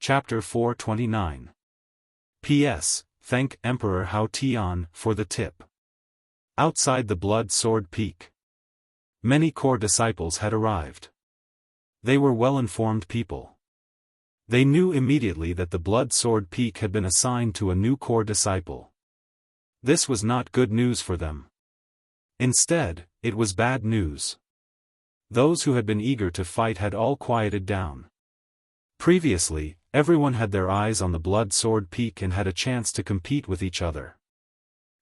Chapter 429. P.S. Thank Emperor Hao Tian for the tip. Outside the Blood Sword Peak, many core disciples had arrived. They were well-informed people. They knew immediately that the Blood Sword Peak had been assigned to a new core disciple. This was not good news for them. Instead, it was bad news. Those who had been eager to fight had all quieted down. Previously, everyone had their eyes on the Blood Sword Peak and had a chance to compete with each other.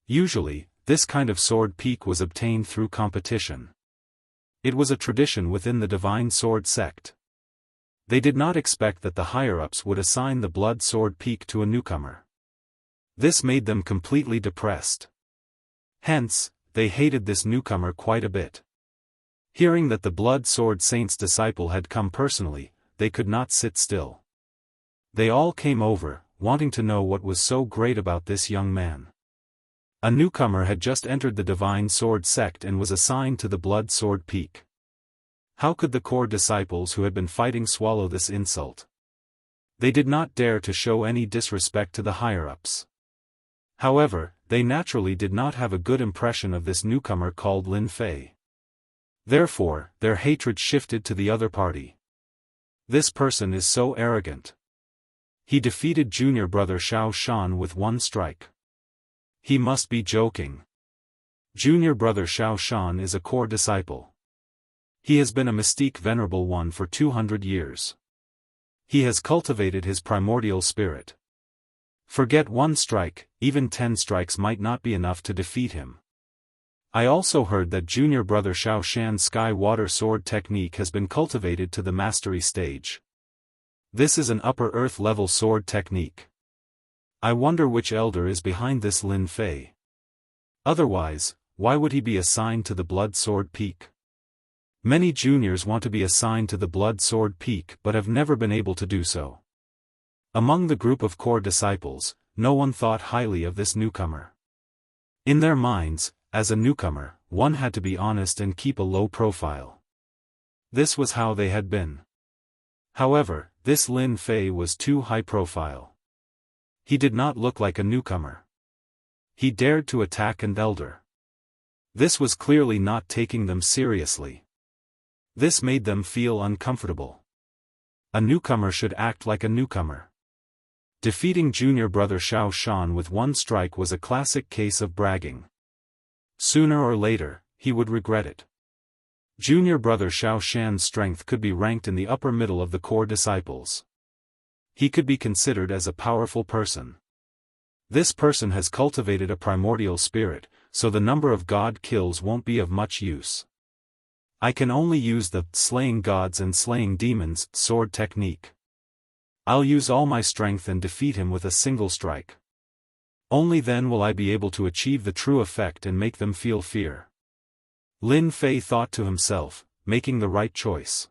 Usually, this kind of sword peak was obtained through competition. It was a tradition within the Divine Sword sect. They did not expect that the higher-ups would assign the Blood Sword Peak to a newcomer. This made them completely depressed. Hence, they hated this newcomer quite a bit. Hearing that the Blood Sword Saint's disciple had come personally, they could not sit still. They all came over, wanting to know what was so great about this young man. A newcomer had just entered the Divine Sword sect and was assigned to the Blood Sword Peak. How could the core disciples who had been fighting swallow this insult? They did not dare to show any disrespect to the higher-ups. However, they naturally did not have a good impression of this newcomer called Lin Fei. Therefore, their hatred shifted to the other party. This person is so arrogant. He defeated junior brother Xiao Shan with one strike. He must be joking. Junior brother Xiao Shan is a core disciple. He has been a mystique venerable one for 200 years. He has cultivated his primordial spirit. Forget one strike, even 10 strikes might not be enough to defeat him. I also heard that junior brother Xiao Shan's sky water sword technique has been cultivated to the mastery stage. This is an upper earth level sword technique. I wonder which elder is behind this Lin Fei. Otherwise, why would he be assigned to the Blood Sword Peak? Many juniors want to be assigned to the Blood Sword Peak but have never been able to do so. Among the group of core disciples, no one thought highly of this newcomer. In their minds, as a newcomer, one had to be honest and keep a low profile. This was how they had been. However, this Lin Fei was too high profile. He did not look like a newcomer. He dared to attack an elder. This was clearly not taking them seriously. This made them feel uncomfortable. A newcomer should act like a newcomer. Defeating junior brother Xiao Shan with one strike was a classic case of bragging. Sooner or later, he would regret it. Junior brother Xiao Shan's strength could be ranked in the upper middle of the core disciples. He could be considered as a powerful person. This person has cultivated a primordial spirit, so the number of god kills won't be of much use. I can only use the slaying gods and slaying demons sword technique. I'll use all my strength and defeat him with a single strike. Only then will I be able to achieve the true effect and make them feel fear. Lin Fei thought to himself, making the right choice.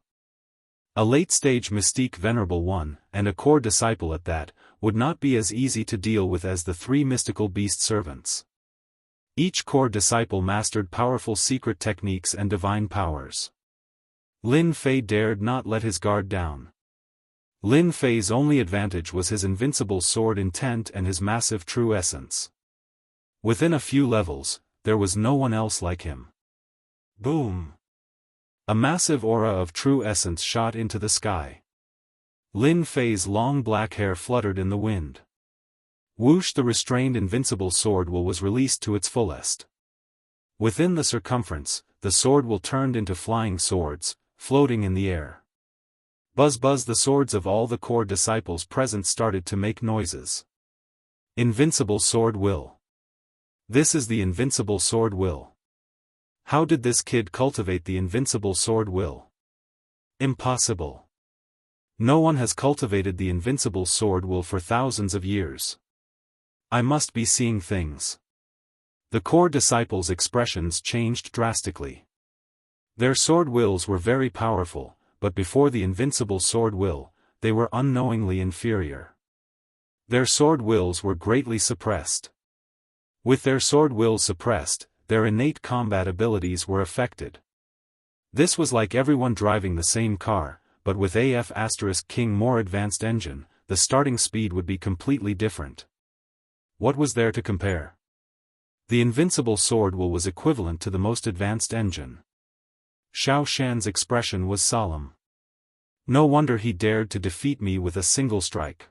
A late-stage mystique venerable one, and a core disciple at that, would not be as easy to deal with as the 3 mystical beast servants. Each core disciple mastered powerful secret techniques and divine powers. Lin Fei dared not let his guard down. Lin Fei's only advantage was his invincible sword intent and his massive true essence. Within a few levels, there was no one else like him. Boom! A massive aura of true essence shot into the sky. Lin Fei's long black hair fluttered in the wind. Whoosh! The restrained invincible swordwill was released to its fullest. Within the circumference, the swordwill turned into flying swords, floating in the air. Buzz buzz! The swords of all the core disciples present started to make noises. Invincible swordwill. This is the invincible swordwill. How did this kid cultivate the invincible swordwill? Impossible. No one has cultivated the invincible swordwill for thousands of years. I must be seeing things. The core disciples' expressions changed drastically. Their swordwills were very powerful, but before the invincible swordwill, they were unknowingly inferior. Their swordwills were greatly suppressed. With their swordwills suppressed, their innate combat abilities were affected. This was like everyone driving the same car, but with AF*King more advanced engine, the starting speed would be completely different. What was there to compare? The invincible SwordWill was equivalent to the most advanced engine. Xiao Shan's expression was solemn. No wonder he dared to defeat me with a single strike.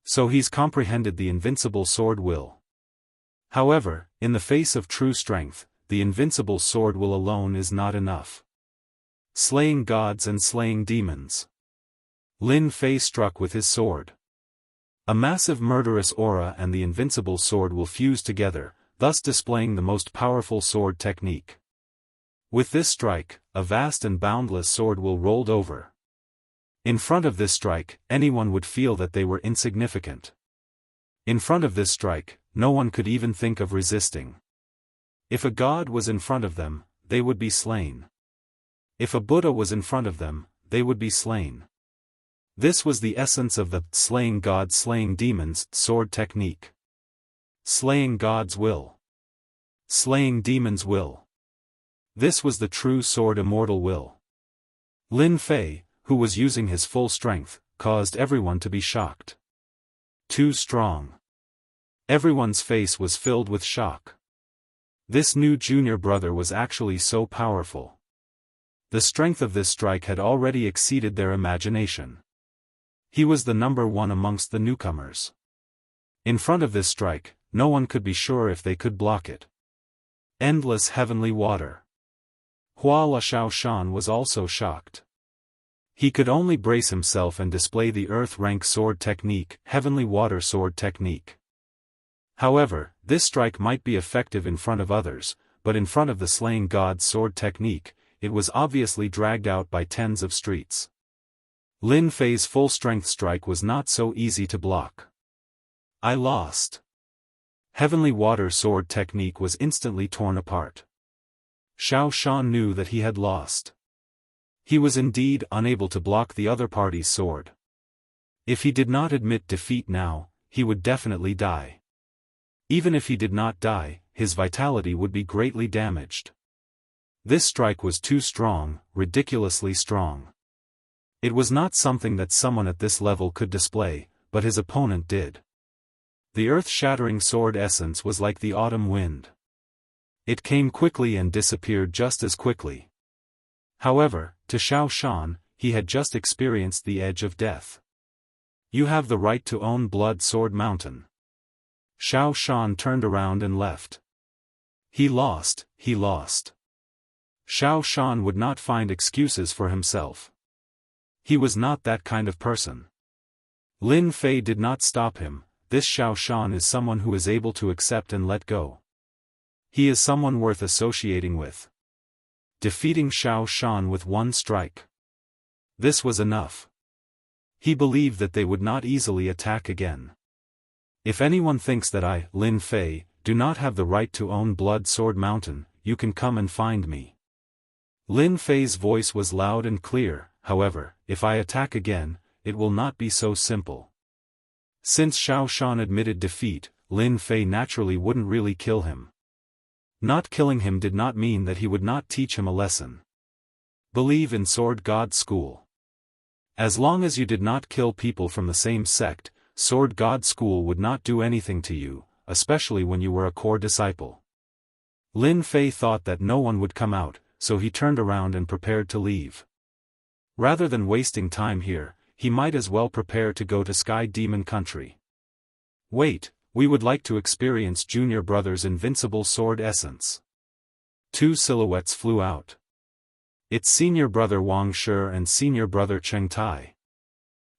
So he's comprehended the invincible SwordWill. However, in the face of true strength, the invincible SwordWill alone is not enough. Slaying gods and slaying demons. Lin Fei struck with his sword. A massive murderous aura and the invincible SwordWill fused together, thus displaying the most powerful sword technique. With this strike, a vast and boundless SwordWill rolled over. In front of this strike, anyone would feel that they were insignificant. In front of this strike, no one could even think of resisting. If a god was in front of them, they would be slain. If a Buddha was in front of them, they would be slain. This was the essence of the slaying gods slaying demons sword technique. Slaying God's will. Slaying demons' will. This was the true sword immortal will. Lin Fei, who was using his full strength, caused everyone to be shocked. Too strong. Everyone's face was filled with shock. This new junior brother was actually so powerful. The strength of this strike had already exceeded their imagination. He was the number one amongst the newcomers. In front of this strike, no one could be sure if they could block it. Endless heavenly water. Hua La Xiaoshan was also shocked. He could only brace himself and display the earth-rank sword technique, heavenly water sword technique. However, this strike might be effective in front of others, but in front of the slaying god's sword technique, it was obviously dragged out by tens of streets. Lin Fei's full-strength strike was not so easy to block. I lost. Heavenly water sword technique was instantly torn apart. Xiao Shan knew that he had lost. He was indeed unable to block the other party's sword. If he did not admit defeat now, he would definitely die. Even if he did not die, his vitality would be greatly damaged. This strike was too strong, ridiculously strong. It was not something that someone at this level could display, but his opponent did. The earth-shattering sword essence was like the autumn wind. It came quickly and disappeared just as quickly. However, to Xiao Shan, he had just experienced the edge of death. You have the right to own Blood Sword Mountain. Xiao Shan turned around and left. He lost, he lost. Xiao Shan would not find excuses for himself. He was not that kind of person. Lin Fei did not stop him. This Xiao Shan is someone who is able to accept and let go. He is someone worth associating with. Defeating Xiao Shan with one strike. This was enough. He believed that they would not easily attack again. If anyone thinks that I, Lin Fei, do not have the right to own Blood Sword Mountain, you can come and find me. Lin Fei's voice was loud and clear. However, if I attack again, it will not be so simple. Since Xiao Shan admitted defeat, Lin Fei naturally wouldn't really kill him. Not killing him did not mean that he would not teach him a lesson. Believe in Sword God School. As long as you did not kill people from the same sect, Sword God School would not do anything to you, especially when you were a core disciple. Lin Fei thought that no one would come out, so he turned around and prepared to leave. Rather than wasting time here, he might as well prepare to go to Sky Demon Country. Wait, we would like to experience Junior Brother's invincible sword essence. Two silhouettes flew out. It's Senior Brother Wang Shi and Senior Brother Cheng Tai.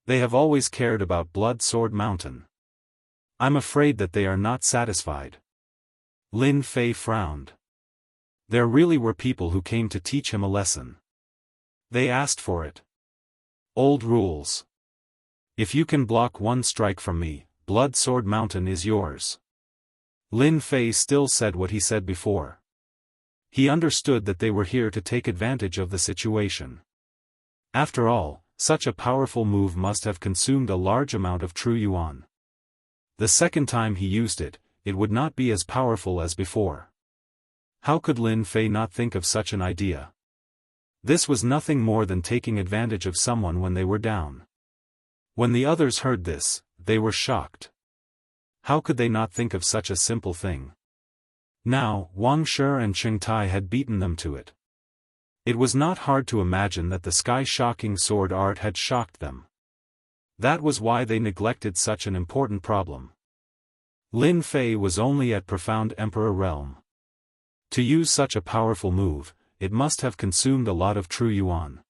They have always cared about Blood Sword Mountain. I'm afraid that they are not satisfied. Lin Fei frowned. There really were people who came to teach him a lesson. They asked for it. Old rules. If you can block one strike from me, Blood Sword Mountain is yours. Lin Fei still said what he said before. He understood that they were here to take advantage of the situation. After all, such a powerful move must have consumed a large amount of true yuan. The second time he used it, it would not be as powerful as before. How could Lin Fei not think of such an idea? This was nothing more than taking advantage of someone when they were down. When the others heard this, they were shocked. How could they not think of such a simple thing? Now, Wuxia and Xianxia had beaten them to it. It was not hard to imagine that the sky-shocking sword art had shocked them. That was why they neglected such an important problem. Lin Fei was only at profound emperor realm. To use such a powerful move, it must have consumed a lot of true yuan.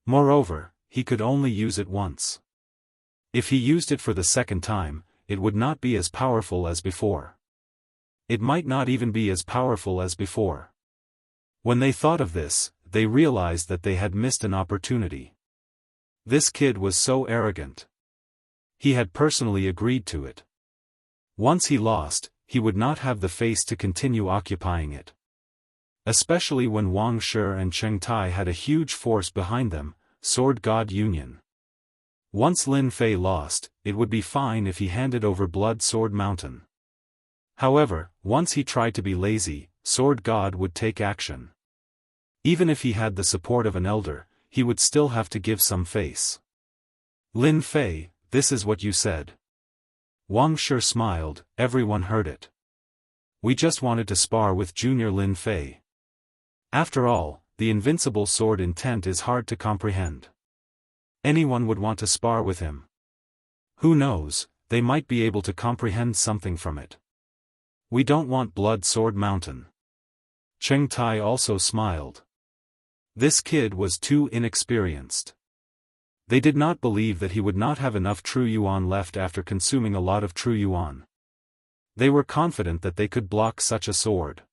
Moreover, he could only use it once. If he used it for the second time, it would not be as powerful as before. It might not even be as powerful as before. When they thought of this, they realized that they had missed an opportunity. This kid was so arrogant. He had personally agreed to it. Once he lost, he would not have the face to continue occupying it. Especially when Wuxia and Xianxia had a huge force behind them, Sword God Union. Once Lin Fei lost, it would be fine if he handed over Blood Sword Mountain. However, once he tried to be lazy, Sword God would take action. Even if he had the support of an elder, he would still have to give some face. Lin Fei, this is what you said. Wuxia smiled, everyone heard it. We just wanted to spar with Junior Lin Fei. After all, the invincible sword intent is hard to comprehend. Anyone would want to spar with him. Who knows, they might be able to comprehend something from it. We don't want Blood Sword Mountain. Xianxia also smiled. This kid was too inexperienced. They did not believe that he would not have enough true yuan left after consuming a lot of true yuan. They were confident that they could block such a sword.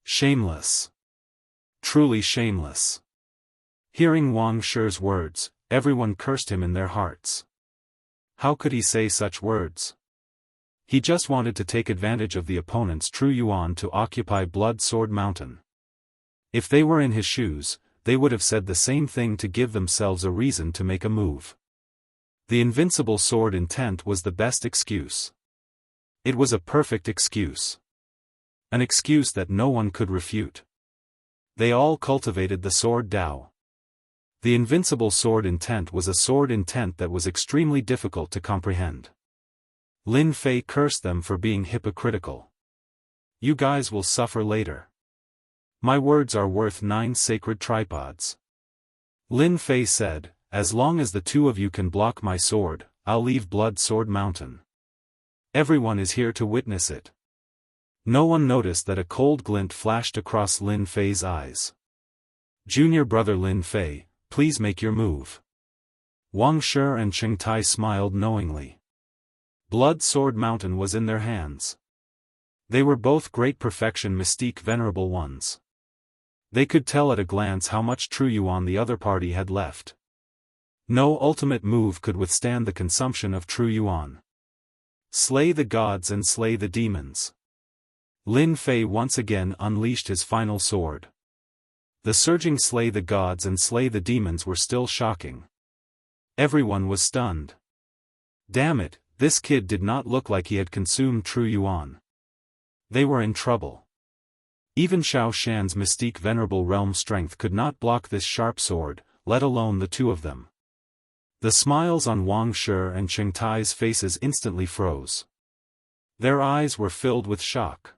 Shameless. Truly shameless. Hearing Wuxia's words, everyone cursed him in their hearts. How could he say such words? He just wanted to take advantage of the opponent's true yuan to occupy Blood Sword Mountain. If they were in his shoes, they would have said the same thing to give themselves a reason to make a move. The invincible sword intent was the best excuse. It was a perfect excuse. An excuse that no one could refute. They all cultivated the sword Dao. The invincible sword intent was a sword intent that was extremely difficult to comprehend. Lin Fei cursed them for being hypocritical. You guys will suffer later. My words are worth 9 sacred tripods. Lin Fei said, as long as the two of you can block my sword, I'll leave Blood Sword Mountain. Everyone is here to witness it. No one noticed that a cold glint flashed across Lin Fei's eyes. Junior brother Lin Fei, please make your move. Wuxia and Xianxia smiled knowingly. Blood Sword Mountain was in their hands. They were both great perfection mystique venerable ones. They could tell at a glance how much true yuan the other party had left. No ultimate move could withstand the consumption of true yuan. Slay the gods and slay the demons. Lin Fei once again unleashed his final sword. The surging slay the gods and slay the demons were still shocking. Everyone was stunned. Damn it, this kid did not look like he had consumed true yuan. They were in trouble. Even Xiao Shan's mystique venerable realm strength could not block this sharp sword, let alone the two of them. The smiles on Wuxia and Xianxia's faces instantly froze. Their eyes were filled with shock.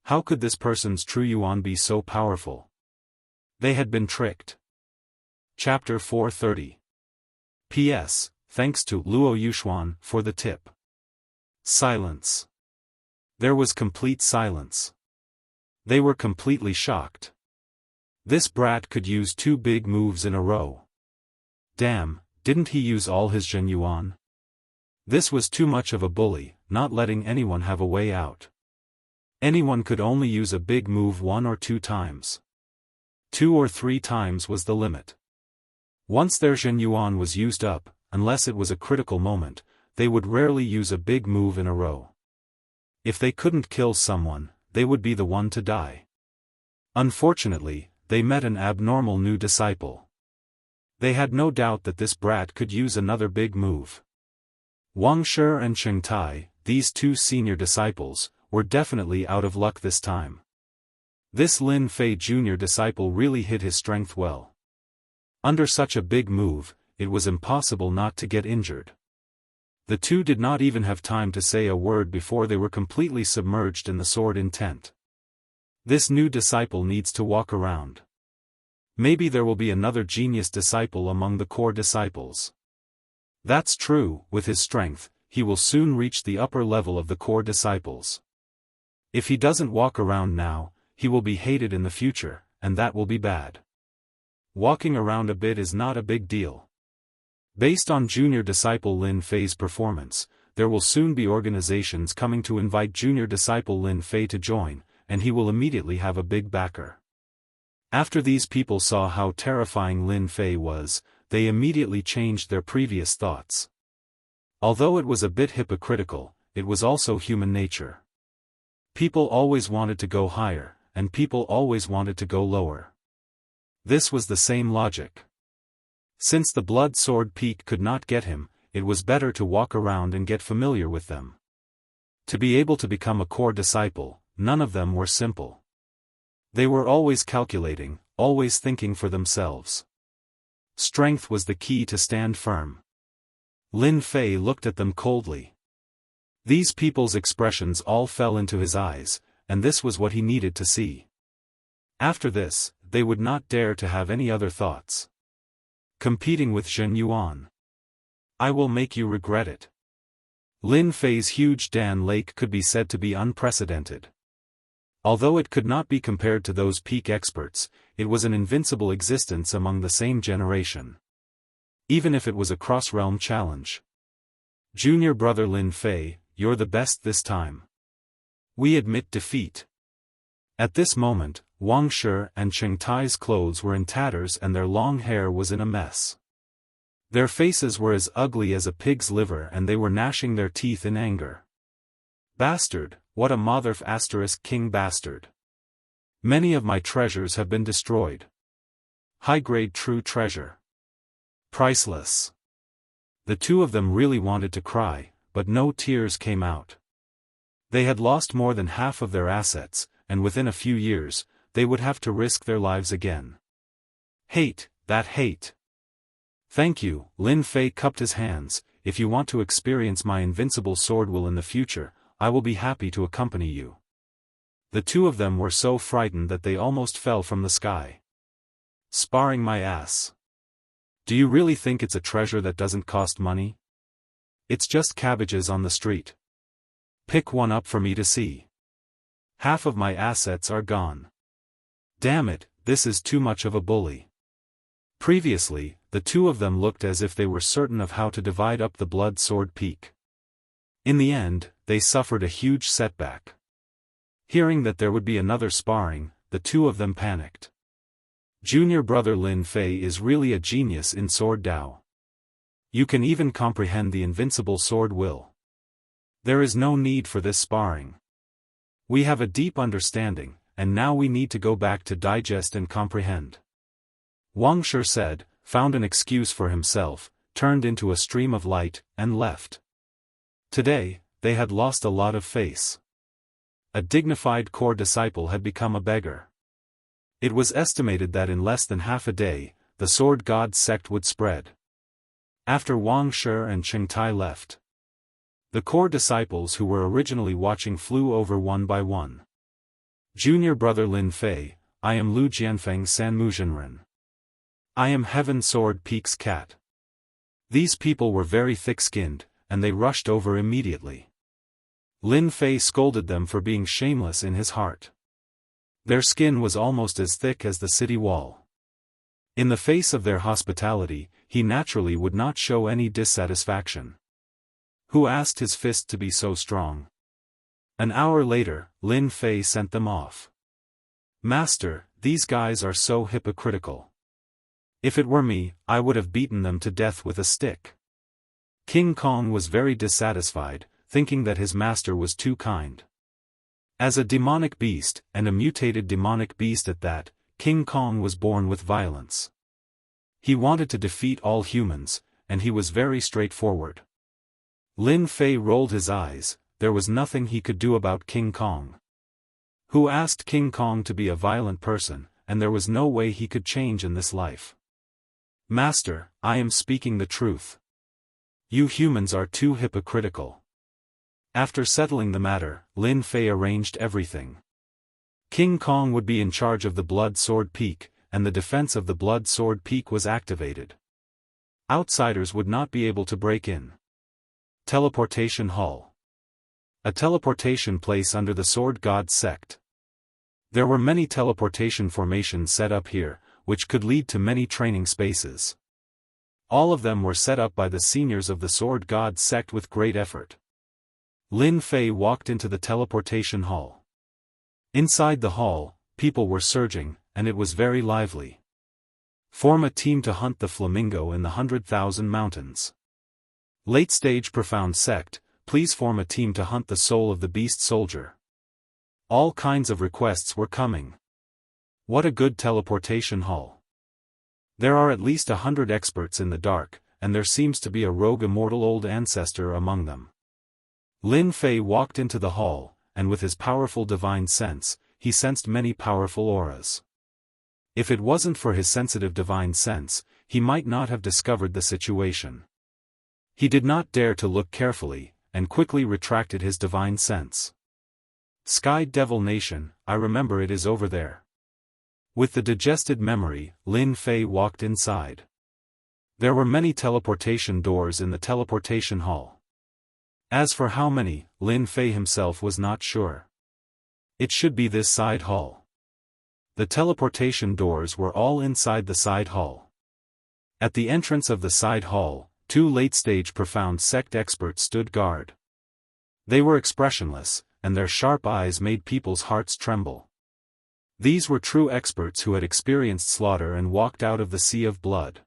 How could this person's true yuan be so powerful? They had been tricked. Chapter 430. P.S. Thanks to Luo Yuxuan for the tip. Silence. There was complete silence. They were completely shocked. This brat could use 2 big moves in a row. Damn, didn't he use all his Zhen Yuan? This was too much of a bully, not letting anyone have a way out. Anyone could only use a big move 1 or 2 times. 2 or 3 times was the limit. Once their Zhen Yuan was used up, unless it was a critical moment, they would rarely use a big move in a row. If they couldn't kill someone, they would be the one to die. Unfortunately, they met an abnormal new disciple. They had no doubt that this brat could use another big move. Wuxia and Xianxia, these 2 senior disciples, were definitely out of luck this time. This Lin Fei junior disciple really hid his strength well. Under such a big move, it was impossible not to get injured. The two did not even have time to say a word before they were completely submerged in the sword intent. This new disciple needs to walk around. Maybe there will be another genius disciple among the core disciples. That's true, with his strength, he will soon reach the upper level of the core disciples. If he doesn't walk around now, he will be hated in the future, and that will be bad. Walking around a bit is not a big deal. Based on junior disciple Lin Fei's performance, there will soon be organizations coming to invite junior disciple Lin Fei to join, and he will immediately have a big backer. After these people saw how terrifying Lin Fei was, they immediately changed their previous thoughts. Although it was a bit hypocritical, it was also human nature. People always wanted to go higher, and people always wanted to go lower. This was the same logic. Since the blood sword peak could not get him, it was better to walk around and get familiar with them. To be able to become a core disciple, none of them were simple. They were always calculating, always thinking for themselves. Strength was the key to stand firm. Lin Fei looked at them coldly. These people's expressions all fell into his eyes, and this was what he needed to see. After this, they would not dare to have any other thoughts. Competing with Zhen Yuan. I will make you regret it. Lin Fei's huge Dan Lake could be said to be unprecedented. Although it could not be compared to those peak experts, it was an invincible existence among the same generation. Even if it was a cross-realm challenge. Junior brother Lin Fei, you're the best this time. We admit defeat. At this moment, Wang Shi and Cheng Tai's clothes were in tatters and their long hair was in a mess. Their faces were as ugly as a pig's liver and they were gnashing their teeth in anger. Bastard, what a motherf * king bastard. Many of my treasures have been destroyed. High-grade true treasure. Priceless. The two of them really wanted to cry, but no tears came out. They had lost more than half of their assets, and within a few years, they would have to risk their lives again. Hate, that hate. Thank you, Lin Fei cupped his hands. If you want to experience my invincible sword will in the future, I will be happy to accompany you. The two of them were so frightened that they almost fell from the sky. Sparring my ass. Do you really think it's a treasure that doesn't cost money? It's just cabbages on the street. Pick one up for me to see. Half of my assets are gone. Damn it, this is too much of a bully. Previously, the two of them looked as if they were certain of how to divide up the blood sword peak. In the end, they suffered a huge setback. Hearing that there would be another sparring, the two of them panicked. Junior brother Lin Fei is really a genius in sword Dao. You can even comprehend the invincible sword will. There is no need for this sparring. We have a deep understanding, and now we need to go back to digest and comprehend. Wang Shi said, found an excuse for himself, turned into a stream of light, and left. Today, they had lost a lot of face. A dignified core disciple had become a beggar. It was estimated that in less than half a day, the sword god sect would spread. After Wang Shi and Cheng Tai left, the core disciples who were originally watching flew over one by one. Junior brother Lin Fei, I am Lu Jianfeng San Muzhenren. I am Heaven Sword Peak's cat. These people were very thick-skinned, and they rushed over immediately. Lin Fei scolded them for being shameless in his heart. Their skin was almost as thick as the city wall. In the face of their hospitality, he naturally would not show any dissatisfaction. Who asked his fist to be so strong? An hour later, Lin Fei sent them off. Master, these guys are so hypocritical. If it were me, I would have beaten them to death with a stick. King Kong was very dissatisfied, thinking that his master was too kind. As a demonic beast, and a mutated demonic beast at that, King Kong was born with violence. He wanted to defeat all humans, and he was very straightforward. Lin Fei rolled his eyes, there was nothing he could do about King Kong. Who asked King Kong to be a violent person, and there was no way he could change in this life. Master, I am speaking the truth. You humans are too hypocritical. After settling the matter, Lin Fei arranged everything. King Kong would be in charge of the Blood Sword Peak, and the defense of the Blood Sword Peak was activated. Outsiders would not be able to break in. Teleportation Hall. A teleportation place under the Sword God sect. There were many teleportation formations set up here, which could lead to many training spaces. All of them were set up by the seniors of the Sword God sect with great effort. Lin Fei walked into the teleportation hall. Inside the hall, people were surging, and it was very lively. Form a team to hunt the flamingo in the 100,000 mountains. Late stage profound sect, please form a team to hunt the soul of the beast soldier. All kinds of requests were coming. What a good teleportation hall. There are at least 100 experts in the dark, and there seems to be a rogue immortal old ancestor among them. Lin Fei walked into the hall, and with his powerful divine sense, he sensed many powerful auras. If it wasn't for his sensitive divine sense, he might not have discovered the situation. He did not dare to look carefully, and quickly retracted his divine sense. Sky Devil Nation, I remember it is over there. With the digested memory, Lin Fei walked inside. There were many teleportation doors in the teleportation hall. As for how many, Lin Fei himself was not sure. It should be this side hall. The teleportation doors were all inside the side hall. At the entrance of the side hall, 2 late-stage profound sect experts stood guard. They were expressionless, and their sharp eyes made people's hearts tremble. These were true experts who had experienced slaughter and walked out of the sea of blood.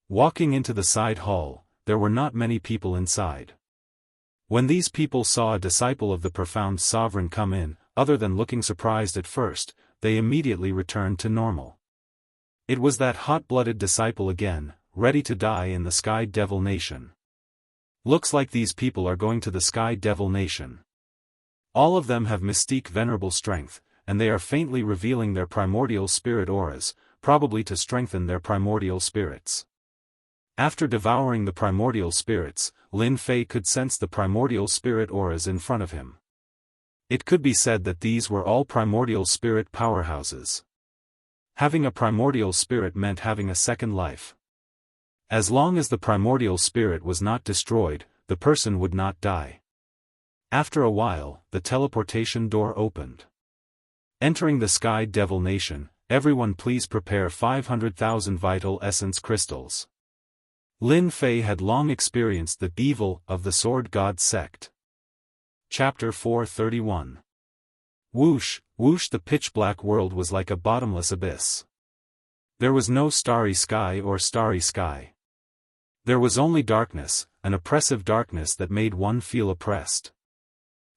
Walking into the side hall, there were not many people inside. When these people saw a disciple of the profound sovereign come in, other than looking surprised at first, they immediately returned to normal. It was that hot-blooded disciple again, ready to die in the Sky Devil Nation. Looks like these people are going to the Sky Devil Nation. All of them have mystique venerable strength, and they are faintly revealing their primordial spirit auras, probably to strengthen their primordial spirits. After devouring the primordial spirits, Lin Fei could sense the primordial spirit auras in front of him. It could be said that these were all primordial spirit powerhouses. Having a primordial spirit meant having a second life. As long as the primordial spirit was not destroyed, the person would not die. After a while, the teleportation door opened. Entering the Sky Devil Nation, everyone please prepare 500,000 vital essence crystals. Lin Fei had long experienced the evil of the Sword God sect. Chapter 431. Whoosh, whoosh, the pitch-black world was like a bottomless abyss. There was no starry sky or starry sky. There was only darkness, an oppressive darkness that made one feel oppressed.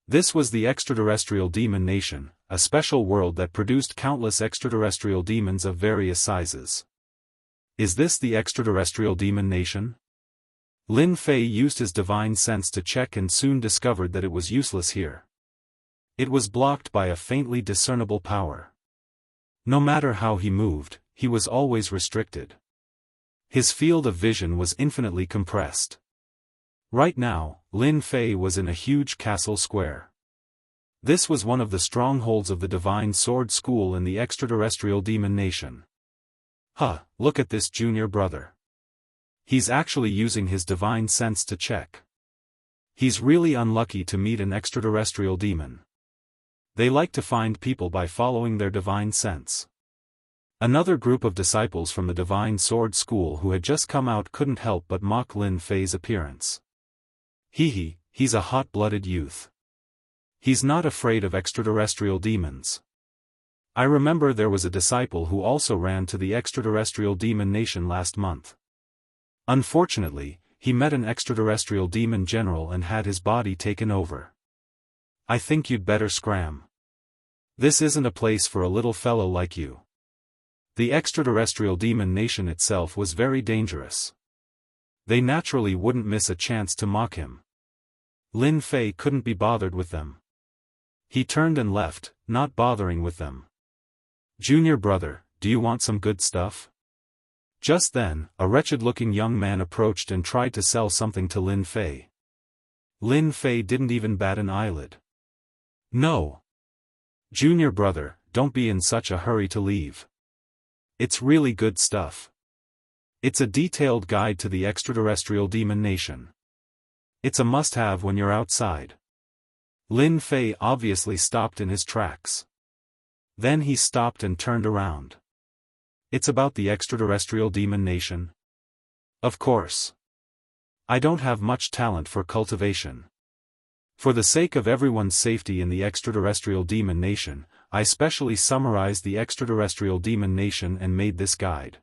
This was the extraterrestrial demon nation, a special world that produced countless extraterrestrial demons of various sizes. Is this the extraterrestrial demon nation? Lin Fei used his divine sense to check and soon discovered that it was useless here. It was blocked by a faintly discernible power. No matter how he moved, he was always restricted. His field of vision was infinitely compressed. Right now, Lin Fei was in a huge castle square. This was one of the strongholds of the Divine Sword School in the extraterrestrial demon nation. Look at this junior brother. He's actually using his divine sense to check. He's really unlucky to meet an extraterrestrial demon. They like to find people by following their divine sense. Another group of disciples from the Divine Sword School who had just come out couldn't help but mock Lin Fei's appearance. He's a hot-blooded youth. He's not afraid of extraterrestrial demons. I remember there was a disciple who also ran to the extraterrestrial demon nation last month. Unfortunately, he met an extraterrestrial demon general and had his body taken over. I think you'd better scram. This isn't a place for a little fellow like you. The extraterrestrial demon nation itself was very dangerous. They naturally wouldn't miss a chance to mock him. Lin Fei couldn't be bothered with them. He turned and left, not bothering with them. Junior brother, do you want some good stuff? Just then, a wretched-looking young man approached and tried to sell something to Lin Fei. Lin Fei didn't even bat an eyelid. No. Junior brother, don't be in such a hurry to leave. It's really good stuff. It's a detailed guide to the extraterrestrial demon nation. It's a must-have when you're outside. Lin Fei obviously stopped in his tracks. Then he stopped and turned around. It's about the extraterrestrial demon nation? Of course. I don't have much talent for cultivation. For the sake of everyone's safety in the extraterrestrial demon nation, I specially summarized the extraterrestrial demon nation and made this guide.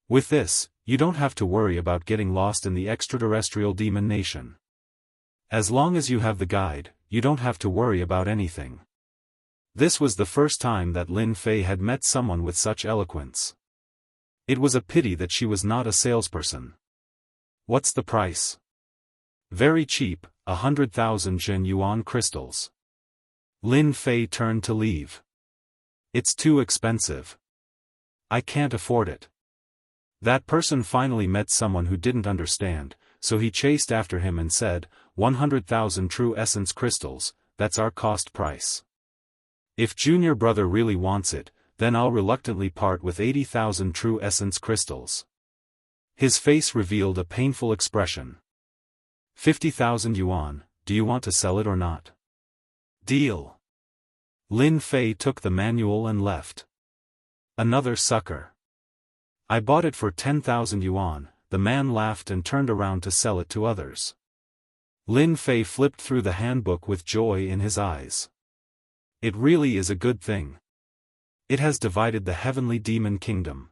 With this, you don't have to worry about getting lost in the extraterrestrial demon nation. As long as you have the guide, you don't have to worry about anything. This was the first time that Lin Fei had met someone with such eloquence. It was a pity that she was not a salesperson. What's the price? Very cheap, 100,000 Zhen Yuan crystals. Lin Fei turned to leave. It's too expensive. I can't afford it. That person finally met someone who didn't understand, so he chased after him and said, 100,000 true essence crystals, that's our cost price. If junior brother really wants it, then I'll reluctantly part with 80,000 true essence crystals. His face revealed a painful expression. 50,000 yuan, do you want to sell it or not? Deal. Lin Fei took the manual and left. Another sucker. I bought it for 10,000 yuan, the man laughed and turned around to sell it to others. Lin Fei flipped through the handbook with joy in his eyes. It really is a good thing. It has divided the heavenly demon kingdom.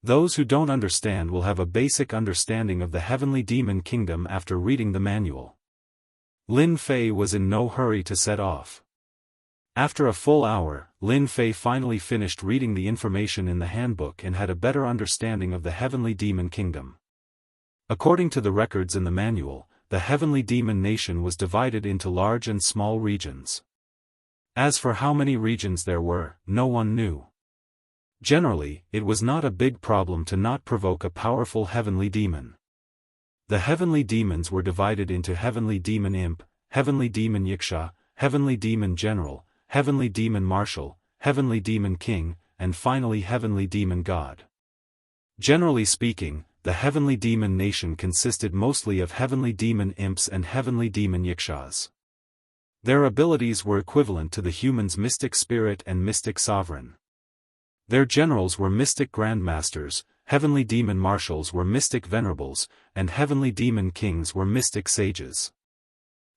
Those who don't understand will have a basic understanding of the heavenly demon kingdom after reading the manual. Lin Fei was in no hurry to set off. After a full hour, Lin Fei finally finished reading the information in the handbook and had a better understanding of the heavenly demon kingdom. According to the records in the manual, the heavenly demon nation was divided into large and small regions. As for how many regions there were, no one knew. Generally, it was not a big problem to not provoke a powerful heavenly demon. The heavenly demons were divided into heavenly demon imp, heavenly demon yiksha, heavenly demon general, heavenly demon marshal, heavenly demon king, and finally heavenly demon god. Generally speaking, the heavenly demon nation consisted mostly of heavenly demon imps and heavenly demon yikshas. Their abilities were equivalent to the human's mystic spirit and mystic sovereign. Their generals were mystic grandmasters, heavenly demon marshals were mystic venerables, and heavenly demon kings were mystic sages.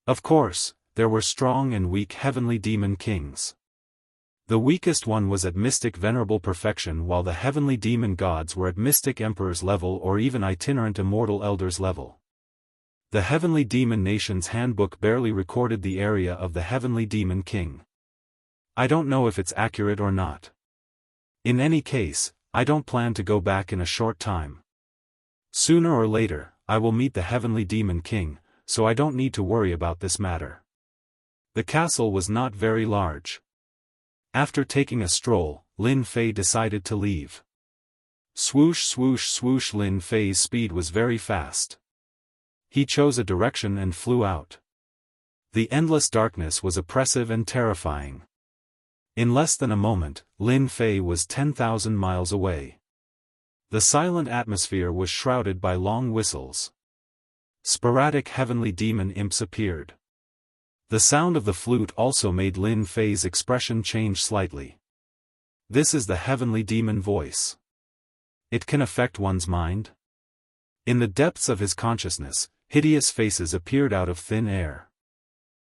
Of course, there were strong and weak heavenly demon kings. The weakest one was at mystic venerable perfection, while the heavenly demon gods were at mystic emperor's level or even itinerant immortal elders level. The heavenly demon nation's handbook barely recorded the area of the heavenly demon king. I don't know if it's accurate or not. In any case, I don't plan to go back in a short time. Sooner or later, I will meet the heavenly demon king, so I don't need to worry about this matter. The castle was not very large. After taking a stroll, Lin Fei decided to leave. Swoosh swoosh swoosh. Lin Fei's speed was very fast. He chose a direction and flew out. The endless darkness was oppressive and terrifying. In less than a moment, Lin Fei was 10,000 miles away. The silent atmosphere was shrouded by long whistles. Sporadic heavenly demon imps appeared. The sound of the flute also made Lin Fei's expression change slightly. This is the heavenly demon voice. It can affect one's mind. In the depths of his consciousness, hideous faces appeared out of thin air.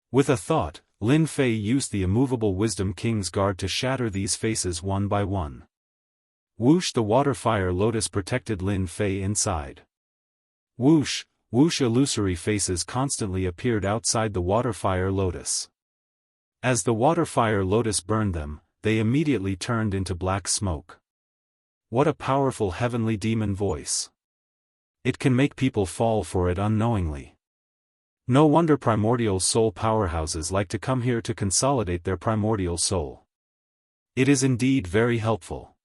With a thought, Lin Fei used the immovable Wisdom King's guard to shatter these faces one by one. Whoosh! The water fire lotus protected Lin Fei inside. Whoosh! Whoosh! Illusory faces constantly appeared outside the water fire lotus. As the water fire lotus burned them, they immediately turned into black smoke. What a powerful heavenly demon voice. It can make people fall for it unknowingly. No wonder primordial soul powerhouses like to come here to consolidate their primordial soul. It is indeed very helpful.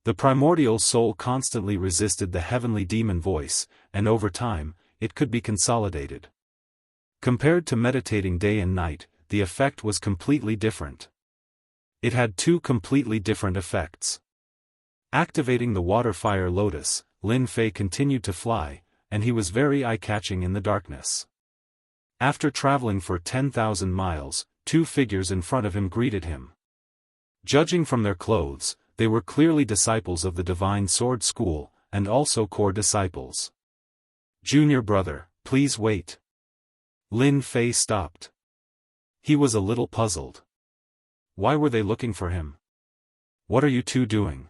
The primordial soul constantly resisted the heavenly demon voice, and over time, it could be consolidated. Compared to meditating day and night, the effect was completely different. It had two completely different effects. Activating the water-fire lotus, Lin Fei continued to fly, and he was very eye-catching in the darkness. After traveling for 10,000 miles, two figures in front of him greeted him. Judging from their clothes, they were clearly disciples of the Divine Sword School, and also core disciples. "Junior brother, please wait." Lin Fei stopped. He was a little puzzled. Why were they looking for him? "What are you two doing?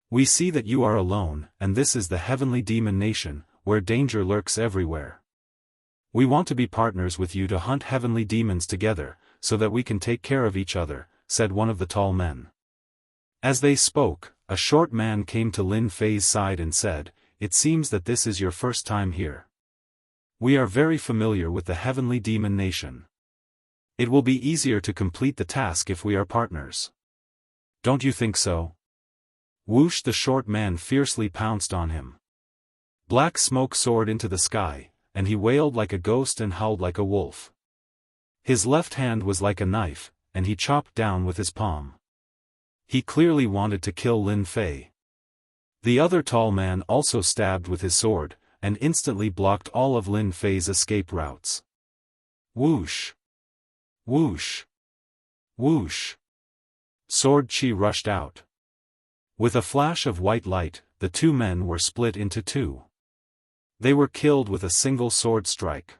We see that you are alone, and this is the heavenly demon nation, where danger lurks everywhere. We want to be partners with you to hunt heavenly demons together, so that we can take care of each other," said one of the tall men. As they spoke, a short man came to Lin Fei's side and said, "It seems that this is your first time here. We are very familiar with the heavenly demon nation. It will be easier to complete the task if we are partners. Don't you think so?" Whoosh! The short man fiercely pounced on him. Black smoke soared into the sky, and he wailed like a ghost and howled like a wolf. His left hand was like a knife, and he chopped down with his palm. He clearly wanted to kill Lin Fei. The other tall man also stabbed with his sword, and instantly blocked all of Lin Fei's escape routes. Whoosh! Whoosh! Whoosh! Sword chi rushed out. With a flash of white light, the two men were split into two. They were killed with a single sword strike.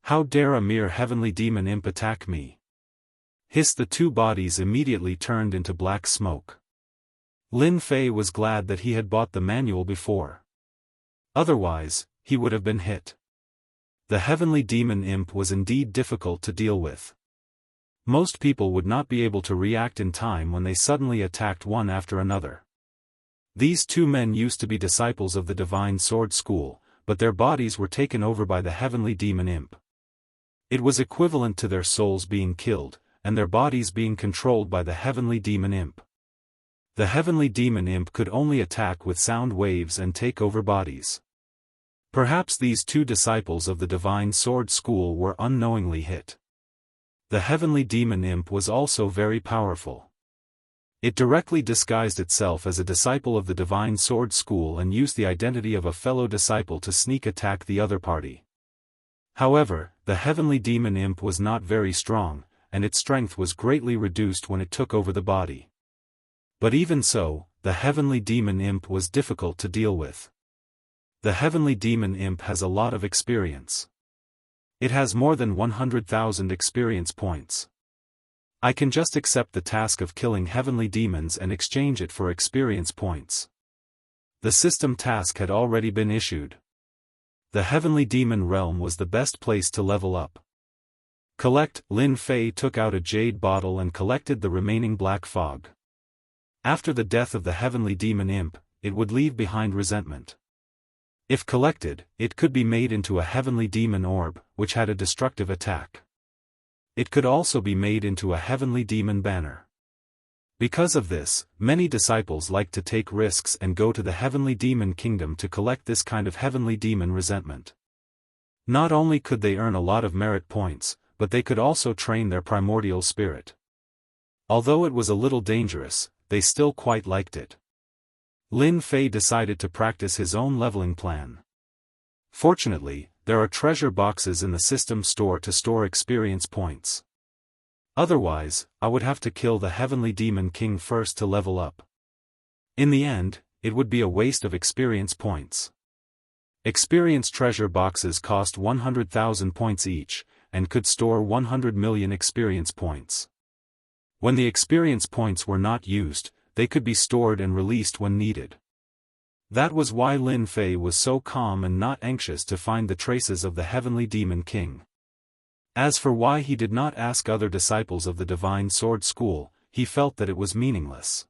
"How dare a mere heavenly demon imp attack me?" hissed. The two bodies immediately turned into black smoke. Lin Fei was glad that he had bought the manual before. Otherwise, he would have been hit. The heavenly demon imp was indeed difficult to deal with. Most people would not be able to react in time when they suddenly attacked one after another. These two men used to be disciples of the Divine Sword School, but their bodies were taken over by the heavenly demon imp. It was equivalent to their souls being killed, and their bodies being controlled by the heavenly demon imp. The heavenly demon imp could only attack with sound waves and take over bodies. Perhaps these two disciples of the Divine Sword School were unknowingly hit. The heavenly demon imp was also very powerful. It directly disguised itself as a disciple of the Divine Sword School and used the identity of a fellow disciple to sneak attack the other party. However, the heavenly demon imp was not very strong, and its strength was greatly reduced when it took over the body. But even so, the heavenly demon imp was difficult to deal with. The heavenly demon imp has a lot of experience. It has more than 100,000 experience points. I can just accept the task of killing heavenly demons and exchange it for experience points. The system task had already been issued. The heavenly demon realm was the best place to level up. Collect. Lin Fei took out a jade bottle and collected the remaining black fog. After the death of the heavenly demon imp, it would leave behind resentment. If collected, it could be made into a heavenly demon orb, which had a destructive attack. It could also be made into a heavenly demon banner. Because of this, many disciples like to take risks and go to the heavenly demon kingdom to collect this kind of heavenly demon resentment. Not only could they earn a lot of merit points, but they could also train their primordial spirit. Although it was a little dangerous, they still quite liked it. Lin Fei decided to practice his own leveling plan. Fortunately, there are treasure boxes in the system store to store experience points. Otherwise, I would have to kill the heavenly demon king first to level up. In the end, it would be a waste of experience points. Experience treasure boxes cost 100,000 points each, and could store 100 million experience points. When the experience points were not used, they could be stored and released when needed. That was why Lin Fei was so calm and not anxious to find the traces of the heavenly demon king. As for why he did not ask other disciples of the Divine Sword School, he felt that it was meaningless.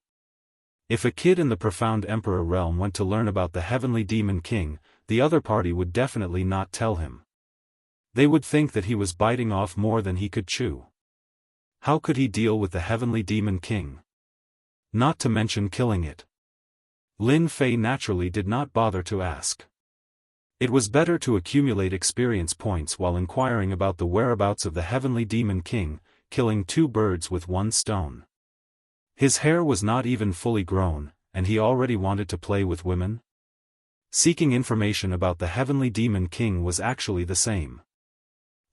If a kid in the profound Emperor realm went to learn about the heavenly demon king, the other party would definitely not tell him. They would think that he was biting off more than he could chew. How could he deal with the heavenly demon king? Not to mention killing it. Lin Fei naturally did not bother to ask. It was better to accumulate experience points while inquiring about the whereabouts of the Heavenly Demon King, killing two birds with one stone. His hair was not even fully grown, and he already wanted to play with women? Seeking information about the Heavenly Demon King was actually the same.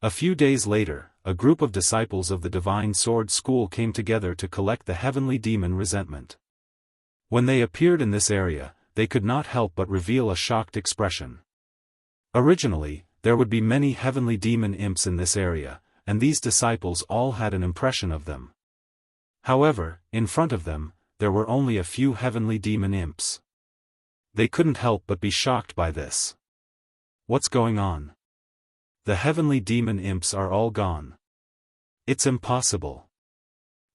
A few days later, a group of disciples of the Divine Sword School came together to collect the Heavenly Demon resentment. When they appeared in this area, they could not help but reveal a shocked expression. Originally, there would be many heavenly demon imps in this area, and these disciples all had an impression of them. However, in front of them, there were only a few heavenly demon imps. They couldn't help but be shocked by this. What's going on? The heavenly demon imps are all gone. It's impossible.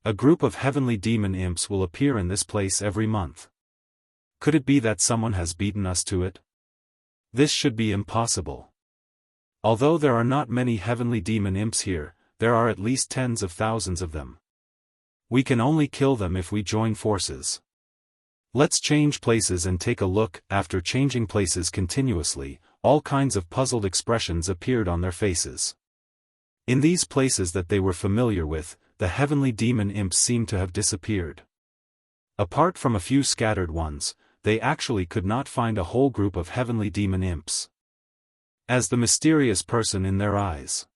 A group of heavenly demon imps will appear in this place every month. Could it be that someone has beaten us to it? This should be impossible. Although there are not many heavenly demon imps here, there are at least tens of thousands of them. We can only kill them if we join forces. Let's change places and take a look. After changing places continuously, all kinds of puzzled expressions appeared on their faces. In these places that they were familiar with, the heavenly demon imps seemed to have disappeared. Apart from a few scattered ones, they actually could not find a whole group of heavenly demon imps. As the mysterious person in their eyes,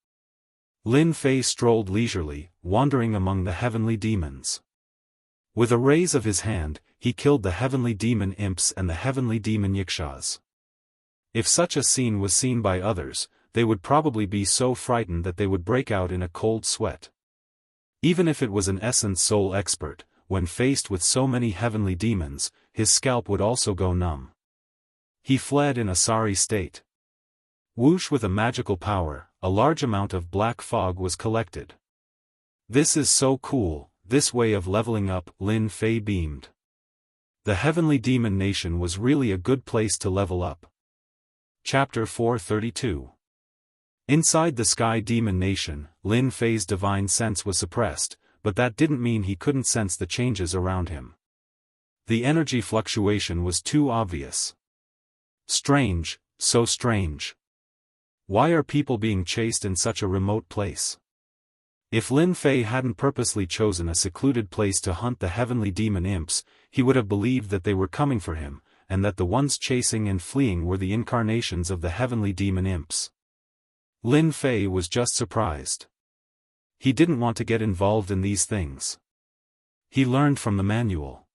Lin Fei strolled leisurely, wandering among the heavenly demons. With a raise of his hand, he killed the heavenly demon imps and the heavenly demon yikshaws. If such a scene was seen by others, they would probably be so frightened that they would break out in a cold sweat. Even if it was an essence soul expert, when faced with so many heavenly demons, his scalp would also go numb. He fled in a sorry state. Whoosh, with a magical power, a large amount of black fog was collected. This is so cool, this way of leveling up, Lin Fei beamed. The Heavenly Demon Nation was really a good place to level up. Chapter 432. Inside the Sky Demon Nation, Lin Fei's divine sense was suppressed, but that didn't mean he couldn't sense the changes around him. The energy fluctuation was too obvious. Strange, so strange. Why are people being chased in such a remote place? If Lin Fei hadn't purposely chosen a secluded place to hunt the heavenly demon imps, he would have believed that they were coming for him, and that the ones chasing and fleeing were the incarnations of the heavenly demon imps. Lin Fei was just surprised. He didn't want to get involved in these things. He learned from the manual.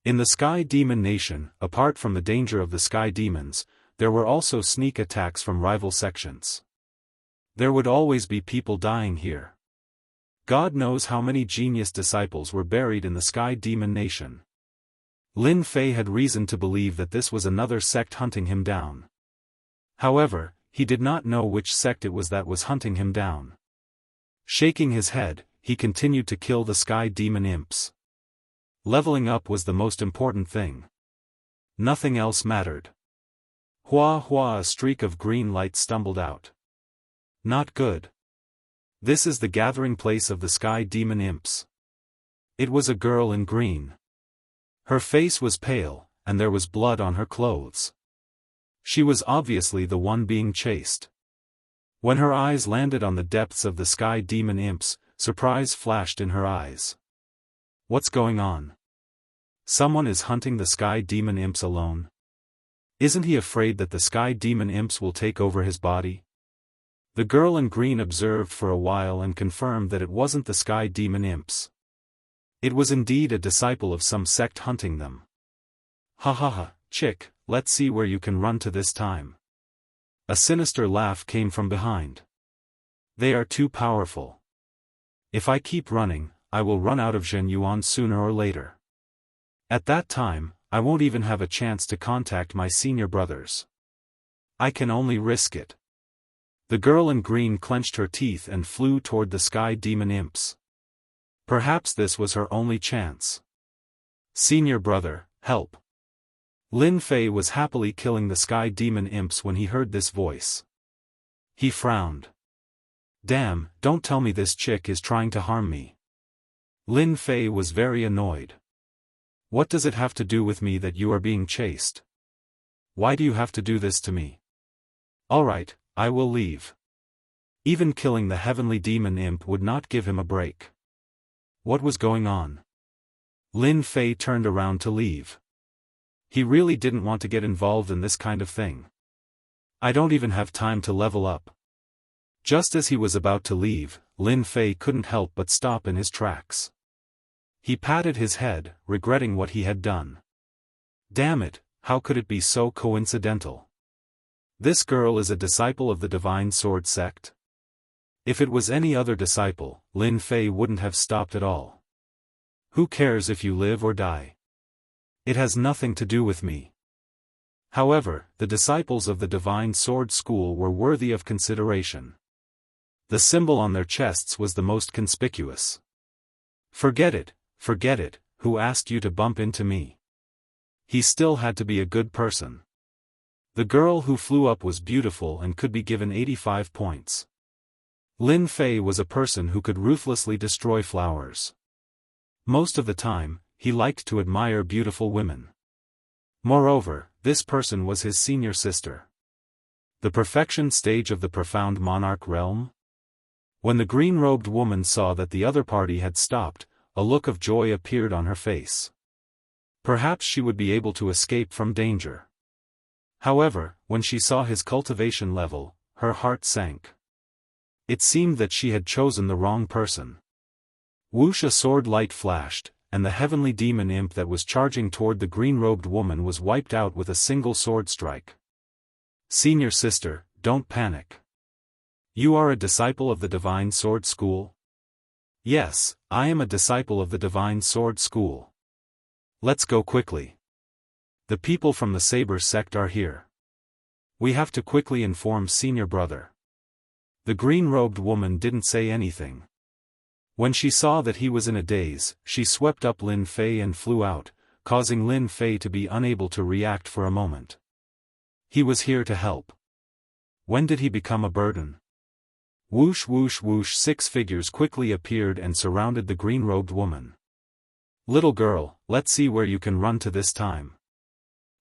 In the Sky Demon Nation, apart from the danger of the Sky Demons, there were also sneak attacks from rival sections. There would always be people dying here. God knows how many genius disciples were buried in the Sky Demon Nation. Lin Fei had reason to believe that this was another sect hunting him down. However, he did not know which sect it was that was hunting him down. Shaking his head, he continued to kill the Sky Demon imps. Leveling up was the most important thing. Nothing else mattered. Hua hua, a streak of green light stumbled out. Not good. This is the gathering place of the Sky Demon imps. It was a girl in green. Her face was pale, and there was blood on her clothes. She was obviously the one being chased. When her eyes landed on the depths of the Sky Demon imps, surprise flashed in her eyes. What's going on? Someone is hunting the Sky Demon imps alone? Isn't he afraid that the Sky Demon imps will take over his body? The girl in green observed for a while and confirmed that it wasn't the Sky Demon imps. It was indeed a disciple of some sect hunting them. Ha ha ha, chick, let's see where you can run to this time. A sinister laugh came from behind. They are too powerful. If I keep running, I will run out of Zhenyuan sooner or later. At that time, I won't even have a chance to contact my senior brothers. I can only risk it. The girl in green clenched her teeth and flew toward the Sky Demon imps. Perhaps this was her only chance. Senior brother, help. Lin Fei was happily killing the Sky Demon imps when he heard this voice. He frowned. Damn, don't tell me this chick is trying to harm me. Lin Fei was very annoyed. What does it have to do with me that you are being chased? Why do you have to do this to me? Alright, I will leave. Even killing the heavenly demon imp would not give him a break. What was going on? Lin Fei turned around to leave. He really didn't want to get involved in this kind of thing. I don't even have time to level up. Just as he was about to leave, Lin Fei couldn't help but stop in his tracks. He patted his head, regretting what he had done. Damn it, how could it be so coincidental? This girl is a disciple of the Divine Sword sect? If it was any other disciple, Lin Fei wouldn't have stopped at all. Who cares if you live or die? It has nothing to do with me. However, the disciples of the Divine Sword School were worthy of consideration. The symbol on their chests was the most conspicuous. Forget it, who asked you to bump into me? He still had to be a good person. The girl who flew up was beautiful and could be given 85 points. Lin Fei was a person who could ruthlessly destroy flowers. Most of the time, he liked to admire beautiful women. Moreover, this person was his senior sister. The perfection stage of the profound monarch realm? When the green-robed woman saw that the other party had stopped, a look of joy appeared on her face. Perhaps she would be able to escape from danger. However, when she saw his cultivation level, her heart sank. It seemed that she had chosen the wrong person. Whoosh, a sword light flashed, and the heavenly demon imp that was charging toward the green-robed woman was wiped out with a single sword strike. Senior sister, don't panic. You are a disciple of the Divine Sword School? Yes, I am a disciple of the Divine Sword School. Let's go quickly. The people from the Saber sect are here. We have to quickly inform senior brother. The green-robed woman didn't say anything. When she saw that he was in a daze, she swept up Lin Fei and flew out, causing Lin Fei to be unable to react for a moment. He was here to help. When did he become a burden? Whoosh whoosh whoosh, 6 figures quickly appeared and surrounded the green-robed woman. Little girl, let's see where you can run to this time.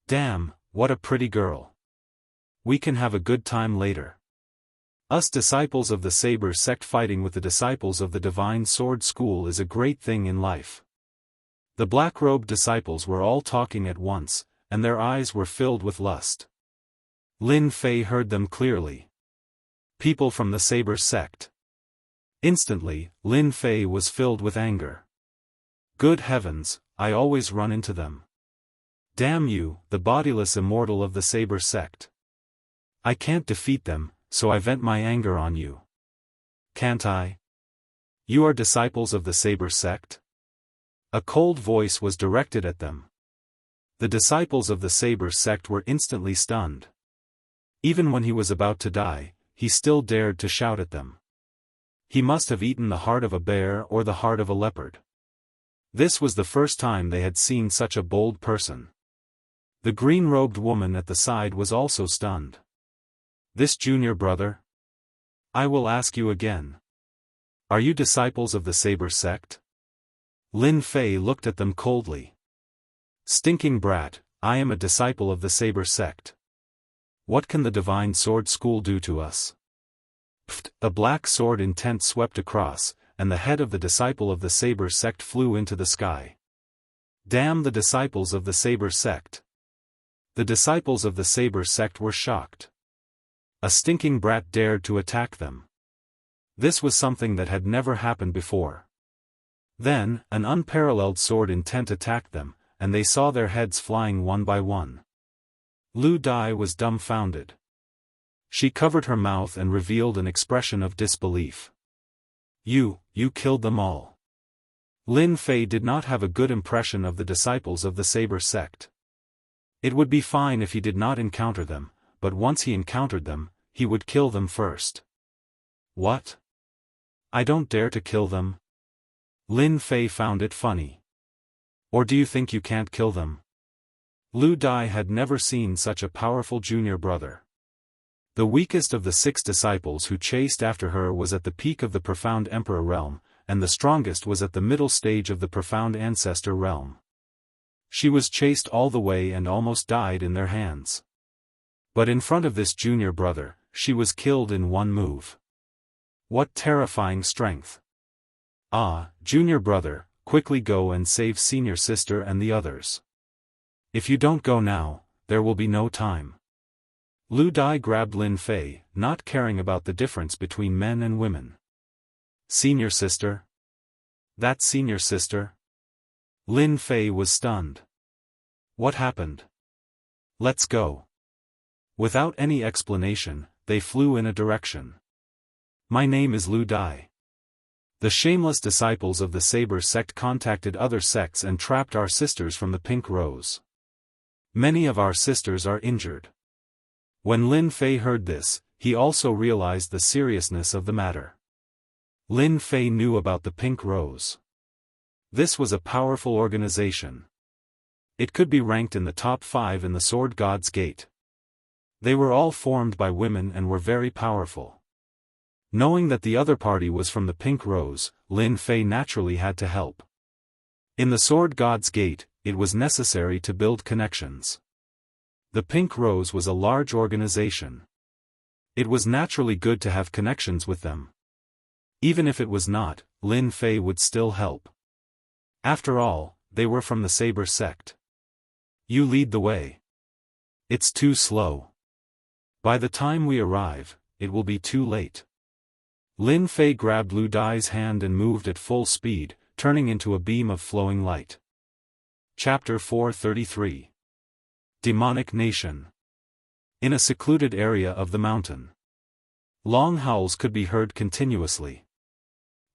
Damn, what a pretty girl. We can have a good time later. Us disciples of the Saber sect fighting with the disciples of the Divine Sword School is a great thing in life. The black-robed disciples were all talking at once, and their eyes were filled with lust. Lin Fei heard them clearly. People from the Saber sect. Instantly, Lin Fei was filled with anger. Good heavens, I always run into them. Damn you, the bodiless immortal of the Saber sect. I can't defeat them, so I vent my anger on you. Can't I? You are disciples of the Saber sect? A cold voice was directed at them. The disciples of the Saber sect were instantly stunned. Even when he was about to die, he still dared to shout at them. He must have eaten the heart of a bear or the heart of a leopard. This was the first time they had seen such a bold person. The green-robed woman at the side was also stunned. This junior brother? I will ask you again. Are you disciples of the Saber sect? Lin Fei looked at them coldly. Stinking brat, I am a disciple of the Saber sect. What can the Divine Sword School do to us? Pfft, a black sword intent swept across, and the head of the disciple of the Saber sect flew into the sky. Damn the disciples of the Saber sect. The disciples of the Saber sect were shocked. A stinking brat dared to attack them. This was something that had never happened before. Then, an unparalleled sword intent attacked them, and they saw their heads flying one by one. Lu Dai was dumbfounded. She covered her mouth and revealed an expression of disbelief. You killed them all. Lin Fei did not have a good impression of the disciples of the Saber sect. It would be fine if he did not encounter them, but once he encountered them, he would kill them first. What? I don't dare to kill them? Lin Fei found it funny. Or do you think you can't kill them? Lu Dai had never seen such a powerful junior brother. The weakest of the 6 disciples who chased after her was at the peak of the profound Emperor realm, and the strongest was at the middle stage of the profound Ancestor realm. She was chased all the way and almost died in their hands. But in front of this junior brother, she was killed in one move. What terrifying strength! Ah, junior brother, quickly go and save senior sister and the others. If you don't go now, there will be no time. Lu Dai grabbed Lin Fei, not caring about the difference between men and women. Senior sister? That senior sister? Lin Fei was stunned. What happened? Let's go. Without any explanation, they flew in a direction. My name is Lu Dai. The shameless disciples of the Saber sect contacted other sects and trapped our sisters from the Pink Rose. Many of our sisters are injured. When Lin Fei heard this, he also realized the seriousness of the matter. Lin Fei knew about the Pink Rose. This was a powerful organization. It could be ranked in the top 5 in the Sword God's Gate. They were all formed by women and were very powerful. Knowing that the other party was from the Pink Rose, Lin Fei naturally had to help. In the Sword God's Gate, it was necessary to build connections. The Pink Rose was a large organization. It was naturally good to have connections with them. Even if it was not, Lin Fei would still help. After all, they were from the Saber sect. You lead the way. It's too slow. By the time we arrive, it will be too late. Lin Fei grabbed Lu Dai's hand and moved at full speed, turning into a beam of flowing light. Chapter 433. Demonic Nation. In a secluded area of the mountain. Long howls could be heard continuously.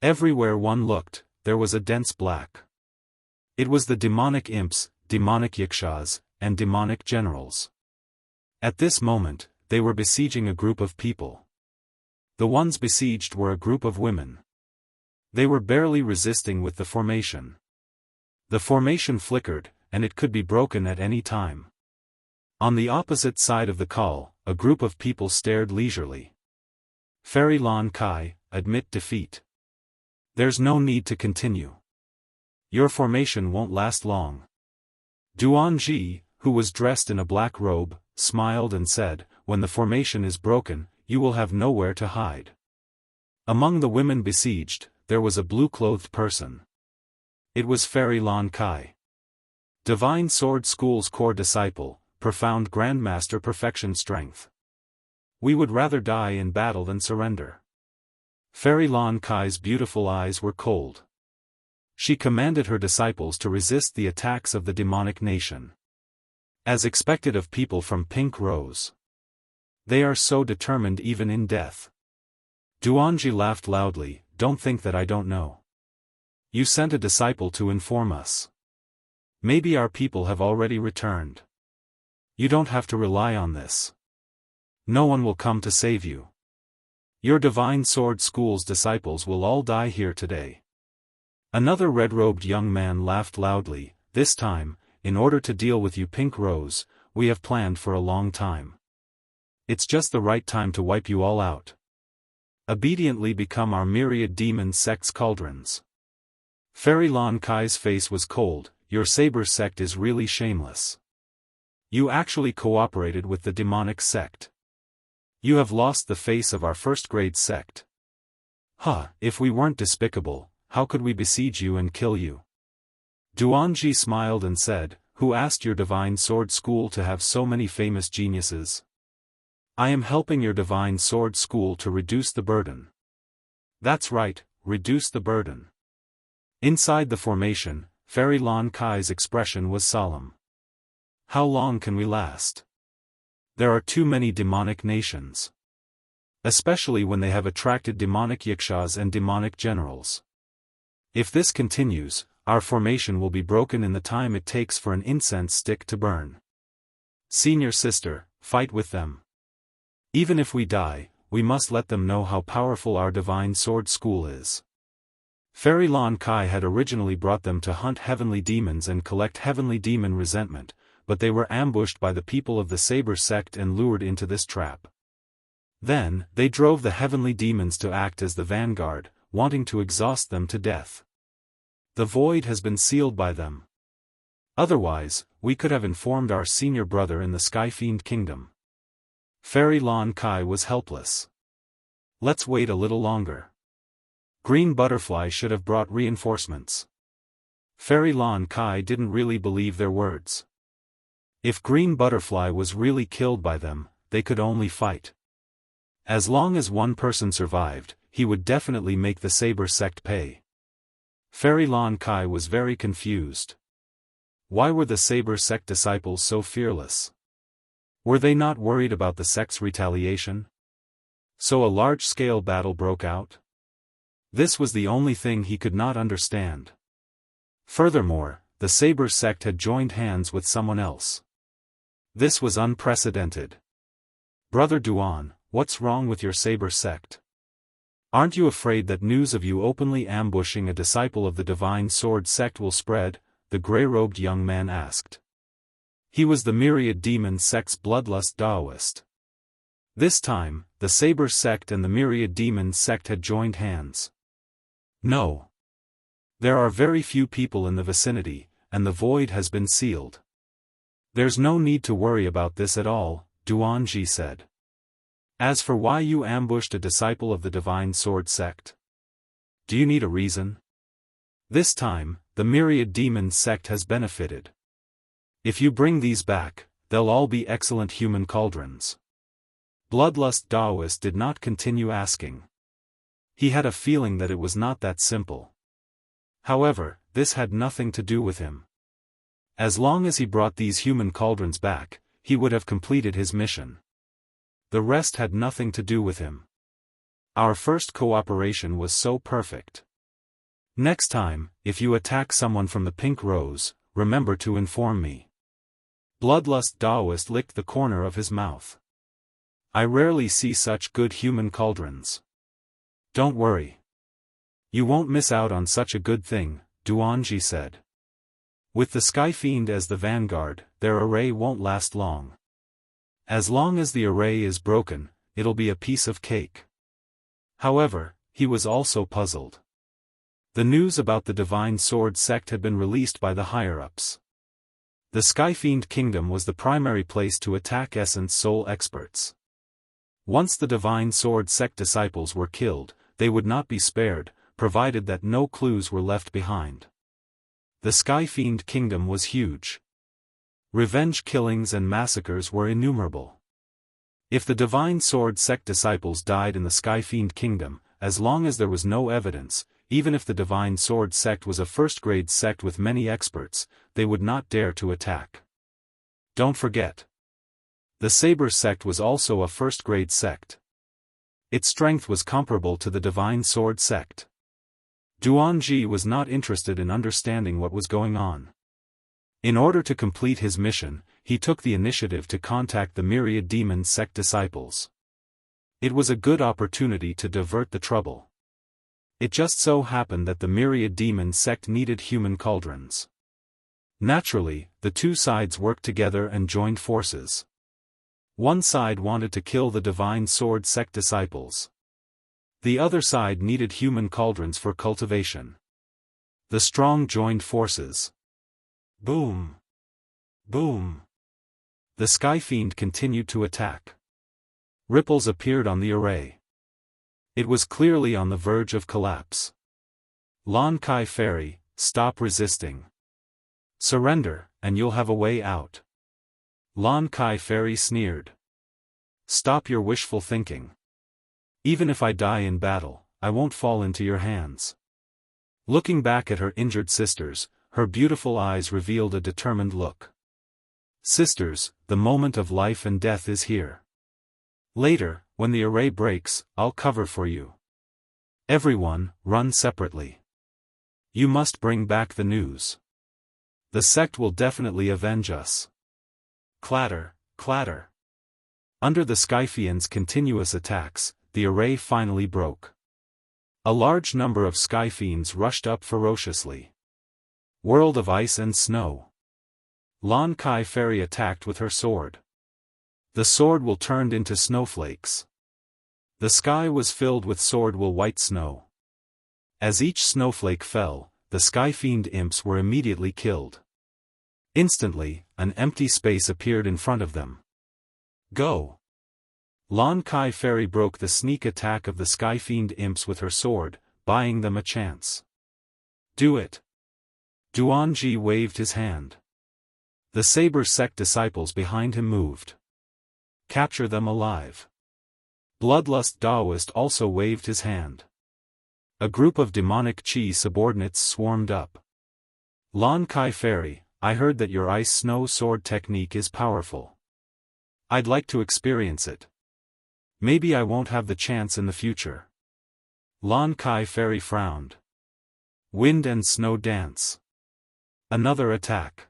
Everywhere one looked, there was a dense black. It was the demonic imps, demonic yiksha's, and demonic generals. At this moment, they were besieging a group of people. The ones besieged were a group of women. They were barely resisting with the formation. The formation flickered, and it could be broken at any time. On the opposite side of the call, a group of people stared leisurely. Fairy Lan Kai, admit defeat. There's no need to continue. Your formation won't last long. Duan Ji, who was dressed in a black robe, smiled and said, when the formation is broken, you will have nowhere to hide. Among the women besieged, there was a blue-clothed person. It was Fairy Lan Kai. Divine Sword School's core disciple, profound Grandmaster Perfection Strength. We would rather die in battle than surrender. Fairy Lan Kai's beautiful eyes were cold. She commanded her disciples to resist the attacks of the demonic nation. As expected of people from Pink Rose. They are so determined even in death. Duanji laughed loudly, don't think that I don't know. You sent a disciple to inform us. Maybe our people have already returned. You don't have to rely on this. No one will come to save you. Your Divine Sword School's disciples will all die here today. Another red-robed young man laughed loudly, this time, in order to deal with you Pink Rose, we have planned for a long time. It's just the right time to wipe you all out. Obediently become our myriad demon sects cauldrons. Fairy Lan Kai's face was cold, your Saber sect is really shameless. You actually cooperated with the demonic sect. You have lost the face of our first-grade sect. If we weren't despicable, how could we besiege you and kill you? Duanji smiled and said, who asked your Divine Sword School to have so many famous geniuses? I am helping your Divine Sword School to reduce the burden. That's right, reduce the burden. Inside the formation, Fairy Lan Kai's expression was solemn. How long can we last? There are too many demonic nations. Especially when they have attracted demonic yikshas and demonic generals. If this continues, our formation will be broken in the time it takes for an incense stick to burn. Senior sister, fight with them. Even if we die, we must let them know how powerful our Divine Sword School is. Fairy Lan Kai had originally brought them to hunt heavenly demons and collect heavenly demon resentment, but they were ambushed by the people of the Saber sect and lured into this trap. Then, they drove the heavenly demons to act as the vanguard, wanting to exhaust them to death. The void has been sealed by them. Otherwise, we could have informed our senior brother in the Skyfiend Kingdom. Fairy Lon Kai was helpless. Let's wait a little longer. Green Butterfly should have brought reinforcements. Fairy Lon Kai didn't really believe their words. If Green Butterfly was really killed by them, they could only fight. As long as one person survived, he would definitely make the Saber sect pay. Fairy Lon Kai was very confused. Why were the Saber sect disciples so fearless? Were they not worried about the sect's retaliation? So a large-scale battle broke out? This was the only thing he could not understand. Furthermore, the Saber sect had joined hands with someone else. This was unprecedented. Brother Duan, what's wrong with your Saber sect? Aren't you afraid that news of you openly ambushing a disciple of the Divine Sword sect will spread? The gray-robed young man asked. He was the Myriad Demon sect's bloodlust Daoist. This time, the Saber sect and the Myriad Demon sect had joined hands. No. There are very few people in the vicinity, and the void has been sealed. There's no need to worry about this at all, Duanji said. As for why you ambushed a disciple of the Divine Sword sect? Do you need a reason? This time, the Myriad Demon sect has benefited. If you bring these back, they'll all be excellent human cauldrons. Bloodlust Daoist did not continue asking. He had a feeling that it was not that simple. However, this had nothing to do with him. As long as he brought these human cauldrons back, he would have completed his mission. The rest had nothing to do with him. Our first cooperation was so perfect. Next time, if you attack someone from the Pink Rose, remember to inform me. Bloodlust Daoist licked the corner of his mouth. I rarely see such good human cauldrons. Don't worry. You won't miss out on such a good thing, Duanji said. With the Skyfiend as the vanguard, their array won't last long. As long as the array is broken, it'll be a piece of cake. However, he was also puzzled. The news about the Divine Sword sect had been released by the higher-ups. The Skyfiend Kingdom was the primary place to attack Essence Soul experts. Once the Divine Sword sect disciples were killed, they would not be spared, provided that no clues were left behind. The Skyfiend Kingdom was huge. Revenge killings and massacres were innumerable. If the Divine Sword sect disciples died in the Skyfiend Kingdom, as long as there was no evidence, even if the Divine Sword sect was a first-grade sect with many experts, they would not dare to attack. Don't forget. The Saber sect was also a first-grade sect. Its strength was comparable to the Divine Sword sect. Duanji was not interested in understanding what was going on. In order to complete his mission, he took the initiative to contact the Myriad Demon sect disciples. It was a good opportunity to divert the trouble. It just so happened that the Myriad Demon sect needed human cauldrons. Naturally, the two sides worked together and joined forces. One side wanted to kill the Divine Sword sect disciples. The other side needed human cauldrons for cultivation. The strong joined forces. Boom! Boom! The Skyfiend continued to attack. Ripples appeared on the array. It was clearly on the verge of collapse. Lon Kai Fairy, stop resisting. Surrender, and you'll have a way out. Lon Kai Fairy sneered. Stop your wishful thinking. Even if I die in battle, I won't fall into your hands. Looking back at her injured sisters, her beautiful eyes revealed a determined look. Sisters, the moment of life and death is here. Later, when the array breaks, I'll cover for you. Everyone, run separately. You must bring back the news. The sect will definitely avenge us. Clatter, clatter. Under the Skyfiend's continuous attacks, the array finally broke. A large number of Skyfiends rushed up ferociously. World of ice and snow. Lon Kai Fairy attacked with her sword. The swordwill turned into snowflakes. The sky was filled with swordwill white snow. As each snowflake fell, the Skyfiend imps were immediately killed. Instantly, an empty space appeared in front of them. Go! Lan Kai Fairy broke the sneak attack of the Sky Fiend imps with her sword, buying them a chance. Do it! Duanji waved his hand. The Saber sect disciples behind him moved. Capture them alive. Bloodlust Daoist also waved his hand. A group of demonic Qi subordinates swarmed up. Lan Kai Fairy, I heard that your ice snow sword technique is powerful. I'd like to experience it. Maybe I won't have the chance in the future. Lan Kai Fairy frowned. Wind and snow dance. Another attack.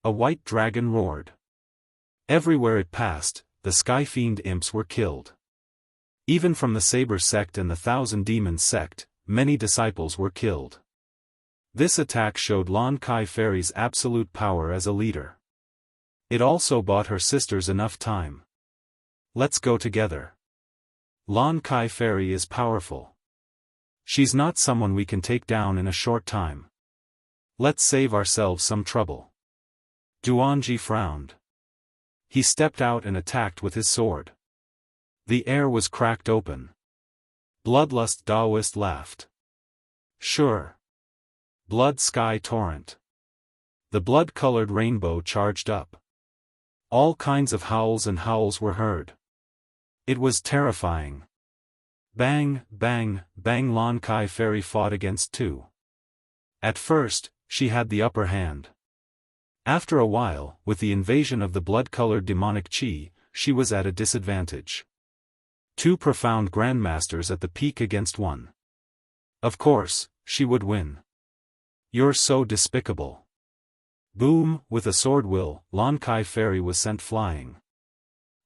A white dragon roared. Everywhere it passed, the Sky Fiend imps were killed. Even from the Saber sect and the Thousand Demons sect, many disciples were killed. This attack showed Lan Kai Fairy's absolute power as a leader. It also bought her sisters enough time. Let's go together. Lan Kai Fairy is powerful. She's not someone we can take down in a short time. Let's save ourselves some trouble. Duanji frowned. He stepped out and attacked with his sword. The air was cracked open. Bloodlust Daoist laughed. Sure. Blood Sky Torrent. The blood-colored rainbow charged up. All kinds of howls were heard. It was terrifying. Bang, bang, bang. Lan Kai Fairy fought against two. At first, she had the upper hand. After a while, with the invasion of the blood-colored demonic Qi, she was at a disadvantage. Two profound grandmasters at the peak against one. Of course, she would win. You're so despicable. Boom, with a sword will, Lan Kai Fairy was sent flying.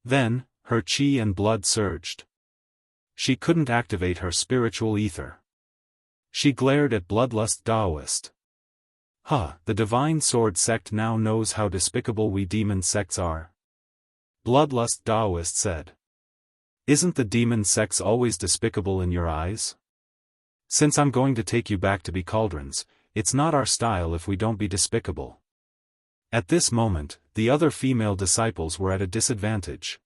Then, her Qi and blood surged. She couldn't activate her spiritual ether. She glared at Bloodlust Daoist. The Divine Sword sect now knows how despicable we demon sects are. Bloodlust Daoist said. Isn't the demon sects always despicable in your eyes? Since I'm going to take you back to be cauldrons, it's not our style if we don't be despicable. At this moment, the other female disciples were at a disadvantage.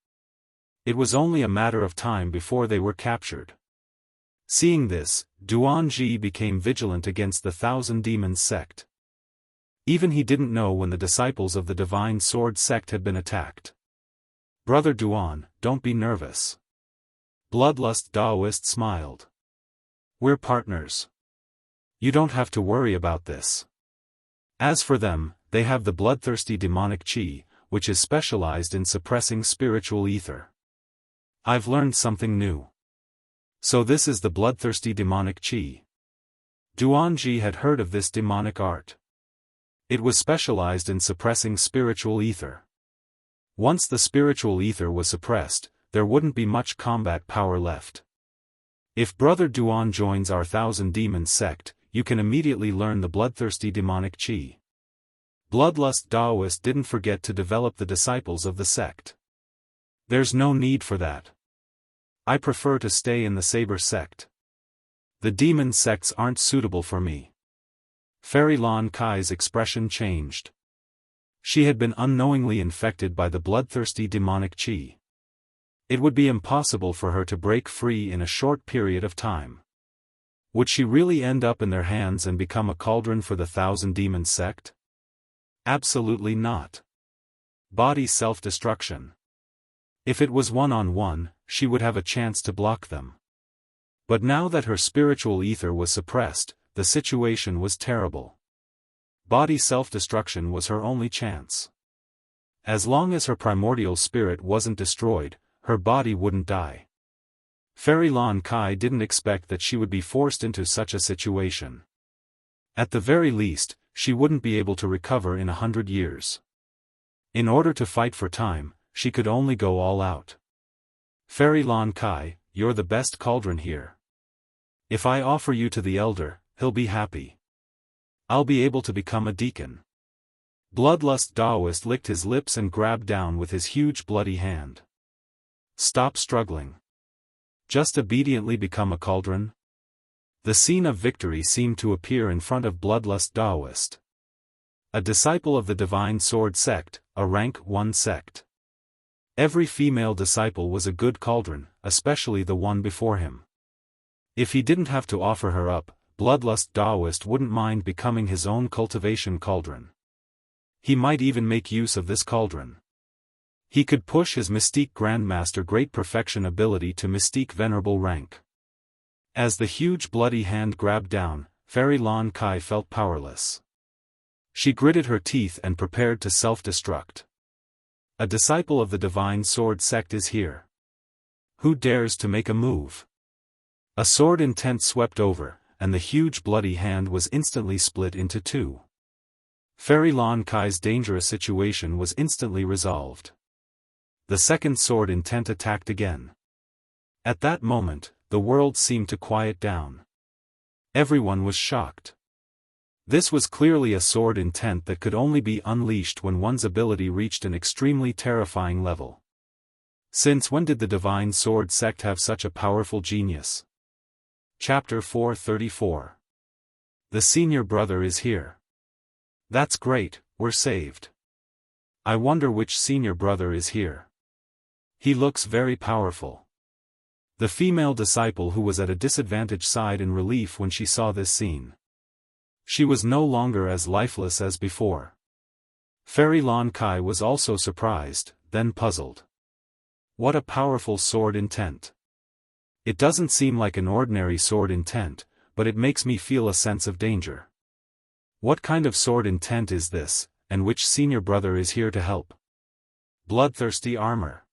It was only a matter of time before they were captured. Seeing this, Duanji became vigilant against the Thousand Demons sect. Even he didn't know when the disciples of the Divine Sword sect had been attacked. Brother Duan, don't be nervous. Bloodlust Daoist smiled. We're partners. You don't have to worry about this. As for them, they have the bloodthirsty demonic Qi, which is specialized in suppressing spiritual ether. I've learned something new. So this is the bloodthirsty demonic Qi. Duanji had heard of this demonic art. It was specialized in suppressing spiritual ether. Once the spiritual ether was suppressed, there wouldn't be much combat power left. If Brother Duan joins our Thousand Demons sect, you can immediately learn the bloodthirsty demonic Qi. Bloodlust Daoist didn't forget to develop the disciples of the sect. There's no need for that. I prefer to stay in the Saber sect. The demon sects aren't suitable for me. Fairy Lan Kai's expression changed. She had been unknowingly infected by the bloodthirsty demonic Qi. It would be impossible for her to break free in a short period of time. Would she really end up in their hands and become a cauldron for the Thousand Demons sect? Absolutely not. Body self-destruction. If it was one-on-one, she would have a chance to block them. But now that her spiritual ether was suppressed, the situation was terrible. Body self-destruction was her only chance. As long as her primordial spirit wasn't destroyed, her body wouldn't die. Fairy Lan Kai didn't expect that she would be forced into such a situation. At the very least, she wouldn't be able to recover in 100 years. In order to fight for time, she could only go all out. Fairy Lan Kai, you're the best cauldron here. If I offer you to the elder, he'll be happy. I'll be able to become a deacon. Bloodlust Daoist licked his lips and grabbed down with his huge bloody hand. Stop struggling. Just obediently become a cauldron? The scene of victory seemed to appear in front of Bloodlust Daoist. A disciple of the Divine Sword sect, a rank 1 sect. Every female disciple was a good cauldron, especially the one before him. If he didn't have to offer her up, Bloodlust Daoist wouldn't mind becoming his own cultivation cauldron. He might even make use of this cauldron. He could push his Mystique Grandmaster Great Perfection ability to Mystique Venerable rank. As the huge bloody hand grabbed down, Fairy Lan Kai felt powerless. She gritted her teeth and prepared to self-destruct. A disciple of the Divine Sword sect is here. Who dares to make a move? A sword intent swept over, and the huge bloody hand was instantly split into two. Fairy Lan Kai's dangerous situation was instantly resolved. The second sword intent attacked again. At that moment, the world seemed to quiet down. Everyone was shocked. This was clearly a sword intent that could only be unleashed when one's ability reached an extremely terrifying level. Since when did the Divine Sword sect have such a powerful genius? Chapter 434. The senior brother is here. That's great, we're saved. I wonder which senior brother is here. He looks very powerful. The female disciple who was at a disadvantage sighed in relief when she saw this scene. She was no longer as lifeless as before. Fairy Lan Kai was also surprised, then puzzled. What a powerful sword intent. It doesn't seem like an ordinary sword intent, but it makes me feel a sense of danger. What kind of sword intent is this, and which senior brother is here to help? Bloodthirsty armor.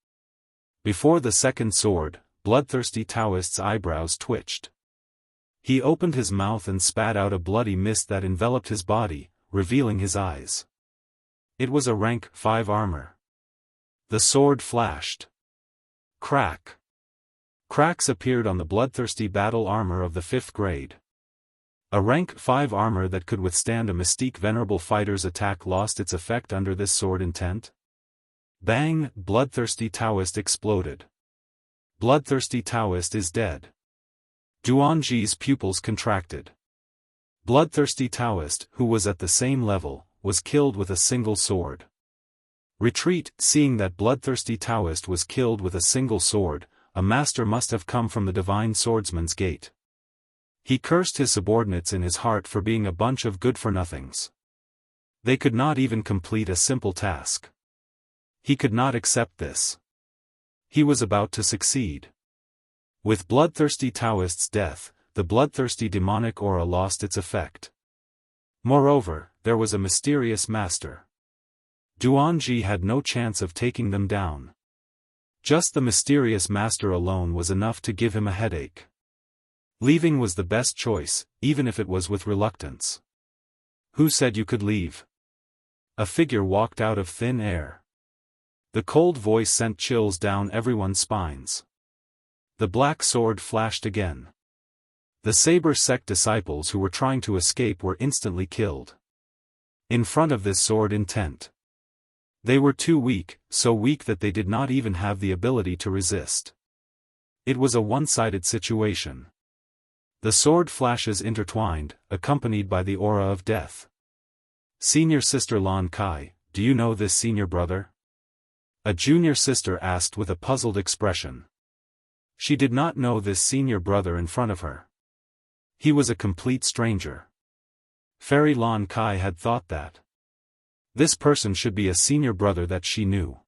Before the second sword, Bloodthirsty Taoist's eyebrows twitched. He opened his mouth and spat out a bloody mist that enveloped his body, revealing his eyes. It was a rank 5 armor. The sword flashed. Crack. Cracks appeared on the bloodthirsty battle armor of the 5th grade. A rank 5 armor that could withstand a Mystique Venerable fighter's attack lost its effect under this sword intent. Bang! Bloodthirsty Taoist exploded. Bloodthirsty Taoist is dead. Duanji's pupils contracted. Bloodthirsty Taoist, who was at the same level, was killed with a single sword. Retreat. Seeing that Bloodthirsty Taoist was killed with a single sword, a master must have come from the Divine Swordsman's gate. He cursed his subordinates in his heart for being a bunch of good-for-nothings. They could not even complete a simple task. He could not accept this. He was about to succeed. With Bloodthirsty Taoist's death, the bloodthirsty demonic aura lost its effect. Moreover, there was a mysterious master. Duanji had no chance of taking them down. Just the mysterious master alone was enough to give him a headache. Leaving was the best choice, even if it was with reluctance. Who said you could leave? A figure walked out of thin air. The cold voice sent chills down everyone's spines. The black sword flashed again. The Saber sect disciples who were trying to escape were instantly killed. In front of this sword intent. They were too weak, so weak that they did not even have the ability to resist. It was a one-sided situation. The sword flashes intertwined, accompanied by the aura of death. Senior Sister Lan Kai, do you know this senior brother? A junior sister asked with a puzzled expression. She did not know this senior brother in front of her. He was a complete stranger. Fairy Lan Kai had thought that this person should be a senior brother that she knew.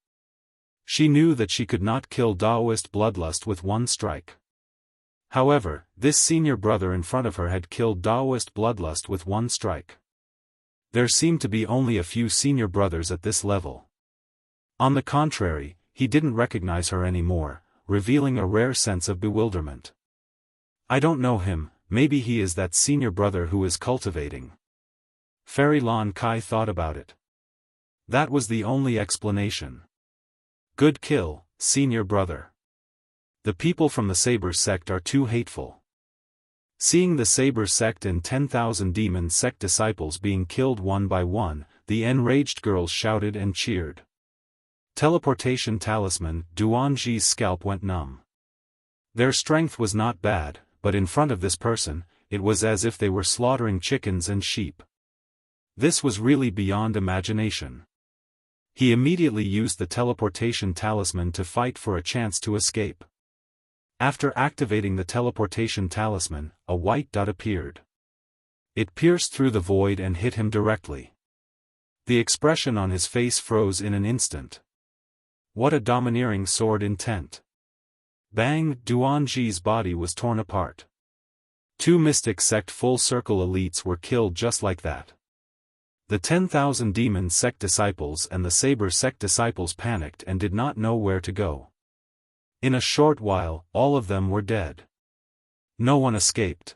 She knew that she could not kill Daoist Bloodlust with one strike. However, this senior brother in front of her had killed Daoist Bloodlust with one strike. There seemed to be only a few senior brothers at this level. On the contrary, he didn't recognize her anymore, revealing a rare sense of bewilderment. I don't know him, maybe he is that senior brother who is cultivating. Fairy Lan Kai thought about it. That was the only explanation. Good kill, senior brother. The people from the Saber sect are too hateful. Seeing the Saber sect and 10,000 demon sect disciples being killed one by one, the enraged girls shouted and cheered. Teleportation talisman. Duanji's scalp went numb. Their strength was not bad, but in front of this person, it was as if they were slaughtering chickens and sheep. This was really beyond imagination. He immediately used the teleportation talisman to fight for a chance to escape. After activating the teleportation talisman, a white dot appeared. It pierced through the void and hit him directly. The expression on his face froze in an instant. What a domineering sword intent! Bang! Duanji's body was torn apart. 2 Mystic Sect Full Circle elites were killed just like that. The 10,000 Demon Sect disciples and the Saber Sect disciples panicked and did not know where to go. In a short while, all of them were dead. No one escaped.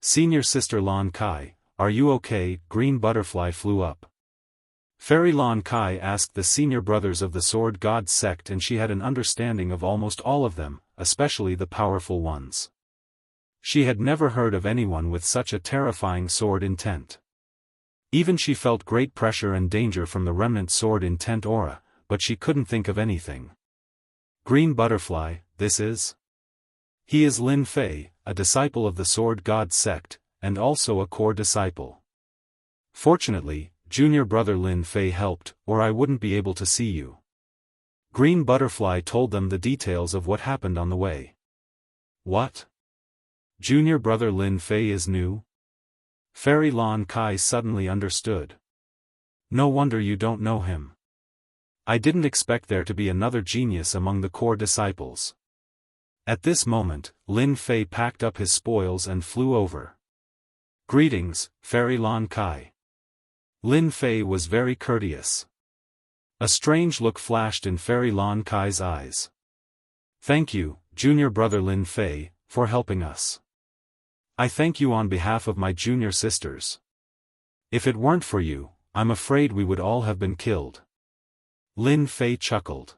Senior Sister Lan Kai, are you okay? Green Butterfly flew up. Fairy Lan Kai asked the senior brothers of the Sword God sect, and she had an understanding of almost all of them, especially the powerful ones. She had never heard of anyone with such a terrifying sword intent. Even she felt great pressure and danger from the remnant sword intent aura, but she couldn't think of anything. Green Butterfly, this is? He is Lin Fei, a disciple of the Sword God sect, and also a core disciple. Fortunately, junior brother Lin Fei helped, or I wouldn't be able to see you. Green Butterfly told them the details of what happened on the way. What? Junior brother Lin Fei is new? Fairy Lan Kai suddenly understood. No wonder you don't know him. I didn't expect there to be another genius among the core disciples. At this moment, Lin Fei packed up his spoils and flew over. Greetings, Fairy Lan Kai. Lin Fei was very courteous. A strange look flashed in Fairy Lan Kai's eyes. Thank you, junior brother Lin Fei, for helping us. I thank you on behalf of my junior sisters. If it weren't for you, I'm afraid we would all have been killed. Lin Fei chuckled.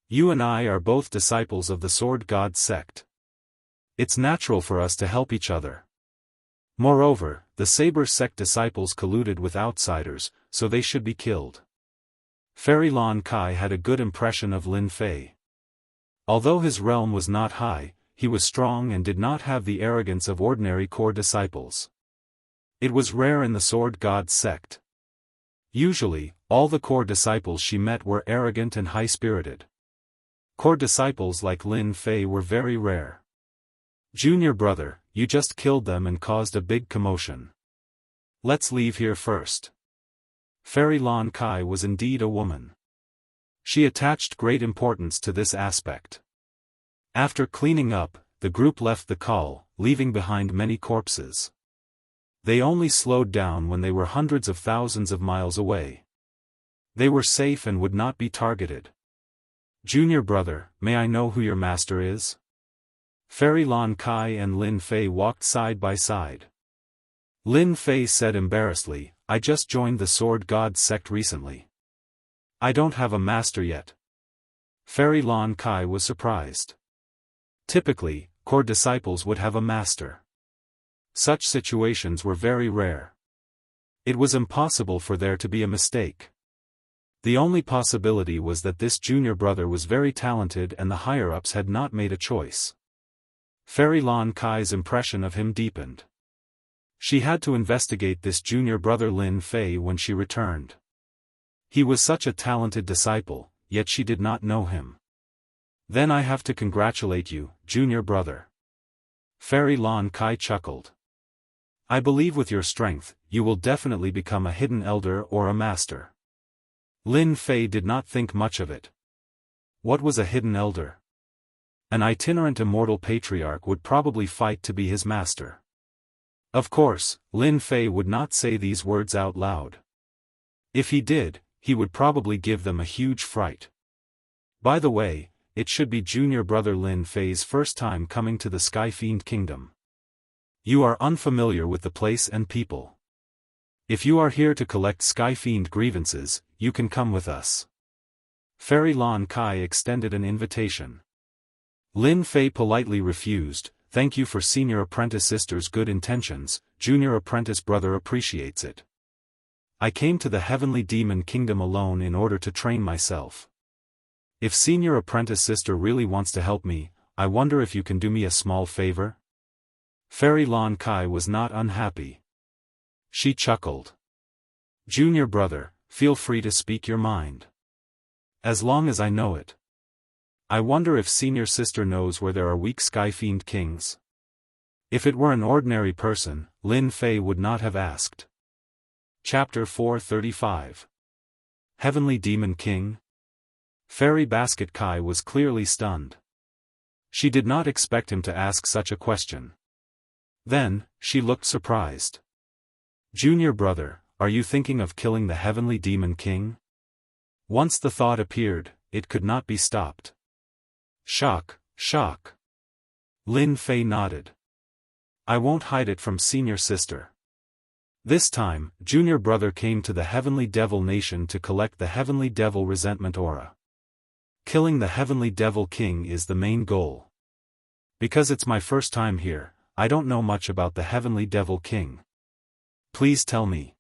You and I are both disciples of the Sword God sect. It's natural for us to help each other. Moreover, the Saber sect disciples colluded with outsiders, so they should be killed. Fairy Lan Kai had a good impression of Lin Fei. Although his realm was not high, he was strong and did not have the arrogance of ordinary core disciples. It was rare in the Sword God sect. Usually, all the core disciples she met were arrogant and high-spirited. Core disciples like Lin Fei were very rare. Junior brother, you just killed them and caused a big commotion. Let's leave here first. Fairy Lan Kai was indeed a woman. She attached great importance to this aspect. After cleaning up, the group left the call, leaving behind many corpses. They only slowed down when they were hundreds of thousands of miles away. They were safe and would not be targeted. Junior brother, may I know who your master is? Fairy Lan Kai and Lin Fei walked side by side. Lin Fei said embarrassedly, I just joined the Sword God sect recently. I don't have a master yet. Fairy Lan Kai was surprised. Typically, core disciples would have a master. Such situations were very rare. It was impossible for there to be a mistake. The only possibility was that this junior brother was very talented and the higher-ups had not made a choice. Fairy Lan Kai's impression of him deepened. She had to investigate this junior brother Lin Fei when she returned. He was such a talented disciple, yet she did not know him. Then I have to congratulate you, junior brother. Fairy Lan Kai chuckled. I believe with your strength, you will definitely become a hidden elder or a master. Lin Fei did not think much of it. What was a hidden elder? An itinerant immortal patriarch would probably fight to be his master. Of course, Lin Fei would not say these words out loud. If he did, he would probably give them a huge fright. By the way, it should be junior brother Lin Fei's first time coming to the Sky Fiend Kingdom. You are unfamiliar with the place and people. If you are here to collect Sky Fiend grievances, you can come with us. Fairy Lan Kai extended an invitation. Lin Fei politely refused. Thank you for senior apprentice sister's good intentions, junior apprentice brother appreciates it. I came to the Heavenly Demon Kingdom alone in order to train myself. If senior apprentice sister really wants to help me, I wonder if you can do me a small favor? Fairy Lan Kai was not unhappy. She chuckled. Junior brother, feel free to speak your mind. As long as I know it. I wonder if senior sister knows where there are weak sky-fiend kings. If it were an ordinary person, Lin Fei would not have asked. Chapter 435. Heavenly Demon King? Fairy Basket Kai was clearly stunned. She did not expect him to ask such a question. Then, she looked surprised. Junior brother, are you thinking of killing the Heavenly Demon King? Once the thought appeared, it could not be stopped. Shock, shock. Lin Fei nodded. I won't hide it from senior sister. This time, junior brother came to the Heavenly Devil Nation to collect the Heavenly Devil Resentment Aura. Killing the Heavenly Devil King is the main goal. Because it's my first time here, I don't know much about the Heavenly Devil King. Please tell me.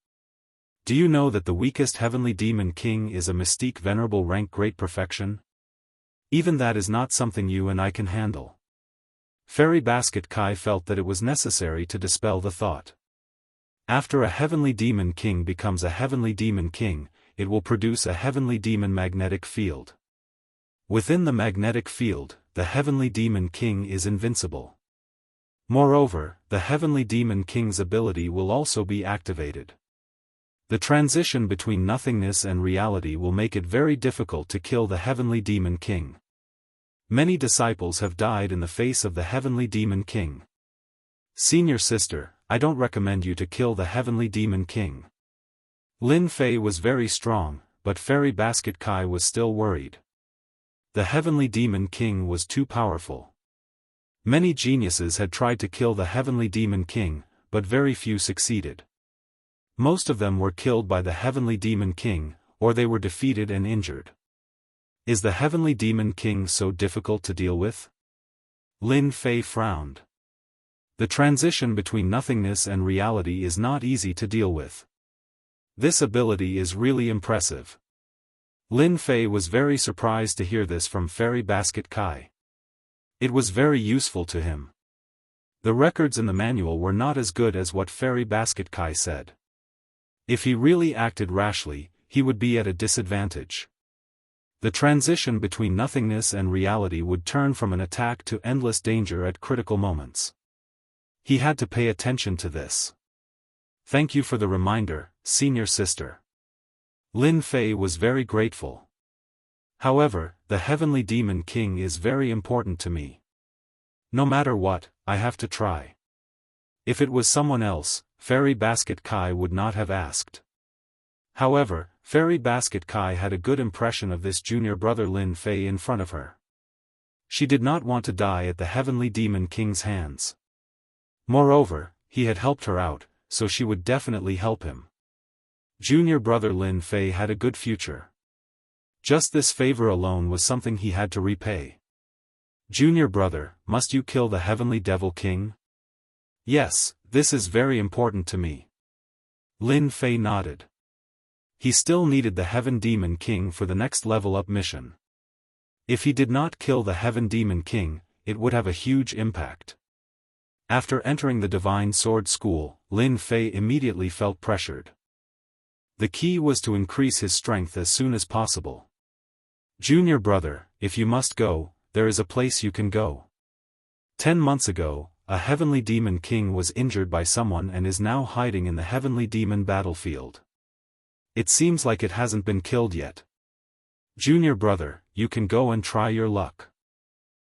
Do you know that the weakest Heavenly Demon King is a mystique venerable rank great perfection? Even that is not something you and I can handle. Fairy Basket Kai felt that it was necessary to dispel the thought. After a Heavenly Demon King becomes a Heavenly Demon King, it will produce a Heavenly Demon magnetic field. Within the magnetic field, the Heavenly Demon King is invincible. Moreover, the Heavenly Demon King's ability will also be activated. The transition between nothingness and reality will make it very difficult to kill the Heavenly Demon King. Many disciples have died in the face of the Heavenly Demon King. Senior sister, I don't recommend you to kill the Heavenly Demon King. Lin Fei was very strong, but Fairy Basket Kai was still worried. The Heavenly Demon King was too powerful. Many geniuses had tried to kill the Heavenly Demon King, but very few succeeded. Most of them were killed by the Heavenly Demon King, or they were defeated and injured. Is the Heavenly Demon King so difficult to deal with? Lin Fei frowned. The transition between nothingness and reality is not easy to deal with. This ability is really impressive. Lin Fei was very surprised to hear this from Fairy Basket Kai. It was very useful to him. The records in the manual were not as good as what Fairy Basket Kai said. If he really acted rashly, he would be at a disadvantage. The transition between nothingness and reality would turn from an attack to endless danger at critical moments. He had to pay attention to this. Thank you for the reminder, senior sister. Lin Fei was very grateful. However, the Heavenly Demon King is very important to me. No matter what, I have to try. If it was someone else, Fairy Basket Kai would not have asked. However, Fairy Basket Kai had a good impression of this junior brother Lin Fei in front of her. She did not want to die at the Heavenly Demon King's hands. Moreover, he had helped her out, so she would definitely help him. Junior brother Lin Fei had a good future. Just this favor alone was something he had to repay. Junior brother, must you kill the Heavenly Devil King? Yes, this is very important to me. Lin Fei nodded. He still needed the Heaven Demon King for the next level up mission. If he did not kill the Heaven Demon King, it would have a huge impact. After entering the Divine Sword School, Lin Fei immediately felt pressured. The key was to increase his strength as soon as possible. Junior brother, if you must go, there is a place you can go. 10 months ago, a Heavenly Demon King was injured by someone and is now hiding in the Heavenly Demon battlefield. It seems like it hasn't been killed yet. Junior brother, you can go and try your luck.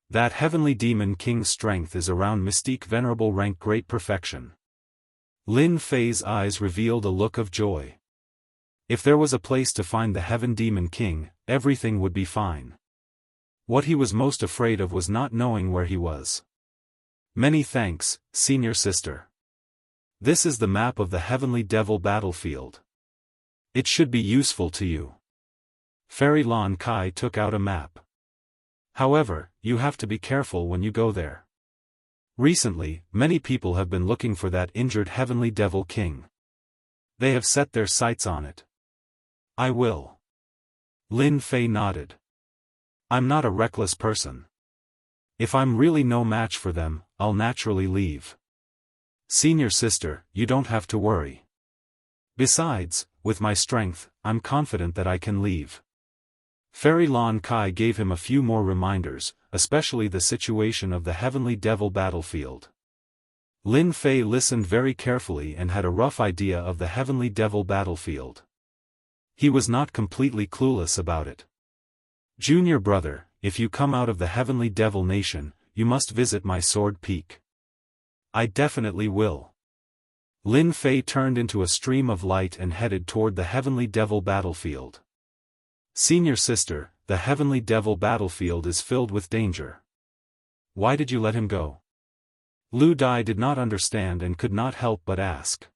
That Heavenly Demon King's strength is around Mystique Venerable Rank Great Perfection. Lin Fei's eyes revealed a look of joy. If there was a place to find the Heaven Demon King, everything would be fine. What he was most afraid of was not knowing where he was. Many thanks, senior sister. This is the map of the Heavenly Devil battlefield. It should be useful to you. Fairy Lon Kai took out a map. However, you have to be careful when you go there. Recently, many people have been looking for that injured Heavenly Devil King. They have set their sights on it. I will. Lin Fei nodded. I'm not a reckless person. If I'm really no match for them, I'll naturally leave. Senior sister, you don't have to worry. Besides, with my strength, I'm confident that I can leave. Fairy Lon Kai gave him a few more reminders, especially the situation of the Heavenly Devil battlefield. Lin Fei listened very carefully and had a rough idea of the Heavenly Devil battlefield. He was not completely clueless about it. Junior brother, if you come out of the Heavenly Devil Nation, you must visit my Sword Peak. I definitely will. Lin Fei turned into a stream of light and headed toward the Heavenly Devil battlefield. Senior sister, the Heavenly Devil battlefield is filled with danger. Why did you let him go? Lu Dai did not understand and could not help but ask.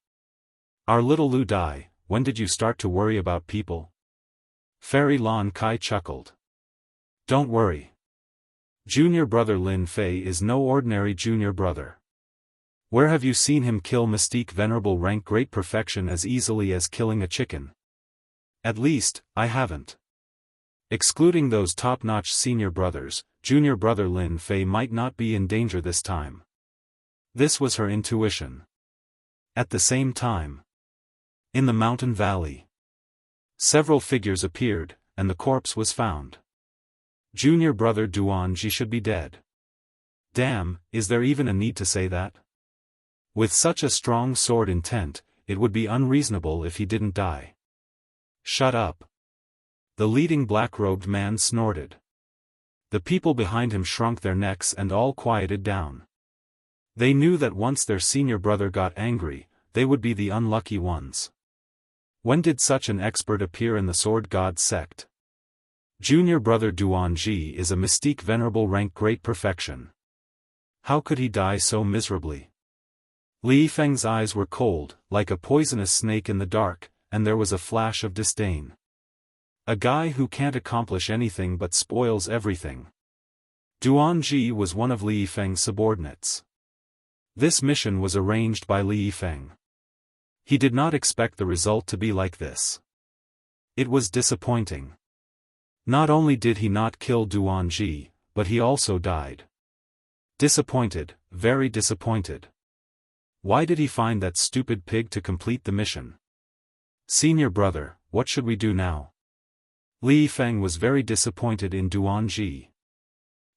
Our little Lu Dai, when did you start to worry about people? Fairy Lon Kai chuckled. Don't worry. Junior brother Lin Fei is no ordinary junior brother. Where have you seen him kill Mystique Venerable rank great perfection as easily as killing a chicken? At least, I haven't. Excluding those top-notch senior brothers, junior brother Lin Fei might not be in danger this time. This was her intuition. At the same time, in the mountain valley, several figures appeared, and the corpse was found. Junior brother Duanji should be dead. Damn, is there even a need to say that? With such a strong sword intent, it would be unreasonable if he didn't die. Shut up. The leading black-robed man snorted. The people behind him shrunk their necks and all quieted down. They knew that once their senior brother got angry, they would be the unlucky ones. When did such an expert appear in the Sword God sect? Junior brother Duanji is a Mystique Venerable rank great perfection. How could he die so miserably? Li Feng's eyes were cold, like a poisonous snake in the dark, and there was a flash of disdain. A guy who can't accomplish anything but spoils everything. Duanji was one of Li Feng's subordinates. This mission was arranged by Li Feng. He did not expect the result to be like this. It was disappointing. Not only did he not kill Duanji, but he also died. Disappointed, very disappointed. Why did he find that stupid pig to complete the mission? Senior brother, what should we do now? Li Feng was very disappointed in Duanji.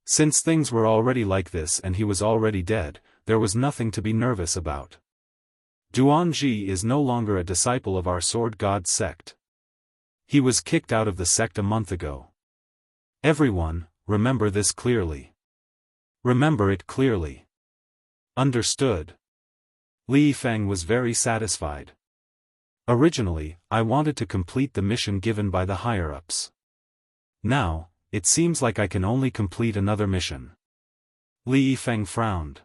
Since things were already like this and he was already dead, there was nothing to be nervous about. Duanji is no longer a disciple of our Sword God sect. He was kicked out of the sect a month ago. Everyone, remember this clearly. Remember it clearly. Understood. Li Feng was very satisfied. Originally, I wanted to complete the mission given by the higher-ups. Now, it seems like I can only complete another mission. Li Feng frowned.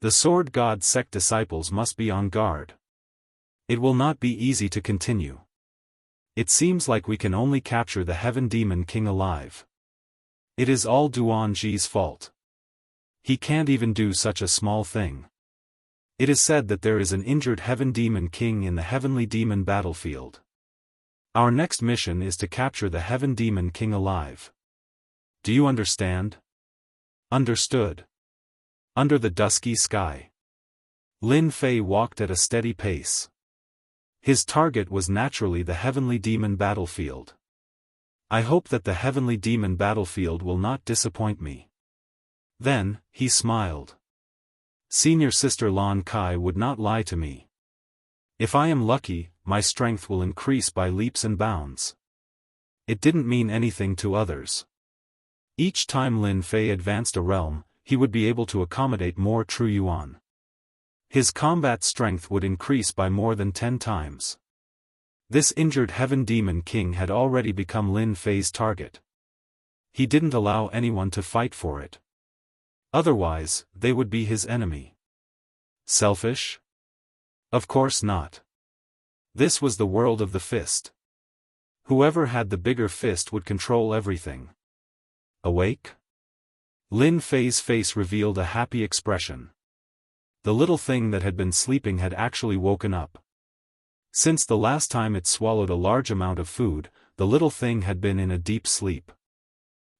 The Sword God sect disciples must be on guard. It will not be easy to continue. It seems like we can only capture the Heaven Demon King alive. It is all Duanji's fault. He can't even do such a small thing. It is said that there is an injured Heaven Demon King in the Heavenly Demon battlefield. Our next mission is to capture the Heaven Demon King alive. Do you understand? Understood. Under the dusky sky, Lin Fei walked at a steady pace. His target was naturally the Heavenly Demon battlefield. I hope that the Heavenly Demon battlefield will not disappoint me. Then, he smiled. Senior sister Lon Kai would not lie to me. If I am lucky, my strength will increase by leaps and bounds. It didn't mean anything to others. Each time Lin Fei advanced a realm, he would be able to accommodate more true yuan. His combat strength would increase by more than 10 times. This injured Heaven Demon King had already become Lin Fei's target. He didn't allow anyone to fight for it. Otherwise, they would be his enemy. Selfish? Of course not. This was the world of the fist. Whoever had the bigger fist would control everything. Awake? Lin Fei's face revealed a happy expression. The little thing that had been sleeping had actually woken up. Since the last time it swallowed a large amount of food, the little thing had been in a deep sleep.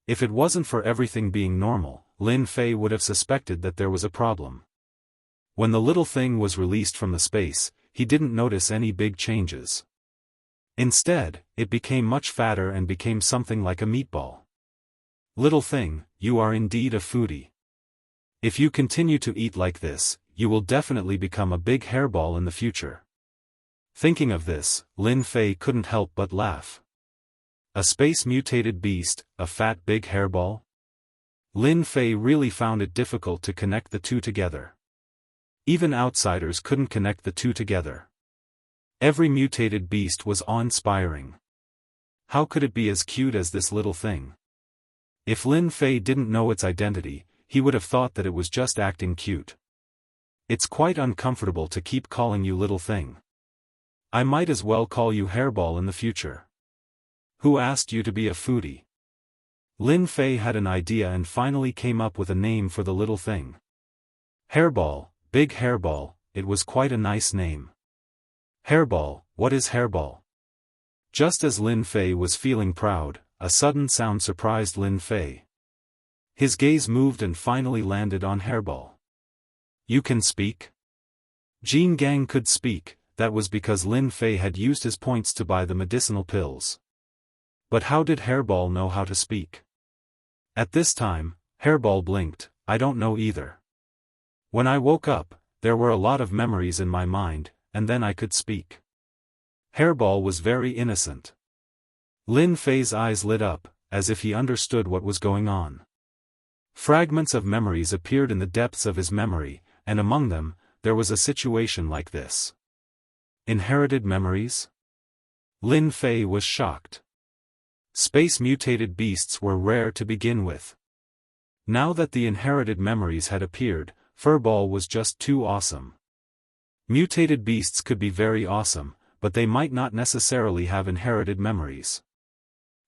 If it wasn't for everything being normal, Lin Fei would have suspected that there was a problem. When the little thing was released from the space, he didn't notice any big changes. Instead, it became much fatter and became something like a meatball. Little thing, you are indeed a foodie. If you continue to eat like this, you will definitely become a big hairball in the future. Thinking of this, Lin Fei couldn't help but laugh. A space-mutated beast, a fat big hairball? Lin Fei really found it difficult to connect the two together. Even outsiders couldn't connect the two together. Every mutated beast was awe-inspiring. How could it be as cute as this little thing? If Lin Fei didn't know its identity, he would have thought that it was just acting cute. It's quite uncomfortable to keep calling you little thing. I might as well call you hairball in the future. Who asked you to be a foodie? Lin Fei had an idea and finally came up with a name for the little thing. Hairball, big hairball, it was quite a nice name. Hairball, what is hairball? Just as Lin Fei was feeling proud, a sudden sound surprised Lin Fei. His gaze moved and finally landed on hairball. You can speak? Jianghu could speak, that was because Lin Fei had used his points to buy the medicinal pills. But how did hairball know how to speak? At this time, hairball blinked, I don't know either. When I woke up, there were a lot of memories in my mind, and then I could speak. Hairball was very innocent. Lin Fei's eyes lit up, as if he understood what was going on. Fragments of memories appeared in the depths of his memory, and among them, there was a situation like this. Inherited memories? Lin Fei was shocked. Space-mutated beasts were rare to begin with. Now that the inherited memories had appeared, Furball was just too awesome. Mutated beasts could be very awesome, but they might not necessarily have inherited memories.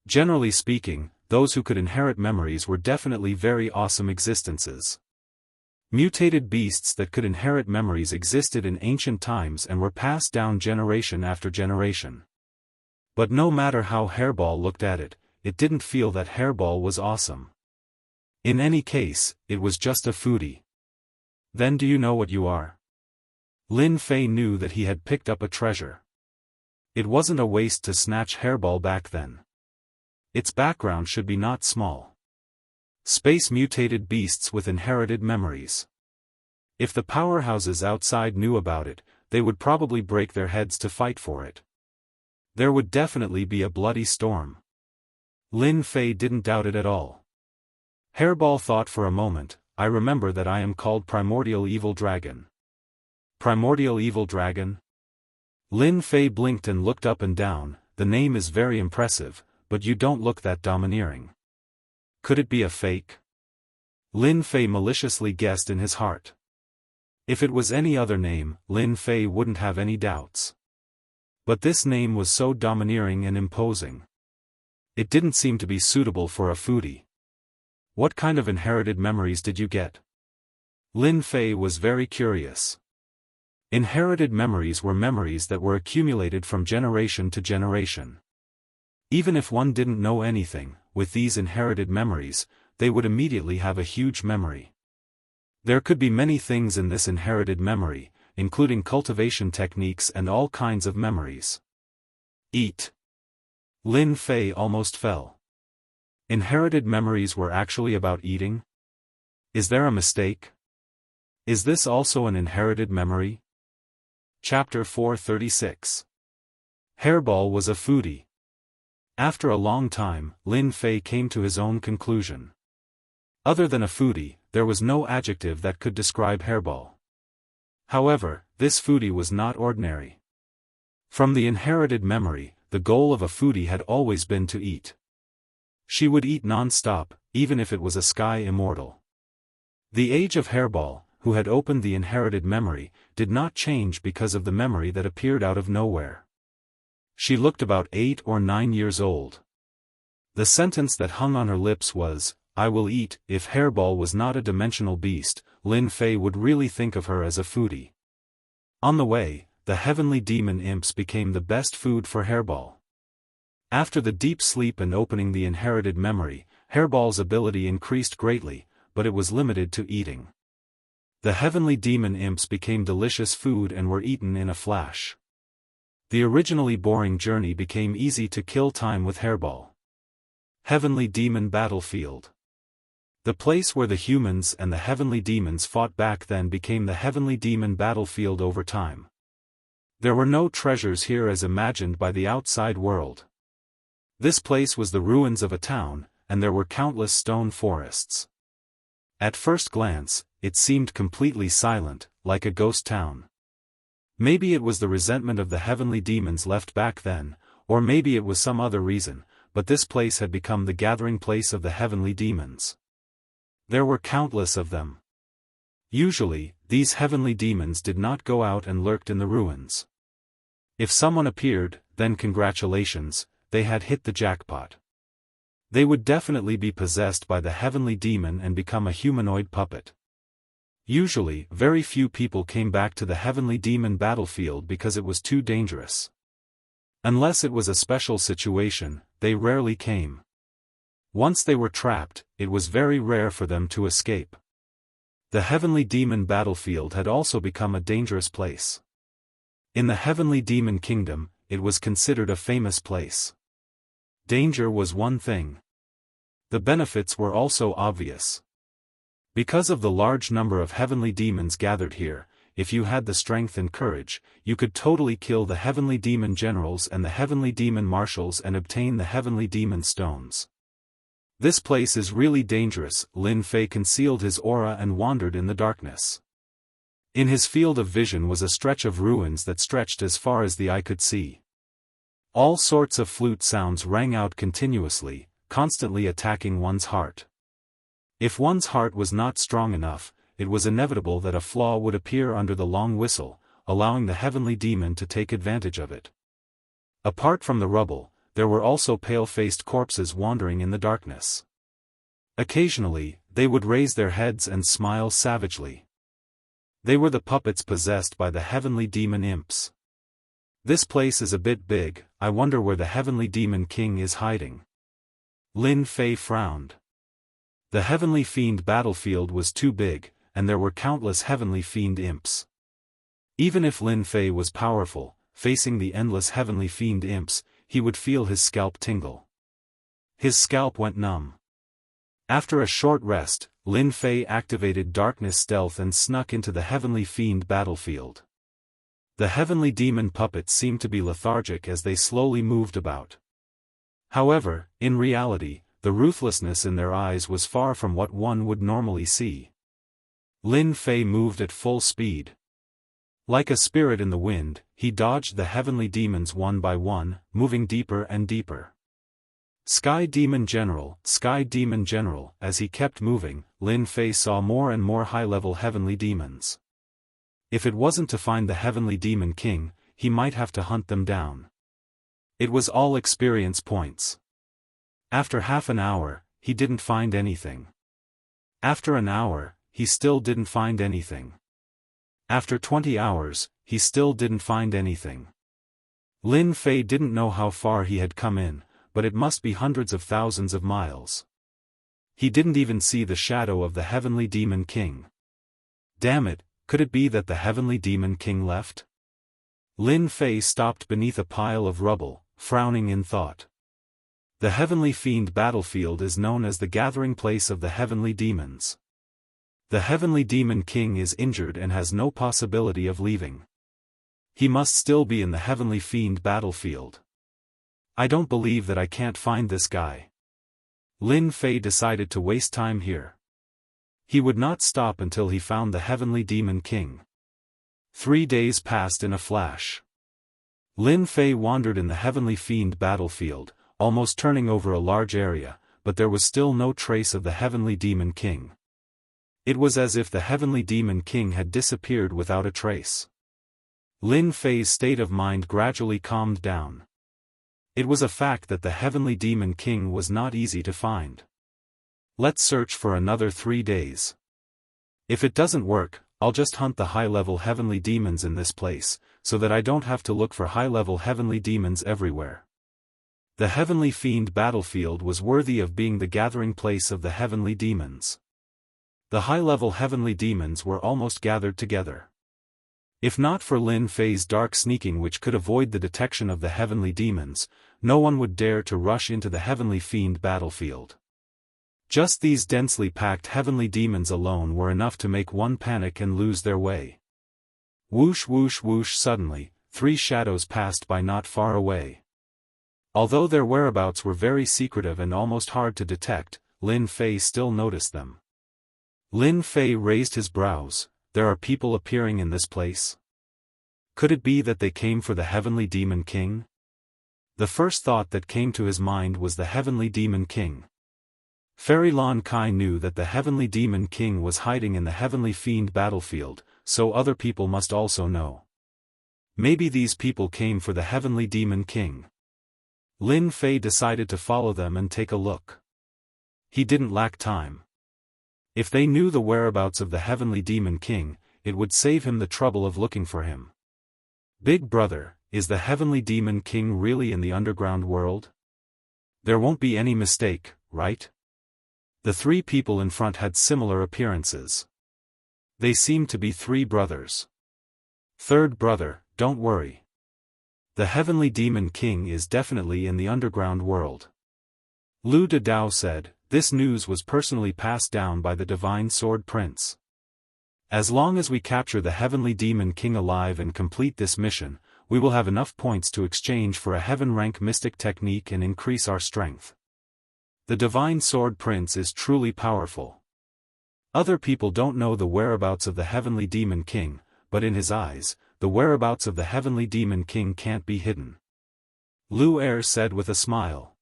Generally speaking, those who could inherit memories were definitely very awesome existences. Mutated beasts that could inherit memories existed in ancient times and were passed down generation after generation. But no matter how Hairball looked at it, it didn't feel that Hairball was awesome. In any case, it was just a foodie. Then do you know what you are? Lin Fei knew that he had picked up a treasure. It wasn't a waste to snatch Hairball back then. Its background should be not small. Space-mutated beasts with inherited memories. If the powerhouses outside knew about it, they would probably break their heads to fight for it. There would definitely be a bloody storm. Lin Fei didn't doubt it at all. Hairball thought for a moment, I remember that I am called Primordial Evil Dragon. Primordial Evil Dragon? Lin Fei blinked and looked up and down, the name is very impressive, but you don't look that domineering. Could it be a fake? Lin Fei maliciously guessed in his heart. If it was any other name, Lin Fei wouldn't have any doubts. But this name was so domineering and imposing. It didn't seem to be suitable for a foodie. What kind of inherited memories did you get? Lin Fei was very curious. Inherited memories were memories that were accumulated from generation to generation. Even if one didn't know anything, with these inherited memories, they would immediately have a huge memory. There could be many things in this inherited memory, including cultivation techniques and all kinds of memories. Eat. Lin Fei almost fell. Inherited memories were actually about eating? Is there a mistake? Is this also an inherited memory? Chapter 436. Hairball was a foodie. After a long time, Lin Fei came to his own conclusion. Other than a foodie, there was no adjective that could describe Hairball. However, this foodie was not ordinary. From the inherited memory, the goal of a foodie had always been to eat. She would eat non-stop, even if it was a sky immortal. The age of Hairball, who had opened the inherited memory, did not change because of the memory that appeared out of nowhere. She looked about 8 or 9 years old. The sentence that hung on her lips was, I will eat. If Hairball was not a dimensional beast, Lin Fei would really think of her as a foodie. On the way, the heavenly demon imps became the best food for Hairball. After the deep sleep and opening the inherited memory, Hairball's ability increased greatly, but it was limited to eating. The heavenly demon imps became delicious food and were eaten in a flash. The originally boring journey became easy to kill time with hairball. Heavenly Demon Battlefield. The place where the humans and the heavenly demons fought back then became the heavenly demon battlefield over time. There were no treasures here as imagined by the outside world. This place was the ruins of a town, and there were countless stone forests. At first glance, it seemed completely silent, like a ghost town. Maybe it was the resentment of the heavenly demons left back then, or maybe it was some other reason, but this place had become the gathering place of the heavenly demons. There were countless of them. Usually, these heavenly demons did not go out and lurked in the ruins. If someone appeared, then congratulations, they had hit the jackpot. They would definitely be possessed by the heavenly demon and become a humanoid puppet. Usually, very few people came back to the heavenly demon battlefield because it was too dangerous. Unless it was a special situation, they rarely came. Once they were trapped, it was very rare for them to escape. The heavenly demon battlefield had also become a dangerous place. In the heavenly demon kingdom, it was considered a famous place. Danger was one thing. The benefits were also obvious. Because of the large number of heavenly demons gathered here, if you had the strength and courage, you could totally kill the heavenly demon generals and the heavenly demon marshals and obtain the heavenly demon stones. This place is really dangerous. Lin Fei concealed his aura and wandered in the darkness. In his field of vision was a stretch of ruins that stretched as far as the eye could see. All sorts of flute sounds rang out continuously, constantly attacking one's heart. If one's heart was not strong enough, it was inevitable that a flaw would appear under the long whistle, allowing the heavenly demon to take advantage of it. Apart from the rubble, there were also pale-faced corpses wandering in the darkness. Occasionally, they would raise their heads and smile savagely. They were the puppets possessed by the heavenly demon imps. This place is a bit big, I wonder where the heavenly demon king is hiding. Lin Fei frowned. The heavenly fiend battlefield was too big, and there were countless heavenly fiend imps. Even if Lin Fei was powerful, facing the endless heavenly fiend imps, he would feel his scalp tingle. His scalp went numb. After a short rest, Lin Fei activated darkness stealth and snuck into the heavenly fiend battlefield. The heavenly demon puppets seemed to be lethargic as they slowly moved about. However, in reality, the ruthlessness in their eyes was far from what one would normally see. Lin Fei moved at full speed. Like a spirit in the wind, he dodged the heavenly demons one by one, moving deeper and deeper. Sky Demon General, as he kept moving, Lin Fei saw more and more high-level heavenly demons. If it wasn't to find the heavenly demon king, he might have to hunt them down. It was all experience points. After half an hour, he didn't find anything. After an hour, he still didn't find anything. After 20 hours, he still didn't find anything. Lin Fei didn't know how far he had come in, but it must be hundreds of thousands of miles. He didn't even see the shadow of the heavenly demon king. Damn it, could it be that the heavenly demon king left? Lin Fei stopped beneath a pile of rubble, frowning in thought. The heavenly fiend battlefield is known as the gathering place of the heavenly demons. The heavenly demon king is injured and has no possibility of leaving. He must still be in the heavenly fiend battlefield. I don't believe that I can't find this guy. Lin Fei decided to waste time here. He would not stop until he found the heavenly demon king. 3 days passed in a flash. Lin Fei wandered in the heavenly fiend battlefield, almost turning over a large area, but there was still no trace of the heavenly demon king. It was as if the heavenly demon king had disappeared without a trace. Lin Fei's state of mind gradually calmed down. It was a fact that the heavenly demon king was not easy to find. Let's search for another 3 days. If it doesn't work, I'll just hunt the high-level heavenly demons in this place, so that I don't have to look for high-level heavenly demons everywhere. The heavenly fiend battlefield was worthy of being the gathering place of the heavenly demons. The high-level heavenly demons were almost gathered together. If not for Lin Fei's dark sneaking which could avoid the detection of the heavenly demons, no one would dare to rush into the heavenly fiend battlefield. Just these densely packed heavenly demons alone were enough to make one panic and lose their way. Whoosh whoosh whoosh suddenly, 3 shadows passed by not far away. Although their whereabouts were very secretive and almost hard to detect, Lin Fei still noticed them. Lin Fei raised his brows. There are people appearing in this place? Could it be that they came for the heavenly demon king? The first thought that came to his mind was the heavenly demon king. Fairy Lon Kai knew that the heavenly demon king was hiding in the heavenly fiend battlefield, so other people must also know. Maybe these people came for the heavenly demon king. Lin Fei decided to follow them and take a look. He didn't lack time. If they knew the whereabouts of the heavenly demon king, it would save him the trouble of looking for him. Big brother, is the heavenly demon king really in the underground world? There won't be any mistake, right? The 3 people in front had similar appearances. They seemed to be 3 brothers. Third brother, don't worry. The heavenly demon king is definitely in the underground world. Lu De Dao said, this news was personally passed down by the Divine Sword Prince. As long as we capture the heavenly demon king alive and complete this mission, we will have enough points to exchange for a heaven-rank mystic technique and increase our strength. The Divine Sword Prince is truly powerful. Other people don't know the whereabouts of the heavenly demon king, but in his eyes, the whereabouts of the heavenly demon king can't be hidden. Lu Er said with a smile.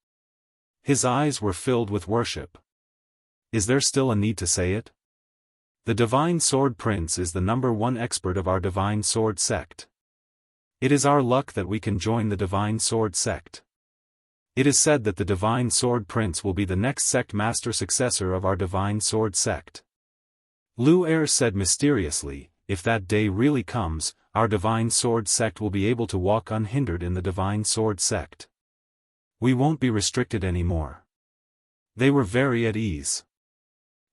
His eyes were filled with worship. Is there still a need to say it? The Divine Sword Prince is the #1 expert of our Divine Sword sect. It is our luck that we can join the Divine Sword sect. It is said that the Divine Sword Prince will be the next sect master successor of our Divine Sword sect. Lu Er said mysteriously, if that day really comes, our Divine Sword sect will be able to walk unhindered in the Divine Sword sect. We won't be restricted anymore. They were very at ease.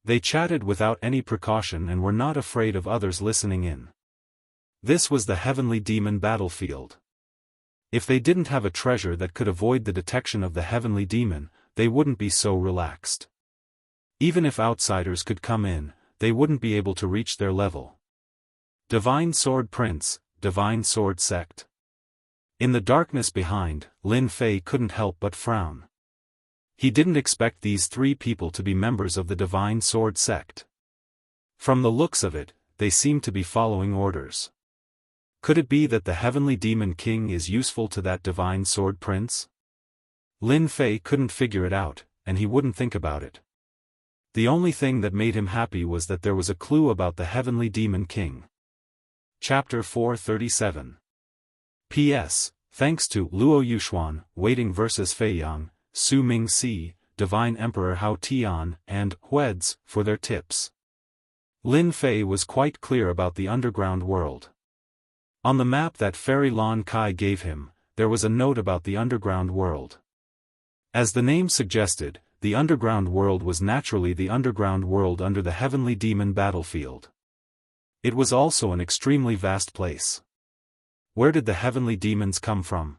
They chatted without any precaution and were not afraid of others listening in. This was the heavenly demon battlefield. If they didn't have a treasure that could avoid the detection of the heavenly demon, they wouldn't be so relaxed. Even if outsiders could come in, they wouldn't be able to reach their level. Divine Sword Prince, Divine Sword Sect. In the darkness behind, Lin Fei couldn't help but frown. He didn't expect these 3 people to be members of the Divine Sword sect. From the looks of it, they seemed to be following orders. Could it be that the heavenly demon king is useful to that Divine Sword Prince? Lin Fei couldn't figure it out, and he wouldn't think about it. The only thing that made him happy was that there was a clue about the heavenly demon king. Chapter 437. P.S. Thanks to Luo Yuxuan, Waiting vs. Fei Yang, Su Ming Si, Divine Emperor Hao Tian, and Hueds, for their tips. Lin Fei was quite clear about the underground world. On the map that Fairy Lon Kai gave him, there was a note about the underground world. As the name suggested, the underground world was naturally the underground world under the heavenly demon battlefield. It was also an extremely vast place. Where did the heavenly demons come from?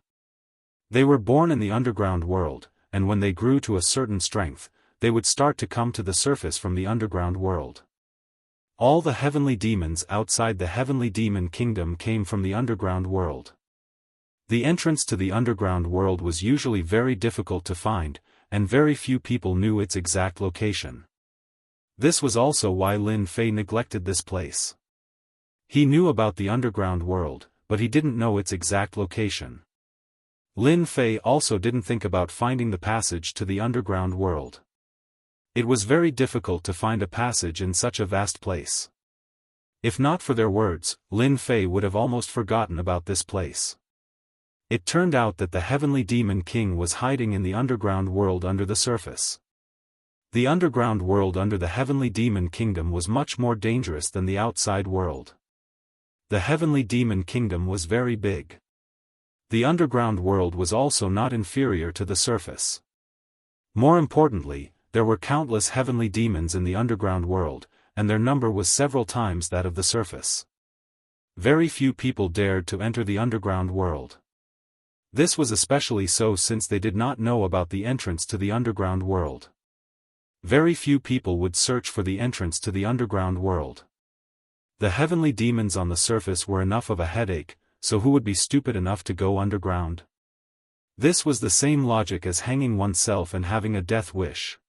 They were born in the underground world, and when they grew to a certain strength, they would start to come to the surface from the underground world. All the heavenly demons outside the heavenly demon kingdom came from the underground world. The entrance to the underground world was usually very difficult to find, and very few people knew its exact location. This was also why Lin Fei neglected this place. He knew about the underground world, but he didn't know its exact location. Lin Fei also didn't think about finding the passage to the underground world. It was very difficult to find a passage in such a vast place. If not for their words, Lin Fei would have almost forgotten about this place. It turned out that the heavenly demon king was hiding in the underground world under the surface. The underground world under the heavenly demon kingdom was much more dangerous than the outside world. The heavenly demon kingdom was very big. The underground world was also not inferior to the surface. More importantly, there were countless heavenly demons in the underground world, and their number was several times that of the surface. Very few people dared to enter the underground world. This was especially so since they did not know about the entrance to the underground world. Very few people would search for the entrance to the underground world. The heavenly demons on the surface were enough of a headache, so who would be stupid enough to go underground? This was the same logic as hanging oneself and having a death wish.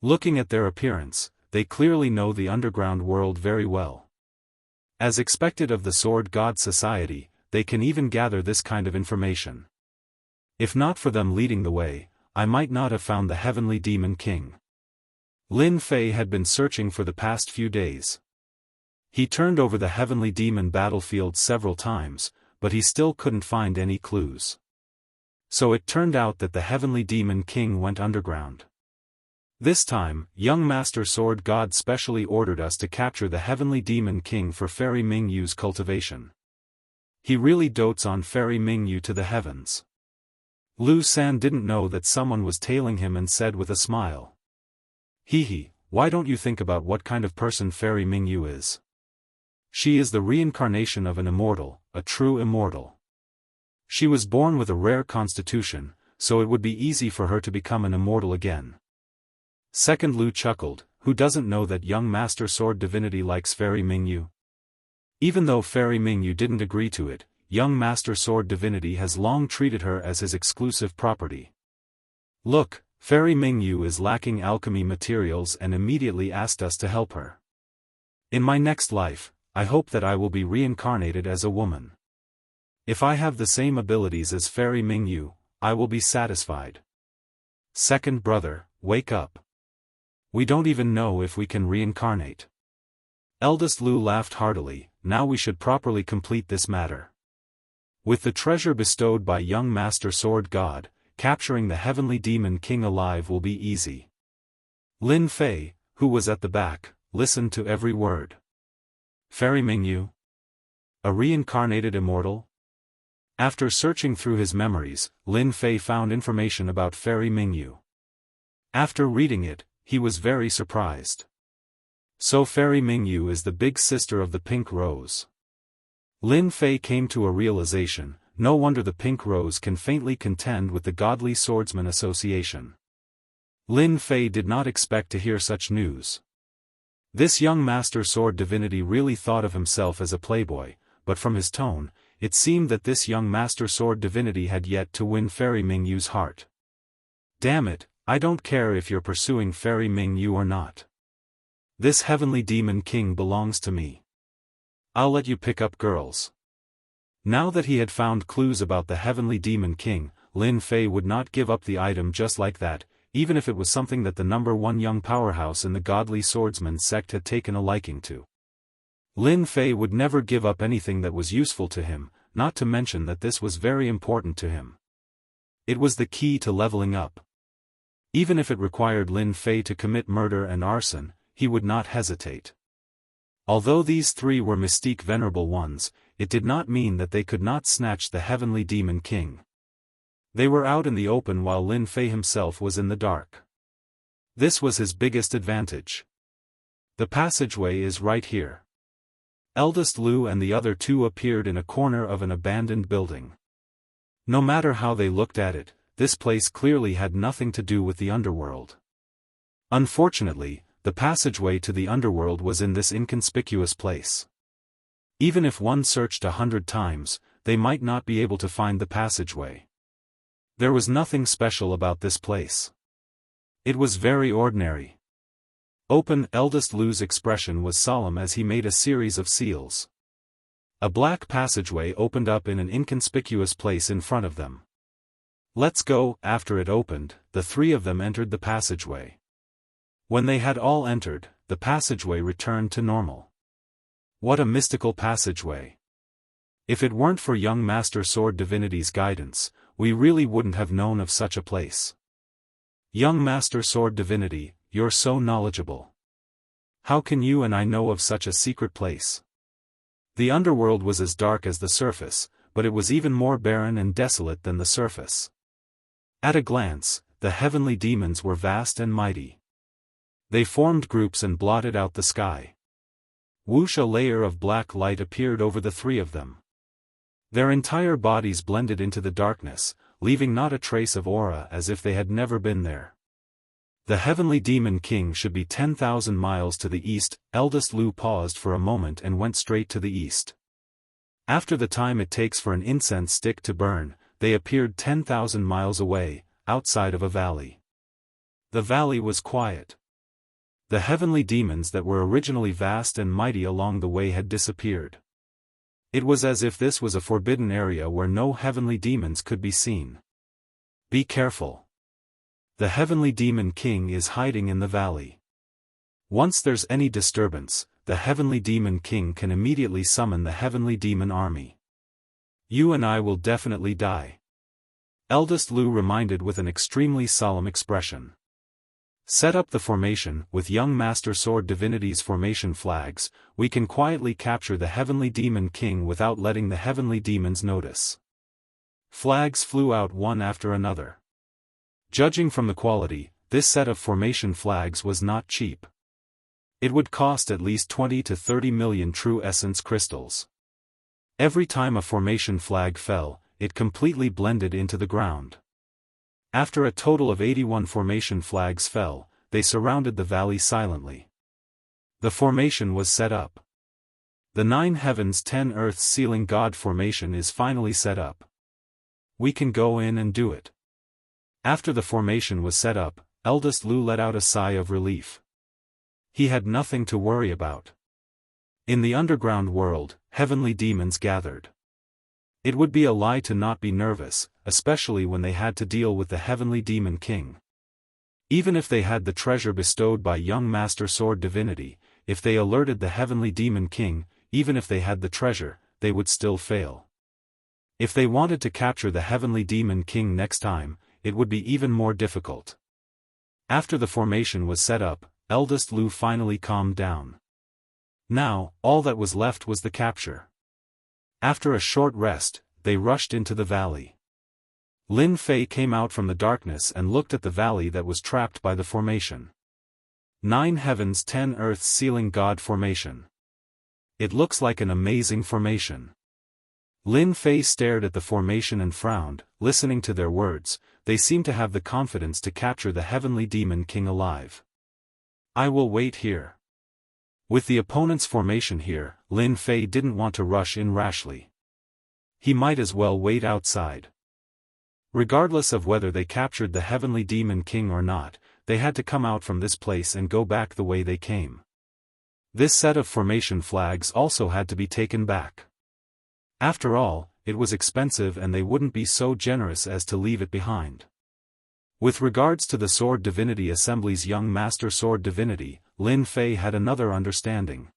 Looking at their appearance, they clearly know the underground world very well. As expected of the Sword God Society, they can even gather this kind of information. If not for them leading the way, I might not have found the Heavenly Demon King. Lin Fei had been searching for the past few days. He turned over the Heavenly Demon battlefield several times, but he still couldn't find any clues. So it turned out that the Heavenly Demon King went underground. This time, young Master Sword God specially ordered us to capture the Heavenly Demon King for Fairy Mingyu's cultivation. He really dotes on Fairy Mingyu to the heavens. Lu San didn't know that someone was tailing him and said with a smile. Hee, why don't you think about what kind of person Fairy Mingyu is? She is the reincarnation of an immortal, a true immortal. She was born with a rare constitution, so it would be easy for her to become an immortal again. Second Lu chuckled, who doesn't know that young Master Sword Divinity likes Fairy Mingyu? Even though Fairy Mingyu didn't agree to it, young Master Sword Divinity has long treated her as his exclusive property. Look, Fairy Mingyu is lacking alchemy materials and immediately asked us to help her. In my next life, I hope that I will be reincarnated as a woman. If I have the same abilities as Fairy Mingyu, I will be satisfied. Second brother, wake up. We don't even know if we can reincarnate. Eldest Lu laughed heartily. Now we should properly complete this matter. With the treasure bestowed by young Master Sword God, capturing the Heavenly Demon King alive will be easy. Lin Fei, who was at the back, listened to every word. Fairy Mingyu? A reincarnated immortal? After searching through his memories, Lin Fei found information about Fairy Mingyu. After reading it, he was very surprised. So Fairy Mingyu is the big sister of the Pink Rose. Lin Fei came to a realization, no wonder the Pink Rose can faintly contend with the Godly Swordsman Association. Lin Fei did not expect to hear such news. This young Master Sword Divinity really thought of himself as a playboy, but from his tone, it seemed that this young Master Sword Divinity had yet to win Fairy Mingyu's heart. Damn it, I don't care if you're pursuing Fairy Mingyu or not. This Heavenly Demon King belongs to me. I'll let you pick up girls. Now that he had found clues about the Heavenly Demon King, Lin Fei would not give up the item just like that, even if it was something that the #1 young powerhouse in the Godly Swordsman sect had taken a liking to. Lin Fei would never give up anything that was useful to him, not to mention that this was very important to him. It was the key to leveling up. Even if it required Lin Fei to commit murder and arson, he would not hesitate. Although these three were mystique venerable ones, it did not mean that they could not snatch the Heavenly Demon King. They were out in the open while Lin Fei himself was in the dark. This was his biggest advantage. The passageway is right here. Eldest Lu and the other two appeared in a corner of an abandoned building. No matter how they looked at it, this place clearly had nothing to do with the underworld. Unfortunately, the passageway to the underworld was in this inconspicuous place. Even if one searched 100 times, they might not be able to find the passageway. There was nothing special about this place. It was very ordinary. Eldest Lu's expression was solemn as he made a series of seals. A black passageway opened up in an inconspicuous place in front of them. Let's go. After it opened, the three of them entered the passageway. When they had all entered, the passageway returned to normal. What a mystical passageway. If it weren't for young Master Sword Divinity's guidance, we really wouldn't have known of such a place. Young Master Sword Divinity, you're so knowledgeable. How can you and I know of such a secret place? The underworld was as dark as the surface, but it was even more barren and desolate than the surface. At a glance, the heavenly demons were vast and mighty. They formed groups and blotted out the sky. Wuxia layer of black light appeared over the three of them. Their entire bodies blended into the darkness, leaving not a trace of aura as if they had never been there. The heavenly demon king should be 10,000 miles to the east. Eldest Lu paused for a moment and went straight to the east. After the time it takes for an incense stick to burn, they appeared 10,000 miles away, outside of a valley. The valley was quiet. The heavenly demons that were originally vast and mighty along the way had disappeared. It was as if this was a forbidden area where no heavenly demons could be seen. Be careful. The heavenly demon king is hiding in the valley. Once there's any disturbance, the heavenly demon king can immediately summon the heavenly demon army. You and I will definitely die. Eldest Lu reminded with an extremely solemn expression. Set up the formation. With young master sword divinity's formation flags, we can quietly capture the heavenly demon king without letting the heavenly demons notice. Flags flew out one after another. Judging from the quality, this set of formation flags was not cheap. It would cost at least 20 to 30 million true essence crystals. Every time a formation flag fell, it completely blended into the ground. After a total of 81 formation flags fell, they surrounded the valley silently. The formation was set up. The 9 heavens 10 earths sealing God formation is finally set up. We can go in and do it. After the formation was set up, Eldest Lu let out a sigh of relief. He had nothing to worry about. In the underground world, heavenly demons gathered. It would be a lie to not be nervous, especially when they had to deal with the heavenly demon king. Even if they had the treasure bestowed by young master sword divinity, if they alerted the heavenly demon king, even if they had the treasure, they would still fail. If they wanted to capture the heavenly demon king next time, it would be even more difficult. After the formation was set up, Eldest Lu finally calmed down. Now, all that was left was the capture. After a short rest, they rushed into the valley. Lin Fei came out from the darkness and looked at the valley that was trapped by the formation. 9 heavens 10 earths sealing God formation. It looks like an amazing formation. Lin Fei stared at the formation and frowned, listening to their words. They seemed to have the confidence to capture the heavenly demon king alive. I will wait here. With the opponent's formation here, Lin Fei didn't want to rush in rashly. He might as well wait outside. Regardless of whether they captured the heavenly demon king or not, they had to come out from this place and go back the way they came. This set of formation flags also had to be taken back. After all, it was expensive and they wouldn't be so generous as to leave it behind. With regards to the Sword Divinity Assembly's young master sword divinity, Lin Fei had another understanding.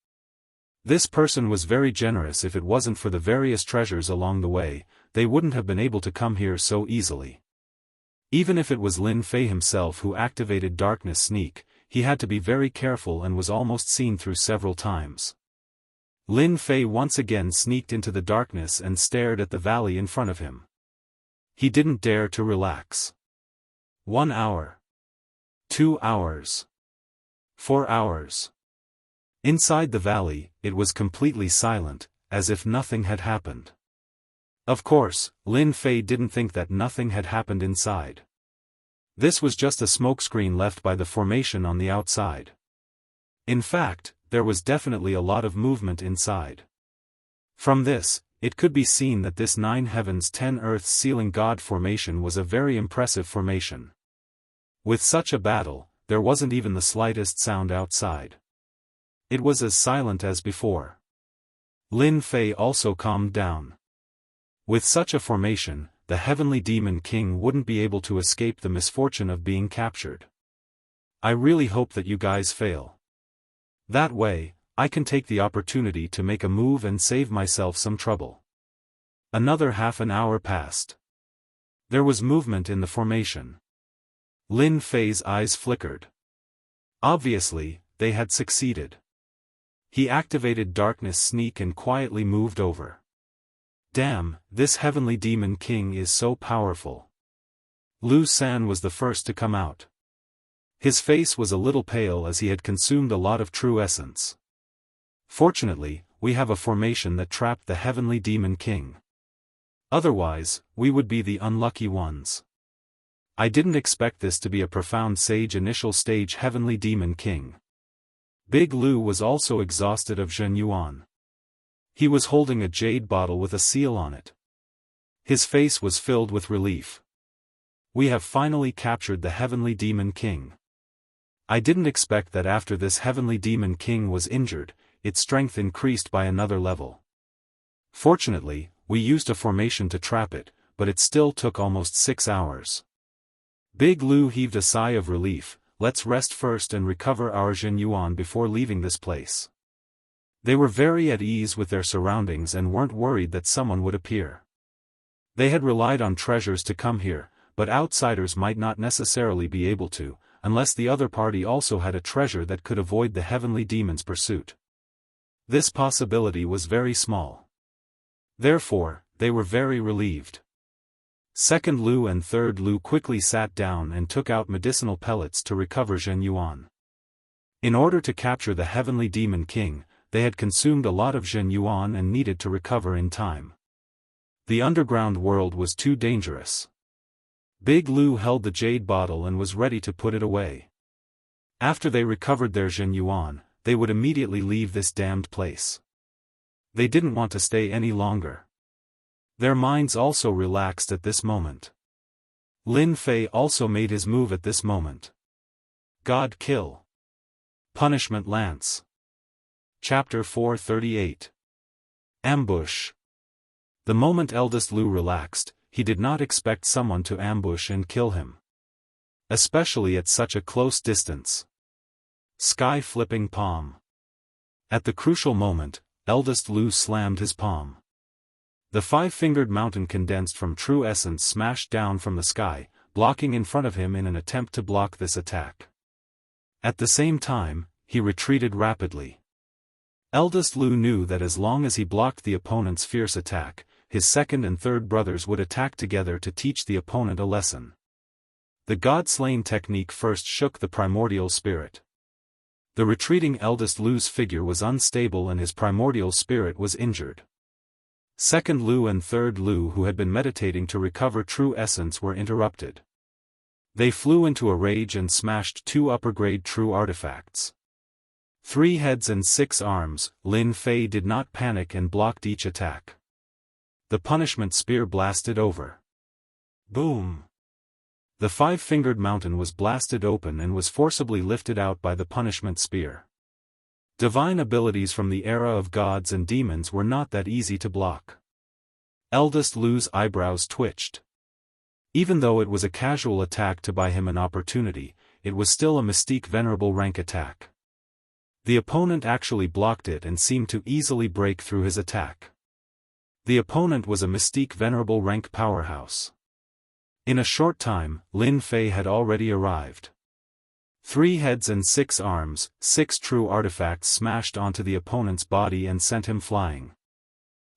This person was very generous. If it wasn't for the various treasures along the way, they wouldn't have been able to come here so easily. Even if it was Lin Fei himself who activated Darkness Sneak, he had to be very careful and was almost seen through several times. Lin Fei once again sneaked into the darkness and stared at the valley in front of him. He didn't dare to relax. 1 hour. 2 hours. 4 hours. Inside the valley, it was completely silent, as if nothing had happened. Of course, Lin Fei didn't think that nothing had happened inside. This was just a smokescreen left by the formation on the outside. In fact, there was definitely a lot of movement inside. From this, it could be seen that this 9 heavens 10 earths sealing God formation was a very impressive formation. With such a battle, there wasn't even the slightest sound outside. It was as silent as before. Lin Fei also calmed down. With such a formation, the heavenly demon king wouldn't be able to escape the misfortune of being captured. I really hope that you guys fail. That way, I can take the opportunity to make a move and save myself some trouble. Another half an hour passed. There was movement in the formation. Lin Fei's eyes flickered. Obviously, they had succeeded. He activated Darkness Sneak and quietly moved over. Damn, this heavenly demon king is so powerful. Lu San was the first to come out. His face was a little pale as he had consumed a lot of true essence. Fortunately, we have a formation that trapped the heavenly demon king. Otherwise, we would be the unlucky ones. I didn't expect this to be a profound sage initial stage heavenly demon king. Big Lu was also exhausted of Zhen Yuan. He was holding a jade bottle with a seal on it. His face was filled with relief. We have finally captured the heavenly demon king. I didn't expect that after this heavenly demon king was injured, its strength increased by another level. Fortunately, we used a formation to trap it, but it still took almost 6 hours. Big Lu heaved a sigh of relief. Let's rest first and recover our Zhen Yuan before leaving this place. They were very at ease with their surroundings and weren't worried that someone would appear. They had relied on treasures to come here, but outsiders might not necessarily be able to, unless the other party also had a treasure that could avoid the heavenly demon's pursuit. This possibility was very small. Therefore, they were very relieved. Second Lu and Third Lu quickly sat down and took out medicinal pellets to recover Zhen Yuan. In order to capture the heavenly demon king, they had consumed a lot of Zhen Yuan and needed to recover in time. The underground world was too dangerous. Big Lu held the jade bottle and was ready to put it away. After they recovered their Zhen Yuan, they would immediately leave this damned place. They didn't want to stay any longer. Their minds also relaxed at this moment. Lin Fei also made his move at this moment. God kill. Punishment lance. Chapter 438. Ambush. The moment eldest Lu relaxed, he did not expect someone to ambush and kill him. Especially at such a close distance. Sky-flipping palm. At the crucial moment, eldest Lu slammed his palm. The five-fingered mountain condensed from true essence smashed down from the sky, blocking in front of him in an attempt to block this attack. At the same time, he retreated rapidly. Eldest Lu knew that as long as he blocked the opponent's fierce attack, his second and third brothers would attack together to teach the opponent a lesson. The God-slaying technique first shook the primordial spirit. The retreating eldest Lu's figure was unstable and his primordial spirit was injured. Second Lu and third Lu who had been meditating to recover true essence were interrupted. They flew into a rage and smashed 2 upper-grade true artifacts. 3 heads and 6 arms, Lin Fei did not panic and blocked each attack. The punishment spear blasted over. Boom! The five-fingered mountain was blasted open and was forcibly lifted out by the punishment spear. Divine abilities from the era of gods and demons were not that easy to block. Eldest Lu's eyebrows twitched. Even though it was a casual attack to buy him an opportunity, it was still a mystique venerable rank attack. The opponent actually blocked it and seemed to easily break through his attack. The opponent was a mystique venerable rank powerhouse. In a short time, Lin Fei had already arrived. 3 heads and 6 arms, 6 true artifacts smashed onto the opponent's body and sent him flying.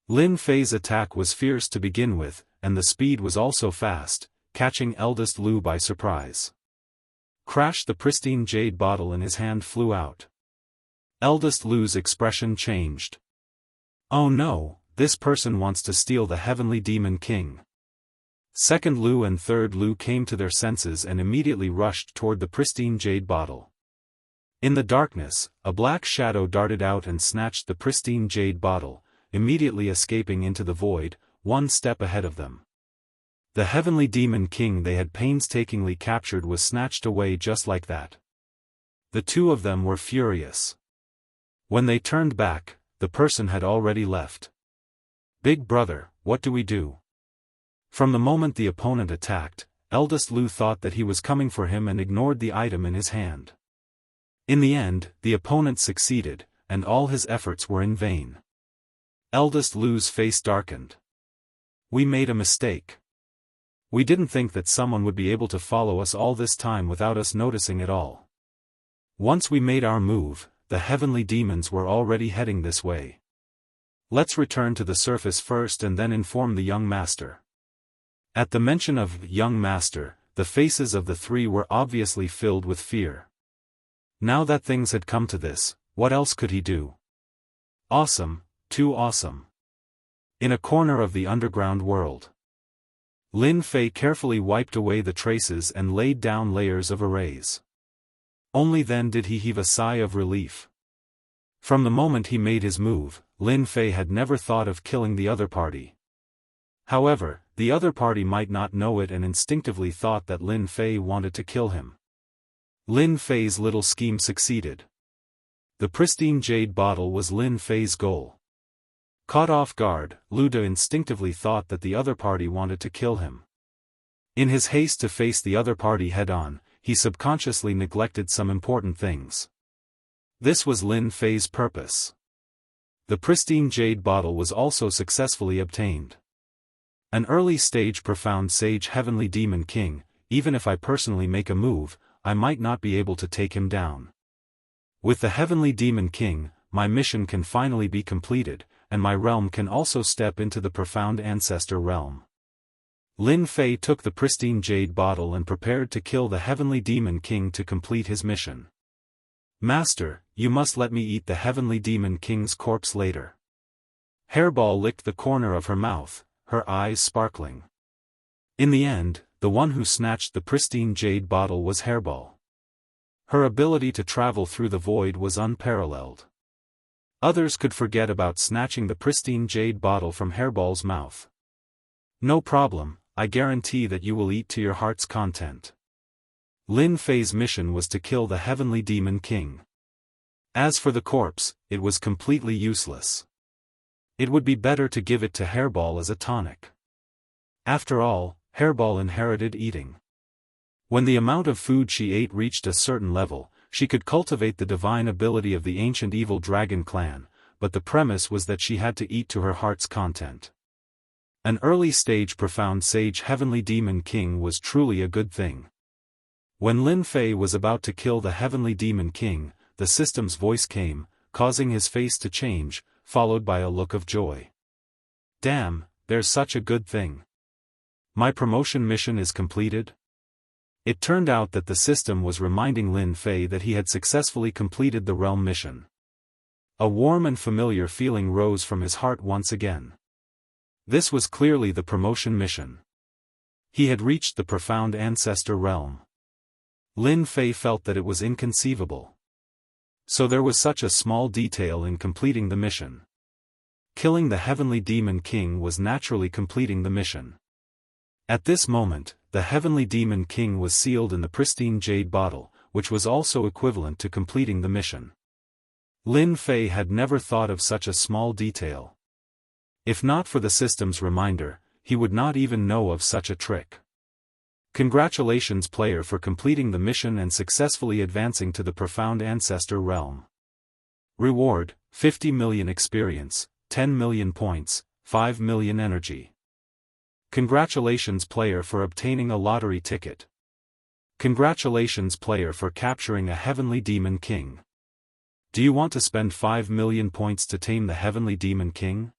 Lin Fei's attack was fierce to begin with, and the speed was also fast, catching eldest Lu by surprise. Crash! The pristine jade bottle in his hand flew out. Eldest Lu's expression changed. Oh no, this person wants to steal the heavenly demon king. Second Lu and third Lu came to their senses and immediately rushed toward the pristine jade bottle. In the darkness, a black shadow darted out and snatched the pristine jade bottle, immediately escaping into the void, 1 step ahead of them. The heavenly demon king they had painstakingly captured was snatched away just like that. The 2 of them were furious. When they turned back, the person had already left. Big brother, what do we do? From the moment the opponent attacked, eldest Lu thought that he was coming for him and ignored the item in his hand. In the end, the opponent succeeded, and all his efforts were in vain. Eldest Lu's face darkened. We made a mistake. We didn't think that someone would be able to follow us all this time without us noticing at all. Once we made our move, the heavenly demons were already heading this way. Let's return to the surface first and then inform the young master. At the mention of young master, the faces of the three were obviously filled with fear. Now that things had come to this, what else could he do? Awesome, too awesome. In a corner of the underground world, Lin Fei carefully wiped away the traces and laid down layers of arrays. Only then did he heave a sigh of relief. From the moment he made his move, Lin Fei had never thought of killing the other party. However, the other party might not know it and instinctively thought that Lin Fei wanted to kill him. Lin Fei's little scheme succeeded. The pristine jade bottle was Lin Fei's goal. Caught off guard, Lu De instinctively thought that the other party wanted to kill him. In his haste to face the other party head-on, he subconsciously neglected some important things. This was Lin Fei's purpose. The pristine jade bottle was also successfully obtained. An early-stage profound sage heavenly demon king, even if I personally make a move, I might not be able to take him down. With the heavenly demon king, my mission can finally be completed, and my realm can also step into the profound ancestor realm. Lin Fei took the pristine jade bottle and prepared to kill the heavenly demon king to complete his mission. Master, you must let me eat the heavenly demon king's corpse later. Hairball licked the corner of her mouth, her eyes sparkling. In the end, the one who snatched the pristine jade bottle was Hairball. Her ability to travel through the void was unparalleled. Others could forget about snatching the pristine jade bottle from Hairball's mouth. No problem, I guarantee that you will eat to your heart's content. Lin Fei's mission was to kill the heavenly demon king. As for the corpse, it was completely useless. It would be better to give it to Hairball as a tonic. After all, Hairball inherited eating. When the amount of food she ate reached a certain level, she could cultivate the divine ability of the ancient evil dragon clan, but the premise was that she had to eat to her heart's content. An early-stage profound sage heavenly demon king was truly a good thing. When Lin Fei was about to kill the heavenly demon king, the system's voice came, causing his face to change, followed by a look of joy. Damn, there's such a good thing. My promotion mission is completed? It turned out that the system was reminding Lin Fei that he had successfully completed the realm mission. A warm and familiar feeling rose from his heart once again. This was clearly the promotion mission. He had reached the profound ancestor realm. Lin Fei felt that it was inconceivable. So there was such a small detail in completing the mission. Killing the heavenly demon king was naturally completing the mission. At this moment, the heavenly demon king was sealed in the pristine jade bottle, which was also equivalent to completing the mission. Lin Fei had never thought of such a small detail. If not for the system's reminder, he would not even know of such a trick. Congratulations player for completing the mission and successfully advancing to the profound ancestor realm. Reward, 50 million experience, 10 million points, 5 million energy. Congratulations player for obtaining a lottery ticket. Congratulations player for capturing a heavenly demon king. Do you want to spend 5 million points to tame the heavenly demon king?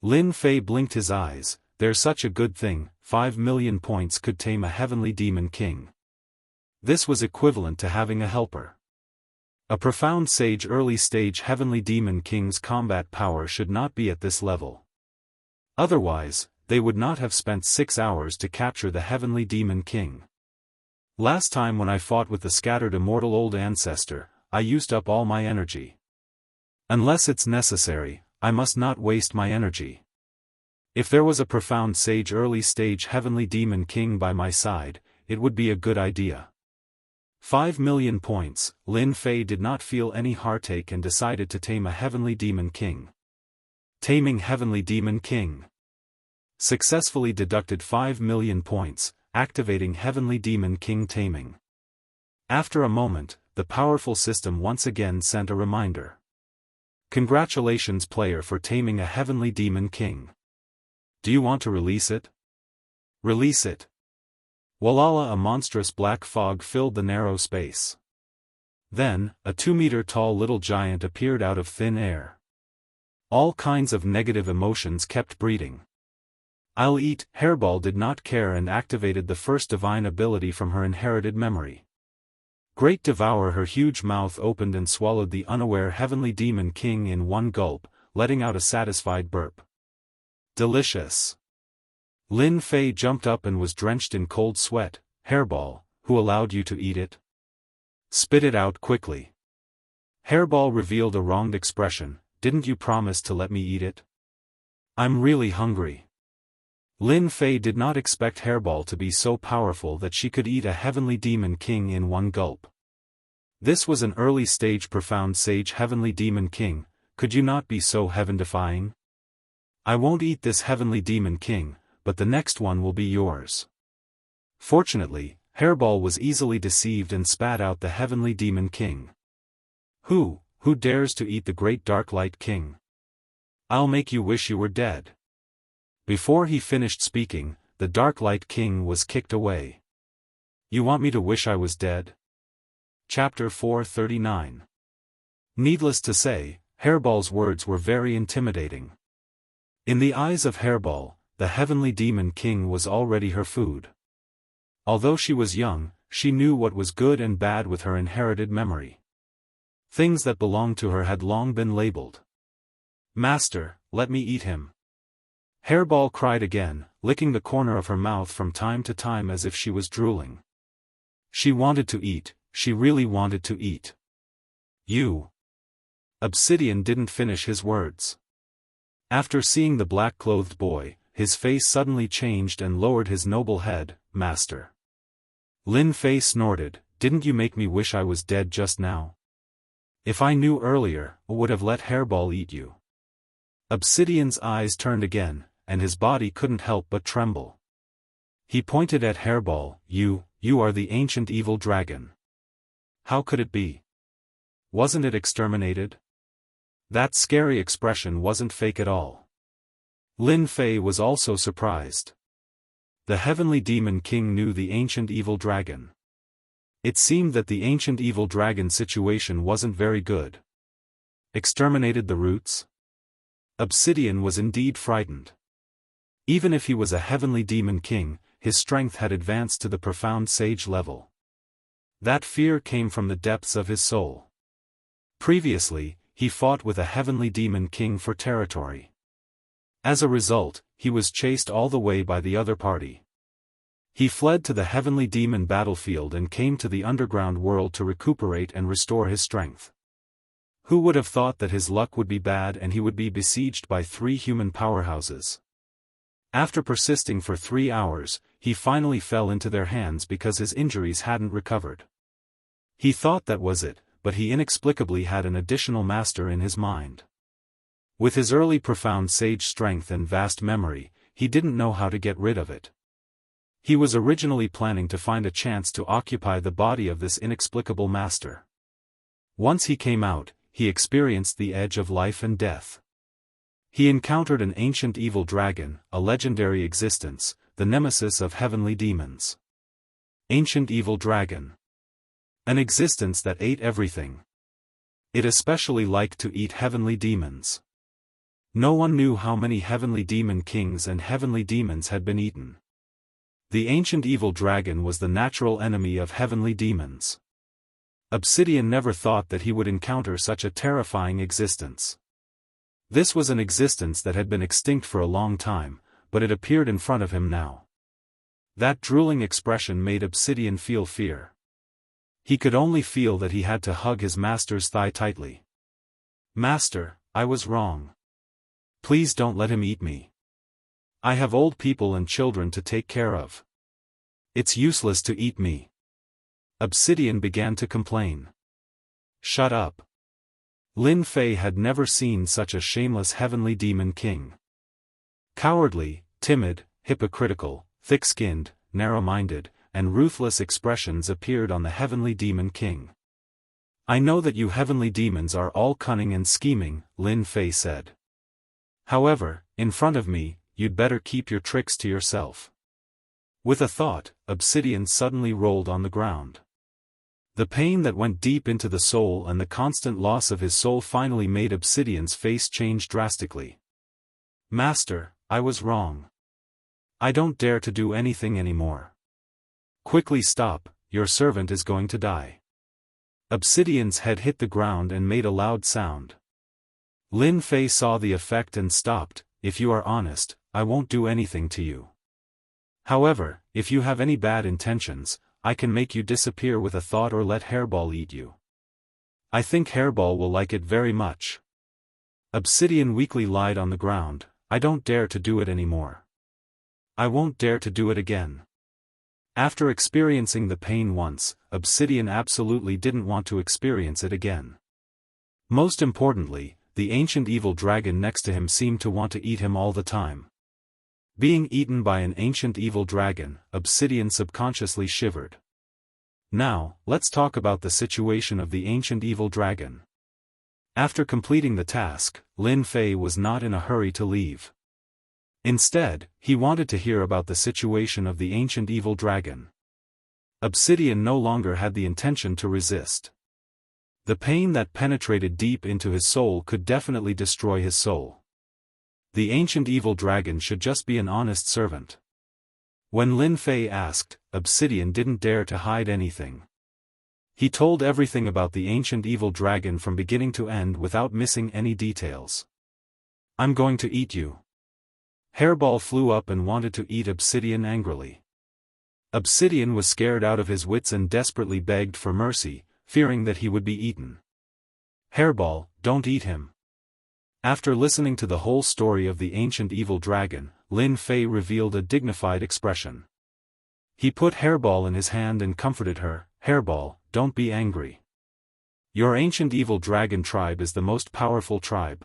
Lin Fei blinked his eyes. There's such a good thing, 5 million points could tame a heavenly demon king. This was equivalent to having a helper. A profound sage early-stage heavenly demon king's combat power should not be at this level. Otherwise, they would not have spent 6 hours to capture the heavenly demon king. Last time when I fought with the scattered immortal old ancestor, I used up all my energy. Unless it's necessary, I must not waste my energy. If there was a profound sage early-stage heavenly demon king by my side, it would be a good idea. 5 million points, Lin Fei did not feel any heartache and decided to tame a heavenly demon king. Taming heavenly demon king. Successfully deducted 5 million points, activating heavenly demon king taming. After a moment, the powerful system once again sent a reminder. Congratulations player for taming a heavenly demon king. Do you want to release it? Release it. Walala, a monstrous black fog filled the narrow space. Then, a 2-meter-tall little giant appeared out of thin air. All kinds of negative emotions kept breeding. I'll eat. Hairball did not care and activated the first divine ability from her inherited memory. Great Devourer. Her huge mouth opened and swallowed the unaware heavenly demon king in one gulp, letting out a satisfied burp. Delicious. Lin Fei jumped up and was drenched in cold sweat. Hairball, who allowed you to eat it? Spit it out quickly. Hairball revealed a wronged expression. Didn't you promise to let me eat it? I'm really hungry. Lin Fei did not expect Hairball to be so powerful that she could eat a heavenly demon king in one gulp. This was an early-stage profound sage heavenly demon king. Could you not be so heaven-defying? I won't eat this heavenly demon king, but the next one will be yours. Fortunately, Hairball was easily deceived and spat out the heavenly demon king. Who dares to eat the great dark light king? I'll make you wish you were dead. Before he finished speaking, the dark light king was kicked away. You want me to wish I was dead? Chapter 439. Needless to say, Hairball's words were very intimidating. In the eyes of Hairball, the heavenly demon king was already her food. Although she was young, she knew what was good and bad with her inherited memory. Things that belonged to her had long been labeled. Master, let me eat him. Hairball cried again, licking the corner of her mouth from time to time as if she was drooling. She wanted to eat, she really wanted to eat. You. Obsidian didn't finish his words. After seeing the black-clothed boy, his face suddenly changed and lowered his noble head. Master. Lin Fei snorted, didn't you make me wish I was dead just now? If I knew earlier, I would have let Hairball eat you. Obsidian's eyes turned again, and his body couldn't help but tremble. He pointed at Hairball. You are the ancient evil dragon. How could it be? Wasn't it exterminated? That scary expression wasn't fake at all. Lin Fei was also surprised. The heavenly demon king knew the ancient evil dragon. It seemed that the ancient evil dragon situation wasn't very good. Exterminated the roots? Obsidian was indeed frightened. Even if he was a heavenly demon king, his strength had advanced to the profound sage level. That fear came from the depths of his soul. Previously, he fought with a heavenly demon king for territory. As a result, he was chased all the way by the other party. He fled to the heavenly demon battlefield and came to the underground world to recuperate and restore his strength. Who would have thought that his luck would be bad and he would be besieged by 3 human powerhouses? After persisting for 3 hours, he finally fell into their hands because his injuries hadn't recovered. He thought that was it, but he inexplicably had an additional master in his mind. With his early profound sage strength and vast memory, he didn't know how to get rid of it. He was originally planning to find a chance to occupy the body of this inexplicable master. Once he came out, he experienced the edge of life and death. He encountered an ancient evil dragon, a legendary existence, the nemesis of heavenly demons. Ancient evil dragon. An existence that ate everything. It especially liked to eat heavenly demons. No one knew how many heavenly demon kings and heavenly demons had been eaten. The ancient evil dragon was the natural enemy of heavenly demons. Obsidian never thought that he would encounter such a terrifying existence. This was an existence that had been extinct for a long time, but it appeared in front of him now. That drooling expression made Obsidian feel fear. He could only feel that he had to hug his master's thigh tightly. Master, I was wrong. Please don't let him eat me. I have old people and children to take care of. It's useless to eat me. Obsidian began to complain. Shut up. Lin Fei had never seen such a shameless heavenly demon king. Cowardly, timid, hypocritical, thick-skinned, narrow-minded, and ruthless expressions appeared on the heavenly demon king. I know that you heavenly demons are all cunning and scheming, Lin Fei said. However, in front of me, you'd better keep your tricks to yourself. With a thought, Obsidian suddenly rolled on the ground. The pain that went deep into the soul and the constant loss of his soul finally made Obsidian's face change drastically. Master, I was wrong. I don't dare to do anything anymore. Quickly stop, your servant is going to die. Obsidian's head hit the ground and made a loud sound. Lin Fei saw the effect and stopped. If you are honest, I won't do anything to you. However, if you have any bad intentions, I can make you disappear with a thought or let Hairball eat you. I think Hairball will like it very much. Obsidian weakly lied on the ground. I don't dare to do it anymore. I won't dare to do it again. After experiencing the pain once, Obsidian absolutely didn't want to experience it again. Most importantly, the ancient evil dragon next to him seemed to want to eat him all the time. Being eaten by an ancient evil dragon, Obsidian subconsciously shivered. Now, let's talk about the situation of the ancient evil dragon. After completing the task, Lin Fei was not in a hurry to leave. Instead, he wanted to hear about the situation of the ancient evil dragon. Obsidian no longer had the intention to resist. The pain that penetrated deep into his soul could definitely destroy his soul. The ancient evil dragon should just be an honest servant. When Lin Fei asked, Obsidian didn't dare to hide anything. He told everything about the ancient evil dragon from beginning to end without missing any details. I'm going to eat you. Hairball flew up and wanted to eat Obsidian angrily. Obsidian was scared out of his wits and desperately begged for mercy, fearing that he would be eaten. Hairball, don't eat him. After listening to the whole story of the ancient evil dragon, Lin Fei revealed a dignified expression. He put Hairball in his hand and comforted her. Hairball, don't be angry. Your ancient evil dragon tribe is the most powerful tribe.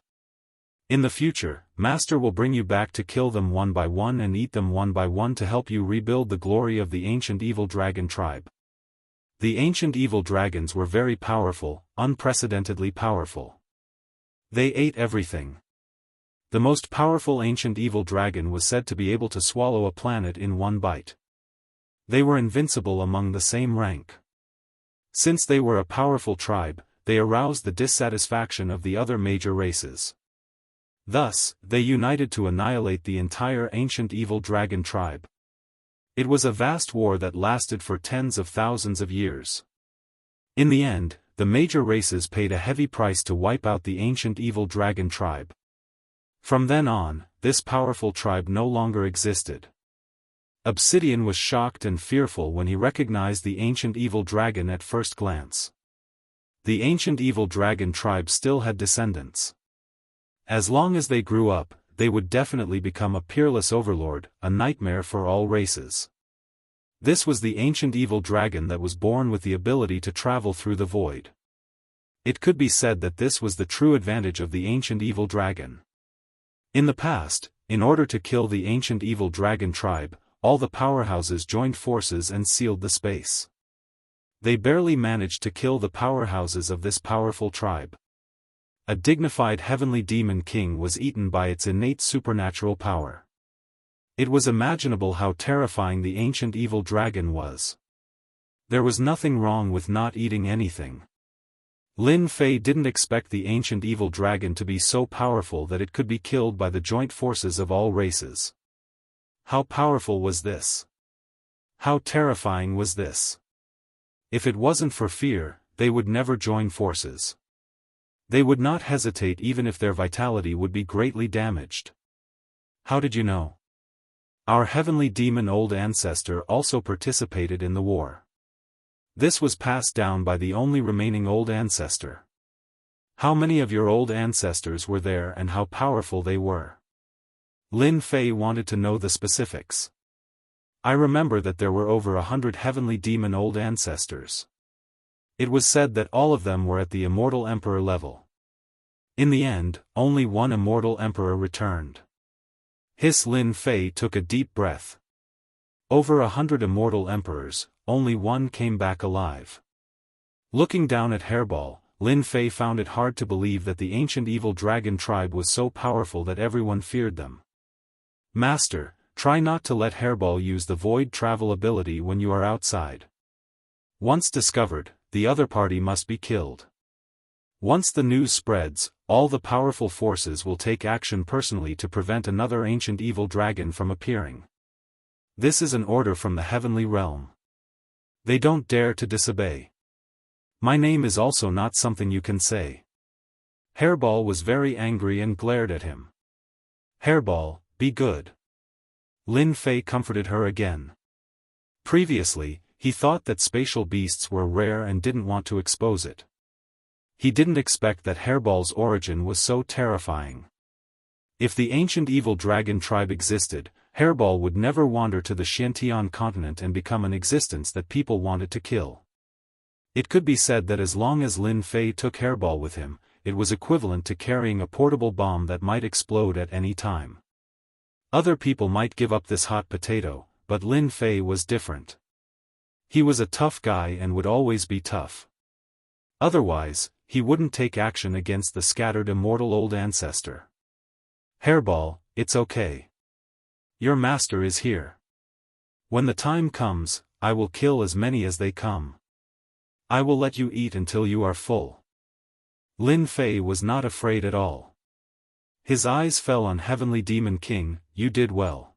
In the future, Master will bring you back to kill them one by one and eat them one by one to help you rebuild the glory of the ancient evil dragon tribe. The ancient evil dragons were very powerful, unprecedentedly powerful. They ate everything. The most powerful ancient evil dragon was said to be able to swallow a planet in one bite. They were invincible among the same rank. Since they were a powerful tribe, they aroused the dissatisfaction of the other major races. Thus, they united to annihilate the entire ancient evil dragon tribe. It was a vast war that lasted for tens of thousands of years. In the end, the major races paid a heavy price to wipe out the ancient evil dragon tribe. From then on, this powerful tribe no longer existed. Obsidian was shocked and fearful when he recognized the ancient evil dragon at first glance. The ancient evil dragon tribe still had descendants. As long as they grew up, they would definitely become a peerless overlord, a nightmare for all races. This was the ancient evil dragon that was born with the ability to travel through the void. It could be said that this was the true advantage of the ancient evil dragon. In the past, in order to kill the ancient evil dragon tribe, all the powerhouses joined forces and sealed the space. They barely managed to kill the powerhouses of this powerful tribe. A dignified heavenly demon king was eaten by its innate supernatural power. It was imaginable how terrifying the ancient evil dragon was. There was nothing wrong with not eating anything. Lin Fei didn't expect the ancient evil dragon to be so powerful that it could be killed by the joint forces of all races. How powerful was this? How terrifying was this? If it wasn't for fear, they would never join forces. They would not hesitate even if their vitality would be greatly damaged. How did you know? Our heavenly demon old ancestor also participated in the war. This was passed down by the only remaining old ancestor. How many of your old ancestors were there and how powerful they were? Lin Fei wanted to know the specifics. I remember that there were over 100 heavenly demon old ancestors. It was said that all of them were at the immortal emperor level. In the end, only one immortal emperor returned. Lin Fei took a deep breath. Over 100 immortal emperors, only one came back alive. Looking down at Hairball, Lin Fei found it hard to believe that the ancient evil dragon tribe was so powerful that everyone feared them. Master, try not to let Hairball use the void travel ability when you are outside. Once discovered, the other party must be killed. Once the news spreads, all the powerful forces will take action personally to prevent another ancient evil dragon from appearing. This is an order from the heavenly realm. They don't dare to disobey. My name is also not something you can say. Hairball was very angry and glared at him. Hairball, be good. Lin Fei comforted her again. Previously, he thought that spatial beasts were rare and didn't want to expose it. He didn't expect that Hairball's origin was so terrifying. If the ancient evil dragon tribe existed, Hairball would never wander to the Xiantian continent and become an existence that people wanted to kill. It could be said that as long as Lin Fei took Hairball with him, it was equivalent to carrying a portable bomb that might explode at any time. Other people might give up this hot potato, but Lin Fei was different. He was a tough guy and would always be tough. Otherwise, he wouldn't take action against the scattered immortal old ancestor. Hairball, it's okay. Your master is here. When the time comes, I will kill as many as they come. I will let you eat until you are full. Lin Fei was not afraid at all. His eyes fell on Heavenly Demon King. You did well.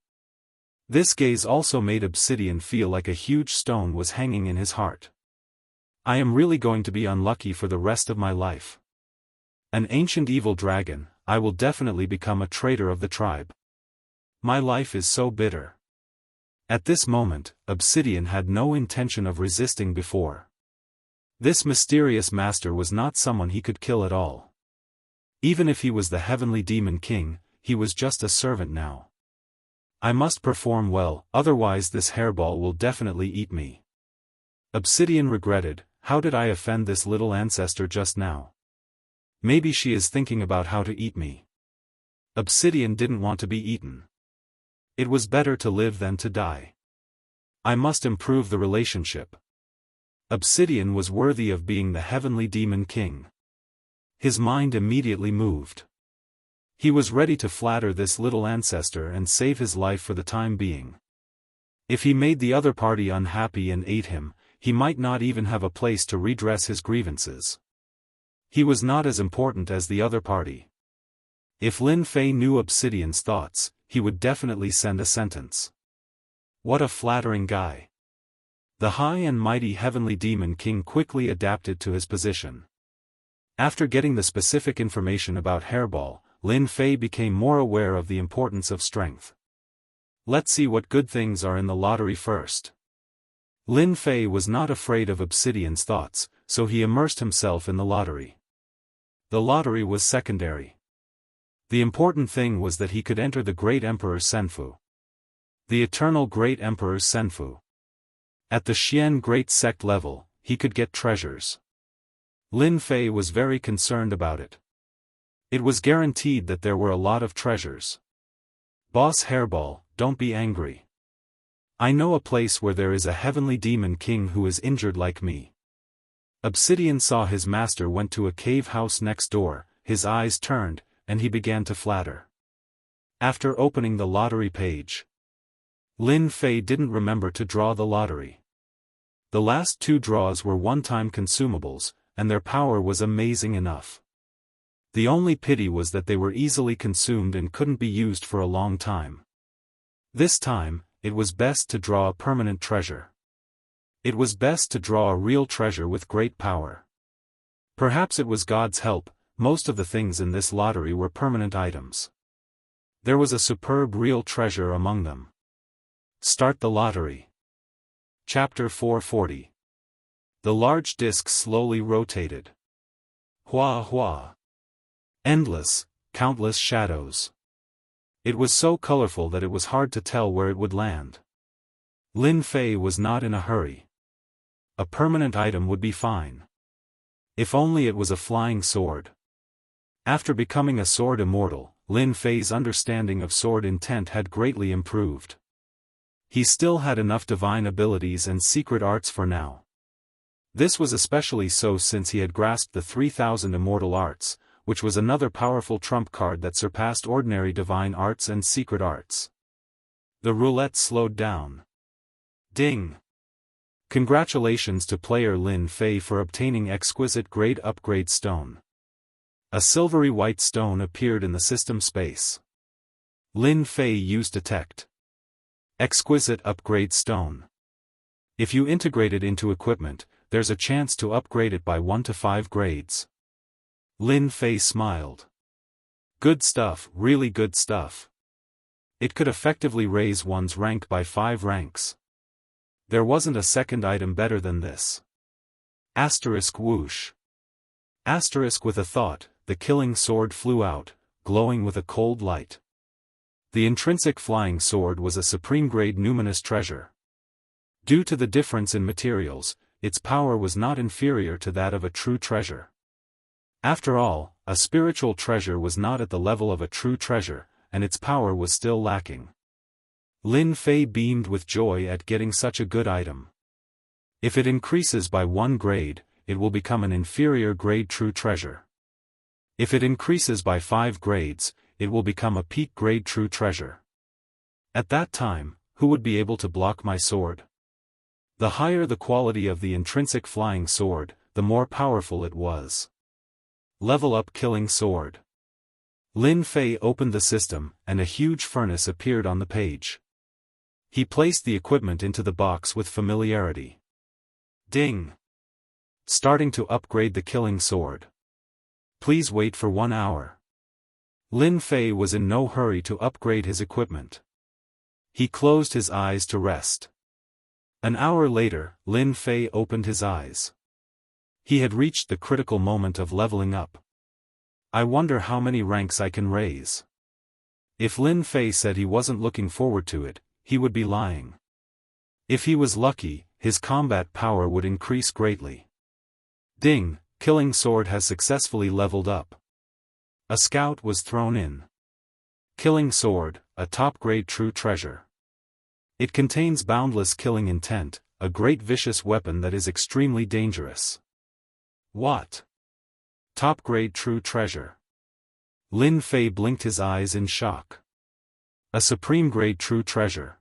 This gaze also made Obsidian feel like a huge stone was hanging in his heart. I am really going to be unlucky for the rest of my life. An ancient evil dragon, I will definitely become a traitor of the tribe. My life is so bitter. At this moment, Obsidian had no intention of resisting before. This mysterious master was not someone he could kill at all. Even if he was the Heavenly Demon King, he was just a servant now. I must perform well, otherwise this hairball will definitely eat me. Obsidian regretted, how did I offend this little ancestor just now? Maybe she is thinking about how to eat me. Obsidian didn't want to be eaten. It was better to live than to die. I must improve the relationship. Obsidian was worthy of being the Heavenly Demon King. His mind immediately moved. He was ready to flatter this little ancestor and save his life for the time being. If he made the other party unhappy and ate him, he might not even have a place to redress his grievances. He was not as important as the other party. If Lin Fei knew Obsidian's thoughts, he would definitely send a sentence. What a flattering guy. The high and mighty Heavenly Demon King quickly adapted to his position. After getting the specific information about Hairball, Lin Fei became more aware of the importance of strength. Let's see what good things are in the lottery first. Lin Fei was not afraid of Obsidian's thoughts, so he immersed himself in the lottery. The lottery was secondary. The important thing was that he could enter the Great Emperor Senfu. The eternal Great Emperor Senfu. At the Xian Great Sect level, he could get treasures. Lin Fei was very concerned about it. It was guaranteed that there were a lot of treasures. Boss Hairball, don't be angry. I know a place where there is a Heavenly Demon King who is injured like me. Obsidian saw his master went to a cave house next door, his eyes turned, and he began to flatter. After opening the lottery page, Lin Fei didn't remember to draw the lottery. The last two draws were one-time consumables, and their power was amazing enough. The only pity was that they were easily consumed and couldn't be used for a long time. This time, it was best to draw a permanent treasure. It was best to draw a real treasure with great power. Perhaps it was God's help, most of the things in this lottery were permanent items. There was a superb real treasure among them. Start the lottery. Chapter 440. The large disc slowly rotated. Hua hua. Endless, countless shadows. It was so colorful that it was hard to tell where it would land. Lin Fei was not in a hurry. A permanent item would be fine. If only it was a flying sword. After becoming a sword immortal, Lin Fei's understanding of sword intent had greatly improved. He still had enough divine abilities and secret arts for now. This was especially so since he had grasped the 3,000 immortal arts, which was another powerful trump card that surpassed ordinary divine arts and secret arts. The roulette slowed down. Ding! Congratulations to player Lin Fei for obtaining exquisite grade upgrade stone. A silvery white stone appeared in the system space. Lin Fei used detect. Exquisite upgrade stone. If you integrate it into equipment, there's a chance to upgrade it by 1 to 5 grades. Lin Fei smiled. Good stuff, really good stuff. It could effectively raise one's rank by 5 ranks. There wasn't a second item better than this. Asterisk whoosh. Asterisk with a thought, the killing sword flew out, glowing with a cold light. The intrinsic flying sword was a supreme-grade numinous treasure. Due to the difference in materials, its power was not inferior to that of a true treasure. After all, a spiritual treasure was not at the level of a true treasure, and its power was still lacking. Lin Fei beamed with joy at getting such a good item. If it increases by 1 grade, it will become an inferior grade true treasure. If it increases by 5 grades, it will become a peak grade true treasure. At that time, who would be able to block my sword? The higher the quality of the intrinsic flying sword, the more powerful it was. Level up killing sword. Lin Fei opened the system, and a huge furnace appeared on the page. He placed the equipment into the box with familiarity. Ding! Starting to upgrade the killing sword. Please wait for 1 hour. Lin Fei was in no hurry to upgrade his equipment. He closed his eyes to rest. An hour later, Lin Fei opened his eyes. He had reached the critical moment of leveling up. I wonder how many ranks I can raise. If Lin Fei said he wasn't looking forward to it, he would be lying. If he was lucky, his combat power would increase greatly. Ding, killing sword has successfully leveled up. A scout was thrown in. Killing sword, a top-grade true treasure. It contains boundless killing intent, a great vicious weapon that is extremely dangerous. What? Top-grade true treasure. Lin Fei blinked his eyes in shock. A supreme-grade true treasure.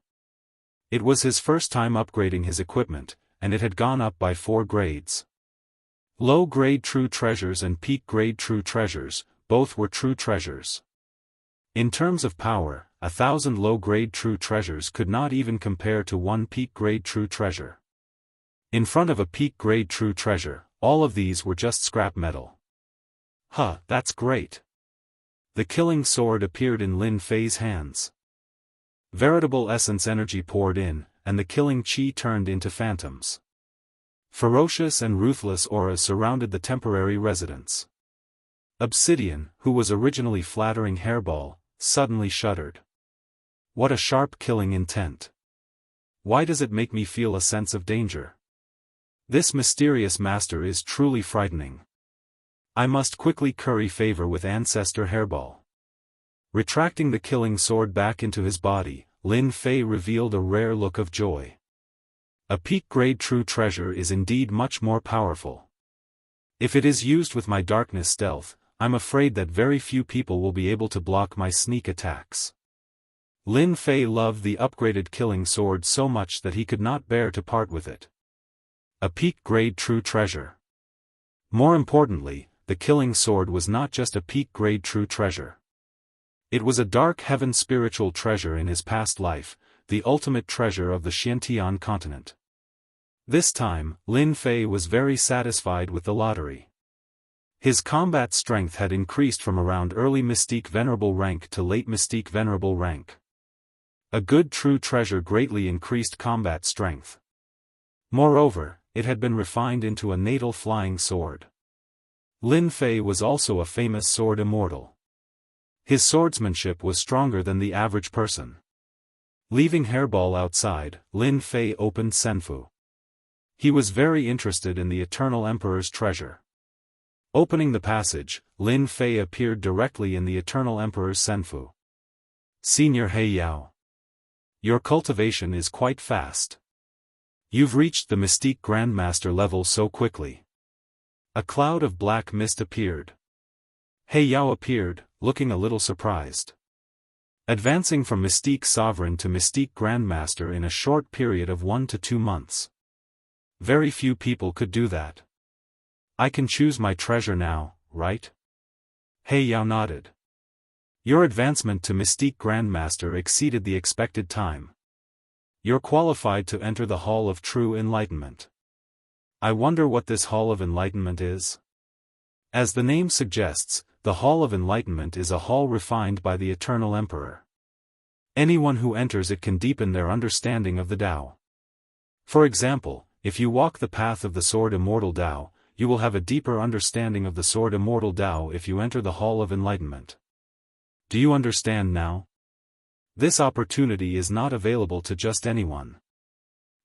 It was his first time upgrading his equipment, and it had gone up by 4 grades. Low-grade true treasures and peak-grade true treasures, both were true treasures. In terms of power, 1,000 low-grade true treasures could not even compare to 1 peak-grade true treasure. In front of a peak-grade true treasure, all of these were just scrap metal. Huh, that's great. The killing sword appeared in Lin Fei's hands. Veritable essence energy poured in, and the killing chi turned into phantoms. Ferocious and ruthless auras surrounded the temporary residence. Obsidian, who was originally flattering Hairball, suddenly shuddered. What a sharp killing intent. Why does it make me feel a sense of danger? This mysterious master is truly frightening. I must quickly curry favor with Ancestor Hairball. Retracting the killing sword back into his body, Lin Fei revealed a rare look of joy. A peak-grade true treasure is indeed much more powerful. If it is used with my darkness stealth, I'm afraid that very few people will be able to block my sneak attacks. Lin Fei loved the upgraded killing sword so much that he could not bear to part with it. A peak-grade true treasure. More importantly, the killing sword was not just a peak-grade true treasure. It was a dark heaven spiritual treasure in his past life, the ultimate treasure of the Xiantian continent. This time, Lin Fei was very satisfied with the lottery. His combat strength had increased from around early Mystique Venerable rank to late Mystique Venerable rank. A good true treasure greatly increased combat strength. Moreover, it had been refined into a natal flying sword. Lin Fei was also a famous sword immortal. His swordsmanship was stronger than the average person. Leaving Hairball outside, Lin Fei opened Senfu. He was very interested in the Eternal Emperor's treasure. Opening the passage, Lin Fei appeared directly in the Eternal Emperor's Senfu. Senior He Yao. Your cultivation is quite fast. You've reached the Mystique Grandmaster level so quickly. A cloud of black mist appeared. He Yao appeared, looking a little surprised. Advancing from Mystique Sovereign to Mystique Grandmaster in a short period of 1 to 2 months. Very few people could do that. I can choose my treasure now, right? He Yao nodded. Your advancement to Mystique Grandmaster exceeded the expected time. You're qualified to enter the Hall of True Enlightenment. I wonder what this Hall of Enlightenment is? As the name suggests, the Hall of Enlightenment is a hall refined by the Eternal Emperor. Anyone who enters it can deepen their understanding of the Tao. For example, if you walk the path of the Sword Immortal Tao, you will have a deeper understanding of the Sword Immortal Tao if you enter the Hall of Enlightenment. Do you understand now? This opportunity is not available to just anyone.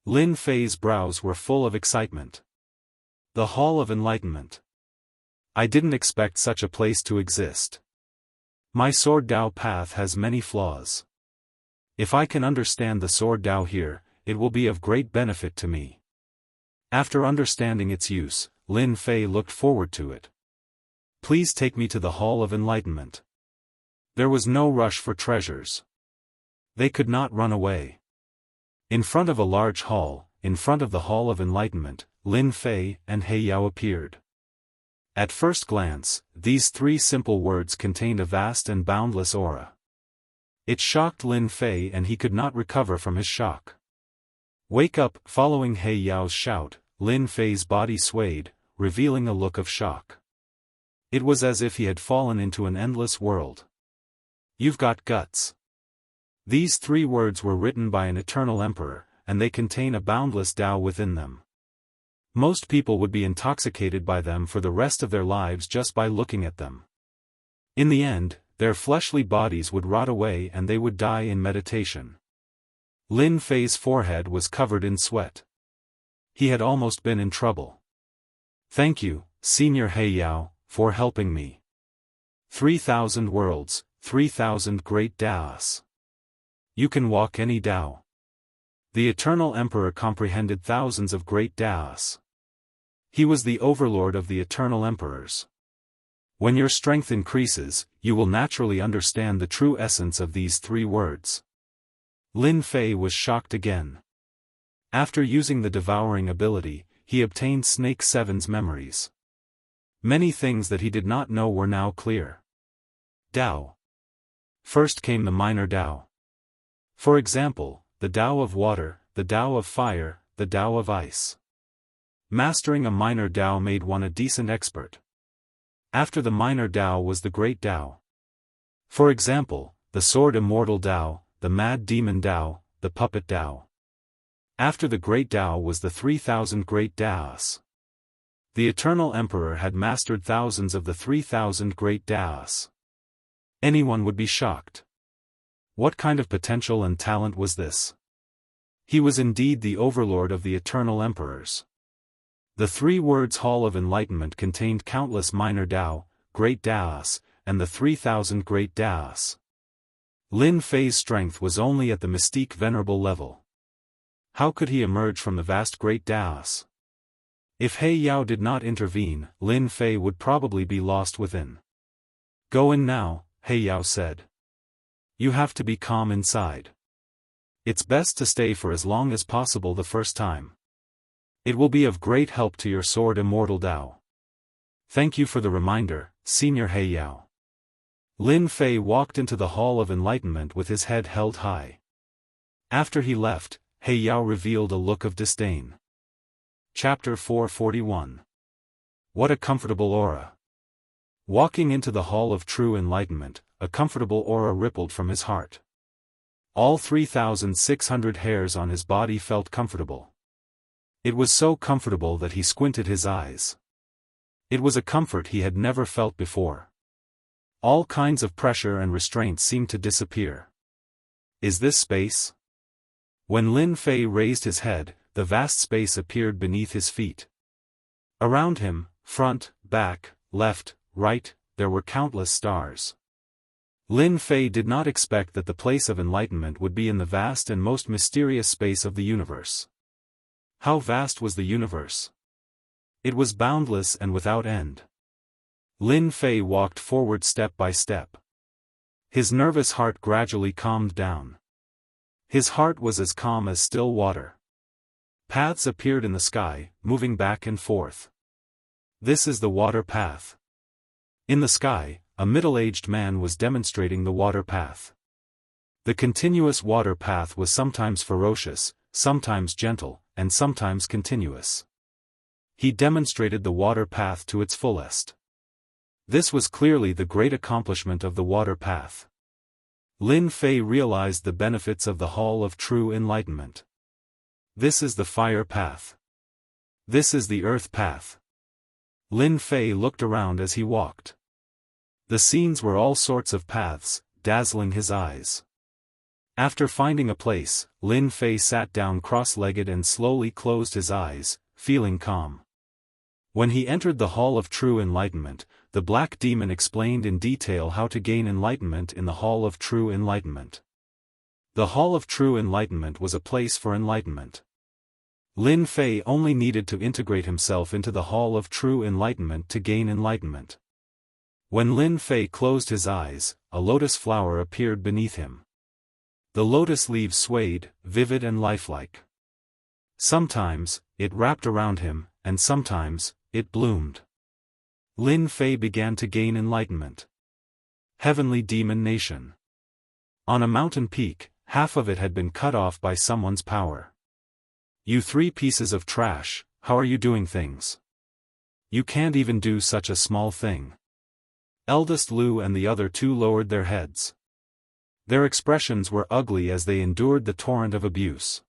Lin Fei's brows were full of excitement. The Hall of Enlightenment. I didn't expect such a place to exist. My Sword Tao path has many flaws. If I can understand the Sword Tao here, it will be of great benefit to me. After understanding its use, Lin Fei looked forward to it. Please take me to the Hall of Enlightenment. There was no rush for treasures. They could not run away. In front of a large hall, in front of the Hall of Enlightenment, Lin Fei and He Yao appeared. At first glance, these three simple words contained a vast and boundless aura. It shocked Lin Fei and he could not recover from his shock. Wake up! Following He Yao's shout, Lin Fei's body swayed, revealing a look of shock. It was as if he had fallen into an endless world. You've got guts. These three words were written by an eternal emperor, and they contain a boundless Tao within them. Most people would be intoxicated by them for the rest of their lives just by looking at them. In the end, their fleshly bodies would rot away and they would die in meditation. Lin Fei's forehead was covered in sweat. He had almost been in trouble. Thank you, Senior He Yao, for helping me. 3,000 worlds, 3,000 great Daoists. You can walk any Tao. The Eternal Emperor comprehended thousands of great Daoists. He was the overlord of the Eternal Emperors. When your strength increases, you will naturally understand the true essence of these three words. Lin Fei was shocked again. After using the devouring ability, he obtained Snake Seven's memories. Many things that he did not know were now clear. Tao. First came the minor Tao. For example, the Tao of water, the Tao of fire, the Tao of ice. Mastering a minor Tao made one a decent expert. After the minor Tao was the great Tao. For example, the Sword Immortal Tao, the Mad Demon Tao, the Puppet Tao. After the great Tao was the 3,000 great Daoists. The Eternal Emperor had mastered thousands of the 3,000 great Daoists. Anyone would be shocked. What kind of potential and talent was this? He was indeed the overlord of the Eternal Emperors. The three words Hall of Enlightenment contained countless minor Tao, great Daoists, and the 3,000 great Daoists. Lin Fei's strength was only at the mystique venerable level. How could he emerge from the vast great Daoists? If He Yao did not intervene, Lin Fei would probably be lost within. Go in now, He Yao said. You have to be calm inside. It's best to stay for as long as possible the first time. It will be of great help to your Sword Immortal Tao. Thank you for the reminder, Senior He Yao. Lin Fei walked into the Hall of Enlightenment with his head held high. After he left, He Yao revealed a look of disdain. Chapter 441. What a comfortable aura. Walking into the Hall of True Enlightenment, a comfortable aura rippled from his heart. All 3,600 hairs on his body felt comfortable. It was so comfortable that he squinted his eyes. It was a comfort he had never felt before. All kinds of pressure and restraint seemed to disappear. Is this space? When Lin Fei raised his head, the vast space appeared beneath his feet. Around him, front, back, left, right, there were countless stars. Lin Fei did not expect that the place of enlightenment would be in the vast and most mysterious space of the universe. How vast was the universe? It was boundless and without end. Lin Fei walked forward step by step. His nervous heart gradually calmed down. His heart was as calm as still water. Paths appeared in the sky, moving back and forth. This is the water path. In the sky, a middle-aged man was demonstrating the water path. The continuous water path was sometimes ferocious, sometimes gentle, and sometimes continuous. He demonstrated the water path to its fullest. This was clearly the great accomplishment of the water path. Lin Fei realized the benefits of the Hall of True Enlightenment. This is the fire path. This is the earth path. Lin Fei looked around as he walked. The scenes were all sorts of paths, dazzling his eyes. After finding a place, Lin Fei sat down cross-legged and slowly closed his eyes, feeling calm. When he entered the Hall of True Enlightenment, the Black Demon explained in detail how to gain enlightenment in the Hall of True Enlightenment. The Hall of True Enlightenment was a place for enlightenment. Lin Fei only needed to integrate himself into the Hall of True Enlightenment to gain enlightenment. When Lin Fei closed his eyes, a lotus flower appeared beneath him. The lotus leaves swayed, vivid and lifelike. Sometimes, it wrapped around him, and sometimes, it bloomed. Lin Fei began to gain enlightenment. Heavenly Demon Nation. On a mountain peak, half of it had been cut off by someone's power. You three pieces of trash, how are you doing things? You can't even do such a small thing. Eldest Lu and the other two lowered their heads. Their expressions were ugly as they endured the torrent of abuse.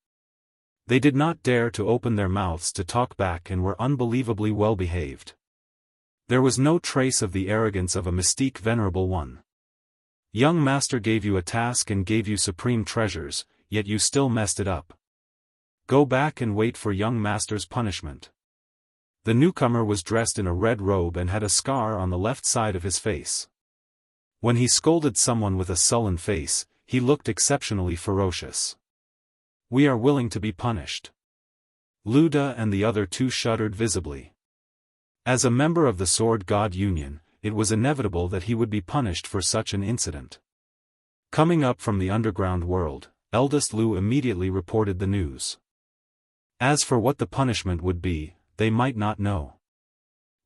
They did not dare to open their mouths to talk back and were unbelievably well behaved. There was no trace of the arrogance of a mystique venerable one. Young master gave you a task and gave you supreme treasures, yet you still messed it up. Go back and wait for young master's punishment. The newcomer was dressed in a red robe and had a scar on the left side of his face. When he scolded someone with a sullen face, he looked exceptionally ferocious. We are willing to be punished. Luda and the other two shuddered visibly. As a member of the Sword God Union, it was inevitable that he would be punished for such an incident. Coming up from the underground world, Eldest Lu immediately reported the news. As for what the punishment would be, they might not know.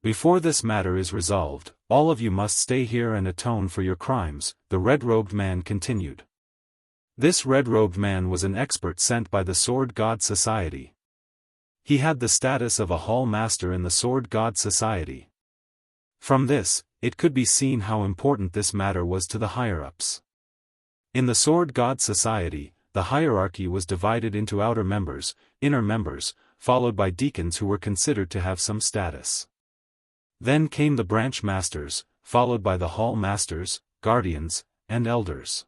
Before this matter is resolved, all of you must stay here and atone for your crimes, the red-robed man continued. This red-robed man was an expert sent by the Sword God Society. He had the status of a hall master in the Sword God Society. From this, it could be seen how important this matter was to the higher-ups. In the Sword God Society, the hierarchy was divided into outer members, inner members, followed by deacons who were considered to have some status. Then came the branch masters, followed by the hall masters, guardians, and elders.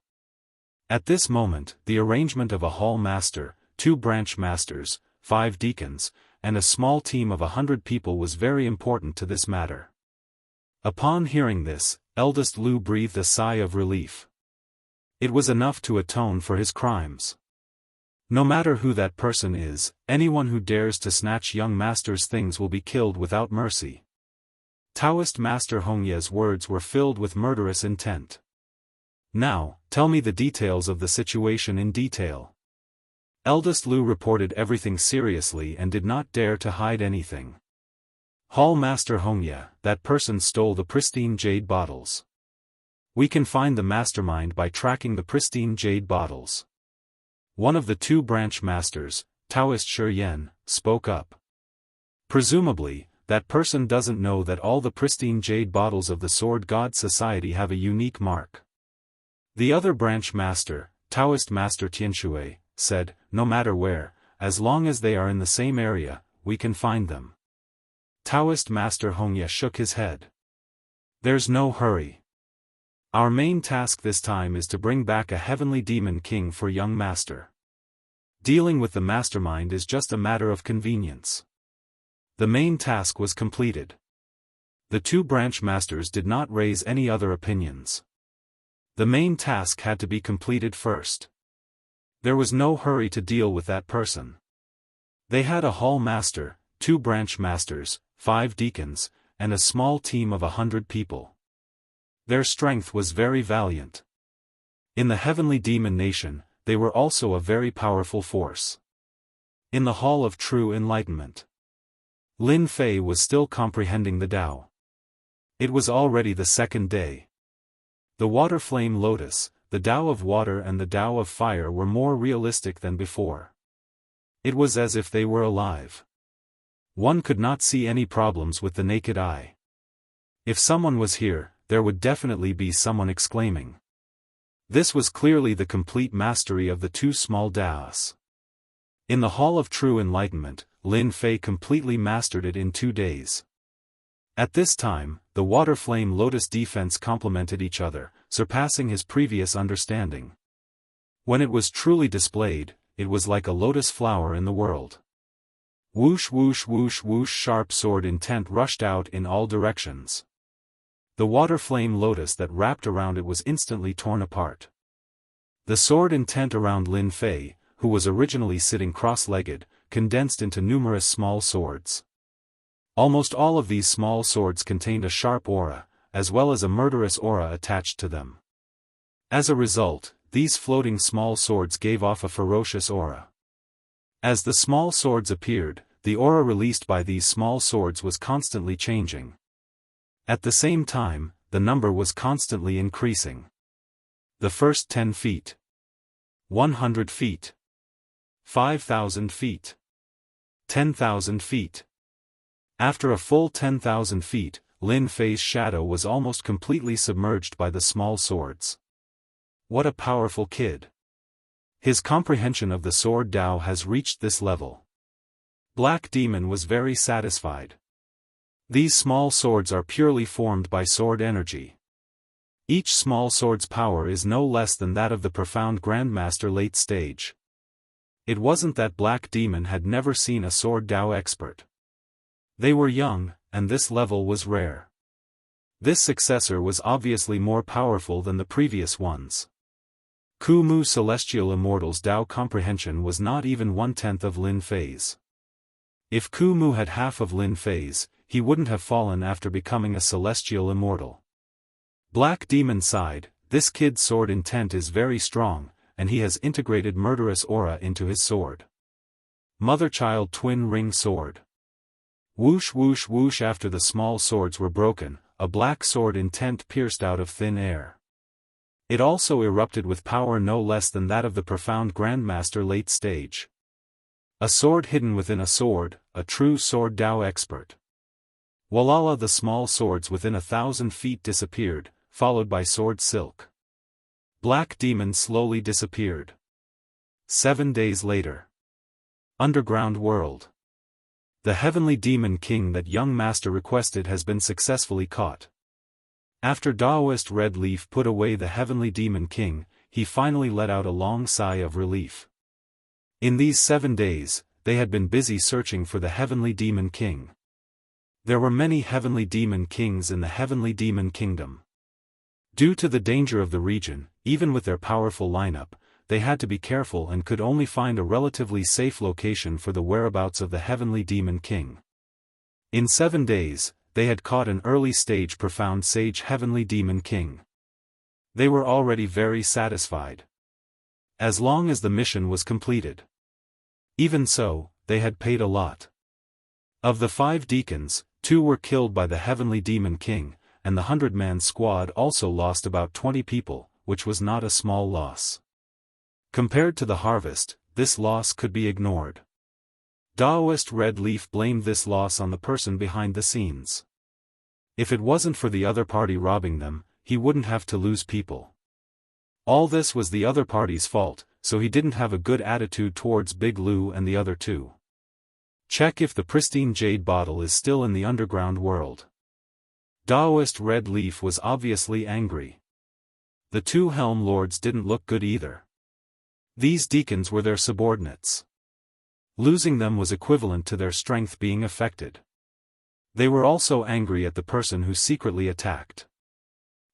At this moment, the arrangement of a hall master, 2 branch masters, 5 deacons, and a small team of 100 people was very important to this matter. Upon hearing this, Eldest Lu breathed a sigh of relief. It was enough to atone for his crimes. No matter who that person is, anyone who dares to snatch young master's things will be killed without mercy. Daoist Master Hongye's words were filled with murderous intent. Now, tell me the details of the situation in detail. Eldest Lu reported everything seriously and did not dare to hide anything. Hall Master Hongye, that person stole the pristine jade bottles. We can find the mastermind by tracking the pristine jade bottles. One of the 2 branch masters, Daoist Shi, spoke up. Presumably, that person doesn't know that all the pristine jade bottles of the Sword God Society have a unique mark. The other branch master, Daoist Master Tianxue, said, no matter where, as long as they are in the same area, we can find them. Daoist Master Hongye shook his head. There's no hurry. Our main task this time is to bring back a heavenly demon king for young master. Dealing with the mastermind is just a matter of convenience. The main task was completed. The 2 branch masters did not raise any other opinions. The main task had to be completed first. There was no hurry to deal with that person. They had a hall master, 2 branch masters, 5 deacons, and a small team of 100 people. Their strength was very valiant. In the heavenly demon nation, they were also a very powerful force. In the Hall of True Enlightenment, Lin Fei was still comprehending the Tao. It was already the 2nd day. The water flame lotus, the Tao of water and the Tao of fire were more realistic than before. It was as if they were alive. One could not see any problems with the naked eye. If someone was here, there would definitely be someone exclaiming. This was clearly the complete mastery of the two small Daos. In the Hall of True Enlightenment, Lin Fei completely mastered it in 2 days. At this time, the water flame lotus defense complemented each other, surpassing his previous understanding. When it was truly displayed, it was like a lotus flower in the world. Whoosh whoosh whoosh whoosh, sharp sword intent rushed out in all directions. The water flame lotus that wrapped around it was instantly torn apart. The sword intent around Lin Fei, who was originally sitting cross-legged, condensed into numerous small swords. Almost all of these small swords contained a sharp aura, as well as a murderous aura attached to them. As a result, these floating small swords gave off a ferocious aura. As the small swords appeared, the aura released by these small swords was constantly changing. At the same time, the number was constantly increasing. The first 10 feet. 100 feet. 5,000 feet. 10,000 feet. After a full 10,000 feet, Lin Fei's shadow was almost completely submerged by the small swords. What a powerful kid. His comprehension of the sword Tao has reached this level. Black Demon was very satisfied. These small swords are purely formed by sword energy. Each small sword's power is no less than that of the profound Grandmaster late stage. It wasn't that Black Demon had never seen a sword Tao expert. They were young, and this level was rare. This successor was obviously more powerful than the previous ones. Kumu Celestial Immortal's Tao comprehension was not even 1/10 of Lin Fei's. If Kumu had half of Lin Fei's, he wouldn't have fallen after becoming a Celestial Immortal. Black Demon sighed, this kid's sword intent is very strong, and he has integrated murderous aura into his sword. Mother-child twin ring sword. Whoosh whoosh whoosh, after the small swords were broken, a black sword intent pierced out of thin air. It also erupted with power no less than that of the profound Grandmaster late stage. A sword hidden within a sword, a true sword Tao expert. Walala, the small swords within 1,000 feet disappeared, followed by sword silk. Black Demon slowly disappeared. 7 days later. Underground world. The heavenly demon king that young master requested has been successfully caught. After Daoist Red Leaf put away the heavenly demon king, he finally let out a long sigh of relief. In these 7 days, they had been busy searching for the heavenly demon king. There were many heavenly demon kings in the heavenly demon kingdom. Due to the danger of the region, even with their powerful lineup, they had to be careful and could only find a relatively safe location for the whereabouts of the heavenly demon king. In 7 days, they had caught an early-stage profound sage heavenly demon king. They were already very satisfied. As long as the mission was completed. Even so, they had paid a lot. Of the 5 deacons, 2 were killed by the heavenly demon king, and the 100-man squad also lost about 20 people, which was not a small loss. Compared to the harvest, this loss could be ignored. Daoist Red Leaf blamed this loss on the person behind the scenes. If it wasn't for the other party robbing them, he wouldn't have to lose people. All this was the other party's fault, so he didn't have a good attitude towards Big Lou and the other 2. Check if the pristine jade bottle is still in the underground world. Daoist Red Leaf was obviously angry. The 2 Helm Lords didn't look good either. These deacons were their subordinates. Losing them was equivalent to their strength being affected. They were also angry at the person who secretly attacked.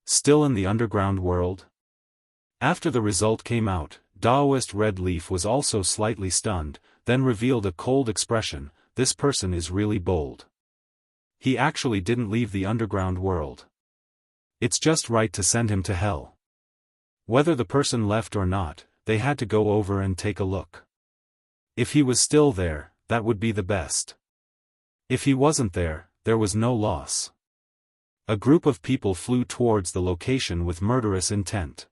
Still in the underground world? After the result came out, Daoist Red Leaf was also slightly stunned, then revealed a cold expression, this person is really bold. He actually didn't leave the underground world. It's just right to send him to hell. Whether the person left or not, they had to go over and take a look. If he was still there, that would be the best. If he wasn't there, there was no loss. A group of people flew towards the location with murderous intent.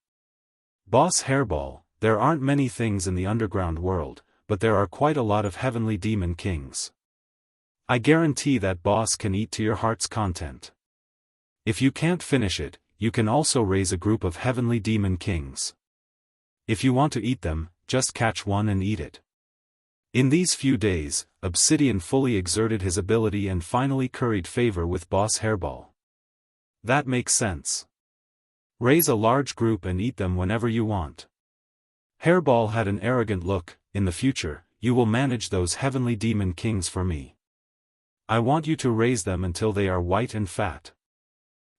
Boss Hairball, there aren't many things in the underground world, but there are quite a lot of heavenly demon kings. I guarantee that boss can eat to your heart's content. If you can't finish it, you can also raise a group of heavenly demon kings. If you want to eat them, just catch one and eat it. In these few days, Obsidian fully exerted his ability and finally curried favor with Boss Hairball. That makes sense. Raise a large group and eat them whenever you want. Hairball had an arrogant look. In the future, you will manage those heavenly demon kings for me. I want you to raise them until they are white and fat.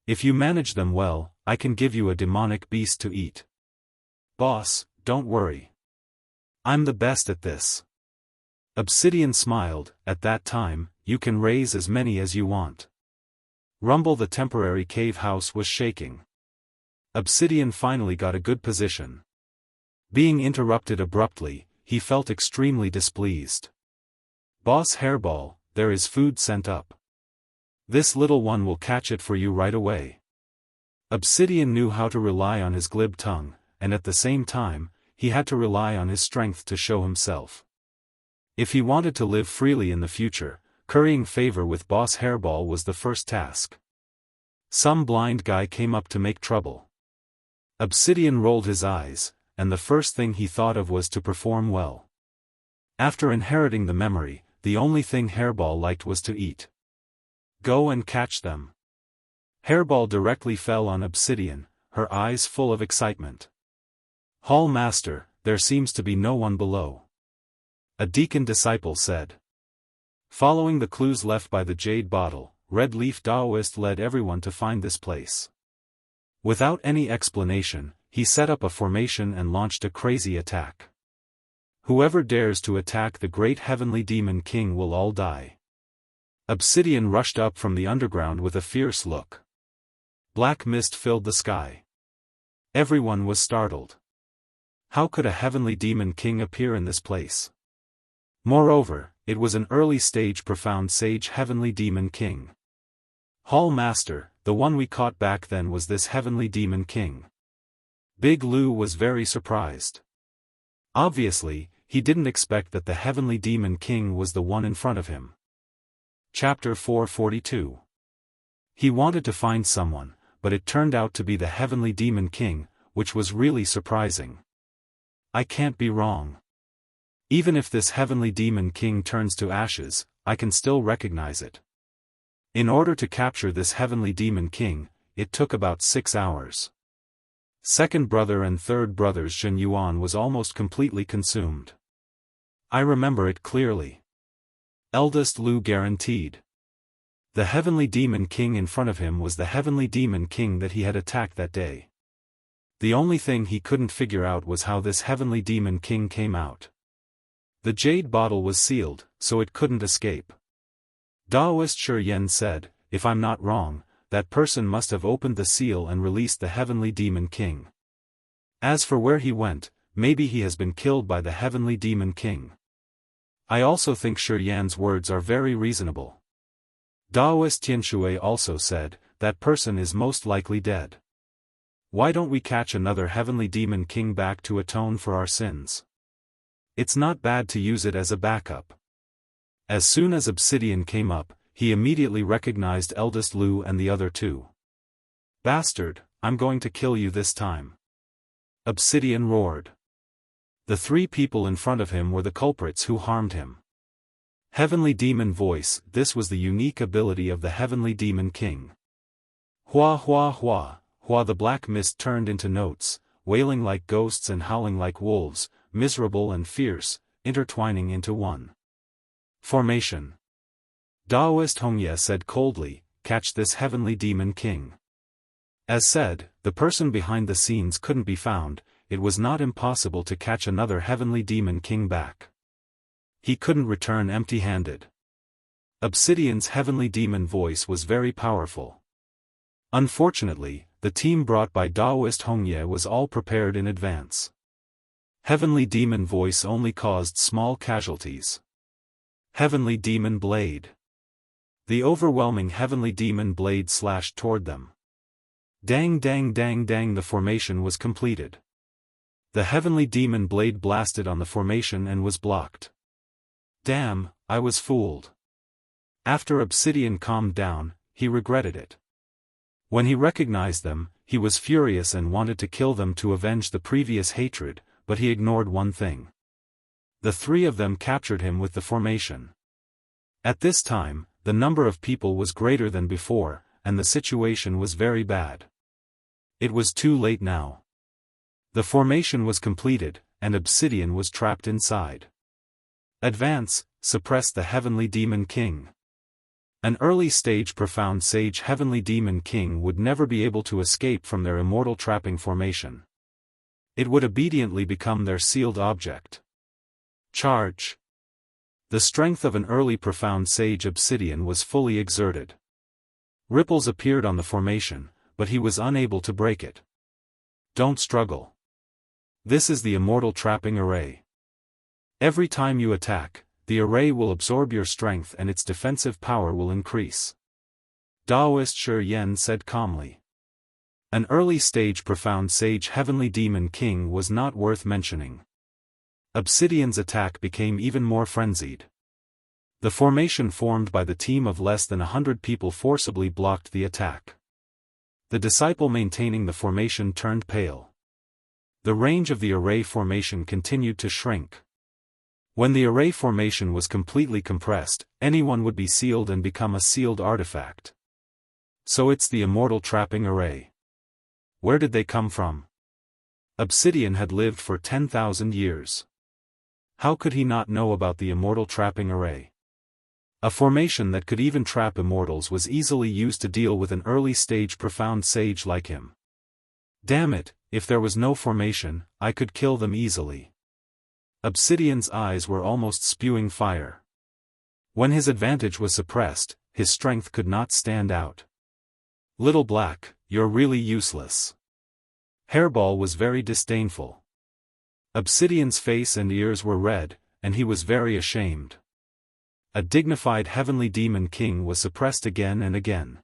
If you manage them well, I can give you a demonic beast to eat. Boss, don't worry. I'm the best at this. Obsidian smiled. At that time, you can raise as many as you want. Rumble, the temporary cave house, was shaking. Obsidian finally got a good position. Being interrupted abruptly, he felt extremely displeased. Boss Hairball, there is food sent up. This little one will catch it for you right away. Obsidian knew how to rely on his glib tongue, and at the same time, he had to rely on his strength to show himself. If he wanted to live freely in the future, currying favor with Boss Hairball was the first task. Some blind guy came up to make trouble. Obsidian rolled his eyes, and the first thing he thought of was to perform well. After inheriting the memory, the only thing Hairball liked was to eat. Go and catch them. Hairball directly fell on Obsidian, her eyes full of excitement. Hall Master, there seems to be no one below. A deacon disciple said. Following the clues left by the jade bottle, Red Leaf Daoist led everyone to find this place. Without any explanation, he set up a formation and launched a crazy attack. Whoever dares to attack the great heavenly demon king will all die. Obsidian rushed up from the underground with a fierce look. Black mist filled the sky. Everyone was startled. How could a heavenly demon king appear in this place? Moreover, it was an early-stage profound sage heavenly demon king. Hall Master, the one we caught back then was this heavenly demon king. Big Lou was very surprised. Obviously, he didn't expect that the heavenly demon king was the one in front of him. Chapter 442. He wanted to find someone, but it turned out to be the heavenly demon king, which was really surprising. I can't be wrong. Even if this heavenly demon king turns to ashes, I can still recognize it. In order to capture this heavenly demon king, it took about 6 hours. Second brother and third brother's Jin Yuan was almost completely consumed. I remember it clearly. Eldest Lu guaranteed. The heavenly demon king in front of him was the heavenly demon king that he had attacked that day. The only thing he couldn't figure out was how this heavenly demon king came out. The jade bottle was sealed, so it couldn't escape. Daoist Yen said, if I'm not wrong, that person must have opened the seal and released the heavenly demon king. As for where he went, maybe he has been killed by the heavenly demon king. I also think Yan's words are very reasonable. Daoist Tianshui also said, that person is most likely dead. Why don't we catch another heavenly demon king back to atone for our sins? It's not bad to use it as a backup. As soon as Obsidian came up, he immediately recognized Eldest Lu and the other two. Bastard, I'm going to kill you this time. Obsidian roared. The 3 people in front of him were the culprits who harmed him. Heavenly Demon Voice, this was the unique ability of the Heavenly Demon King. Hua hua hua, hua, the black mist turned into notes, wailing like ghosts and howling like wolves, miserable and fierce, intertwining into one. Formation. Daoist Hongye said coldly, catch this heavenly demon king. As said, the person behind the scenes couldn't be found. It was not impossible to catch another heavenly demon king back. He couldn't return empty-handed. Obsidian's heavenly demon voice was very powerful. Unfortunately, the team brought by Daoist Hongye was all prepared in advance. Heavenly demon voice only caused small casualties. Heavenly demon blade. The overwhelming heavenly demon blade slashed toward them. Dang dang dang dang, the formation was completed. The heavenly demon blade blasted on the formation and was blocked. Damn, I was fooled. After Obsidian calmed down, he regretted it. When he recognized them, he was furious and wanted to kill them to avenge the previous hatred, but he ignored one thing. The three of them captured him with the formation. At this time, the number of people was greater than before, and the situation was very bad. It was too late now. The formation was completed, and Obsidian was trapped inside. Advance, suppress the Heavenly Demon King. An early-stage profound sage Heavenly Demon King would never be able to escape from their immortal trapping formation. It would obediently become their sealed object. Charge. The strength of an early profound sage Obsidian was fully exerted. Ripples appeared on the formation, but he was unable to break it. Don't struggle. This is the immortal trapping array. Every time you attack, the array will absorb your strength and its defensive power will increase. Daoist Shi Yen said calmly. An early-stage profound sage Heavenly Demon King was not worth mentioning. Obsidian's attack became even more frenzied. The formation formed by the team of less than 100 people forcibly blocked the attack. The disciple maintaining the formation turned pale. The range of the array formation continued to shrink. When the array formation was completely compressed, anyone would be sealed and become a sealed artifact. So it's the immortal trapping array. Where did they come from? Obsidian had lived for 10,000 years. How could he not know about the immortal trapping array? A formation that could even trap immortals was easily used to deal with an early-stage profound sage like him. Damn it, if there was no formation, I could kill them easily. Obsidian's eyes were almost spewing fire. When his advantage was suppressed, his strength could not stand out. Little Black, you're really useless. Hairball was very disdainful. Obsidian's face and ears were red, and he was very ashamed. A dignified Heavenly Demon King was suppressed again and again.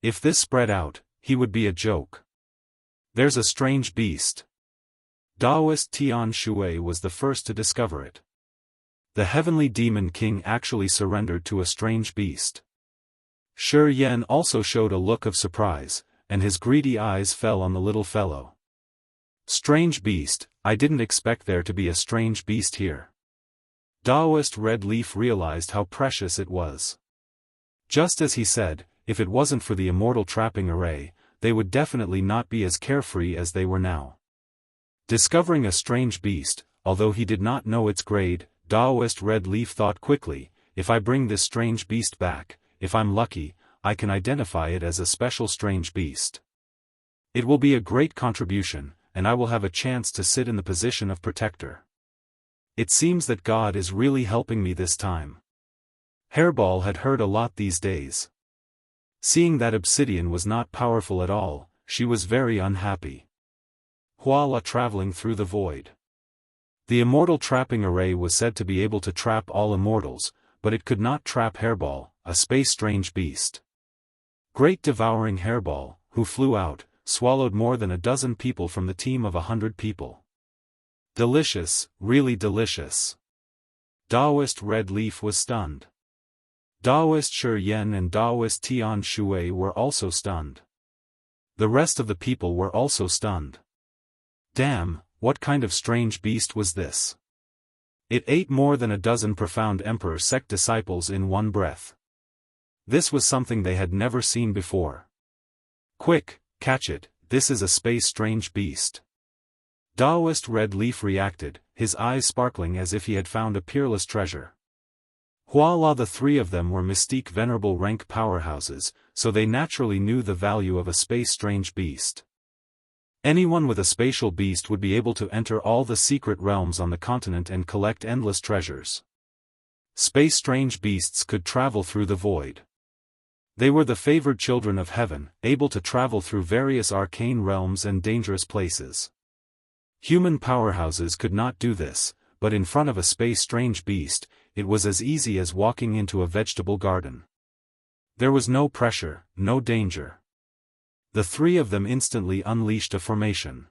If this spread out, he would be a joke. There's a strange beast. Daoist Tian Shui was the first to discover it. The Heavenly Demon King actually surrendered to a strange beast. Shi Yen also showed a look of surprise, and his greedy eyes fell on the little fellow. Strange beast, I didn't expect there to be a strange beast here. Daoist Red Leaf realized how precious it was. Just as he said, if it wasn't for the immortal trapping array, they would definitely not be as carefree as they were now. Discovering a strange beast, although he did not know its grade, Daoist Red Leaf thought quickly, if I bring this strange beast back, if I'm lucky, I can identify it as a special strange beast. It will be a great contribution, and I will have a chance to sit in the position of protector. It seems that God is really helping me this time. Hairball had heard a lot these days. Seeing that Obsidian was not powerful at all, she was very unhappy. Huala traveling through the void. The immortal trapping array was said to be able to trap all immortals, but it could not trap Hairball, a space-strange beast. Great devouring Hairball, who flew out, swallowed more than a dozen people from the team of 100 people. Delicious, really delicious. Daoist Red Leaf was stunned. Daoist Shi Yen and Daoist Tian Shui were also stunned. The rest of the people were also stunned. Damn, what kind of strange beast was this? It ate more than a dozen profound Emperor sect disciples in one breath. This was something they had never seen before. Quick, catch it, this is a space-strange beast. Daoist Red Leaf reacted, his eyes sparkling as if he had found a peerless treasure. Huala, the three of them were mystique venerable rank powerhouses, so they naturally knew the value of a space-strange beast. Anyone with a spatial beast would be able to enter all the secret realms on the continent and collect endless treasures. Space-strange beasts could travel through the void. They were the favored children of heaven, able to travel through various arcane realms and dangerous places. Human powerhouses could not do this, but in front of a space-strange beast, it was as easy as walking into a vegetable garden. There was no pressure, no danger. The three of them instantly unleashed a formation.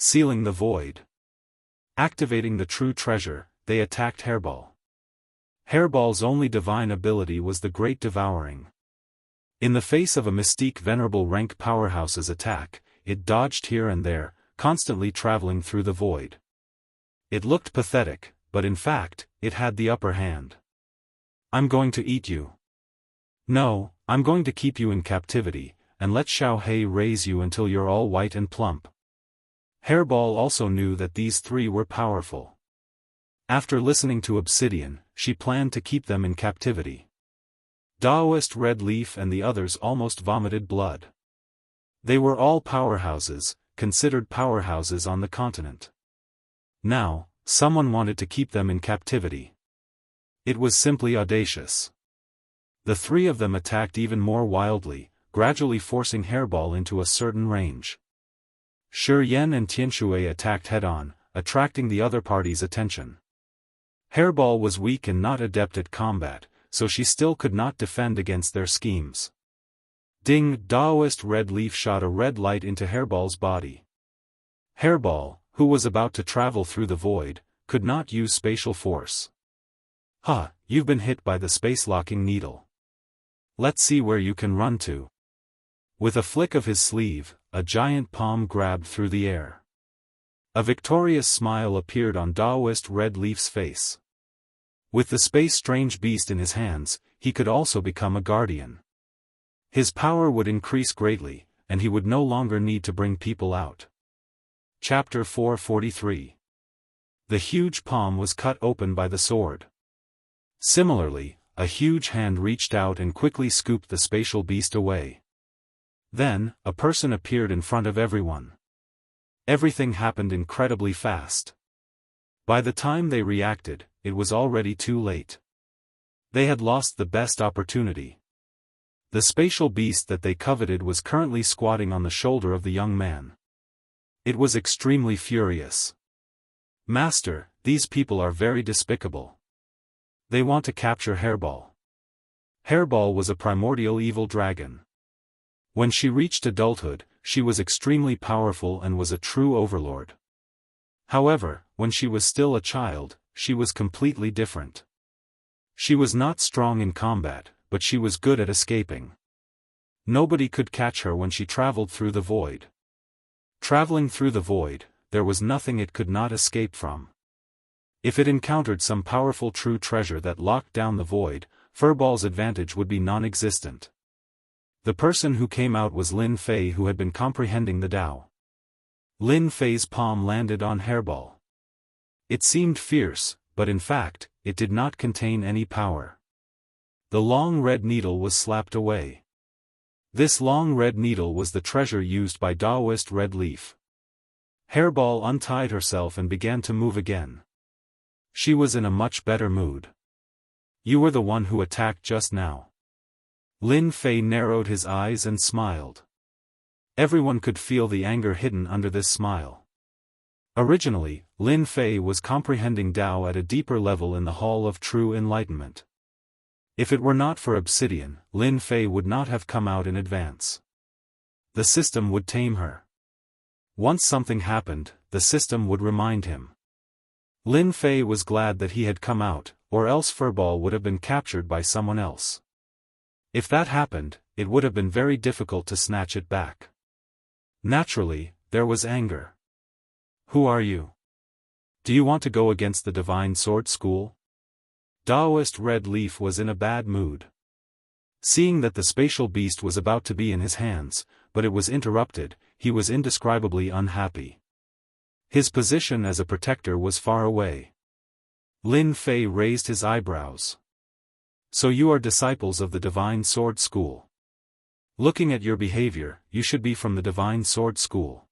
sealing the void. Activating the true treasure, they attacked Hairball. Hairball's only divine ability was the Great Devouring. In the face of a mystique venerable rank powerhouse's attack, it dodged here and there, constantly traveling through the void. It looked pathetic, but in fact, it had the upper hand. I'm going to eat you. No, I'm going to keep you in captivity, and let Xiao Hei raise you until you're all white and plump. Hairball also knew that these three were powerful. After listening to Obsidian, she planned to keep them in captivity. Daoist Red Leaf and the others almost vomited blood. They were all powerhouses, considered powerhouses on the continent. Now, someone wanted to keep them in captivity. It was simply audacious. The three of them attacked even more wildly, gradually forcing Hairball into a certain range. Shi Yan and Tianshui attacked head-on, attracting the other party's attention. Hairball was weak and not adept at combat, so she still could not defend against their schemes. Ding! Daoist Red Leaf shot a red light into Hairball's body. Hairball, who was about to travel through the void, could not use spatial force. Ha! You've been hit by the space-locking needle. Let's see where you can run to. With a flick of his sleeve, a giant palm grabbed through the air. A victorious smile appeared on Daoist Red Leaf's face. With the space-strange beast in his hands, he could also become a guardian. His power would increase greatly, and he would no longer need to bring people out. Chapter 443. The huge palm was cut open by the sword. Similarly, a huge hand reached out and quickly scooped the spatial beast away. Then, a person appeared in front of everyone. Everything happened incredibly fast. By the time they reacted, it was already too late. They had lost the best opportunity. The spatial beast that they coveted was currently squatting on the shoulder of the young man. It was extremely furious. Master, these people are very despicable. They want to capture Hairball. Hairball was a primordial evil dragon. When she reached adulthood, she was extremely powerful and was a true overlord. However, when she was still a child, she was completely different. She was not strong in combat, but she was good at escaping. Nobody could catch her when she traveled through the void. Traveling through the void, there was nothing it could not escape from. If it encountered some powerful true treasure that locked down the void, Furball's advantage would be non-existent. The person who came out was Lin Fei, who had been comprehending the Tao. Lin Fei's palm landed on Hairball. It seemed fierce, but in fact, it did not contain any power. The long red needle was slapped away. This long red needle was the treasure used by Daoist Red Leaf. Hairball untied herself and began to move again. She was in a much better mood. You were the one who attacked just now. Lin Fei narrowed his eyes and smiled. Everyone could feel the anger hidden under this smile. Originally, Lin Fei was comprehending Tao at a deeper level in the Hall of True Enlightenment. If it were not for Obsidian, Lin Fei would not have come out in advance. The system would tame her. Once something happened, the system would remind him. Lin Fei was glad that he had come out, or else Furball would have been captured by someone else. If that happened, it would have been very difficult to snatch it back. Naturally, there was anger. Who are you? Do you want to go against the Divine Sword School? Daoist Red Leaf was in a bad mood. Seeing that the spatial beast was about to be in his hands, but it was interrupted, he was indescribably unhappy. His position as a protector was far away. Lin Fei raised his eyebrows. So you are disciples of the Divine Sword School. Looking at your behavior, you should be from the Divine Sword School.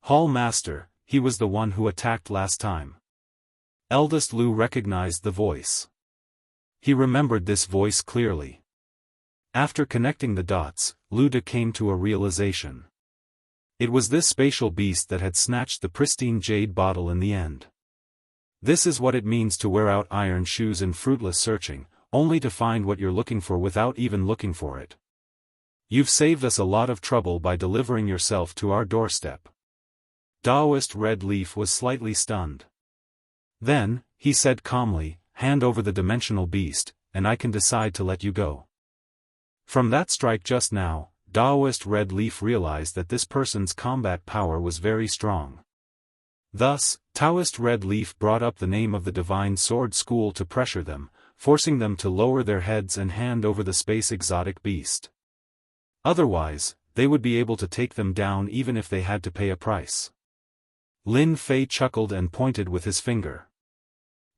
Hall Master, he was the one who attacked last time. Eldest Lu recognized the voice. He remembered this voice clearly. After connecting the dots, Lu De came to a realization. It was this spatial beast that had snatched the pristine jade bottle in the end. This is what it means to wear out iron shoes in fruitless searching, only to find what you're looking for without even looking for it. You've saved us a lot of trouble by delivering yourself to our doorstep. Daoist Red Leaf was slightly stunned. Then, he said calmly, "Hand over the dimensional beast, and I can decide to let you go." From that strike just now, Daoist Red Leaf realized that this person's combat power was very strong. Thus, Taoist Red Leaf brought up the name of the Divine Sword School to pressure them, forcing them to lower their heads and hand over the space exotic beast. Otherwise, they would be able to take them down even if they had to pay a price. Lin Fei chuckled and pointed with his finger.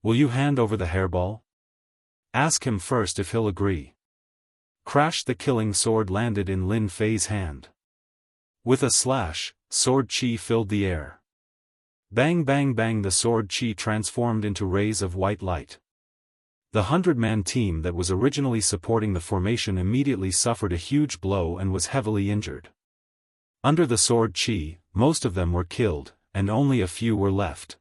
"Will you hand over the hairball? Ask him first if he'll agree." Crash! The killing sword landed in Lin Fei's hand. With a slash, sword chi filled the air. Bang bang bang, the sword chi transformed into rays of white light. The 100-man team that was originally supporting the formation immediately suffered a huge blow and was heavily injured. Under the sword chi, most of them were killed, and only a few were left.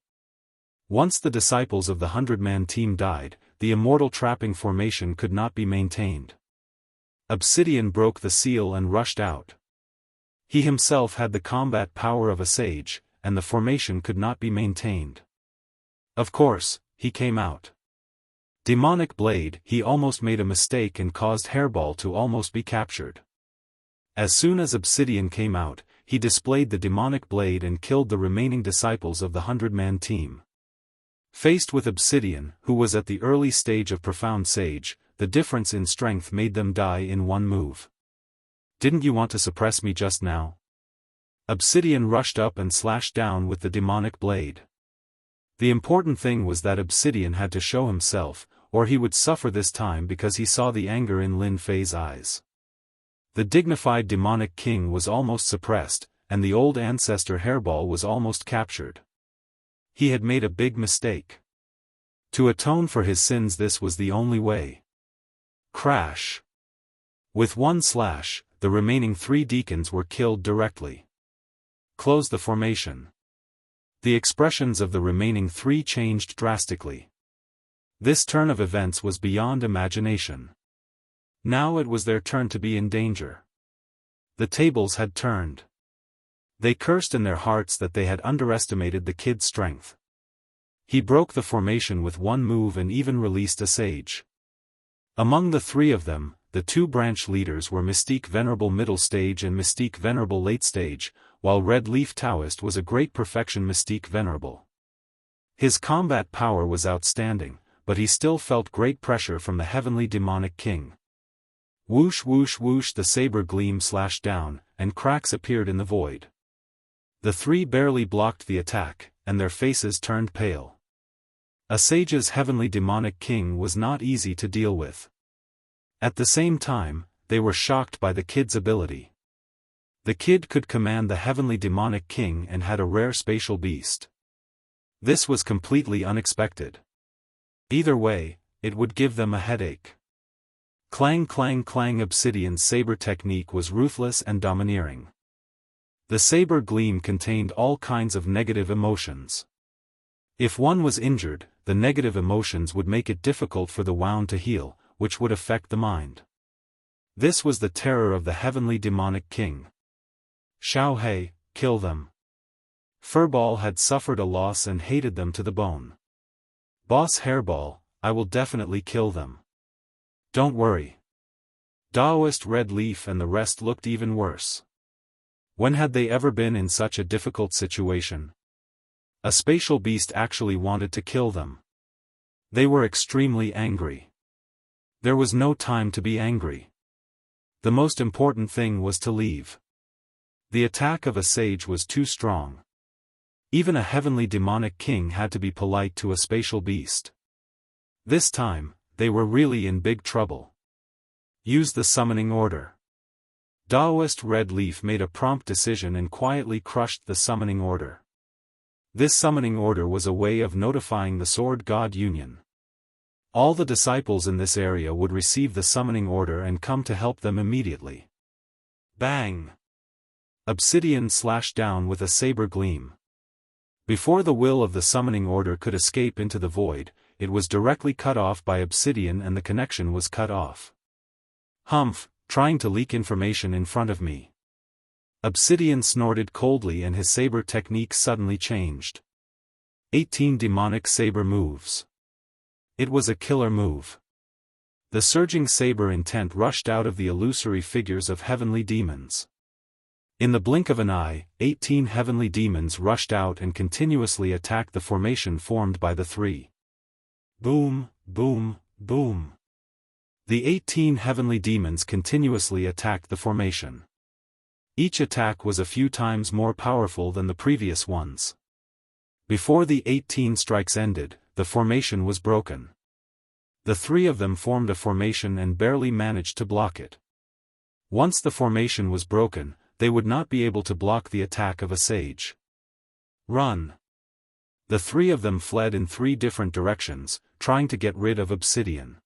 Once the disciples of the 100-man team died, the immortal trapping formation could not be maintained. Obsidian broke the seal and rushed out. He himself had the combat power of a sage, and the formation could not be maintained. Of course, he came out. Demonic Blade, he almost made a mistake and caused Hairball to almost be captured. As soon as Obsidian came out, he displayed the Demonic Blade and killed the remaining disciples of the 100-man team. Faced with Obsidian, who was at the early stage of Profound Sage, the difference in strength made them die in one move. "Didn't you want to suppress me just now?" Obsidian rushed up and slashed down with the Demonic Blade. The important thing was that Obsidian had to show himself, or he would suffer this time because he saw the anger in Lin Fei's eyes. The dignified demonic king was almost suppressed, and the old ancestor Hairball was almost captured. He had made a big mistake. To atone for his sins, this was the only way. Crash! With one slash, the remaining 3 deacons were killed directly. Close the formation. The expressions of the remaining 3 changed drastically. This turn of events was beyond imagination. Now it was their turn to be in danger. The tables had turned. They cursed in their hearts that they had underestimated the kid's strength. He broke the formation with one move and even released a sage. Among the 3 of them, the 2 branch leaders were Mystique Venerable Middle Stage and Mystique Venerable Late Stage, while Red Leaf Taoist was a great perfection Mystique Venerable. His combat power was outstanding, but he still felt great pressure from the heavenly demonic king. Whoosh whoosh whoosh, the saber gleam slashed down, and cracks appeared in the void. The 3 barely blocked the attack, and their faces turned pale. A sage's heavenly demonic king was not easy to deal with. At the same time, they were shocked by the kid's ability. The kid could command the heavenly demonic king and had a rare spatial beast. This was completely unexpected. Either way, it would give them a headache. Clang clang clang. Obsidian's saber technique was ruthless and domineering. The saber gleam contained all kinds of negative emotions. If one was injured, the negative emotions would make it difficult for the wound to heal, which would affect the mind. This was the terror of the heavenly demonic king. Xiao He, kill them. Furball had suffered a loss and hated them to the bone. Boss Hairball, I will definitely kill them. Don't worry. Daoist Red Leaf and the rest looked even worse. When had they ever been in such a difficult situation? A spatial beast actually wanted to kill them. They were extremely angry. There was no time to be angry. The most important thing was to leave. The attack of a sage was too strong. Even a heavenly demonic king had to be polite to a spatial beast. This time, they were really in big trouble. Use the summoning order. Daoist Red Leaf made a prompt decision and quietly crushed the summoning order. This summoning order was a way of notifying the Sword God Union. All the disciples in this area would receive the summoning order and come to help them immediately. Bang! Obsidian slashed down with a saber gleam. Before the will of the summoning order could escape into the void, it was directly cut off by Obsidian and the connection was cut off. Humph, trying to leak information in front of me. Obsidian snorted coldly and his saber technique suddenly changed. 18 demonic saber moves. It was a killer move. The surging saber intent rushed out of the illusory figures of heavenly demons. In the blink of an eye, 18 heavenly demons rushed out and continuously attacked the formation formed by the three. Boom, boom, boom. The 18 heavenly demons continuously attacked the formation. Each attack was a few times more powerful than the previous ones. Before the 18 strikes ended, the formation was broken. The three of them formed a formation and barely managed to block it. Once the formation was broken, they would not be able to block the attack of a sage. Run! The three of them fled in 3 different directions, trying to get rid of Obsidian.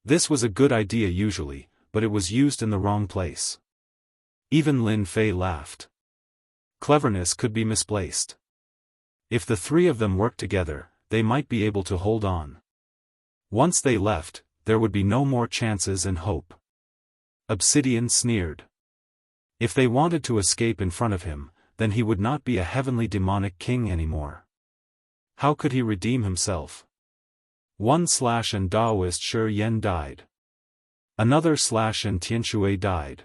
This was a good idea usually, but it was used in the wrong place. Even Lin Fei laughed. Cleverness could be misplaced. If the 3 of them worked together, they might be able to hold on. Once they left, there would be no more chances and hope. Obsidian sneered. If they wanted to escape in front of him, then he would not be a heavenly demonic king anymore. How could he redeem himself? 1 slash and Daoist Shi Yen died. Another slash and Tianshui died.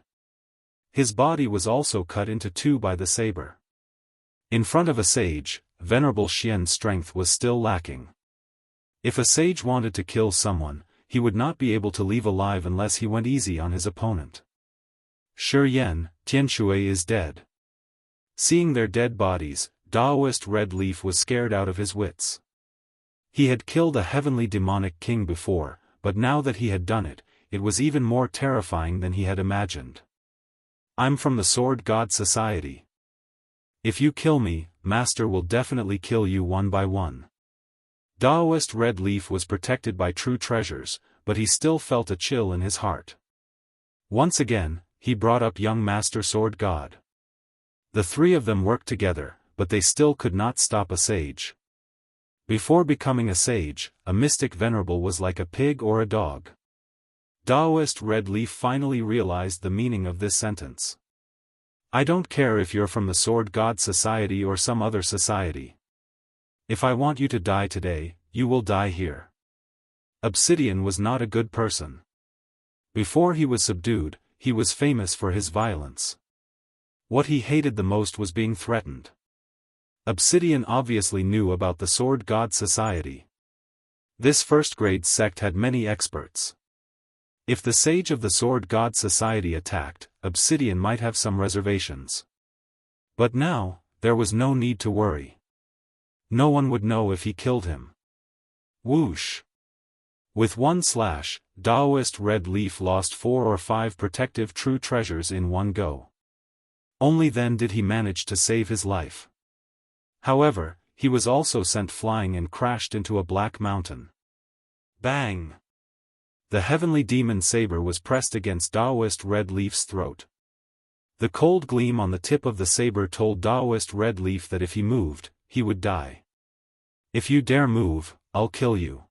His body was also cut into 2 by the saber. In front of a sage, Venerable Xian's strength was still lacking. If a sage wanted to kill someone, he would not be able to leave alive unless he went easy on his opponent. Shi Yen, Tianshui is dead. Seeing their dead bodies, Daoist Red Leaf was scared out of his wits. He had killed a heavenly demonic king before, but now that he had done it, it was even more terrifying than he had imagined. I'm from the Sword God Society. If you kill me, Master will definitely kill you one by one. Daoist Red Leaf was protected by true treasures, but he still felt a chill in his heart. Once again, he brought up young Master Sword God. The 3 of them worked together, but they still could not stop a sage. Before becoming a sage, a mystic venerable was like a pig or a dog. Daoist Red Leaf finally realized the meaning of this sentence. I don't care if you're from the Sword God Society or some other society. If I want you to die today, you will die here. Obsidian was not a good person. Before he was subdued, he was famous for his violence. What he hated the most was being threatened. Obsidian obviously knew about the Sword God Society. This first-grade sect had many experts. If the sage of the Sword God Society attacked, Obsidian might have some reservations. But now, there was no need to worry. No one would know if he killed him. Whoosh! With 1 slash, Daoist Red Leaf lost 4 or 5 protective true treasures in one go. Only then did he manage to save his life. However, he was also sent flying and crashed into a black mountain. Bang! The heavenly demon saber was pressed against Daoist Red Leaf's throat. The cold gleam on the tip of the saber told Daoist Red Leaf that if he moved, he would die. If you dare move, I'll kill you.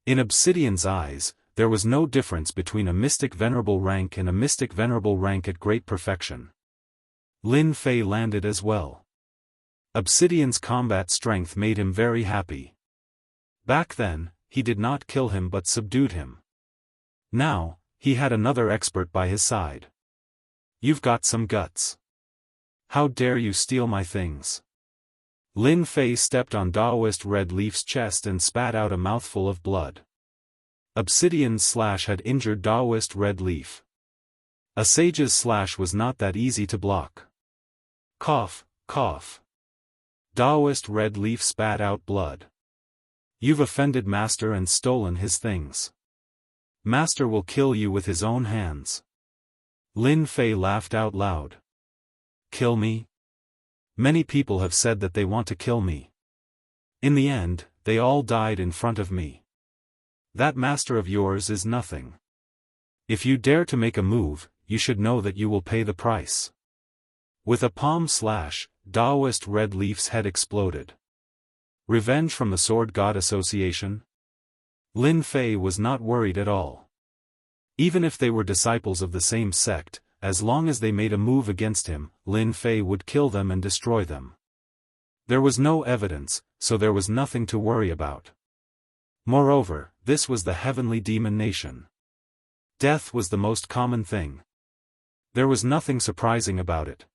In Obsidian's eyes, there was no difference between a mystic venerable rank and a mystic venerable rank at great perfection. Lin Fei landed as well. Obsidian's combat strength made him very happy. Back then, he did not kill him but subdued him. Now, he had another expert by his side. You've got some guts. How dare you steal my things? Lin Fei stepped on Daoist Red Leaf's chest and spat out a mouthful of blood. Obsidian's slash had injured Daoist Red Leaf. A sage's slash was not that easy to block. Cough, cough. Daoist Red Leaf spat out blood. You've offended Master and stolen his things. Master will kill you with his own hands. Lin Fei laughed out loud. Kill me? Many people have said that they want to kill me. In the end, they all died in front of me. That master of yours is nothing. If you dare to make a move, you should know that you will pay the price. With a palm slash, Daoist Red Leaf's head exploded. Revenge from the Sword God Association? Lin Fei was not worried at all. Even if they were disciples of the same sect, as long as they made a move against him, Lin Fei would kill them and destroy them. There was no evidence, so there was nothing to worry about. Moreover, this was the heavenly demon nation. Death was the most common thing. There was nothing surprising about it.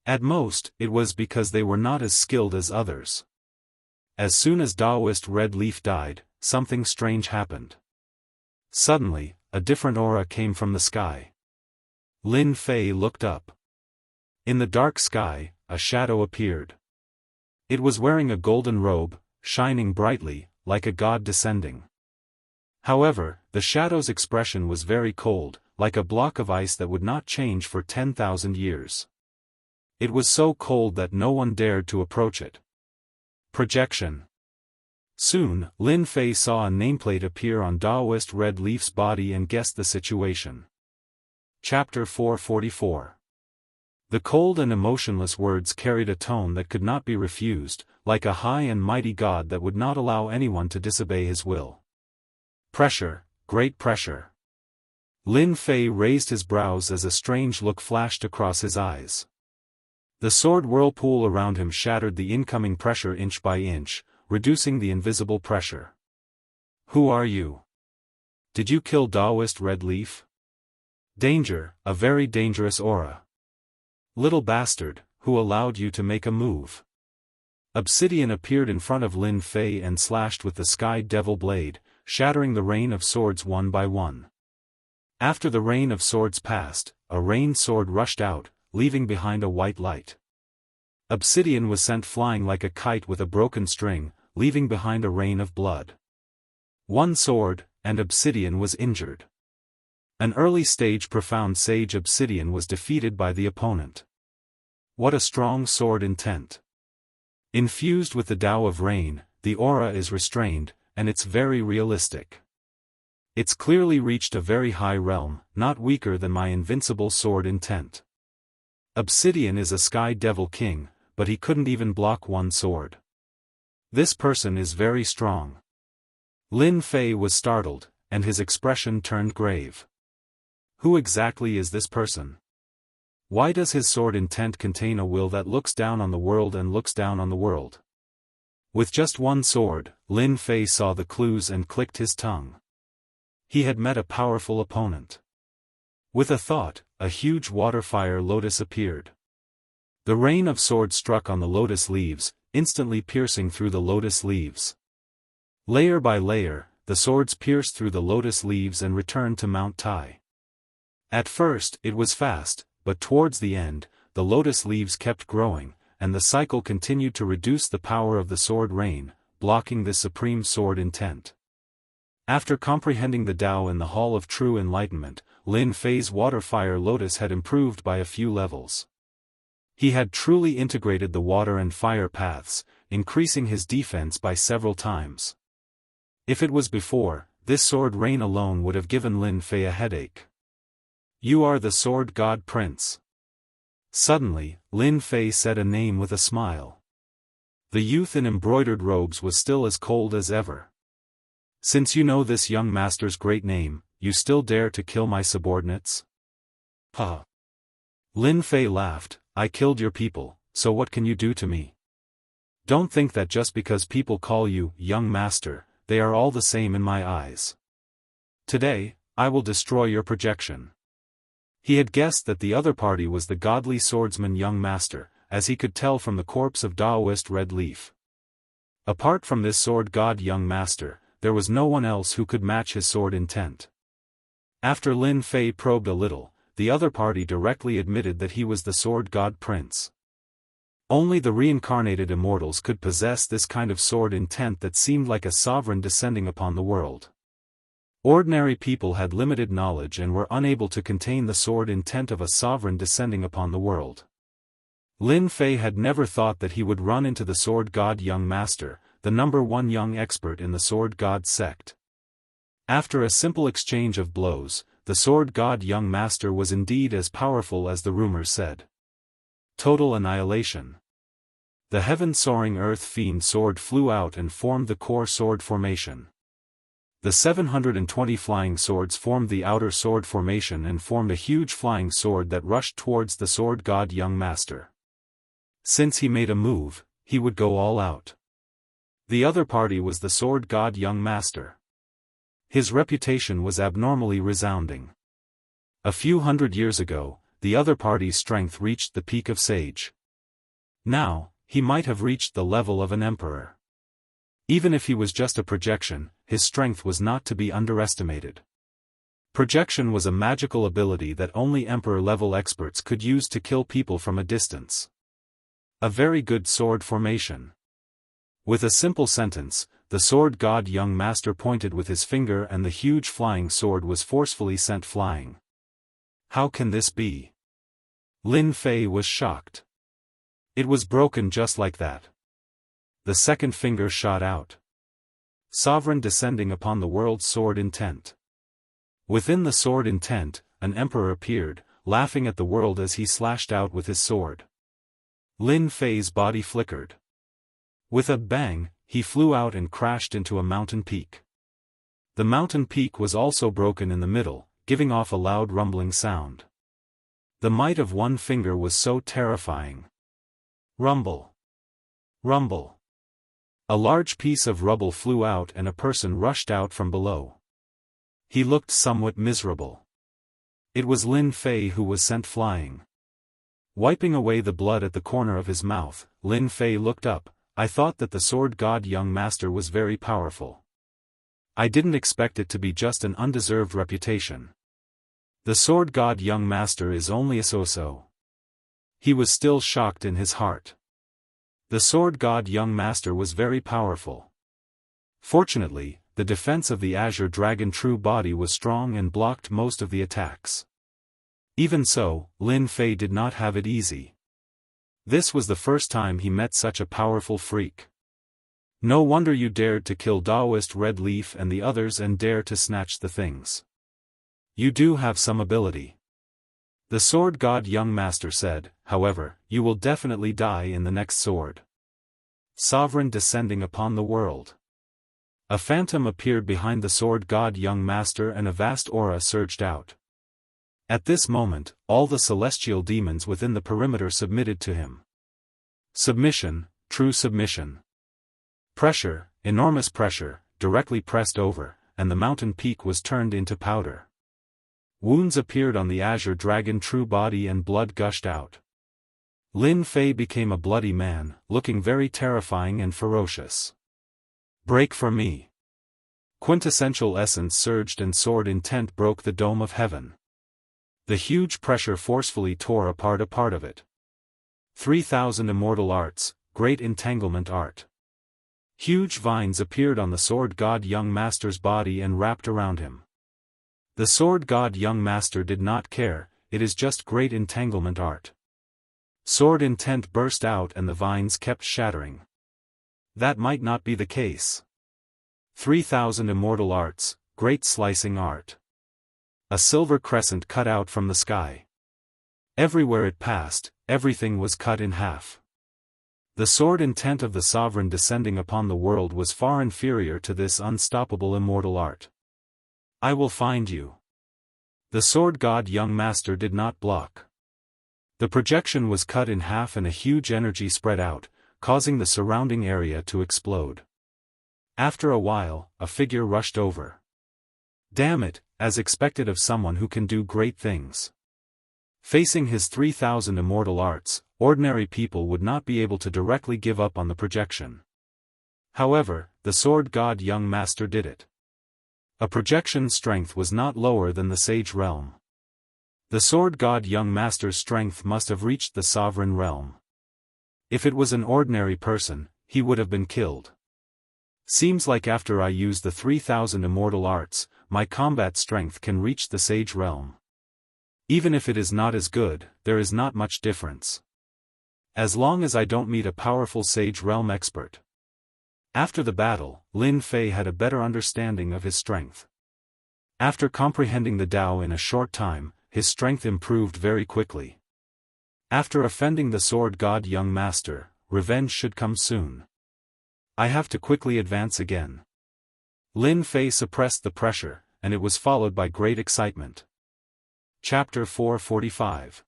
At most, it was because they were not as skilled as others. As soon as Daoist Red Leaf died, something strange happened. Suddenly, a different aura came from the sky. Lin Fei looked up. In the dark sky, a shadow appeared. It was wearing a golden robe, shining brightly, like a god descending. However, the shadow's expression was very cold, like a block of ice that would not change for 10,000 years. It was so cold that no one dared to approach it. Projection. Soon, Lin Fei saw a nameplate appear on Daoist Red Leaf's body and guessed the situation. Chapter 444. The cold and emotionless words carried a tone that could not be refused, like a high and mighty God that would not allow anyone to disobey his will. Pressure, great pressure. Lin Fei raised his brows as a strange look flashed across his eyes. The sword whirlpool around him shattered the incoming pressure inch by inch, reducing the invisible pressure. Who are you? Did you kill Daoist Red Leaf? Danger, a very dangerous aura. Little bastard, who allowed you to make a move? Obsidian appeared in front of Lin Fei and slashed with the Sky Devil blade, shattering the rain of swords one by one. After the rain of swords passed, a rain sword rushed out, leaving behind a white light. Obsidian was sent flying like a kite with a broken string, leaving behind a rain of blood. One sword, and Obsidian was injured. An early-stage profound sage Obsidian was defeated by the opponent. What a strong sword intent. Infused with the Tao of Rain, the aura is restrained, and it's very realistic. It's clearly reached a very high realm, not weaker than my invincible sword intent. Obsidian is a Sky Devil King, but he couldn't even block one sword. This person is very strong. Lin Fei was startled, and his expression turned grave. Who exactly is this person? Why does his sword intent contain a will that looks down on the world and looks down on the world? With just one sword, Lin Fei saw the clues and clicked his tongue. He had met a powerful opponent. With a thought, a huge water-fire lotus appeared. The rain of swords struck on the lotus leaves, instantly piercing through the lotus leaves. Layer by layer, the swords pierced through the lotus leaves and returned to Mount Tai. At first, it was fast, but towards the end, the lotus leaves kept growing, and the cycle continued to reduce the power of the sword rain, blocking the supreme sword intent. After comprehending the Tao in the Hall of True Enlightenment, Lin Fei's water-fire lotus had improved by a few levels. He had truly integrated the water and fire paths, increasing his defense by several times. If it was before, this sword rain alone would have given Lin Fei a headache. You are the Sword God Prince. Suddenly, Lin Fei said a name with a smile. The youth in embroidered robes was still as cold as ever. Since you know this young master's great name, you still dare to kill my subordinates? Huh. Lin Fei laughed. I killed your people, so what can you do to me? Don't think that just because people call you young master, they are all the same in my eyes. Today, I will destroy your projection. He had guessed that the other party was the godly swordsman young master, as he could tell from the corpse of Daoist Red Leaf. Apart from this sword god young master, there was no one else who could match his sword intent. After Lin Fei probed a little, the other party directly admitted that he was the sword god prince. Only the reincarnated immortals could possess this kind of sword intent that seemed like a sovereign descending upon the world. Ordinary people had limited knowledge and were unable to contain the sword intent of a sovereign descending upon the world. Lin Fei had never thought that he would run into the sword god young master, the #1 young expert in the sword god sect. After a simple exchange of blows, the sword god young master was indeed as powerful as the rumors said. Total annihilation. The heaven-soaring earth fiend sword flew out and formed the core sword formation. The 720 flying swords formed the outer sword formation and formed a huge flying sword that rushed towards the sword god young master. Since he made a move, he would go all out. The other party was the sword god young master. His reputation was abnormally resounding. A few hundred years ago, the other party's strength reached the peak of sage. Now, he might have reached the level of an emperor. Even if he was just a projection, his strength was not to be underestimated. Projection was a magical ability that only emperor-level experts could use to kill people from a distance. A very good sword formation. With a simple sentence, the sword god young master pointed with his finger and the huge flying sword was forcefully sent flying. How can this be? Lin Fei was shocked. It was broken just like that. The second finger shot out. Sovereign descending upon the world's sword intent. Within the sword intent, an emperor appeared, laughing at the world as he slashed out with his sword. Lin Fei's body flickered. With a bang, he flew out and crashed into a mountain peak. The mountain peak was also broken in the middle, giving off a loud rumbling sound. The might of one finger was so terrifying. Rumble. Rumble. A large piece of rubble flew out and a person rushed out from below. He looked somewhat miserable. It was Lin Fei who was sent flying. Wiping away the blood at the corner of his mouth, Lin Fei looked up. I thought that the sword god young master was very powerful. I didn't expect it to be just an undeserved reputation. The sword god young master is only a so-so. He was still shocked in his heart. The sword god young master was very powerful. Fortunately, the defense of the Azure Dragon true body was strong and blocked most of the attacks. Even so, Lin Fei did not have it easy. This was the first time he met such a powerful freak. No wonder you dared to kill Daoist Red Leaf and the others and dare to snatch the things. You do have some ability. The sword god young master said, however, you will definitely die in the next sword. Sovereign descending upon the world. A phantom appeared behind the sword god young master and a vast aura surged out. At this moment, all the celestial demons within the perimeter submitted to him. Submission, true submission. Pressure, enormous pressure, directly pressed over, and the mountain peak was turned into powder. Wounds appeared on the Azure Dragon true body and blood gushed out. Lin Fei became a bloody man, looking very terrifying and ferocious. Break for me. Quintessential essence surged and sword intent broke the dome of heaven. The huge pressure forcefully tore apart a part of it. 3,000 immortal arts, great entanglement art. Huge vines appeared on the sword god young master's body and wrapped around him. The sword god young master did not care, it is just great entanglement art. Sword intent burst out and the vines kept shattering. That might not be the case. 3,000 immortal arts, great slicing art. A silver crescent cut out from the sky. Everywhere it passed, everything was cut in half. The sword intent of the sovereign descending upon the world was far inferior to this unstoppable immortal art. I will find you. The sword god young master did not block. The projection was cut in half and a huge energy spread out, causing the surrounding area to explode. After a while, a figure rushed over. Damn it, as expected of someone who can do great things. Facing his 3,000 immortal arts, ordinary people would not be able to directly give up on the projection. However, the sword god young master did it. A projection's strength was not lower than the sage realm. The sword god young master's strength must have reached the sovereign realm. If it was an ordinary person, he would have been killed. Seems like after I use the 3,000 immortal arts, my combat strength can reach the sage realm. Even if it is not as good, there is not much difference. As long as I don't meet a powerful sage realm expert. After the battle, Lin Fei had a better understanding of his strength. After comprehending the Tao in a short time, his strength improved very quickly. After offending the sword god young master, revenge should come soon. I have to quickly advance again. Lin Fei suppressed the pressure, and it was followed by great excitement. Chapter 445.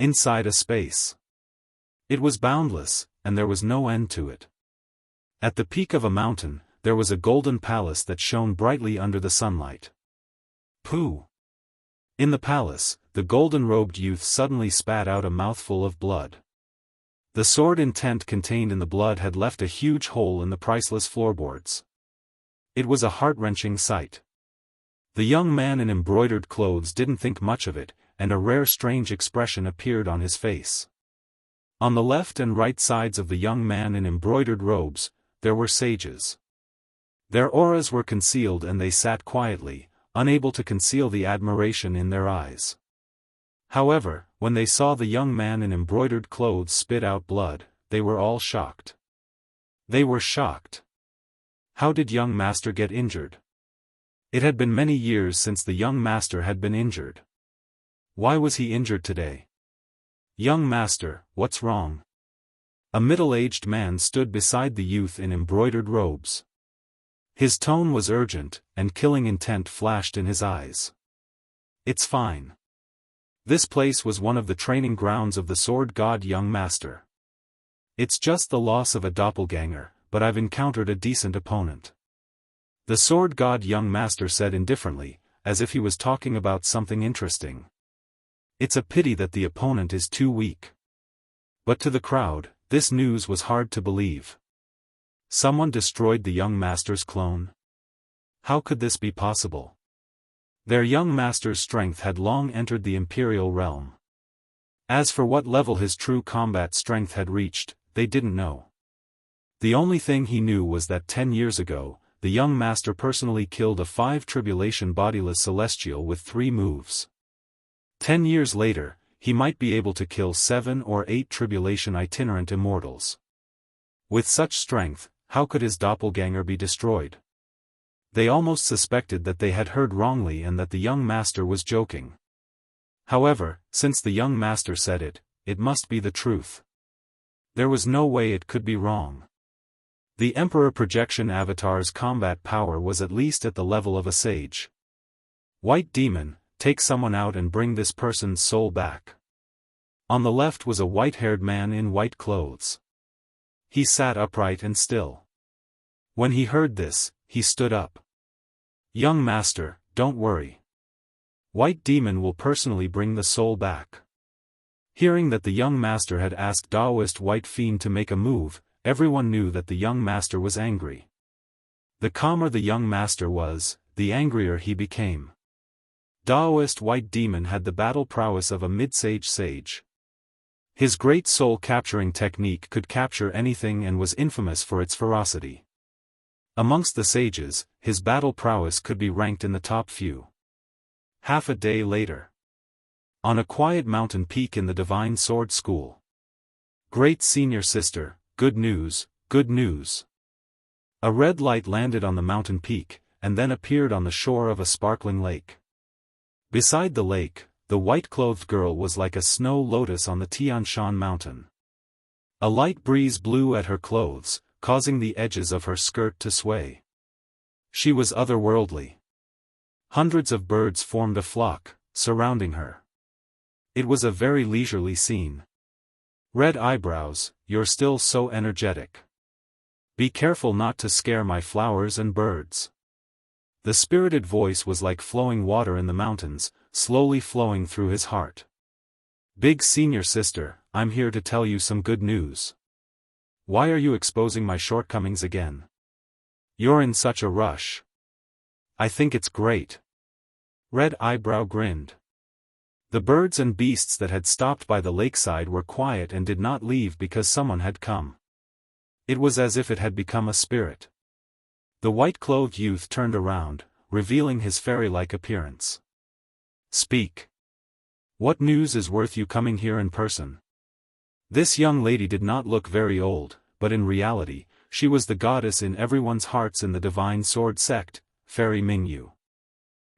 Inside a space. It was boundless, and there was no end to it. At the peak of a mountain, there was a golden palace that shone brightly under the sunlight. Pooh! In the palace, the golden-robed youth suddenly spat out a mouthful of blood. The sword intent contained in the blood had left a huge hole in the priceless floorboards. It was a heart-wrenching sight. The young man in embroidered clothes didn't think much of it, and a rare strange expression appeared on his face. On the left and right sides of the young man in embroidered robes, there were sages. Their auras were concealed and they sat quietly, unable to conceal the admiration in their eyes. However, when they saw the young man in embroidered clothes spit out blood, they were all shocked. They were shocked. How did young master get injured? It had been many years since the young master had been injured. Why was he injured today? Young master, what's wrong? A middle-aged man stood beside the youth in embroidered robes. His tone was urgent, and killing intent flashed in his eyes. It's fine. This place was one of the training grounds of the sword god young master. It's just the loss of a doppelganger, but I've encountered a decent opponent. The sword god young master said indifferently, as if he was talking about something interesting. It's a pity that the opponent is too weak. But to the crowd, this news was hard to believe. Someone destroyed the young master's clone? How could this be possible? Their young master's strength had long entered the imperial realm. As for what level his true combat strength had reached, they didn't know. The only thing he knew was that 10 years ago, the young master personally killed a 5 tribulation bodiless celestial with 3 moves. 10 years later, he might be able to kill 7 or 8 tribulation itinerant immortals. With such strength, how could his doppelganger be destroyed? They almost suspected that they had heard wrongly and that the young master was joking. However, since the young master said it, it must be the truth. There was no way it could be wrong. The Emperor Projection Avatar's combat power was at least at the level of a sage. White Demon, take someone out and bring this person's soul back. On the left was a white-haired man in white clothes. He sat upright and still. When he heard this, he stood up. Young master, don't worry. White Demon will personally bring the soul back. Hearing that the young master had asked Daoist White Fiend to make a move, everyone knew that the young master was angry. The calmer the young master was, the angrier he became. Daoist White Demon had the battle prowess of a mid-sage sage. His great soul-capturing technique could capture anything and was infamous for its ferocity. Amongst the sages, his battle prowess could be ranked in the top few. Half a day later. On a quiet mountain peak in the Divine Sword School. Great senior sister, good news, good news. A red light landed on the mountain peak, and then appeared on the shore of a sparkling lake. Beside the lake, the white-clothed girl was like a snow lotus on the Tian Shan mountain. A light breeze blew at her clothes, causing the edges of her skirt to sway. She was otherworldly. Hundreds of birds formed a flock, surrounding her. It was a very leisurely scene. Red eyebrows, you're still so energetic. Be careful not to scare my flowers and birds. The spirited voice was like flowing water in the mountains, slowly flowing through his heart. Big senior sister, I'm here to tell you some good news. Why are you exposing my shortcomings again? You're in such a rush. I think it's great. Red eyebrow grinned. The birds and beasts that had stopped by the lakeside were quiet and did not leave because someone had come. It was as if it had become a spirit. The white-clothed youth turned around, revealing his fairy-like appearance. Speak. What news is worth you coming here in person? This young lady did not look very old, but in reality, she was the goddess in everyone's hearts in the Divine Sword sect, Fairy Mingyu.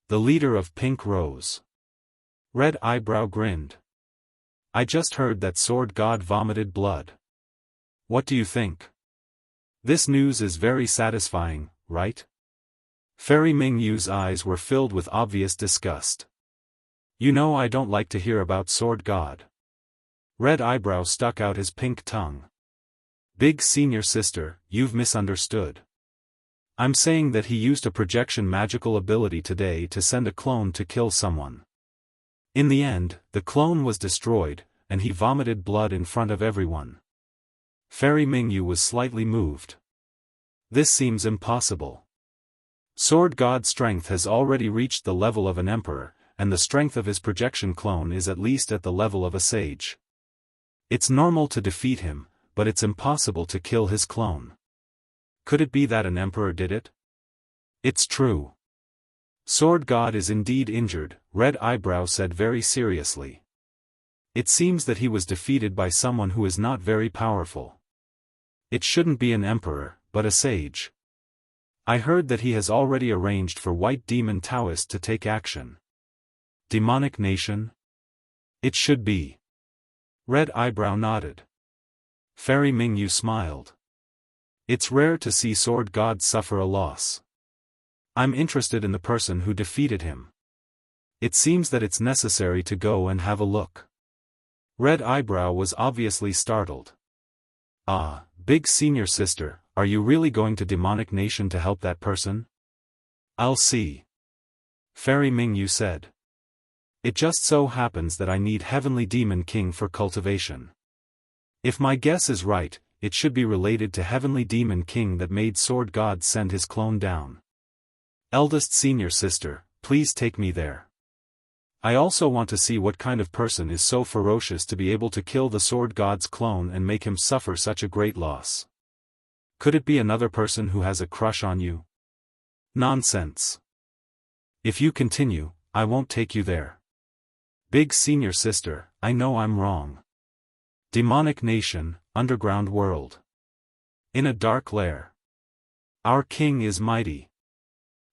The leader of Pink Rose. Red eyebrow grinned. I just heard that sword god vomited blood. What do you think? This news is very satisfying, right? Fairy Mingyu's eyes were filled with obvious disgust. You know I don't like to hear about Sword God. Red Eyebrow stuck out his pink tongue. Big senior sister, you've misunderstood. I'm saying that he used a projection magical ability today to send a clone to kill someone. In the end, the clone was destroyed, and he vomited blood in front of everyone. Fairy Mingyu was slightly moved. This seems impossible. Sword God's strength has already reached the level of an emperor, and the strength of his projection clone is at least at the level of a sage. It's normal to defeat him, but it's impossible to kill his clone. Could it be that an emperor did it? It's true. Sword God is indeed injured, Red Eyebrow said very seriously. It seems that he was defeated by someone who is not very powerful. It shouldn't be an emperor, but a sage. I heard that he has already arranged for White Demon Daoist to take action. Demonic Nation? It should be. Red Eyebrow nodded. Fairy Mingyu smiled. It's rare to see Sword God suffer a loss. I'm interested in the person who defeated him. It seems that it's necessary to go and have a look. Red Eyebrow was obviously startled. Ah, big senior sister, are you really going to Demonic Nation to help that person? I'll see. Fairy Mingyu said. It just so happens that I need Heavenly Demon King for cultivation. If my guess is right, it should be related to Heavenly Demon King that made Sword God send his clone down. Eldest senior sister, please take me there. I also want to see what kind of person is so ferocious to be able to kill the Sword God's clone and make him suffer such a great loss. Could it be another person who has a crush on you? Nonsense. If you continue, I won't take you there. Big senior sister, I know I'm wrong. Demonic Nation, underground world. In a dark lair. Our king is mighty.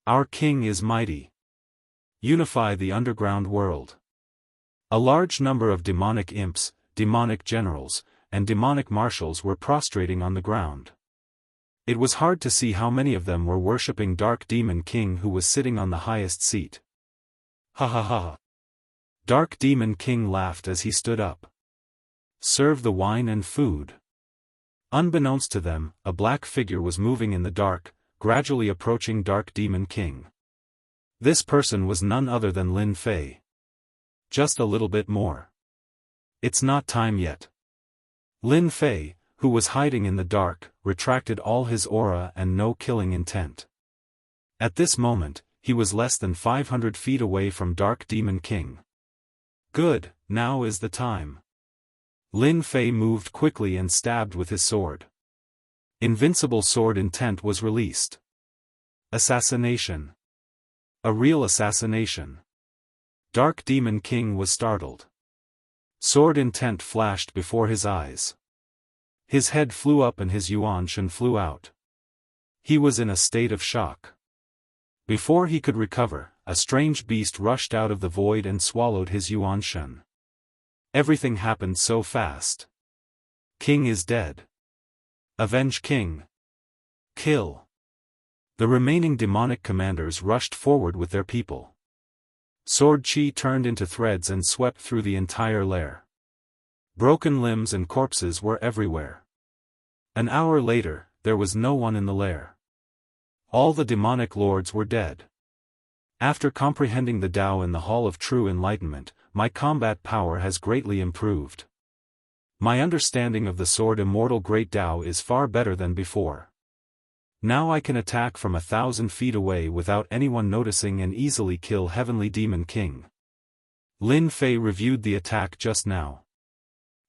Our king is mighty. Unify the underground world. A large number of demonic imps, demonic generals, and demonic marshals were prostrating on the ground. It was hard to see how many of them were worshipping Dark Demon King who was sitting on the highest seat. Ha ha ha. Dark Demon King laughed as he stood up. Serve the wine and food. Unbeknownst to them, a black figure was moving in the dark, gradually approaching Dark Demon King. This person was none other than Lin Fei. Just a little bit more. It's not time yet. Lin Fei, who was hiding in the dark, retracted all his aura and no killing intent. At this moment, he was less than 500 feet away from Dark Demon King. Good, now is the time. Lin Fei moved quickly and stabbed with his sword. Invincible sword intent was released. Assassination. A real assassination. Dark Demon King was startled. Sword intent flashed before his eyes. His head flew up and his yuan-shen flew out. He was in a state of shock. Before he could recover, a strange beast rushed out of the void and swallowed his yuan-shen. Everything happened so fast. King is dead. Avenge King. Kill. The remaining demonic commanders rushed forward with their people. Sword chi turned into threads and swept through the entire lair. Broken limbs and corpses were everywhere. An hour later, there was no one in the lair. All the demonic lords were dead. After comprehending the Tao in the Hall of True Enlightenment, my combat power has greatly improved. My understanding of the sword Immortal Great Tao is far better than before. Now I can attack from 1,000 feet away without anyone noticing and easily kill Heavenly Demon King. Lin Fei reviewed the attack just now.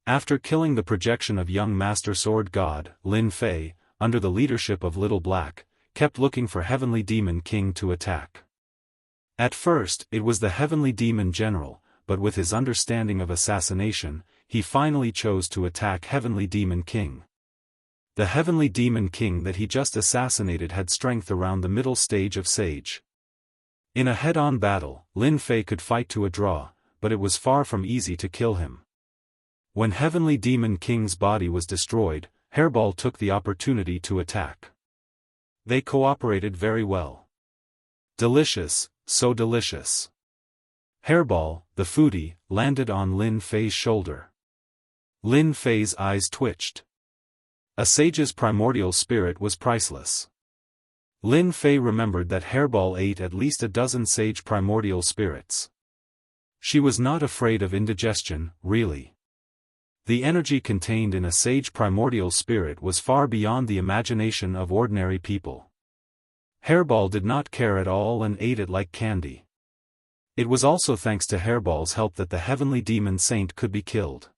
After killing the projection of young Master Sword God, Lin Fei, under the leadership of Little Black, kept looking for Heavenly Demon King to attack. At first, it was the Heavenly Demon General, but with his understanding of assassination, he finally chose to attack Heavenly Demon King. The Heavenly Demon King that he just assassinated had strength around the middle stage of Sage. In a head-on battle, Lin Fei could fight to a draw, but it was far from easy to kill him. When Heavenly Demon King's body was destroyed, Hairball took the opportunity to attack. They cooperated very well. Delicious, so delicious. Hairball, the foodie, landed on Lin Fei's shoulder. Lin Fei's eyes twitched. A sage's primordial spirit was priceless. Lin Fei remembered that Hairball ate at least a dozen sage primordial spirits. She was not afraid of indigestion, really. The energy contained in a sage primordial spirit was far beyond the imagination of ordinary people. Hairball did not care at all and ate it like candy. It was also thanks to Hairball's help that the heavenly demon saint could be killed.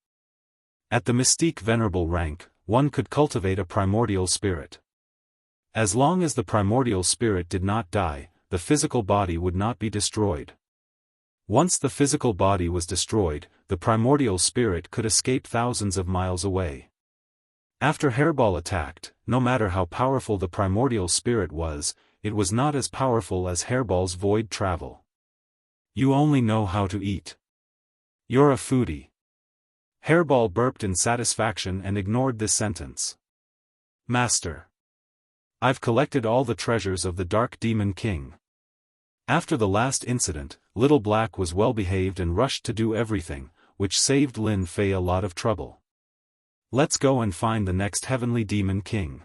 At the mystique venerable rank, one could cultivate a primordial spirit. As long as the primordial spirit did not die, the physical body would not be destroyed. Once the physical body was destroyed, the primordial spirit could escape thousands of miles away. After Hairball attacked, no matter how powerful the primordial spirit was, it was not as powerful as Hairball's void travel. You only know how to eat. You're a foodie. Hairball burped in satisfaction and ignored this sentence. Master. I've collected all the treasures of the Dark Demon King. After the last incident, Little Black was well behaved and rushed to do everything, which saved Lin Fei a lot of trouble. Let's go and find the next Heavenly Demon King.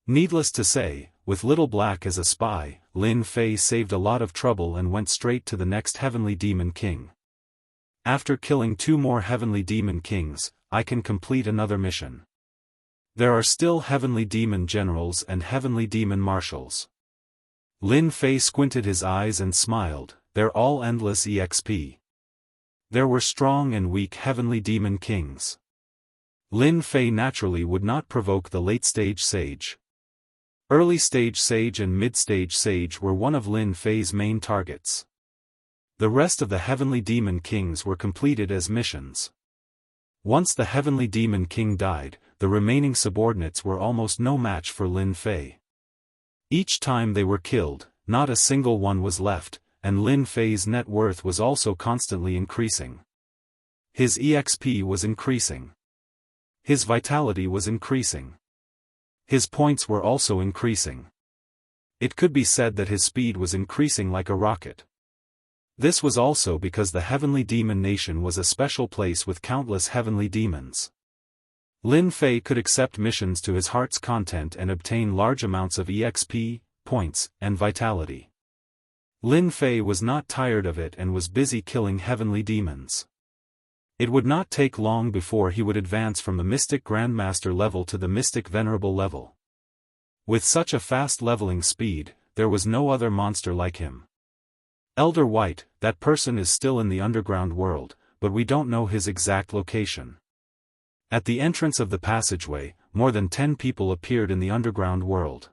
Needless to say, with Little Black as a spy, Lin Fei saved a lot of trouble and went straight to the next Heavenly Demon King. After killing 2 more Heavenly Demon Kings, I can complete another mission. There are still Heavenly Demon Generals and Heavenly Demon Marshals. Lin Fei squinted his eyes and smiled, they're all endless EXP. There were strong and weak Heavenly Demon Kings. Lin Fei naturally would not provoke the late-stage sage. Early-stage sage and mid-stage sage were one of Lin Fei's main targets. The rest of the Heavenly Demon Kings were completed as missions. Once the Heavenly Demon King died, the remaining subordinates were almost no match for Lin Fei. Each time they were killed, not a single one was left, and Lin Fei's net worth was also constantly increasing. His EXP was increasing. His vitality was increasing. His points were also increasing. It could be said that his speed was increasing like a rocket. This was also because the Heavenly Demon Nation was a special place with countless heavenly demons. Lin Fei could accept missions to his heart's content and obtain large amounts of EXP, points, and vitality. Lin Fei was not tired of it and was busy killing heavenly demons. It would not take long before he would advance from the Mystic Grandmaster level to the Mystic Venerable level. With such a fast leveling speed, there was no other monster like him. Elder White, that person is still in the underground world, but we don't know his exact location. At the entrance of the passageway, more than 10 people appeared in the underground world.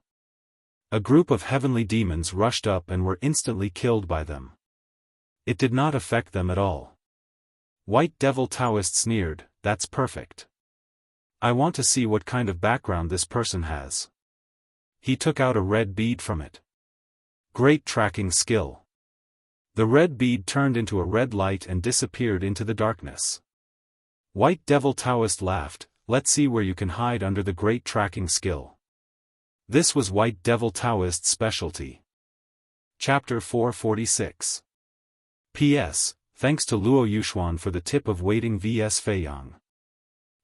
A group of heavenly demons rushed up and were instantly killed by them. It did not affect them at all. White Devil Daoist sneered, "That's perfect. I want to see what kind of background this person has." He took out a red bead from it. Great tracking skill. The red bead turned into a red light and disappeared into the darkness. White Devil Daoist laughed, "Let's see where you can hide under the great tracking skill." This was White Devil Daoist's specialty. Chapter 446. P.S. Thanks to Luo Yuxuan for the tip of waiting vs Feiyang.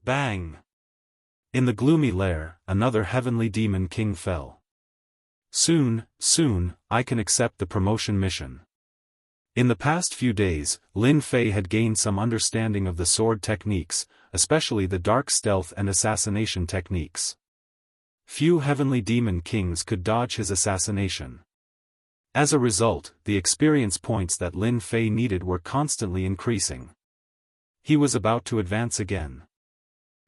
Bang! In the gloomy lair, another heavenly demon king fell. Soon, I can accept the promotion mission. In the past few days, Lin Fei had gained some understanding of the sword techniques, especially the dark stealth and assassination techniques. Few heavenly demon kings could dodge his assassination. As a result, the experience points that Lin Fei needed were constantly increasing. He was about to advance again.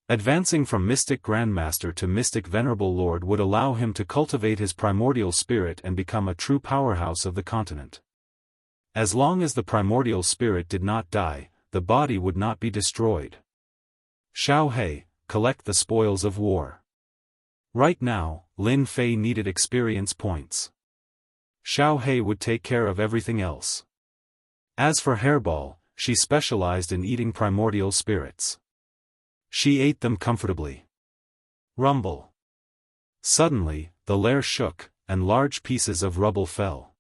Advancing from Mystic Grandmaster to Mystic Venerable Lord would allow him to cultivate his primordial spirit and become a true powerhouse of the continent. As long as the primordial spirit did not die, the body would not be destroyed. Xiao He, collect the spoils of war. Right now, Lin Fei needed experience points. Xiao He would take care of everything else. As for Hairball, she specialized in eating primordial spirits. She ate them comfortably. Rumble. Suddenly, the lair shook, and large pieces of rubble fell.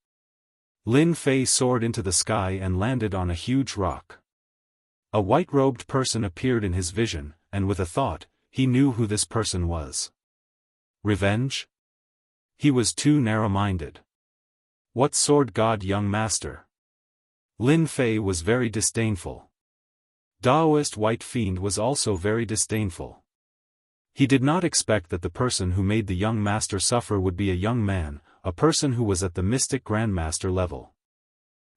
Lin Fei soared into the sky and landed on a huge rock. A white-robed person appeared in his vision, and with a thought, he knew who this person was. Revenge? He was too narrow-minded. What sword god, young master? Lin Fei was very disdainful. Daoist White Fiend was also very disdainful. He did not expect that the person who made the young master suffer would be a young man, a person who was at the mystic grandmaster level.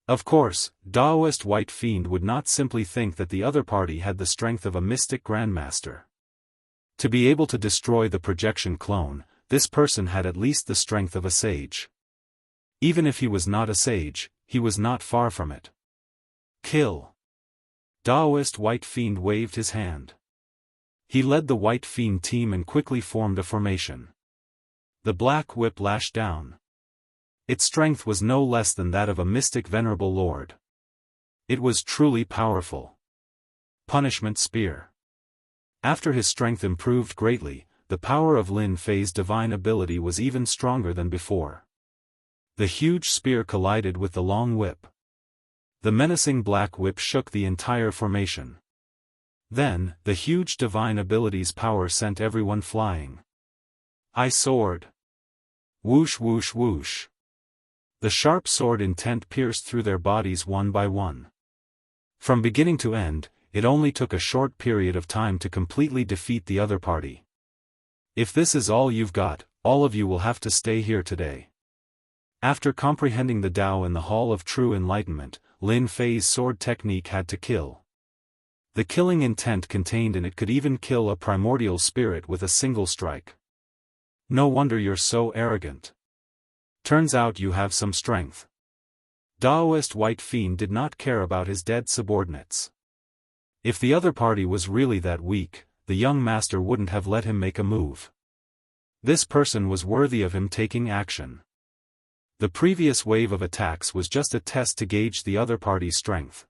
Of course, Daoist White Fiend would not simply think that the other party had the strength of a mystic grandmaster. To be able to destroy the projection clone, this person had at least the strength of a sage. Even if he was not a sage, he was not far from it. Kill. Daoist White Fiend waved his hand. He led the White Fiend team and quickly formed a formation. The black whip lashed down. Its strength was no less than that of a mystic venerable lord. It was truly powerful. Punishment Spear. After his strength improved greatly, the power of Lin Fei's divine ability was even stronger than before. The huge spear collided with the long whip. The menacing black whip shook the entire formation. Then, the huge divine ability's power sent everyone flying. I soared. Whoosh whoosh whoosh. The sharp sword intent pierced through their bodies one by one. From beginning to end, it only took a short period of time to completely defeat the other party. If this is all you've got, all of you will have to stay here today. After comprehending the Tao in the Hall of True Enlightenment, Lin Fei's sword technique had to kill. The killing intent contained in it could even kill a primordial spirit with a single strike. No wonder you're so arrogant. Turns out you have some strength. Daoist White Fiend did not care about his dead subordinates. If the other party was really that weak, the young master wouldn't have let him make a move. This person was worthy of him taking action. The previous wave of attacks was just a test to gauge the other party's strength.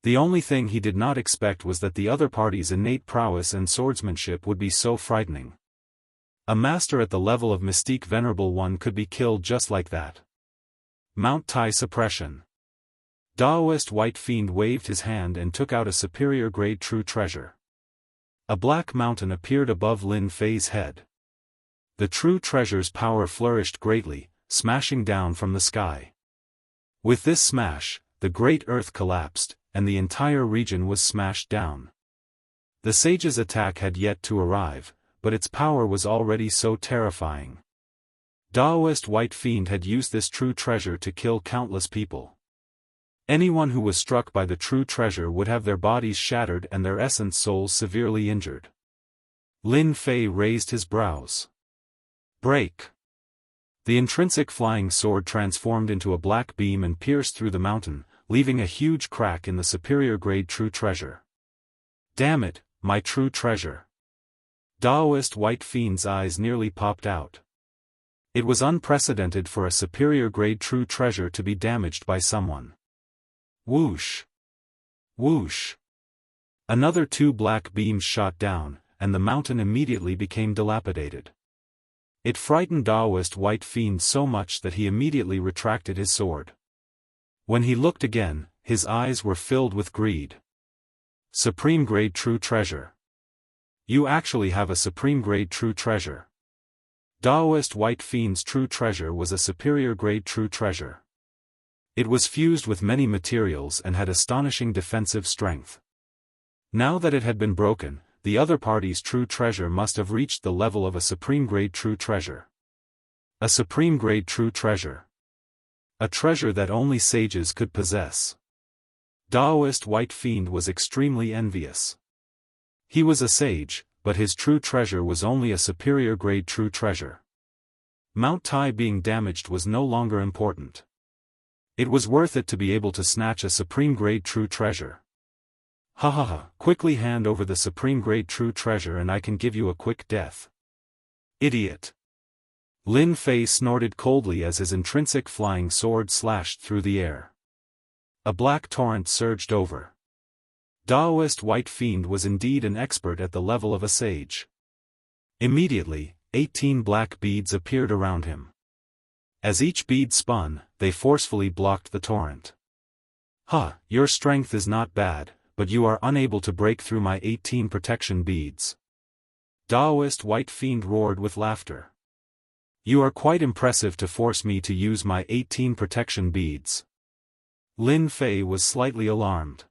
The only thing he did not expect was that the other party's innate prowess and swordsmanship would be so frightening. A master at the level of Mystique Venerable One could be killed just like that. Mount Tai Suppression. Daoist White Fiend waved his hand and took out a superior grade true treasure. A black mountain appeared above Lin Fei's head. The true treasure's power flourished greatly, smashing down from the sky. With this smash, the great earth collapsed, and the entire region was smashed down. The sage's attack had yet to arrive, but its power was already so terrifying. Daoist White Fiend had used this true treasure to kill countless people. Anyone who was struck by the true treasure would have their bodies shattered and their essence souls severely injured. Lin Fei raised his brows. Break. The intrinsic flying sword transformed into a black beam and pierced through the mountain, leaving a huge crack in the superior grade true treasure. Damn it, my true treasure. Daoist White Fiend's eyes nearly popped out. It was unprecedented for a superior grade true treasure to be damaged by someone. Whoosh. Whoosh. Another 2 black beams shot down, and the mountain immediately became dilapidated. It frightened Daoist White Fiend so much that he immediately retracted his sword. When he looked again, his eyes were filled with greed. Supreme grade true treasure. You actually have a supreme grade true treasure. Daoist White Fiend's true treasure was a superior grade true treasure. It was fused with many materials and had astonishing defensive strength. Now that it had been broken, the other party's true treasure must have reached the level of a supreme grade true treasure. A supreme grade true treasure. A treasure that only sages could possess. Daoist White Fiend was extremely envious. He was a sage, but his true treasure was only a superior grade true treasure. Mount Tai being damaged was no longer important. It was worth it to be able to snatch a supreme grade true treasure. Ha ha ha, quickly hand over the supreme grade true treasure and I can give you a quick death. Idiot. Lin Fei snorted coldly as his intrinsic flying sword slashed through the air. A black torrent surged over. Daoist White Fiend was indeed an expert at the level of a sage. Immediately, 18 black beads appeared around him. As each bead spun, they forcefully blocked the torrent. "Huh, your strength is not bad, but you are unable to break through my 18 protection beads." Daoist White Fiend roared with laughter. "You are quite impressive to force me to use my 18 protection beads." Lin Fei was slightly alarmed.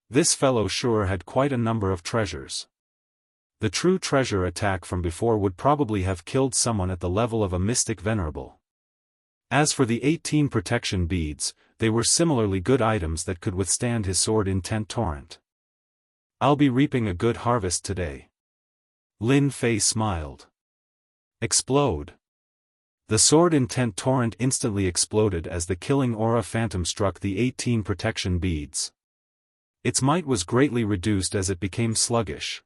This fellow sure had quite a number of treasures. The true treasure attack from before would probably have killed someone at the level of a mystic venerable. As for the 18 protection beads, they were similarly good items that could withstand his sword intent torrent. "I'll be reaping a good harvest today." Lin Fei smiled. Explode. The sword intent torrent instantly exploded as the killing aura phantom struck the 18 protection beads. Its might was greatly reduced as it became sluggish.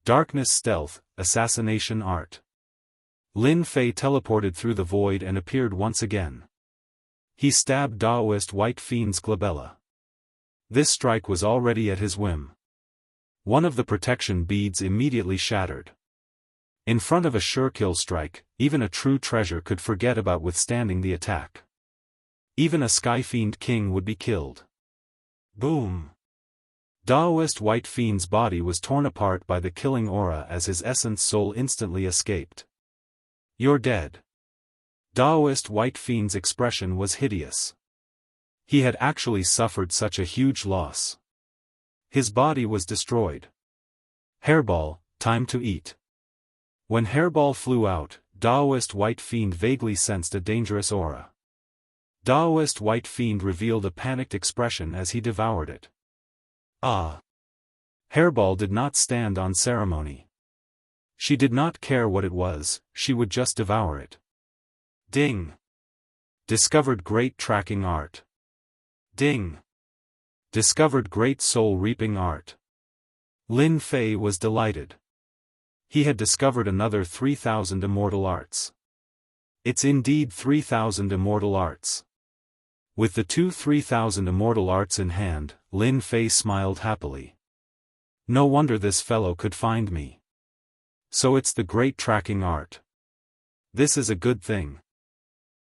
Darkness stealth, assassination art. Lin Fei teleported through the void and appeared once again. He stabbed Daoist White Fiend's glabella. This strike was already at his whim. One of the protection beads immediately shattered. In front of a sure kill strike, even a true treasure could forget about withstanding the attack. Even a Sky Fiend King would be killed. Boom! Daoist White Fiend's body was torn apart by the killing aura as his essence soul instantly escaped. "You're dead." Daoist White Fiend's expression was hideous. He had actually suffered such a huge loss. His body was destroyed. Hairball, time to eat. When Hairball flew out, Daoist White Fiend vaguely sensed a dangerous aura. Daoist White Fiend revealed a panicked expression as he devoured it. Ah! Hairball did not stand on ceremony. She did not care what it was, she would just devour it. Ding! Discovered great tracking art. Ding! Discovered great soul-reaping art. Lin Fei was delighted. He had discovered another 3,000 immortal arts. It's indeed 3,000 immortal arts. With the 3,000 immortal arts in hand, Lin Fei smiled happily. No wonder this fellow could find me. So it's the great tracking art. This is a good thing.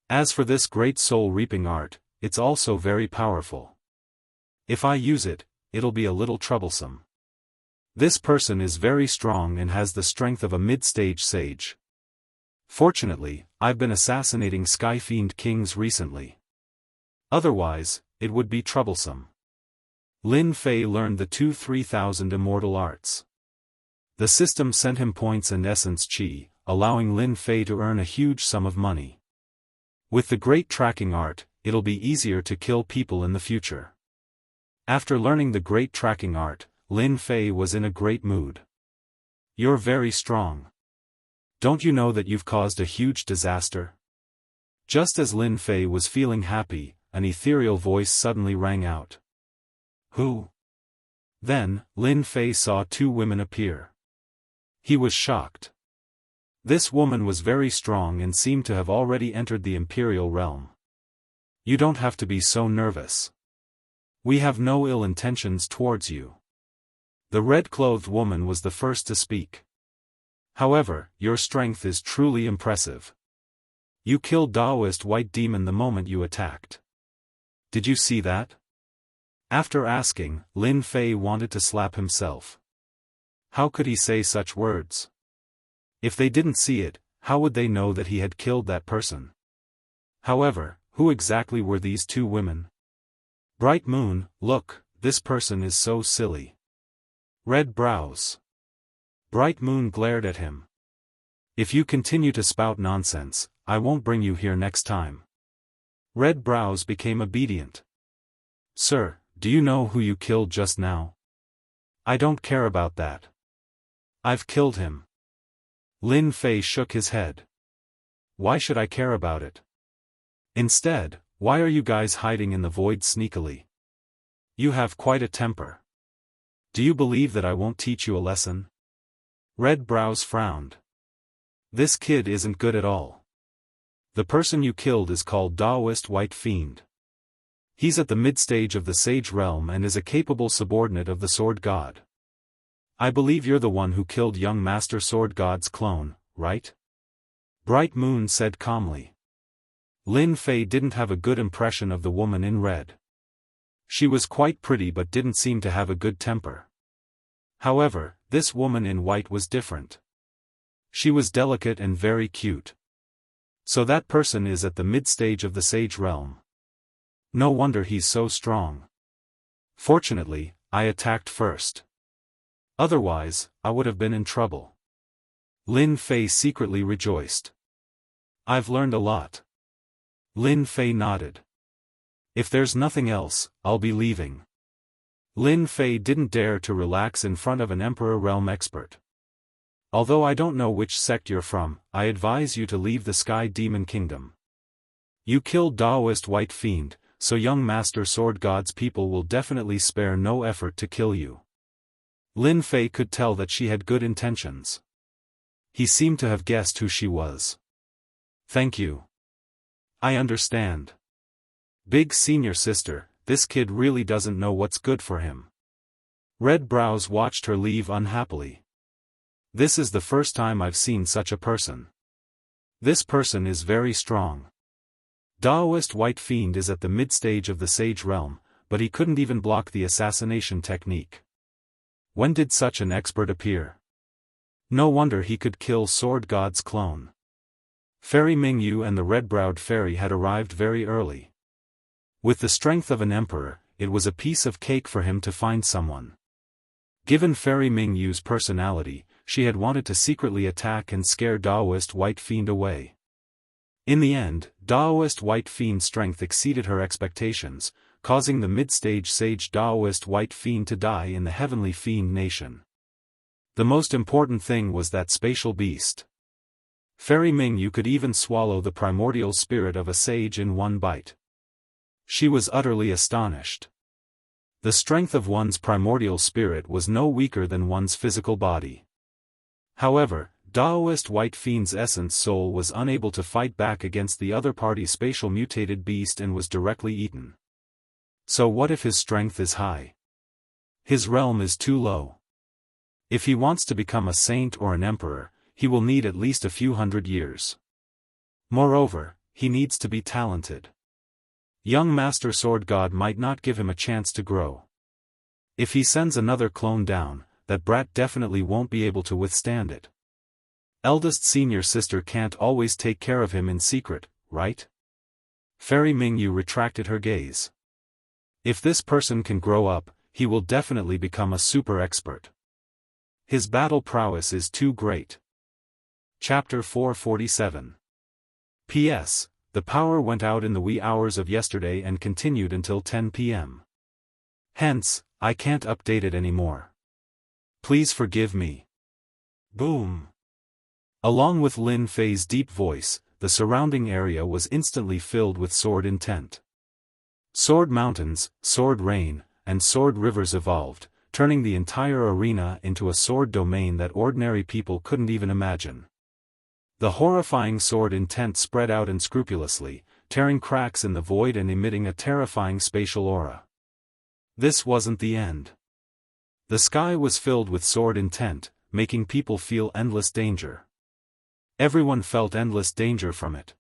As for this great soul-reaping art, it's also very powerful. If I use it, it'll be a little troublesome. This person is very strong and has the strength of a mid-stage sage. Fortunately, I've been assassinating Sky Fiend Kings recently. Otherwise, it would be troublesome. Lin Fei learned the 3,000 immortal arts. The system sent him points and essence chi, allowing Lin Fei to earn a huge sum of money. With the great tracking art, it'll be easier to kill people in the future. After learning the great tracking art, Lin Fei was in a great mood. "You're very strong. Don't you know that you've caused a huge disaster?" Just as Lin Fei was feeling happy, an ethereal voice suddenly rang out. "Who?" Then, Lin Fei saw two women appear. He was shocked. This woman was very strong and seemed to have already entered the imperial realm. "You don't have to be so nervous. We have no ill intentions towards you." The red-clothed woman was the first to speak. "However, your strength is truly impressive. You killed Daoist White Demon the moment you attacked. Did you see that?" After asking, Lin Fei wanted to slap himself. How could he say such words? If they didn't see it, how would they know that he had killed that person? However, who exactly were these two women? Bright Moon, look, this person is so silly. Red Brows. Bright Moon glared at him. "If you continue to spout nonsense, I won't bring you here next time." Red Brows became obedient. "Sir, do you know who you killed just now?" "I don't care about that. I've killed him." Lin Fei shook his head. "Why should I care about it? Instead, why are you guys hiding in the void sneakily? You have quite a temper. Do you believe that I won't teach you a lesson?" Red Brows frowned. "This kid isn't good at all. The person you killed is called Daoist White Fiend. He's at the mid-stage of the Sage Realm and is a capable subordinate of the Sword God. I believe you're the one who killed young Master Sword God's clone, right?" Bright Moon said calmly. Lin Fei didn't have a good impression of the woman in red. She was quite pretty but didn't seem to have a good temper. However, this woman in white was different. She was delicate and very cute. So that person is at the mid-stage of the sage realm. No wonder he's so strong. Fortunately, I attacked first. Otherwise, I would have been in trouble. Lin Fei secretly rejoiced. I've learned a lot. Lin Fei nodded. If there's nothing else, I'll be leaving. Lin Fei didn't dare to relax in front of an Emperor realm expert. Although I don't know which sect you're from, I advise you to leave the Sky Demon Kingdom. You killed Daoist White Fiend, so young Master Sword God's people will definitely spare no effort to kill you. Lin Fei could tell that she had good intentions. He seemed to have guessed who she was. Thank you. I understand. Big senior sister, this kid really doesn't know what's good for him. Red Brows watched her leave unhappily. This is the first time I've seen such a person. This person is very strong. Daoist White Fiend is at the mid-stage of the Sage Realm, but he couldn't even block the assassination technique. When did such an expert appear? No wonder he could kill Sword God's clone. Fairy Mingyu and the red-browed fairy had arrived very early. With the strength of an emperor, it was a piece of cake for him to find someone. Given Fairy Mingyu's personality, she had wanted to secretly attack and scare Daoist White Fiend away. In the end, Daoist White Fiend's strength exceeded her expectations, causing the mid-stage sage Daoist White Fiend to die in the Heavenly Fiend Nation. The most important thing was that spatial beast. Fairy Mingyu could even swallow the primordial spirit of a sage in one bite. She was utterly astonished. The strength of one's primordial spirit was no weaker than one's physical body. However, Daoist White Fiend's essence soul was unable to fight back against the other party's spatial mutated beast and was directly eaten. So what if his strength is high? His realm is too low. If he wants to become a saint or an emperor, he will need at least a few hundred years. Moreover, he needs to be talented. Young Master Sword God might not give him a chance to grow. If he sends another clone down, that brat definitely won't be able to withstand it. Eldest senior sister can't always take care of him in secret, right? Fairy Mingyu retracted her gaze. If this person can grow up, he will definitely become a super expert. His battle prowess is too great. Chapter 447. P.S. The power went out in the wee hours of yesterday and continued until 10 p.m. Hence, I can't update it anymore. Please forgive me. Boom. Along with Lin Fei's deep voice, the surrounding area was instantly filled with sword intent. Sword mountains, sword rain, and sword rivers evolved, turning the entire arena into a sword domain that ordinary people couldn't even imagine. The horrifying sword intent spread out unscrupulously, tearing cracks in the void and emitting a terrifying spatial aura. This wasn't the end. The sky was filled with sword intent, making people feel endless danger. Everyone felt endless danger from it.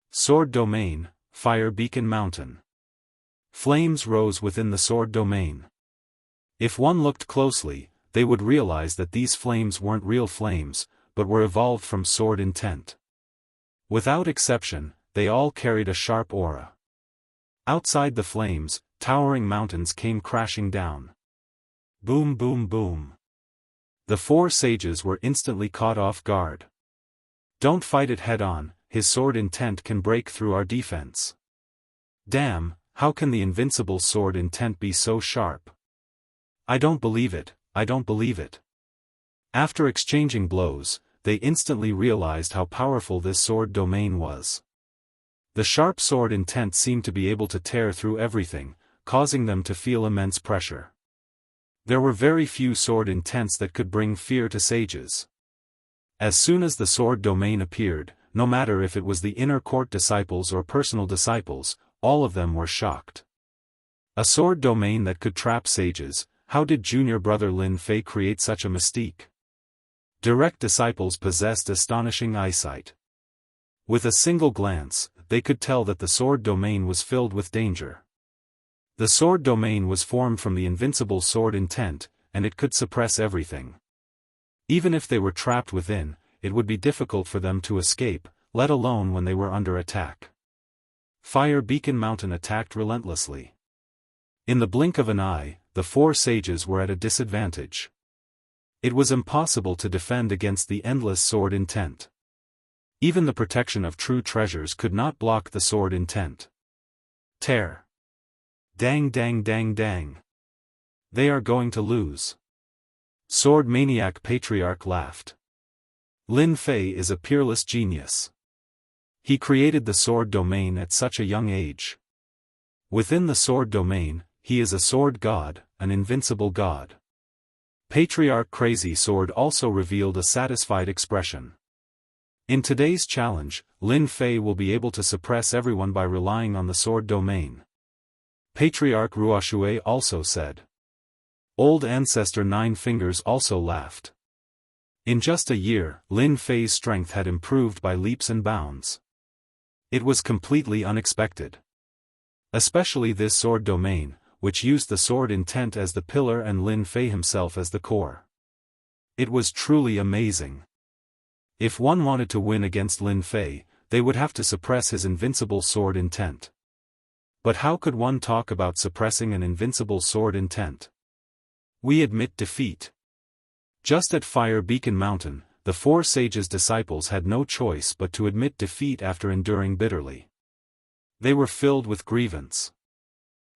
Sword domain, Fire Beacon Mountain. Flames rose within the sword domain. If one looked closely, they would realize that these flames weren't real flames, but were evolved from sword intent. Without exception, they all carried a sharp aura. Outside the flames, towering mountains came crashing down. Boom boom boom. The four sages were instantly caught off guard. Don't fight it head-on, his sword intent can break through our defense. Damn, how can the invincible sword intent be so sharp? I don't believe it, I don't believe it. After exchanging blows, they instantly realized how powerful this sword domain was. The sharp sword intent seemed to be able to tear through everything, causing them to feel immense pressure. There were very few sword intents that could bring fear to sages. As soon as the sword domain appeared, no matter if it was the inner court disciples or personal disciples, all of them were shocked. A sword domain that could trap sages, how did junior brother Lin Fei create such a mystique? Direct disciples possessed astonishing eyesight. With a single glance, they could tell that the sword domain was filled with danger. The sword domain was formed from the invincible sword intent, and it could suppress everything. Even if they were trapped within, it would be difficult for them to escape, let alone when they were under attack. Fire Beacon Mountain attacked relentlessly. In the blink of an eye, the four sages were at a disadvantage. It was impossible to defend against the endless sword intent. Even the protection of true treasures could not block the sword intent. Tear. Dang dang dang dang. They are going to lose. Sword Maniac Patriarch laughed. Lin Fei is a peerless genius. He created the sword domain at such a young age. Within the sword domain, he is a sword god, an invincible god. Patriarch Crazy Sword also revealed a satisfied expression. In today's challenge, Lin Fei will be able to suppress everyone by relying on the sword domain. Patriarch Ruoxue also said. Old Ancestor Nine Fingers also laughed. In just a year, Lin Fei's strength had improved by leaps and bounds. It was completely unexpected. Especially this sword domain, which used the sword intent as the pillar and Lin Fei himself as the core. It was truly amazing. If one wanted to win against Lin Fei, they would have to suppress his invincible sword intent. But how could one talk about suppressing an invincible sword intent? We admit defeat. Just at Fire Beacon Mountain, the four sages' disciples had no choice but to admit defeat after enduring bitterly. They were filled with grievance.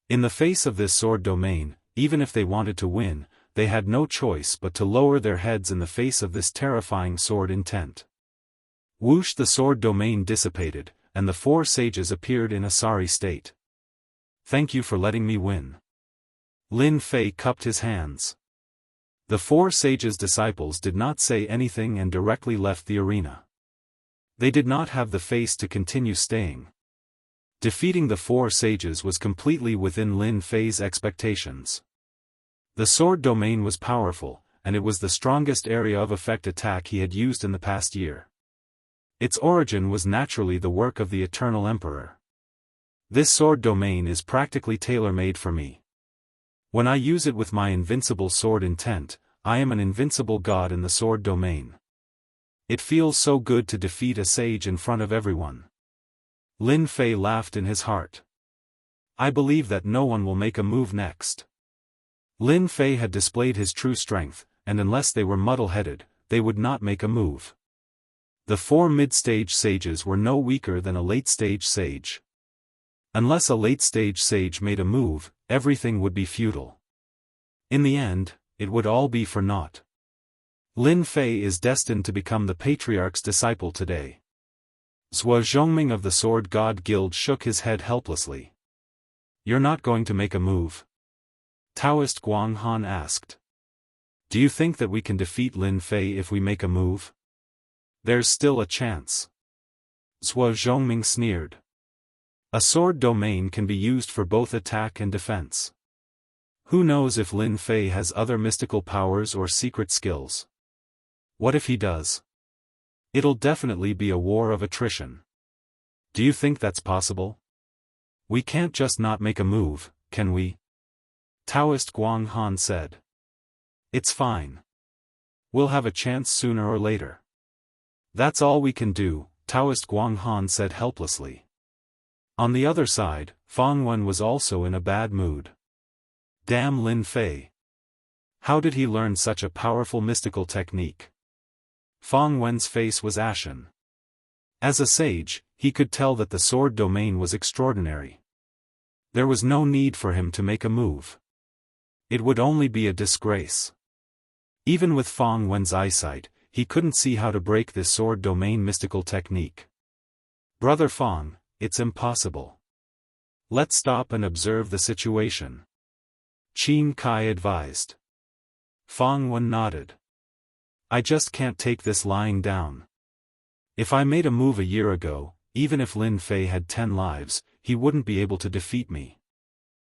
In the face of this sword domain, even if they wanted to win, they had no choice but to lower their heads in the face of this terrifying sword intent. Whoosh, the sword domain dissipated, and the four sages appeared in a sorry state. Thank you for letting me win. Lin Fei cupped his hands. The four sages' disciples did not say anything and directly left the arena. They did not have the face to continue staying. Defeating the four sages was completely within Lin Fei's expectations. The sword domain was powerful, and it was the strongest area of effect attack he had used in the past year. Its origin was naturally the work of the Eternal Emperor. This sword domain is practically tailor-made for me. When I use it with my invincible sword intent, I am an invincible god in the sword domain. It feels so good to defeat a sage in front of everyone. Lin Fei laughed in his heart. I believe that no one will make a move next. Lin Fei had displayed his true strength, and unless they were muddle-headed, they would not make a move. The four mid-stage sages were no weaker than a late-stage sage. Unless a late-stage sage made a move, everything would be futile. In the end, it would all be for naught. Lin Fei is destined to become the Patriarch's disciple today. Zhuo Zhongming of the Sword God Guild shook his head helplessly. You're not going to make a move? Daoist Guang Han asked. Do you think that we can defeat Lin Fei if we make a move? There's still a chance. Zhuo Zhongming sneered. A sword domain can be used for both attack and defense. Who knows if Lin Fei has other mystical powers or secret skills? What if he does? It'll definitely be a war of attrition. Do you think that's possible? We can't just not make a move, can we? Daoist Guang Han said. It's fine. We'll have a chance sooner or later. That's all we can do, Daoist Guang Han said helplessly. On the other side, Fang Wen was also in a bad mood. Damn Lin Fei. How did he learn such a powerful mystical technique? Fang Wen's face was ashen. As a sage, he could tell that the sword domain was extraordinary. There was no need for him to make a move. It would only be a disgrace. Even with Fang Wen's eyesight, he couldn't see how to break this sword domain mystical technique. Brother Fang, it's impossible. Let's stop and observe the situation. Qin Kai advised. Fang Wen nodded. I just can't take this lying down. If I made a move a year ago, even if Lin Fei had 10 lives, he wouldn't be able to defeat me.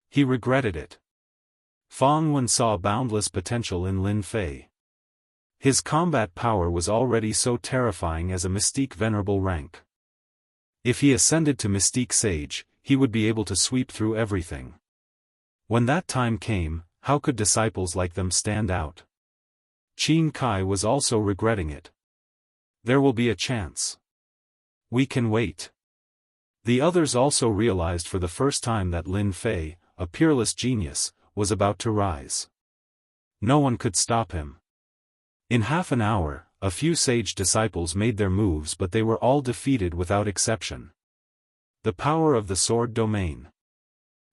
He regretted it. Fang Wen saw boundless potential in Lin Fei. His combat power was already so terrifying as a mystique venerable rank. If he ascended to Mystique Sage, he would be able to sweep through everything. When that time came, how could disciples like them stand out? Qin Kai was also regretting it. There will be a chance. We can wait. The others also realized for the first time that Lin Fei, a peerless genius, was about to rise. No one could stop him. In half an hour, a few sage disciples made their moves, but they were all defeated without exception. The power of the sword domain.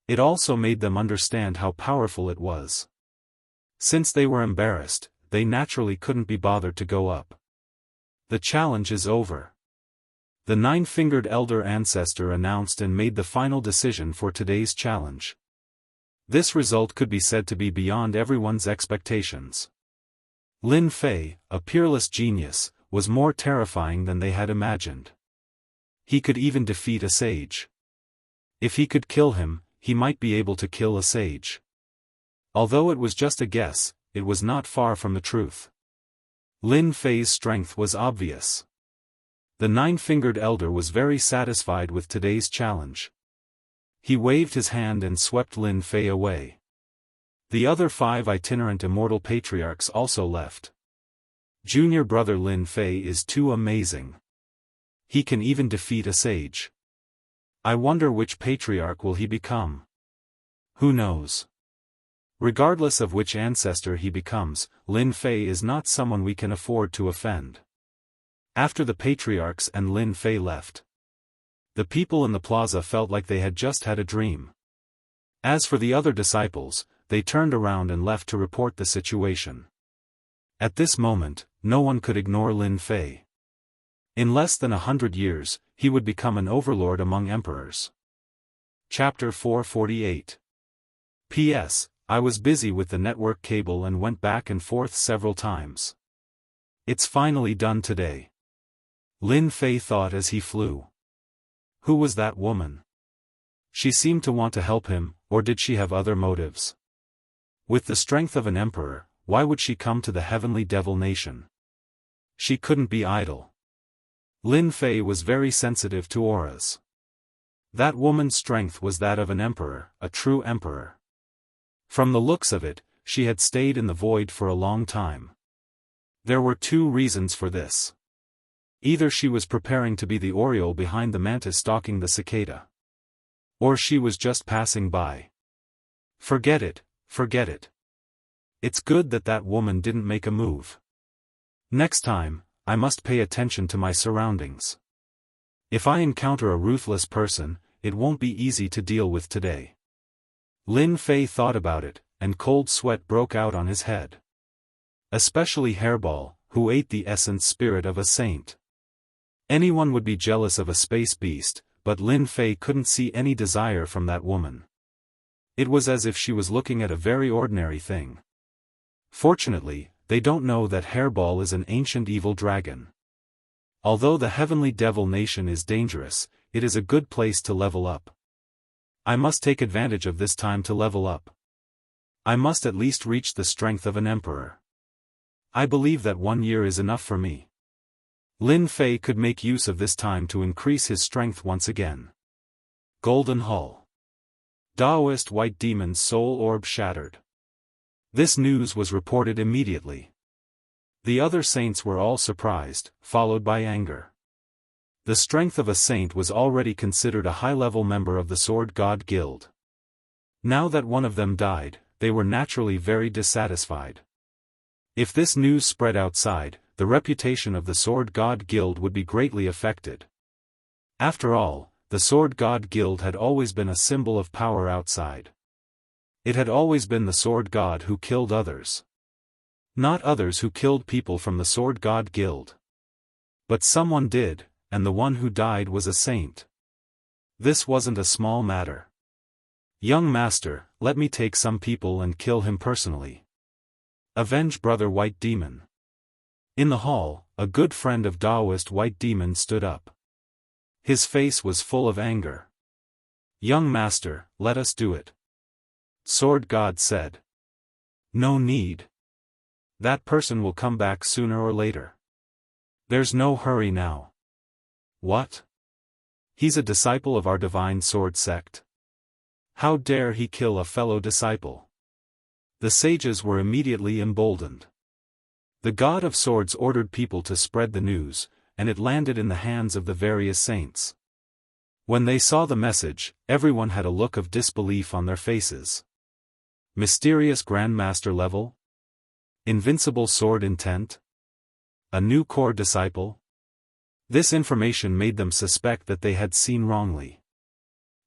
It also made them understand how powerful it was. Since they were embarrassed, they naturally couldn't be bothered to go up. The challenge is over. The nine-fingered elder ancestor announced and made the final decision for today's challenge. This result could be said to be beyond everyone's expectations. Lin Fei, a peerless genius, was more terrifying than they had imagined. He could even defeat a sage. If he could kill him, he might be able to kill a sage. Although it was just a guess, it was not far from the truth. Lin Fei's strength was obvious. The nine-fingered elder was very satisfied with today's challenge. He waved his hand and swept Lin Fei away. The other 5 itinerant immortal patriarchs also left. Junior brother Lin Fei is too amazing. He can even defeat a sage. I wonder which patriarch will he become. Who knows? Regardless of which ancestor he becomes, Lin Fei is not someone we can afford to offend. After the patriarchs and Lin Fei left, the people in the plaza felt like they had just had a dream. As for the other disciples, they turned around and left to report the situation. At this moment, no one could ignore Lin Fei. In less than 100 years, he would become an overlord among emperors. Chapter 448. P.S. I was busy with the network cable and went back and forth several times. It's finally done today. Lin Fei thought as he flew. Who was that woman? She seemed to want to help him, or did she have other motives? With the strength of an emperor, why would she come to the heavenly devil nation? She couldn't be idle. Lin Fei was very sensitive to auras. That woman's strength was that of an emperor, a true emperor. From the looks of it, she had stayed in the void for a long time. There were 2 reasons for this. Either she was preparing to be the oriole behind the mantis stalking the cicada. Or she was just passing by. Forget it, forget it. It's good that that woman didn't make a move. Next time, I must pay attention to my surroundings. If I encounter a ruthless person, it won't be easy to deal with today. Lin Fei thought about it, and cold sweat broke out on his head. Especially Hairball, who ate the essence spirit of a saint. Anyone would be jealous of a space beast, but Lin Fei couldn't see any desire from that woman. It was as if she was looking at a very ordinary thing. Fortunately, they don't know that Hairball is an ancient evil dragon. Although the heavenly devil nation is dangerous, it is a good place to level up. I must take advantage of this time to level up. I must at least reach the strength of an emperor. I believe that 1 year is enough for me. Lin Fei could make use of this time to increase his strength once again. Golden Hull. Daoist White Demon's soul orb shattered. This news was reported immediately. The other saints were all surprised, followed by anger. The strength of a saint was already considered a high-level member of the Sword God Guild. Now that one of them died, they were naturally very dissatisfied. If this news spread outside, the reputation of the Sword God Guild would be greatly affected. After all, the Sword God Guild had always been a symbol of power outside. It had always been the Sword God who killed others. Not others who killed people from the Sword God Guild. But someone did, and the one who died was a saint. This wasn't a small matter. Young master, let me take some people and kill him personally. Avenge Brother White Demon. In the hall, a good friend of Daoist White Demon stood up. His face was full of anger. Young master, let us do it. Sword God said. No need. That person will come back sooner or later. There's no hurry now. What? He's a disciple of our divine sword sect. How dare he kill a fellow disciple? The sages were immediately emboldened. The God of Swords ordered people to spread the news, and it landed in the hands of the various saints. When they saw the message, everyone had a look of disbelief on their faces. Mysterious Grandmaster level? Invincible sword intent? A new core disciple? This information made them suspect that they had seen wrongly.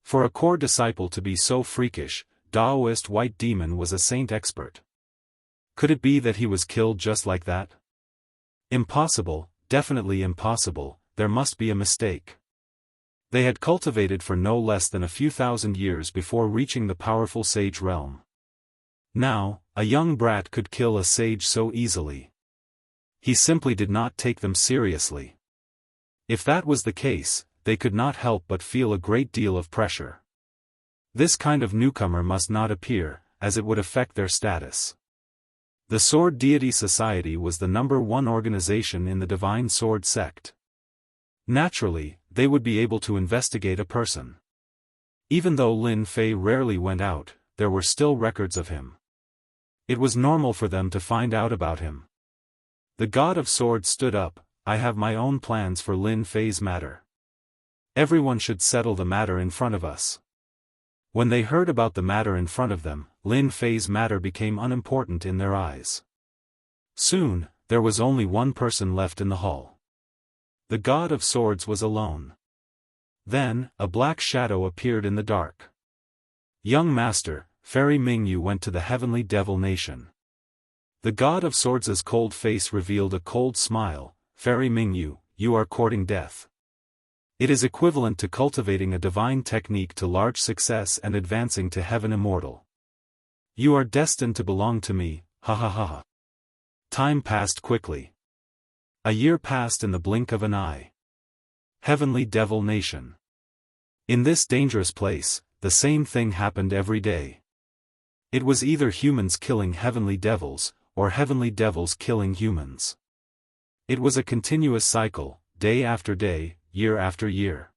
For a core disciple to be so freakish, Daoist White Demon was a saint expert. Could it be that he was killed just like that? Impossible, definitely impossible, there must be a mistake. They had cultivated for no less than a few thousand years before reaching the powerful sage realm. Now, a young brat could kill a sage so easily. He simply did not take them seriously. If that was the case, they could not help but feel a great deal of pressure. This kind of newcomer must not appear, as it would affect their status. The Sword Deity Society was the #1 organization in the Divine Sword sect. Naturally, they would be able to investigate a person. Even though Lin Fei rarely went out, there were still records of him. It was normal for them to find out about him. The God of Swords stood up. I have my own plans for Lin Fei's matter. Everyone should settle the matter in front of us. When they heard about the matter in front of them, Lin Fei's matter became unimportant in their eyes. Soon, there was only one person left in the hall. The God of Swords was alone. Then, a black shadow appeared in the dark. Young Master, Fairy Mingyu went to the Heavenly Devil Nation. The God of Swords' cold face revealed a cold smile. Fairy Mingyu, you are courting death. It is equivalent to cultivating a divine technique to large success and advancing to heaven immortal. You are destined to belong to me, ha ha ha ha. Time passed quickly. A year passed in the blink of an eye. Heavenly Devil Nation. In this dangerous place, the same thing happened every day. It was either humans killing heavenly devils, or heavenly devils killing humans. It was a continuous cycle, day after day, year after year.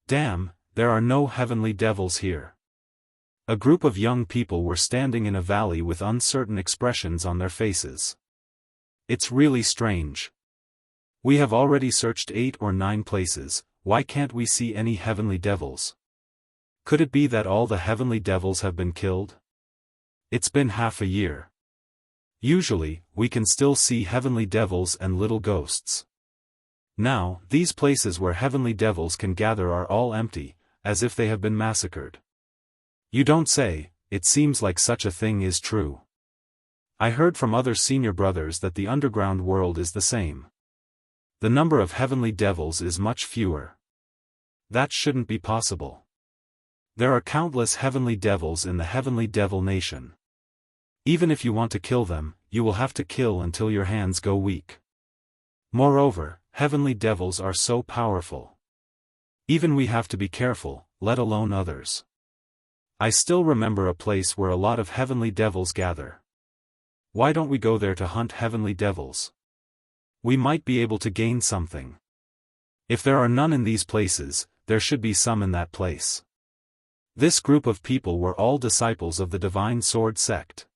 Damn, there are no heavenly devils here. A group of young people were standing in a valley with uncertain expressions on their faces. It's really strange. We have already searched 8 or 9 places, why can't we see any heavenly devils? Could it be that all the heavenly devils have been killed? It's been half a year. Usually, we can still see heavenly devils and little ghosts. Now, these places where heavenly devils can gather are all empty, as if they have been massacred. You don't say, it seems like such a thing is true. I heard from other senior brothers that the underground world is the same. The number of heavenly devils is much fewer. That shouldn't be possible. There are countless heavenly devils in the Heavenly Devil Nation. Even if you want to kill them, you will have to kill until your hands go weak. Moreover, heavenly devils are so powerful. Even we have to be careful, let alone others. I still remember a place where a lot of heavenly devils gather. Why don't we go there to hunt heavenly devils? We might be able to gain something. If there are none in these places, there should be some in that place. This group of people were all disciples of the Divine Sword sect.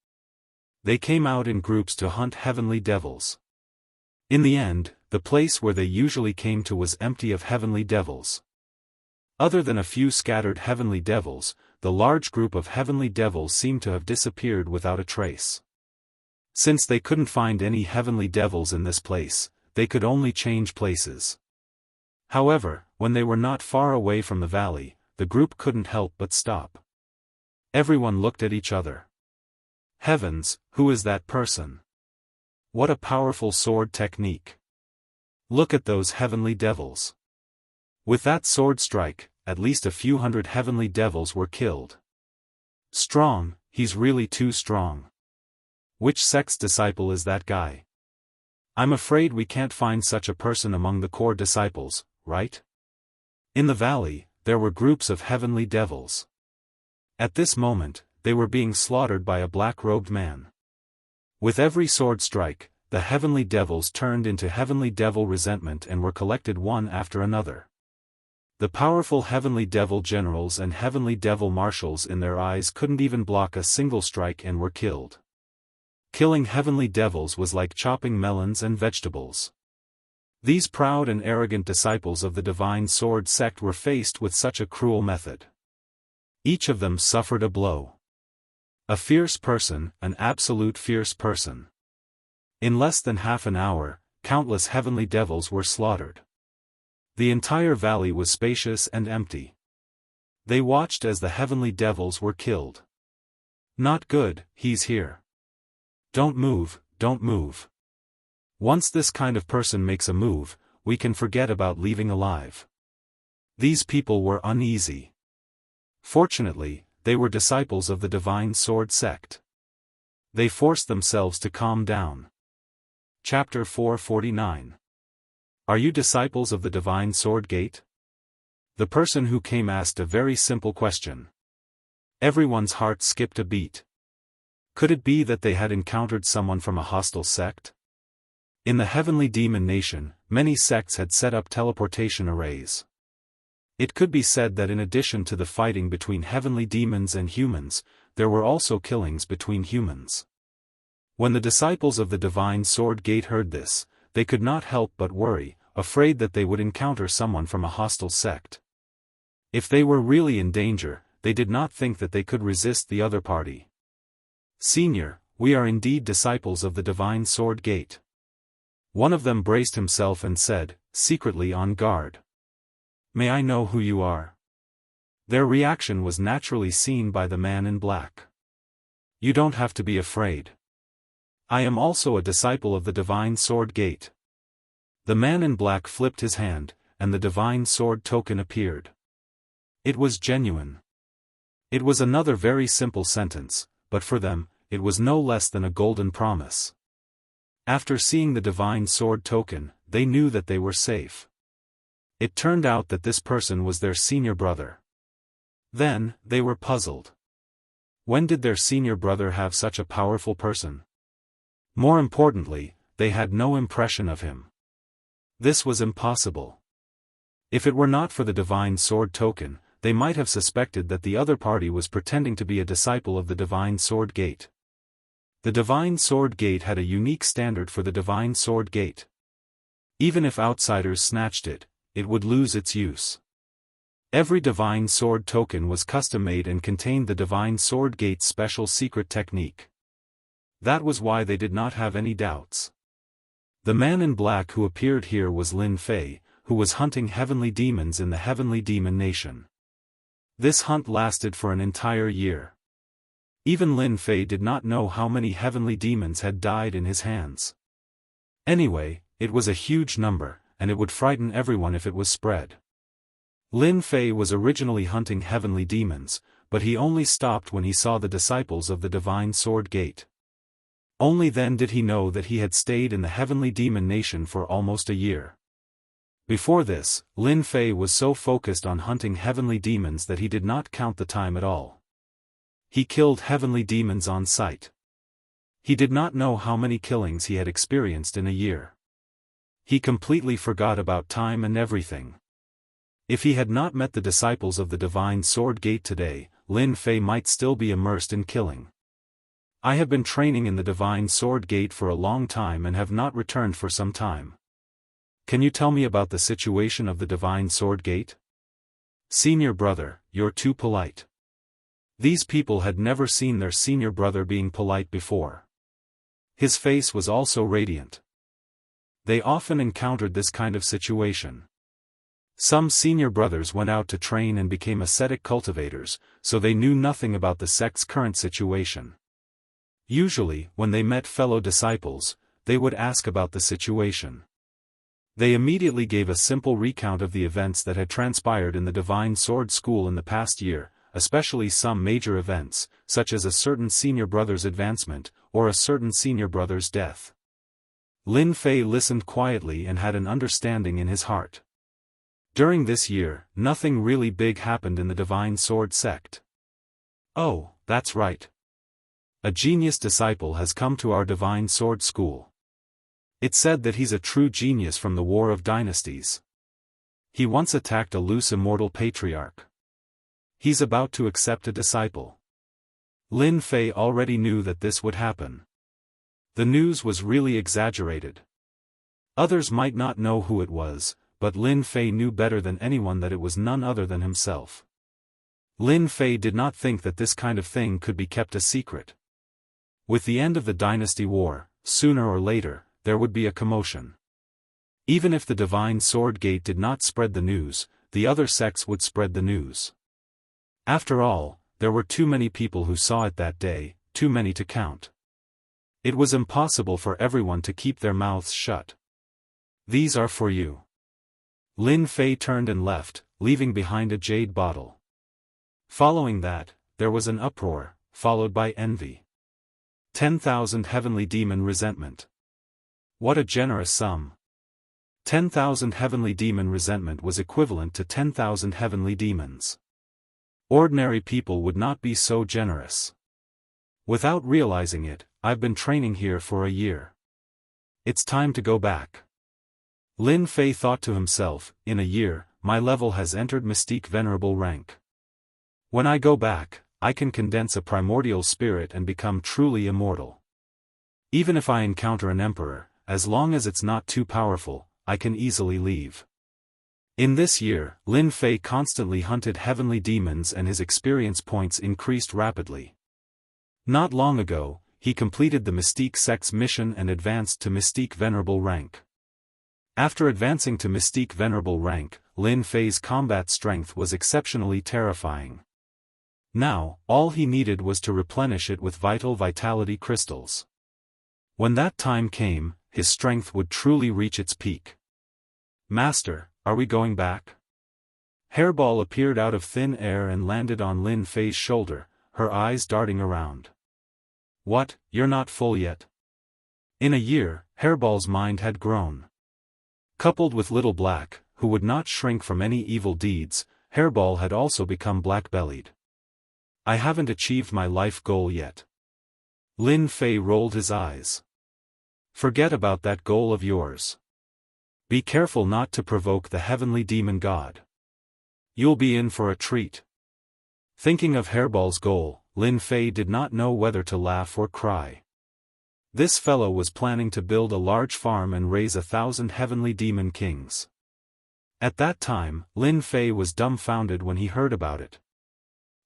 They came out in groups to hunt heavenly devils. In the end, the place where they usually came to was empty of heavenly devils. Other than a few scattered heavenly devils, the large group of heavenly devils seemed to have disappeared without a trace. Since they couldn't find any heavenly devils in this place, they could only change places. However, when they were not far away from the valley, the group couldn't help but stop. Everyone looked at each other. Heavens, who is that person? What a powerful sword technique. Look at those heavenly devils. With that sword strike, at least a few hundred heavenly devils were killed. Strong, he's really too strong. Which sect's disciple is that guy? I'm afraid we can't find such a person among the core disciples, right? In the valley, there were groups of heavenly devils. At this moment, they were being slaughtered by a black-robed man. With every sword strike, the heavenly devils turned into heavenly devil resentment and were collected one after another. The powerful heavenly devil generals and heavenly devil marshals in their eyes couldn't even block a single strike and were killed. Killing heavenly devils was like chopping melons and vegetables. These proud and arrogant disciples of the divine sword sect were faced with such a cruel method. Each of them suffered a blow. A fierce person, an absolute fierce person. In less than half an hour, countless heavenly devils were slaughtered. The entire valley was spacious and empty. They watched as the heavenly devils were killed. Not good, he's here. Don't move, don't move. Once this kind of person makes a move, we can forget about leaving alive. These people were uneasy. Fortunately, they were disciples of the divine sword sect. They forced themselves to calm down. Chapter 449. Are you disciples of the divine sword gate? The person who came asked a very simple question. Everyone's heart skipped a beat. Could it be that they had encountered someone from a hostile sect? In the heavenly demon nation, many sects had set up teleportation arrays. It could be said that in addition to the fighting between heavenly demons and humans, there were also killings between humans. When the disciples of the divine sword gate heard this, they could not help but worry, afraid that they would encounter someone from a hostile sect. If they were really in danger, they did not think that they could resist the other party. Senior, we are indeed disciples of the divine sword gate. One of them braced himself and said, secretly on guard. May I know who you are? Their reaction was naturally seen by the man in black. You don't have to be afraid. I am also a disciple of the divine sword gate. The man in black flipped his hand, and the divine sword token appeared. It was genuine. It was another very simple sentence, but for them, it was no less than a golden promise. After seeing the divine sword token, they knew that they were safe. It turned out that this person was their senior brother. Then, they were puzzled. When did their senior brother have such a powerful person? More importantly, they had no impression of him. This was impossible. If it were not for the divine sword token, they might have suspected that the other party was pretending to be a disciple of the divine sword gate. The divine sword gate had a unique standard for the divine sword gate. Even if outsiders snatched it, it would lose its use. Every divine sword token was custom-made and contained the divine sword gate's special secret technique. That was why they did not have any doubts. The man in black who appeared here was Lin Fei, who was hunting heavenly demons in the heavenly demon nation. This hunt lasted for an entire year. Even Lin Fei did not know how many heavenly demons had died in his hands. Anyway, it was a huge number, and it would frighten everyone if it was spread. Lin Fei was originally hunting heavenly demons, but he only stopped when he saw the disciples of the divine sword gate. Only then did he know that he had stayed in the heavenly demon nation for almost a year. Before this, Lin Fei was so focused on hunting heavenly demons that he did not count the time at all. He killed heavenly demons on sight. He did not know how many killings he had experienced in a year. He completely forgot about time and everything. If he had not met the disciples of the divine sword gate today, Lin Fei might still be immersed in killing. I have been training in the divine sword gate for a long time and have not returned for some time. Can you tell me about the situation of the divine sword gate? Senior brother, you're too polite. These people had never seen their senior brother being polite before. His face was also radiant. They often encountered this kind of situation. Some senior brothers went out to train and became ascetic cultivators, so they knew nothing about the sect's current situation. Usually, when they met fellow disciples, they would ask about the situation. They immediately gave a simple recount of the events that had transpired in the Divine Sword School in the past year, especially some major events, such as a certain senior brother's advancement, or a certain senior brother's death. Lin Fei listened quietly and had an understanding in his heart. During this year, nothing really big happened in the Divine Sword sect. Oh, that's right. A genius disciple has come to our Divine Sword School. It's said that he's a true genius from the War of Dynasties. He once attacked a loose immortal patriarch. He's about to accept a disciple. Lin Fei already knew that this would happen. The news was really exaggerated. Others might not know who it was, but Lin Fei knew better than anyone that it was none other than himself. Lin Fei did not think that this kind of thing could be kept a secret. With the end of the dynasty war, sooner or later, there would be a commotion. Even if the Divine Sword Gate did not spread the news, the other sects would spread the news. After all, there were too many people who saw it that day, too many to count. It was impossible for everyone to keep their mouths shut. These are for you. Lin Fei turned and left, leaving behind a jade bottle. Following that, there was an uproar, followed by envy. 10,000 heavenly demon resentment. What a generous sum. 10,000 heavenly demon resentment was equivalent to 10,000 heavenly demons. Ordinary people would not be so generous. Without realizing it, I've been training here for a year. It's time to go back. Lin Fei thought to himself, in a year, my level has entered Mystique Venerable rank. When I go back, I can condense a primordial spirit and become truly immortal. Even if I encounter an emperor, as long as it's not too powerful, I can easily leave. In this year, Lin Fei constantly hunted heavenly demons and his experience points increased rapidly. Not long ago, he completed the Mystique Sect's mission and advanced to Mystique Venerable rank. After advancing to Mystique Venerable rank, Lin Fei's combat strength was exceptionally terrifying. Now, all he needed was to replenish it with vital vitality crystals. When that time came, his strength would truly reach its peak. Master, are we going back? Hairball appeared out of thin air and landed on Lin Fei's shoulder, her eyes darting around. What, you're not full yet? In a year, Hairball's mind had grown. Coupled with Little Black, who would not shrink from any evil deeds, Hairball had also become black-bellied. I haven't achieved my life goal yet. Lin Fei rolled his eyes. Forget about that goal of yours. Be careful not to provoke the heavenly demon god. You'll be in for a treat. Thinking of Hairball's goal, Lin Fei did not know whether to laugh or cry. This fellow was planning to build a large farm and raise 1,000 heavenly demon kings. At that time, Lin Fei was dumbfounded when he heard about it.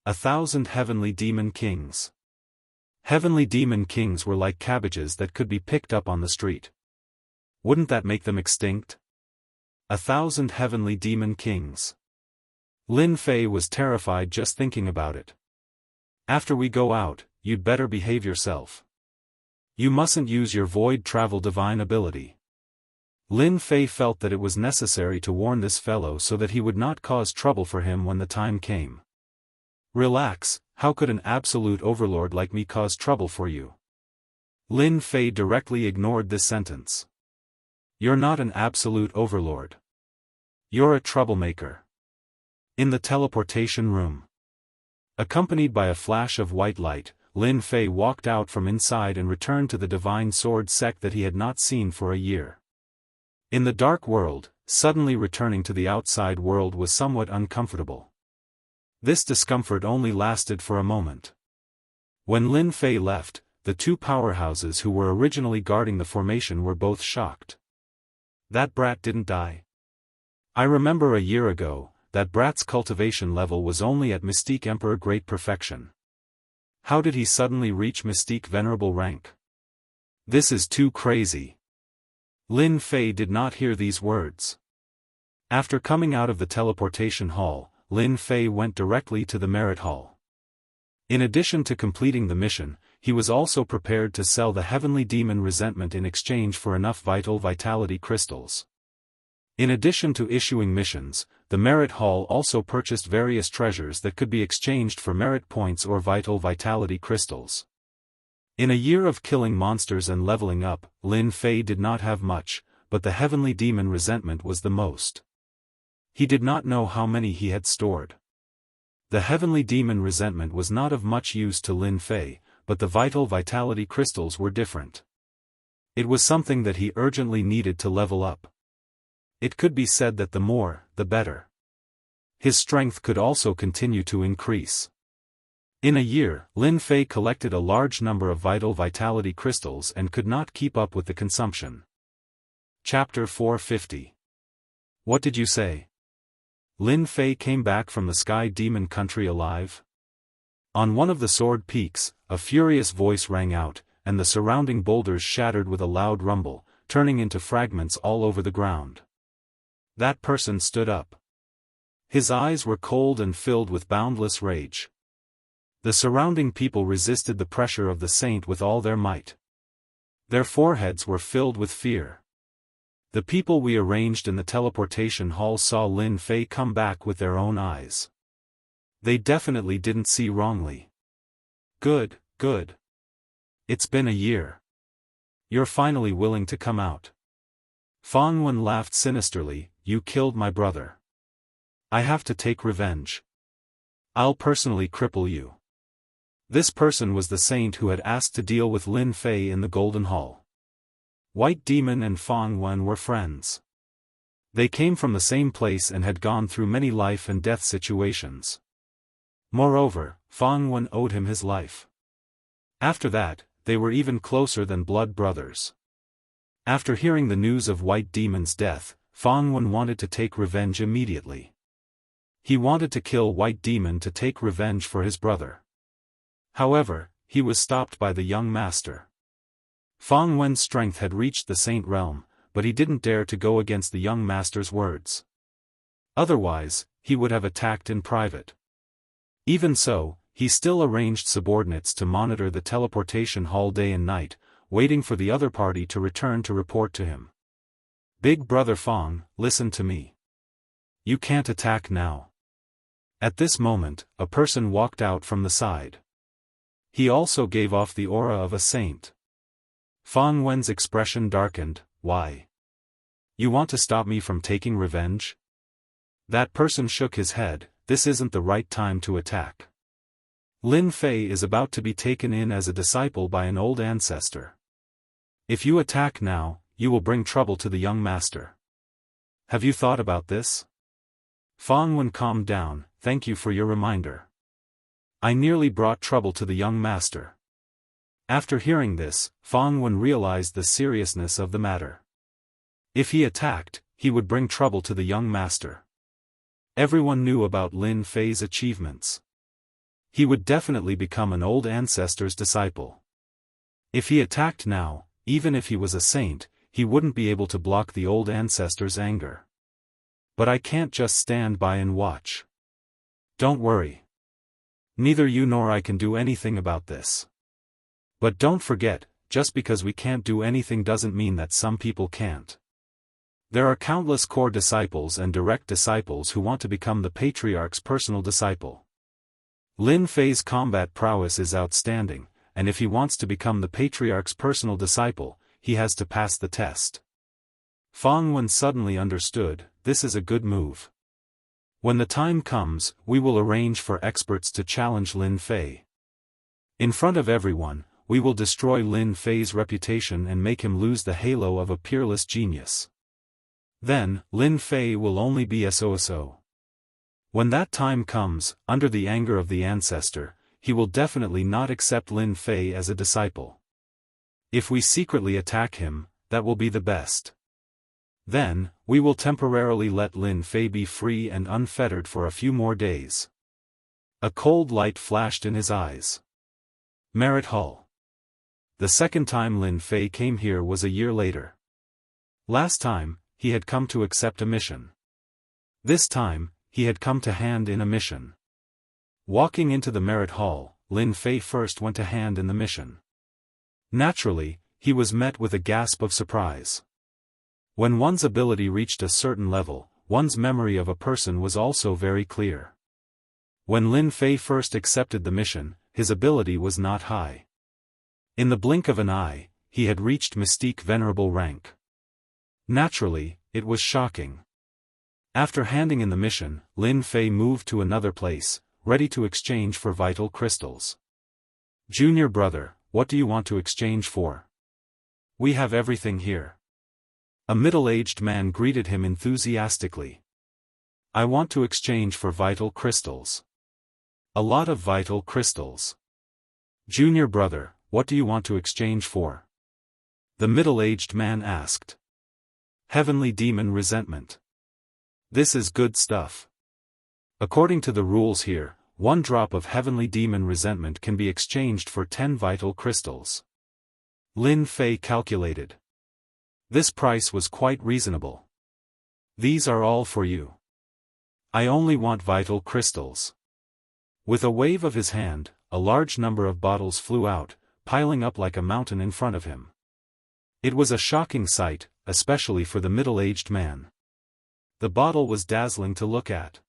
1,000 heavenly demon kings. Heavenly demon kings were like cabbages that could be picked up on the street. Wouldn't that make them extinct? 1,000 heavenly demon kings. Lin Fei was terrified just thinking about it. After we go out, you'd better behave yourself. You mustn't use your void travel divine ability. Lin Fei felt that it was necessary to warn this fellow so that he would not cause trouble for him when the time came. Relax, how could an absolute overlord like me cause trouble for you? Lin Fei directly ignored this sentence. You're not an absolute overlord. You're a troublemaker. In the teleportation room. Accompanied by a flash of white light, Lin Fei walked out from inside and returned to the Divine Sword sect that he had not seen for a year. In the dark world, suddenly returning to the outside world was somewhat uncomfortable. This discomfort only lasted for a moment. When Lin Fei left, the two powerhouses who were originally guarding the formation were both shocked. That brat didn't die. I remember a year ago, that brat's cultivation level was only at Mystique Emperor Great Perfection. How did he suddenly reach Mystique Venerable rank? This is too crazy. Lin Fei did not hear these words. After coming out of the teleportation hall, Lin Fei went directly to the Merit Hall. In addition to completing the mission, he was also prepared to sell the heavenly demon resentment in exchange for enough vital vitality crystals. In addition to issuing missions, the Merit Hall also purchased various treasures that could be exchanged for merit points or vital vitality crystals. In a year of killing monsters and leveling up, Lin Fei did not have much, but the heavenly demon resentment was the most. He did not know how many he had stored. The heavenly demon resentment was not of much use to Lin Fei, but the vital vitality crystals were different. It was something that he urgently needed to level up. It could be said that the more, the better. His strength could also continue to increase. In a year, Lin Fei collected a large number of vitality crystals and could not keep up with the consumption. Chapter 450. What did you say? Lin Fei came back from the Sky Demon country alive? On one of the sword peaks, a furious voice rang out, and the surrounding boulders shattered with a loud rumble, turning into fragments all over the ground. That person stood up. His eyes were cold and filled with boundless rage. The surrounding people resisted the pressure of the saint with all their might. Their foreheads were filled with fear. The people we arranged in the teleportation hall saw Lin Fei come back with their own eyes. They definitely didn't see wrongly. Good, good. It's been a year. You're finally willing to come out. Fang Wen laughed sinisterly. You killed my brother. I have to take revenge. I'll personally cripple you. This person was the saint who had asked to deal with Lin Fei in the Golden Hall. White Demon and Fang Wen were friends. They came from the same place and had gone through many life and death situations. Moreover, Fang Wen owed him his life. After that, they were even closer than blood brothers. After hearing the news of White Demon's death, Fang Wen wanted to take revenge immediately. He wanted to kill White Demon to take revenge for his brother. However, he was stopped by the young master. Fang Wen's strength had reached the saint realm, but he didn't dare to go against the young master's words. Otherwise, he would have attacked in private. Even so, he still arranged subordinates to monitor the teleportation hall day and night, waiting for the other party to return to report to him. Big brother Fang, listen to me. You can't attack now. At this moment, a person walked out from the side. He also gave off the aura of a saint. Fang Wen's expression darkened. Why? You want to stop me from taking revenge? That person shook his head. This isn't the right time to attack. Lin Fei is about to be taken in as a disciple by an old ancestor. If you attack now, you will bring trouble to the young master. Have you thought about this? Fang Wen calmed down. Thank you for your reminder. I nearly brought trouble to the young master. After hearing this, Fang Wen realized the seriousness of the matter. If he attacked, he would bring trouble to the young master. Everyone knew about Lin Fei's achievements. He would definitely become an old ancestor's disciple. If he attacked now, even if he was a saint, he wouldn't be able to block the old ancestor's anger. But I can't just stand by and watch. Don't worry. Neither you nor I can do anything about this. But don't forget, just because we can't do anything doesn't mean that some people can't. There are countless core disciples and direct disciples who want to become the patriarch's personal disciple. Lin Fei's combat prowess is outstanding, and if he wants to become the patriarch's personal disciple, he has to pass the test. Fang Wen suddenly understood, this is a good move. When the time comes, we will arrange for experts to challenge Lin Fei. In front of everyone, we will destroy Lin Fei's reputation and make him lose the halo of a peerless genius. Then, Lin Fei will only be SOSO. When that time comes, under the anger of the ancestor, he will definitely not accept Lin Fei as a disciple. If we secretly attack him, that will be the best. Then, we will temporarily let Lin Fei be free and unfettered for a few more days. A cold light flashed in his eyes. Merit Hall. The second time Lin Fei came here was a year later. Last time, he had come to accept a mission. This time, he had come to hand in a mission. Walking into the Merit Hall, Lin Fei first went to hand in the mission. Naturally, he was met with a gasp of surprise. When one's ability reached a certain level, one's memory of a person was also very clear. When Lin Fei first accepted the mission, his ability was not high. In the blink of an eye, he had reached Mystique Venerable rank. Naturally, it was shocking. After handing in the mission, Lin Fei moved to another place, ready to exchange for vital crystals. Junior brother, what do you want to exchange for? We have everything here. A middle-aged man greeted him enthusiastically. I want to exchange for vital crystals. A lot of vital crystals. Junior brother, what do you want to exchange for? The middle-aged man asked. Heavenly demon resentment. This is good stuff. According to the rules here, 1 drop of heavenly demon resentment can be exchanged for 10 vital crystals. Lin Fei calculated. This price was quite reasonable. These are all for you. I only want vital crystals. With a wave of his hand, a large number of bottles flew out, piling up like a mountain in front of him. It was a shocking sight, especially for the middle-aged man. The bottle was dazzling to look at.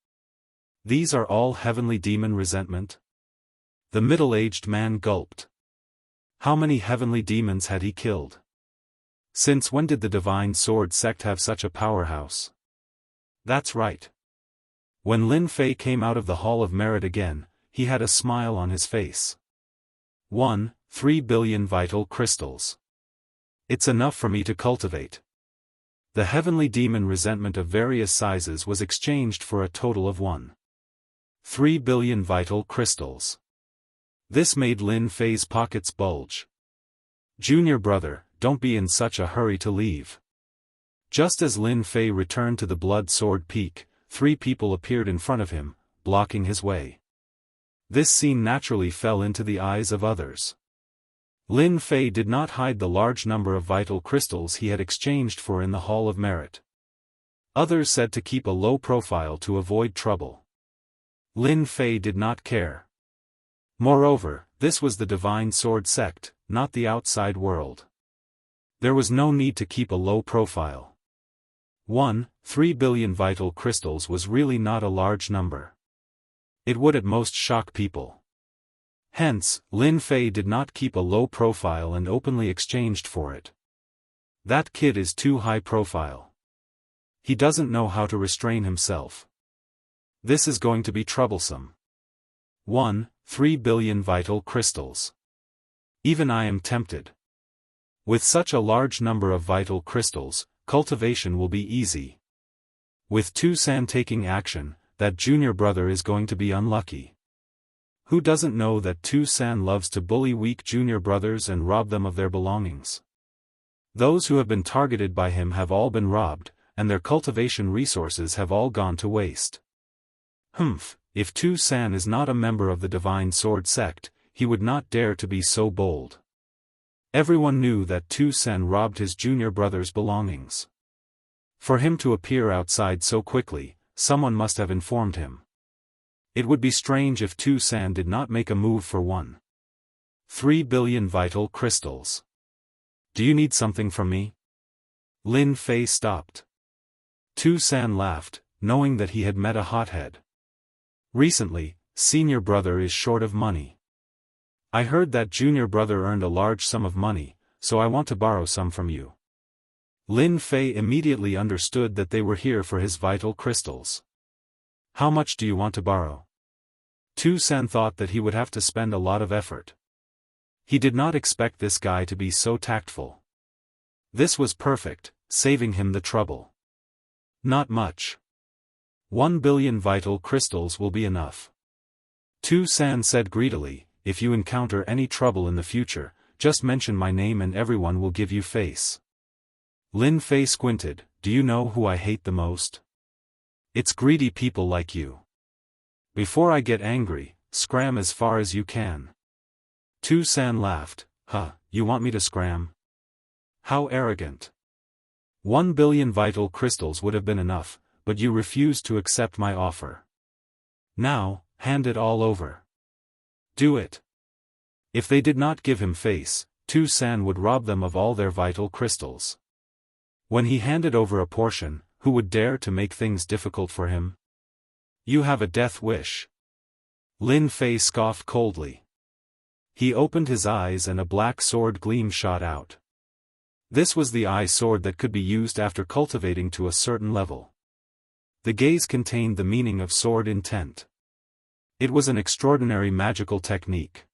These are all heavenly demon resentment? The middle-aged man gulped. How many heavenly demons had he killed? Since when did the Divine Sword sect have such a powerhouse? That's right. When Lin Fei came out of the Hall of Merit again, he had a smile on his face. 3 billion vital crystals. It's enough for me to cultivate. The heavenly demon resentment of various sizes was exchanged for a total of 3 billion vital crystals. This made Lin Fei's pockets bulge. Junior brother, don't be in such a hurry to leave. Just as Lin Fei returned to the Blood Sword Peak, 3 people appeared in front of him, blocking his way. This scene naturally fell into the eyes of others. Lin Fei did not hide the large number of vital crystals he had exchanged for in the Hall of Merit. Others said to keep a low profile to avoid trouble. Lin Fei did not care. Moreover, this was the Divine Sword sect, not the outside world. There was no need to keep a low profile. 3 billion vital crystals was really not a large number. It would at most shock people. Hence, Lin Fei did not keep a low profile and openly exchanged for it. That kid is too high profile. He doesn't know how to restrain himself. This is going to be troublesome. 3 billion vital crystals. Even I am tempted. With such a large number of vital crystals, cultivation will be easy. With Tu San taking action, that junior brother is going to be unlucky. Who doesn't know that Tu San loves to bully weak junior brothers and rob them of their belongings? Those who have been targeted by him have all been robbed, and their cultivation resources have all gone to waste. If Tu San is not a member of the Divine Sword sect, he would not dare to be so bold. Everyone knew that Tu San robbed his junior brother's belongings. For him to appear outside so quickly, someone must have informed him. It would be strange if Tu San did not make a move for 3 billion vital crystals. Do you need something from me? Lin Fei stopped. Tu San laughed, knowing that he had met a hothead. Recently, senior brother is short of money. I heard that junior brother earned a large sum of money, so I want to borrow some from you. Lin Fei immediately understood that they were here for his vital crystals. How much do you want to borrow? Tu San thought that he would have to spend a lot of effort. He did not expect this guy to be so tactful. This was perfect, saving him the trouble. Not much. 1 billion vital crystals will be enough. Tu San said greedily, if you encounter any trouble in the future, just mention my name and everyone will give you face. Lin Fei squinted, do you know who I hate the most? It's greedy people like you. Before I get angry, scram as far as you can. Tu San laughed, you want me to scram? How arrogant. 1 billion vital crystals would have been enough, but you refused to accept my offer. Now, hand it all over. Do it. If they did not give him face, Tu San would rob them of all their vital crystals. When he handed over a portion, who would dare to make things difficult for him? You have a death wish. Lin Fei scoffed coldly. He opened his eyes and a black sword gleam shot out. This was the eye sword that could be used after cultivating to a certain level. The gaze contained the meaning of sword intent. It was an extraordinary magical technique.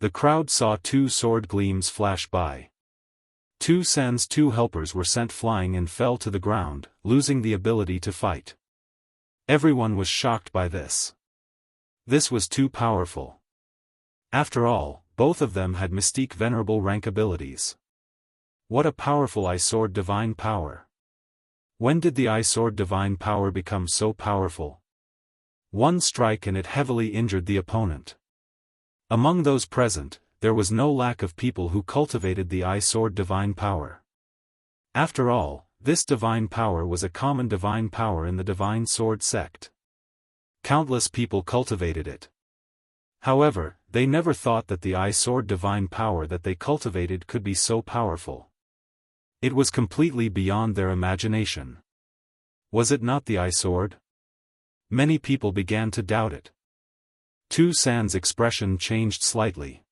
The crowd saw 2 sword gleams flash by. Tu San's two helpers were sent flying and fell to the ground, losing the ability to fight. Everyone was shocked by this. This was too powerful. After all, both of them had mystique venerable rank abilities. What a powerful Eye Sword divine power. When did the Eye Sword divine power become so powerful? One strike and it heavily injured the opponent. Among those present, there was no lack of people who cultivated the Eye Sword divine power. After all, this divine power was a common divine power in the divine sword sect. Countless people cultivated it. However, they never thought that the Eye Sword divine power that they cultivated could be so powerful. It was completely beyond their imagination. Was it not the Eye Sword? Many people began to doubt it. Tu San's expression changed slightly.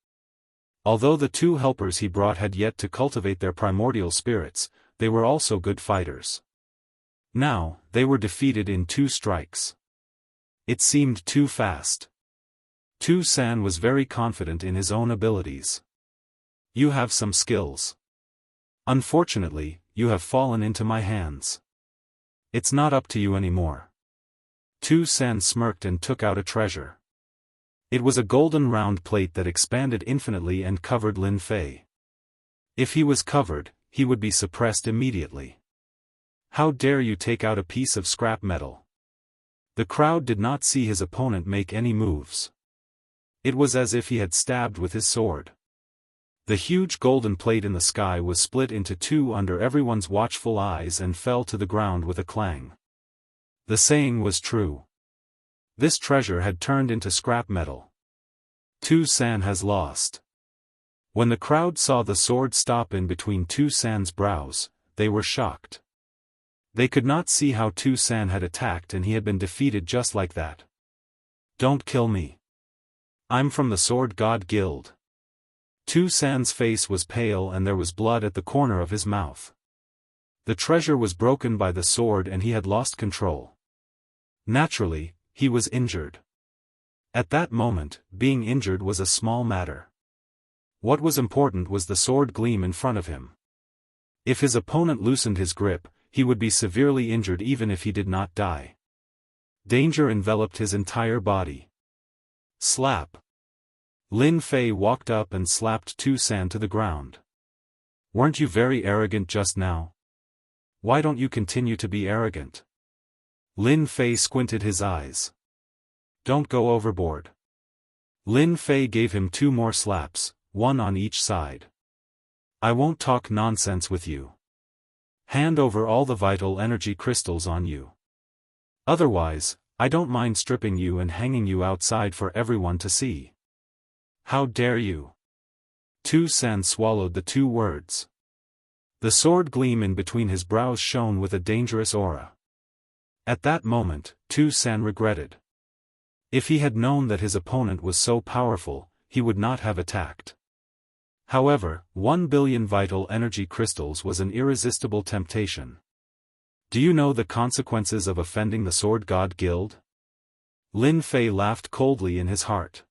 Although the two helpers he brought had yet to cultivate their primordial spirits, they were also good fighters. Now, they were defeated in 2 strikes. It seemed too fast. Tu San was very confident in his own abilities. You have some skills. Unfortunately, you have fallen into my hands. It's not up to you anymore. Tu San smirked and took out a treasure. It was a golden round plate that expanded infinitely and covered Lin Fei. If he was covered, he would be suppressed immediately. How dare you take out a piece of scrap metal? The crowd did not see his opponent make any moves. It was as if he had stabbed with his sword. The huge golden plate in the sky was split into 2 under everyone's watchful eyes and fell to the ground with a clang. The saying was true. This treasure had turned into scrap metal. Tu San has lost. When the crowd saw the sword stop in between Tu San's brows, they were shocked. They could not see how Tu San had attacked and he had been defeated just like that. Don't kill me. I'm from the Sword God Guild. Tu San's face was pale and there was blood at the corner of his mouth. The treasure was broken by the sword and he had lost control. Naturally, he was injured. At that moment, being injured was a small matter. What was important was the sword gleam in front of him. If his opponent loosened his grip, he would be severely injured even if he did not die. Danger enveloped his entire body. Slap. Lin Fei walked up and slapped Tu San to the ground. Weren't you very arrogant just now? Why don't you continue to be arrogant? Lin Fei squinted his eyes. Don't go overboard. Lin Fei gave him 2 more slaps, 1 on each side. I won't talk nonsense with you. Hand over all the vital energy crystals on you. Otherwise, I don't mind stripping you and hanging you outside for everyone to see. How dare you? Tu San swallowed the 2 words. The sword gleam in between his brows shone with a dangerous aura. At that moment, Tu San regretted. If he had known that his opponent was so powerful, he would not have attacked. However, 1 billion vital energy crystals was an irresistible temptation. Do you know the consequences of offending the Sword God Guild? Lin Fei laughed coldly in his heart.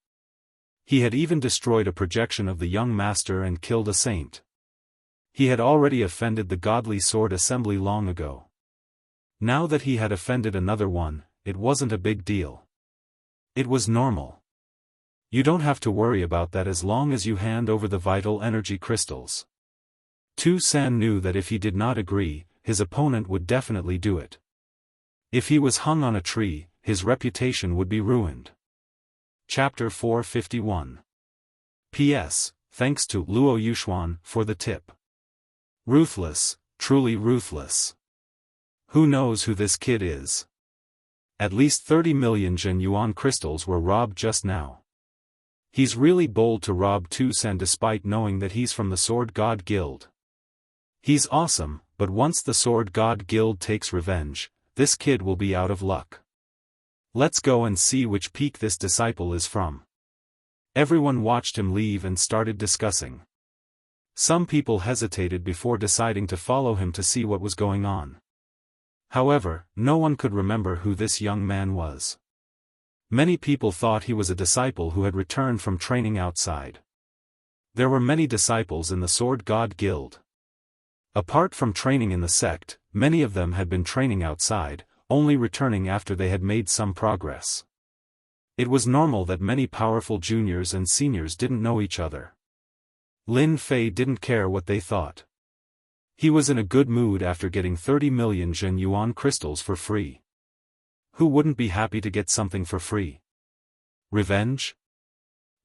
He had even destroyed a projection of the young master and killed a saint. He had already offended the godly sword assembly long ago. Now that he had offended another one, it wasn't a big deal. It was normal. You don't have to worry about that as long as you hand over the vital energy crystals. Tu San knew that if he did not agree, his opponent would definitely do it. If he was hung on a tree, his reputation would be ruined. Chapter 451. P.S. Thanks to Luo Yuxuan for the tip. Ruthless, truly ruthless. Who knows who this kid is? At least 30 million Zhen Yuan crystals were robbed just now. He's really bold to rob Tu San despite knowing that he's from the Sword God Guild. He's awesome, but once the Sword God Guild takes revenge, this kid will be out of luck. Let's go and see which peak this disciple is from. Everyone watched him leave and started discussing. Some people hesitated before deciding to follow him to see what was going on. However, no one could remember who this young man was. Many people thought he was a disciple who had returned from training outside. There were many disciples in the Sword God Guild. Apart from training in the sect, many of them had been training outside, only returning after they had made some progress. It was normal that many powerful juniors and seniors didn't know each other. Lin Fei didn't care what they thought. He was in a good mood after getting 30 million Zhen Yuan crystals for free. Who wouldn't be happy to get something for free? Revenge?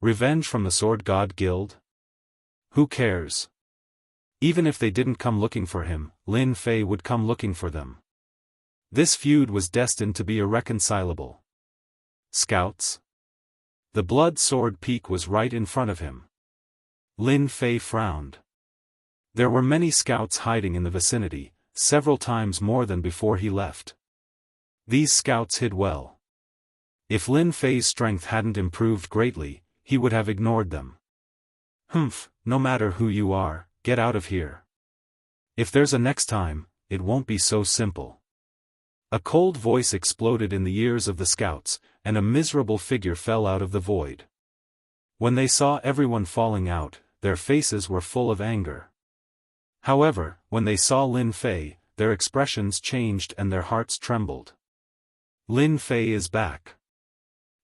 Revenge from the Sword God Guild? Who cares? Even if they didn't come looking for him, Lin Fei would come looking for them. This feud was destined to be irreconcilable. Scouts? The blood sword peak was right in front of him. Lin Fei frowned. There were many scouts hiding in the vicinity, several times more than before he left. These scouts hid well. If Lin Fei's strength hadn't improved greatly, he would have ignored them. Humph, no matter who you are, get out of here. If there's a next time, it won't be so simple. A cold voice exploded in the ears of the scouts, and a miserable figure fell out of the void. When they saw everyone falling out, their faces were full of anger. However, when they saw Lin Fei, their expressions changed and their hearts trembled. Lin Fei is back.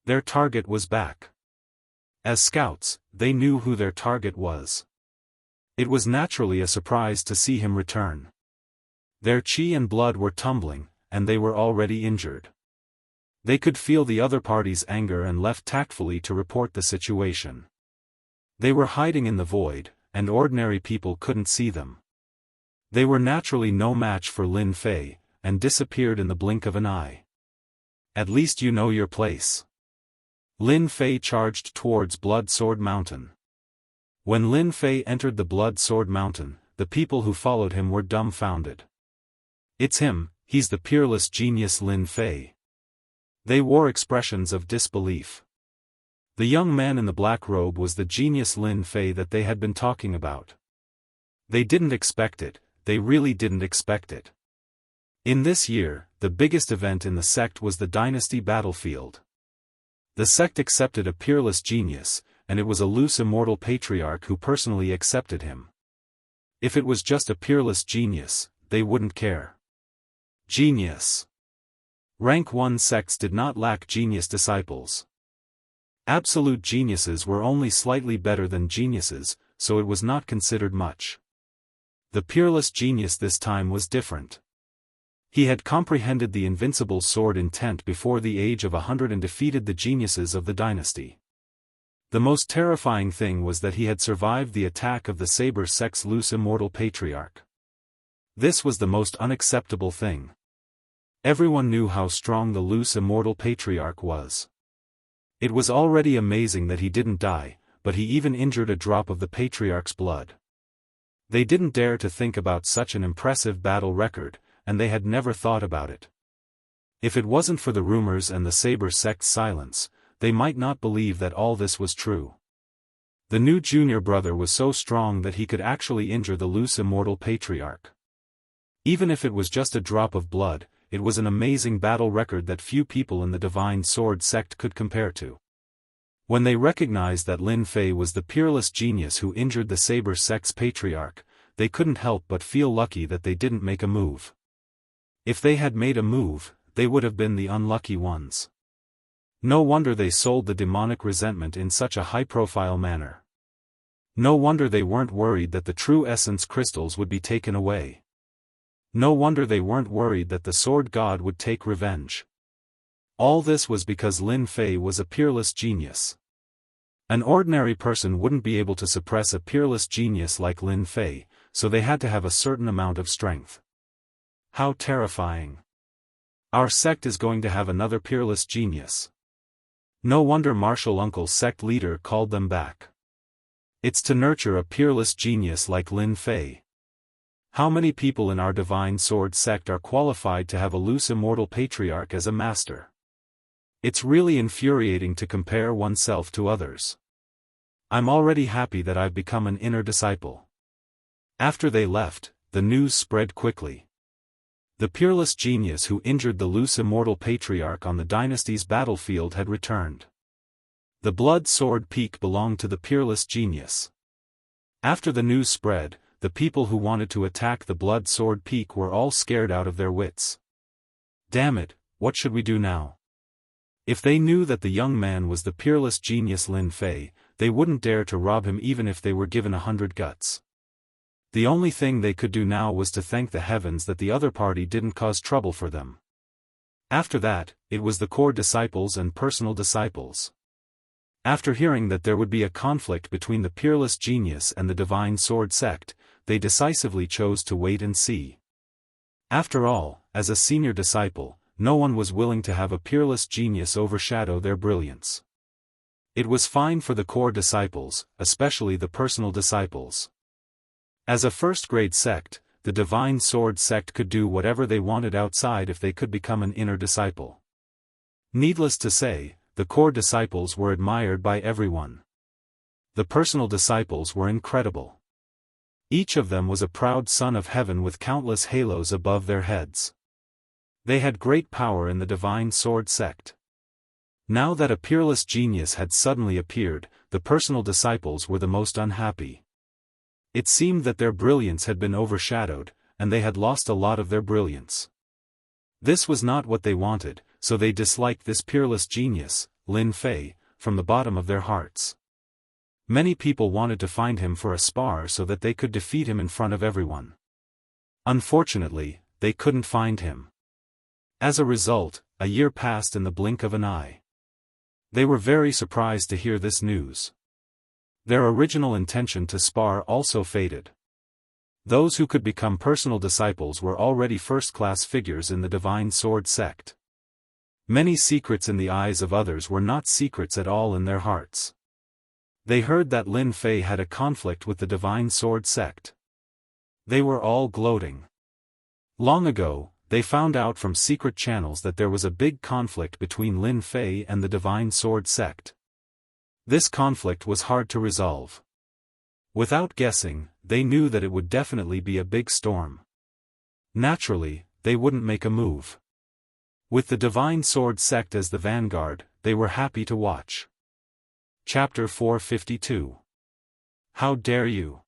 Their target was back. As scouts, they knew who their target was. It was naturally a surprise to see him return. Their chi and blood were tumbling, and they were already injured. They could feel the other party's anger and left tactfully to report the situation. They were hiding in the void, and ordinary people couldn't see them. They were naturally no match for Lin Fei, and disappeared in the blink of an eye. At least you know your place. Lin Fei charged towards Blood Sword Mountain. When Lin Fei entered the Blood Sword Mountain, the people who followed him were dumbfounded. It's him, he's the peerless genius Lin Fei. They wore expressions of disbelief. The young man in the black robe was the genius Lin Fei that they had been talking about. They didn't expect it, they really didn't expect it. In this year, the biggest event in the sect was the dynasty battlefield. The sect accepted a peerless genius, and it was a loose immortal patriarch who personally accepted him. If it was just a peerless genius, they wouldn't care. Genius. Rank 1 sects did not lack genius disciples. Absolute geniuses were only slightly better than geniuses, so it was not considered much. The peerless genius this time was different. He had comprehended the invincible sword intent before the age of 100 and defeated the geniuses of the dynasty. The most terrifying thing was that he had survived the attack of the Saber sect's loose immortal patriarch. This was the most unacceptable thing. Everyone knew how strong the loose immortal patriarch was. It was already amazing that he didn't die, but he even injured a drop of the patriarch's blood. They didn't dare to think about such an impressive battle record, and they had never thought about it. If it wasn't for the rumors and the Saber sect's silence, they might not believe that all this was true. The new junior brother was so strong that he could actually injure the loose immortal patriarch. Even if it was just a drop of blood, it was an amazing battle record that few people in the Divine Sword sect could compare to. When they recognized that Lin Fei was the peerless genius who injured the Saber sect's patriarch, they couldn't help but feel lucky that they didn't make a move. If they had made a move, they would have been the unlucky ones. No wonder they sold the demonic resentment in such a high-profile manner. No wonder they weren't worried that the true essence crystals would be taken away. No wonder they weren't worried that the sword god would take revenge. All this was because Lin Fei was a peerless genius. An ordinary person wouldn't be able to suppress a peerless genius like Lin Fei, so they had to have a certain amount of strength. How terrifying. Our sect is going to have another peerless genius. No wonder Martial Uncle's sect leader called them back. It's to nurture a peerless genius like Lin Fei. How many people in our Divine Sword sect are qualified to have a loose immortal patriarch as a master? It's really infuriating to compare oneself to others. I'm already happy that I've become an inner disciple. After they left, the news spread quickly. The peerless genius who injured the loose immortal patriarch on the dynasty's battlefield had returned. The blood sword peak belonged to the peerless genius. After the news spread, the people who wanted to attack the Blood Sword Peak were all scared out of their wits. Damn it, what should we do now? If they knew that the young man was the peerless genius Lin Fei, they wouldn't dare to rob him even if they were given 100 guts. The only thing they could do now was to thank the heavens that the other party didn't cause trouble for them. After that, it was the core disciples and personal disciples. After hearing that there would be a conflict between the peerless genius and the divine sword sect, they decisively chose to wait and see. After all, as a senior disciple, no one was willing to have a peerless genius overshadow their brilliance. It was fine for the core disciples, especially the personal disciples. As a first-grade sect, the divine sword sect could do whatever they wanted outside if they could become an inner disciple. Needless to say, the core disciples were admired by everyone. The personal disciples were incredible. Each of them was a proud son of heaven with countless halos above their heads. They had great power in the divine sword sect. Now that a peerless genius had suddenly appeared, the personal disciples were the most unhappy. It seemed that their brilliance had been overshadowed, and they had lost a lot of their brilliance. This was not what they wanted, so they disliked this peerless genius, Lin Fei, from the bottom of their hearts. Many people wanted to find him for a spar so that they could defeat him in front of everyone. Unfortunately, they couldn't find him. As a result, a year passed in the blink of an eye. They were very surprised to hear this news. Their original intention to spar also faded. Those who could become personal disciples were already first-class figures in the divine sword sect. Many secrets in the eyes of others were not secrets at all in their hearts. They heard that Lin Fei had a conflict with the divine sword sect. They were all gloating. Long ago, they found out from secret channels that there was a big conflict between Lin Fei and the divine sword sect. This conflict was hard to resolve. Without guessing, they knew that it would definitely be a big storm. Naturally, they wouldn't make a move. With the divine sword sect as the vanguard, they were happy to watch. Chapter 452. How dare you?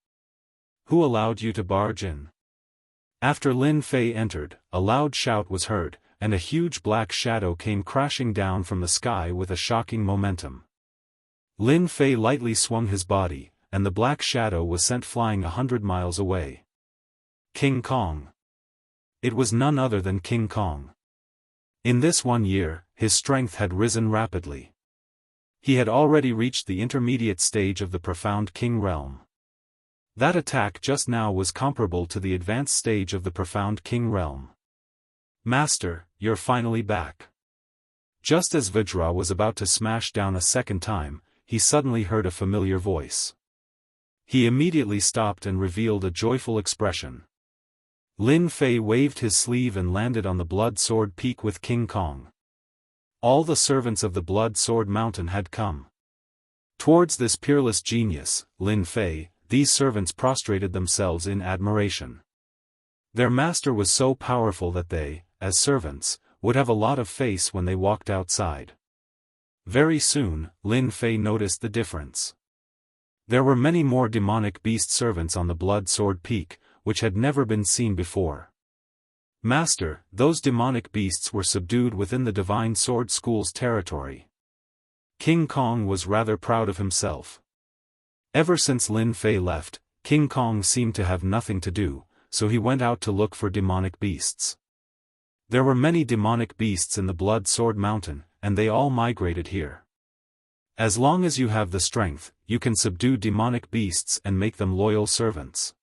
Who allowed you to barge in? After Lin Fei entered, a loud shout was heard, and a huge black shadow came crashing down from the sky with a shocking momentum. Lin Fei lightly swung his body, and the black shadow was sent flying 100 miles away. King Kong. It was none other than King Kong. In this 1 year, his strength had risen rapidly. He had already reached the intermediate stage of the profound king realm. That attack just now was comparable to the advanced stage of the profound king realm. Master, you're finally back. Just as Vajra was about to smash down a second time, he suddenly heard a familiar voice. He immediately stopped and revealed a joyful expression. Lin Fei waved his sleeve and landed on the Blood Sword Peak with King Kong. All the servants of the Blood Sword Mountain had come. Towards this peerless genius, Lin Fei, these servants prostrated themselves in admiration. Their master was so powerful that they, as servants, would have a lot of face when they walked outside. Very soon, Lin Fei noticed the difference. There were many more demonic beast servants on the Blood Sword Peak, which had never been seen before. Master, those demonic beasts were subdued within the Divine Sword School's territory. King Kong was rather proud of himself. Ever since Lin Fei left, King Kong seemed to have nothing to do, so he went out to look for demonic beasts. There were many demonic beasts in the Blood Sword Mountain, and they all migrated here. As long as you have the strength, you can subdue demonic beasts and make them loyal servants.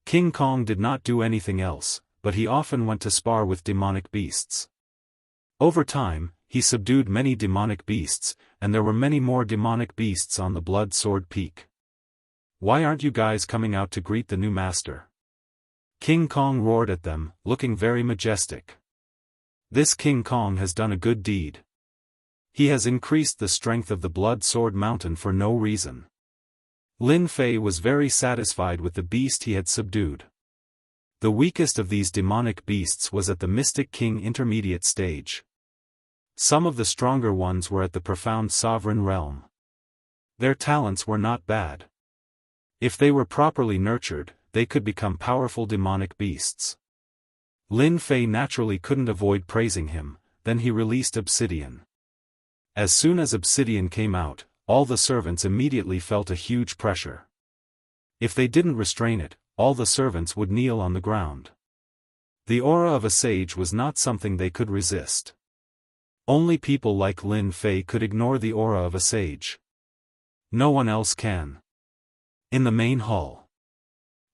King Kong did not do anything else, but he often went to spar with demonic beasts. Over time, he subdued many demonic beasts, and there were many more demonic beasts on the Blood Sword Peak. Why aren't you guys coming out to greet the new master? King Kong roared at them, looking very majestic. This King Kong has done a good deed. He has increased the strength of the Blood Sword Mountain for no reason. Lin Fei was very satisfied with the beast he had subdued. The weakest of these demonic beasts was at the Mystic King intermediate stage. Some of the stronger ones were at the profound sovereign realm. Their talents were not bad. If they were properly nurtured, they could become powerful demonic beasts. Lin Fei naturally couldn't avoid praising him, then he released obsidian. As soon as obsidian came out, all the servants immediately felt a huge pressure. If they didn't restrain it, all the servants would kneel on the ground. The aura of a sage was not something they could resist. Only people like Lin Fei could ignore the aura of a sage. No one else can. In the main hall,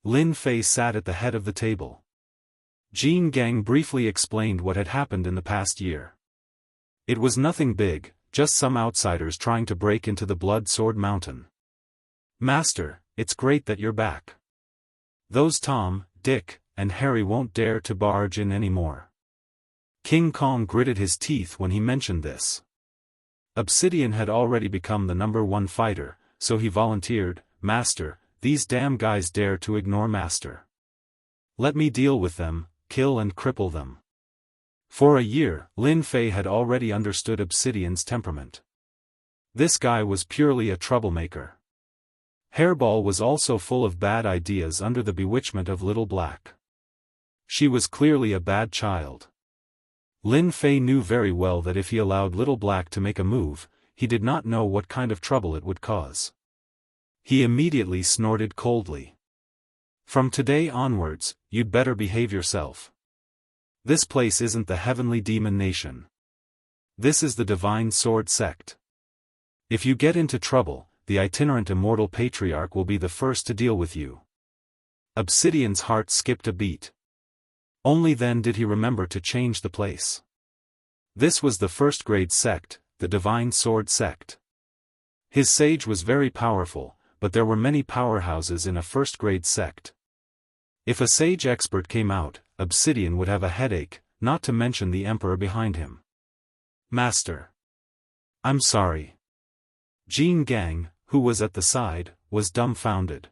Lin Fei sat at the head of the table. Jin Gang briefly explained what had happened in the past year. It was nothing big, just some outsiders trying to break into the Blood Sword Mountain. Master, it's great that you're back. Those Tom, Dick, and Harry won't dare to barge in anymore. King Kong gritted his teeth when he mentioned this. Obsidian had already become the #1 fighter, so he volunteered, Master, these damn guys dare to ignore Master. Let me deal with them, kill and cripple them. For a year, Lin Fei had already understood Obsidian's temperament. This guy was purely a troublemaker. Hairball was also full of bad ideas under the bewitchment of Little Black. She was clearly a bad child. Lin Fei knew very well that if he allowed Little Black to make a move, he did not know what kind of trouble it would cause. He immediately snorted coldly. From today onwards, you'd better behave yourself. This place isn't the Heavenly Demon Nation. This is the Divine Sword Sect. If you get into trouble, the itinerant Immortal Patriarch will be the first to deal with you. Obsidian's heart skipped a beat. Only then did he remember to change the place. This was the first-grade sect, the Divine Sword Sect. His sage was very powerful, but there were many powerhouses in a first-grade sect. If a sage expert came out, Obsidian would have a headache, not to mention the Emperor behind him. Master. I'm sorry. Jin Gang, who was at the side, was dumbfounded.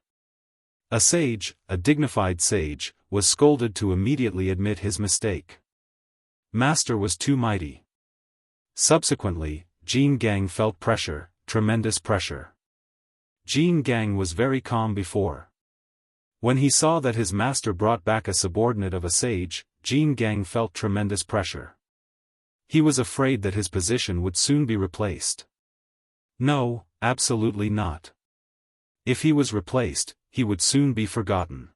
A sage, a dignified sage, was scolded to immediately admit his mistake. Master was too mighty. Subsequently, Jin Gang felt pressure, tremendous pressure. Jin Gang was very calm before. When he saw that his master brought back a subordinate of a sage, Jin Gang felt tremendous pressure. He was afraid that his position would soon be replaced. No, absolutely not. If he was replaced, he would soon be forgotten.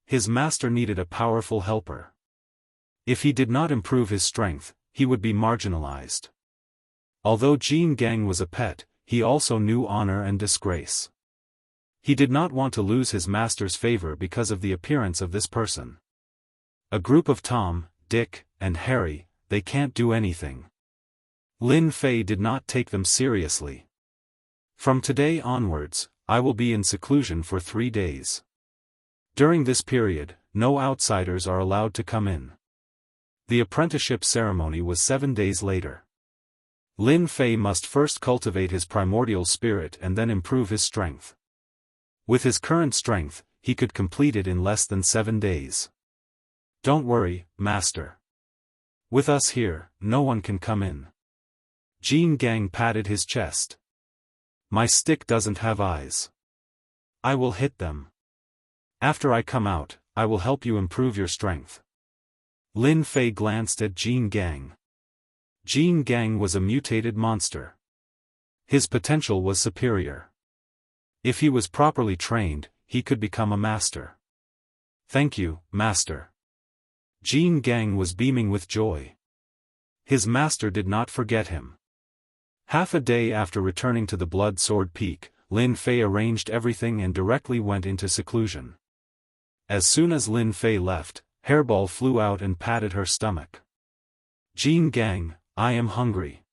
His master needed a powerful helper. If he did not improve his strength, he would be marginalized. Although Jin Gang was a pet, he also knew honor and disgrace. He did not want to lose his master's favor because of the appearance of this person. A group of Tom, Dick, and Harry, they can't do anything. Lin Fei did not take them seriously. From today onwards, I will be in seclusion for 3 days. During this period, no outsiders are allowed to come in. The apprenticeship ceremony was 7 days later. Lin Fei must first cultivate his primordial spirit and then improve his strength. With his current strength, he could complete it in less than 7 days. Don't worry, Master. With us here, no one can come in. Jin Gang patted his chest. My stick doesn't have eyes. I will hit them. After I come out, I will help you improve your strength. Lin Fei glanced at Jin Gang. Jin Gang was a mutated monster. His potential was superior. If he was properly trained, he could become a master. Thank you, Master. Jin Gang was beaming with joy. His master did not forget him. Half a day after returning to the Blood Sword Peak, Lin Fei arranged everything and directly went into seclusion. As soon as Lin Fei left, Hairball flew out and patted her stomach. Jin Gang, I am hungry.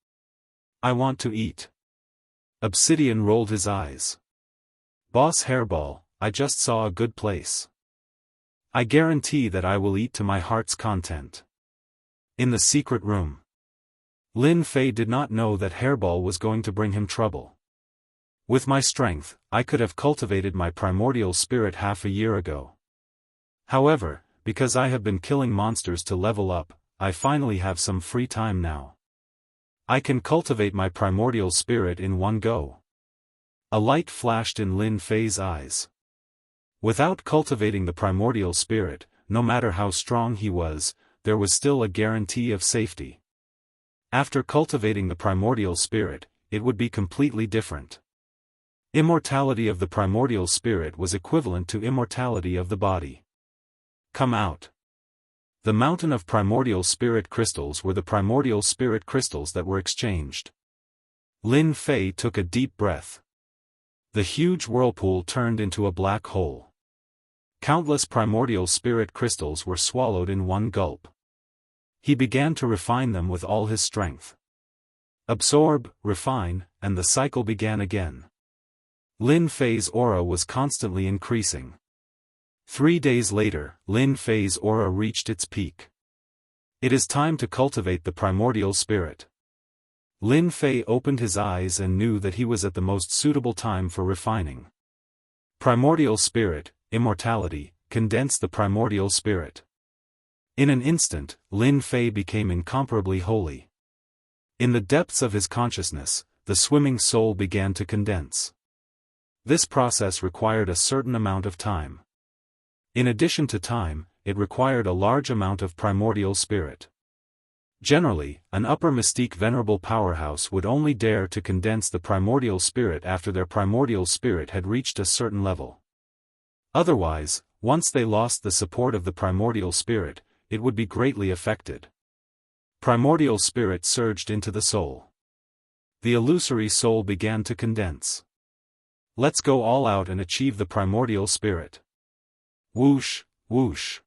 I want to eat. Obsidian rolled his eyes. Boss Hairball, I just saw a good place. I guarantee that I will eat to my heart's content. In the secret room. Lin Fei did not know that Hairball was going to bring him trouble. With my strength, I could have cultivated my primordial spirit half a year ago. However, because I have been killing monsters to level up, I finally have some free time now. I can cultivate my primordial spirit in one go. A light flashed in Lin Fei's eyes. Without cultivating the primordial spirit, no matter how strong he was, there was still a guarantee of safety. After cultivating the primordial spirit, it would be completely different. Immortality of the primordial spirit was equivalent to immortality of the body. Come out. The mountain of primordial spirit crystals were the primordial spirit crystals that were exchanged. Lin Fei took a deep breath. The huge whirlpool turned into a black hole. Countless primordial spirit crystals were swallowed in one gulp. He began to refine them with all his strength. Absorb, refine, and the cycle began again. Lin Fei's aura was constantly increasing. 3 days later, Lin Fei's aura reached its peak. It is time to cultivate the primordial spirit. Lin Fei opened his eyes and knew that he was at the most suitable time for refining. Primordial spirit, immortality, condensed the primordial spirit. In an instant, Lin Fei became incomparably holy. In the depths of his consciousness, the swimming soul began to condense. This process required a certain amount of time. In addition to time, it required a large amount of primordial spirit. Generally, an upper mystique venerable powerhouse would only dare to condense the primordial spirit after their primordial spirit had reached a certain level. Otherwise, once they lost the support of the primordial spirit, it would be greatly affected. Primordial spirit surged into the soul. The illusory soul began to condense. Let's go all out and achieve the primordial spirit. Whoosh, whoosh.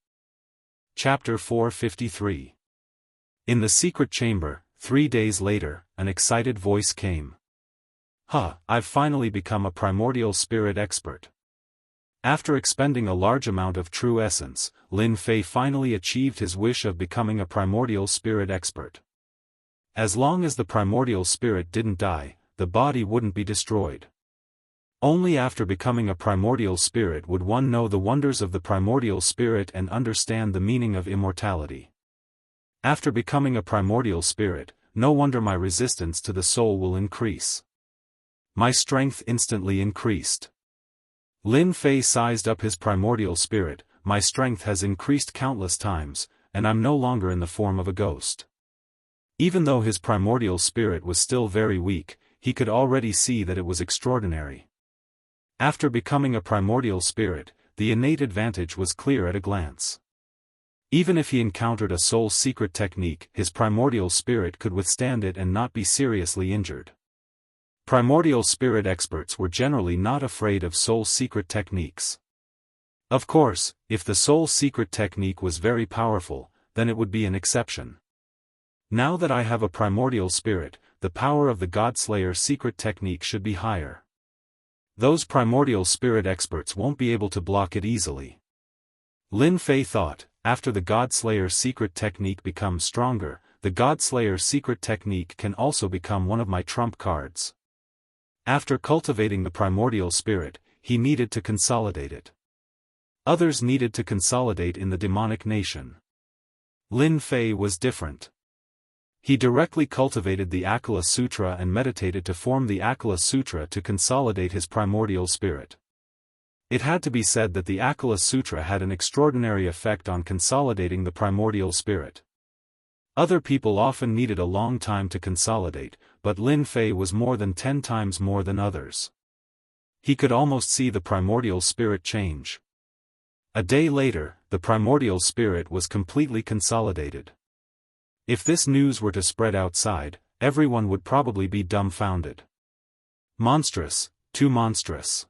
Chapter 453. In the secret chamber, 3 days later, an excited voice came. I've finally become a primordial spirit expert. After expending a large amount of true essence, Lin Fei finally achieved his wish of becoming a primordial spirit expert. As long as the primordial spirit didn't die, the body wouldn't be destroyed. Only after becoming a primordial spirit would one know the wonders of the primordial spirit and understand the meaning of immortality. After becoming a primordial spirit, no wonder my resistance to the soul will increase. My strength instantly increased. Lin Fei sized up his primordial spirit. My strength has increased countless times, and I'm no longer in the form of a ghost. Even though his primordial spirit was still very weak, he could already see that it was extraordinary. After becoming a primordial spirit, the innate advantage was clear at a glance. Even if he encountered a soul secret technique, his primordial spirit could withstand it and not be seriously injured. Primordial spirit experts were generally not afraid of soul secret techniques. Of course, if the soul secret technique was very powerful, then it would be an exception. Now that I have a primordial spirit, the power of the Godslayer secret technique should be higher. Those primordial spirit experts won't be able to block it easily. Lin Fei thought, after the Godslayer secret technique becomes stronger, the Godslayer secret technique can also become one of my trump cards. After cultivating the primordial spirit, he needed to consolidate it. Others needed to consolidate in the demonic nation. Lin Fei was different. He directly cultivated the Akala Sutra and meditated to form the Akala Sutra to consolidate his primordial spirit. It had to be said that the Akala Sutra had an extraordinary effect on consolidating the primordial spirit. Other people often needed a long time to consolidate, but Lin Fei was more than 10 times more than others. He could almost see the primordial spirit change. A day later, the primordial spirit was completely consolidated. If this news were to spread outside, everyone would probably be dumbfounded. Monstrous, too monstrous.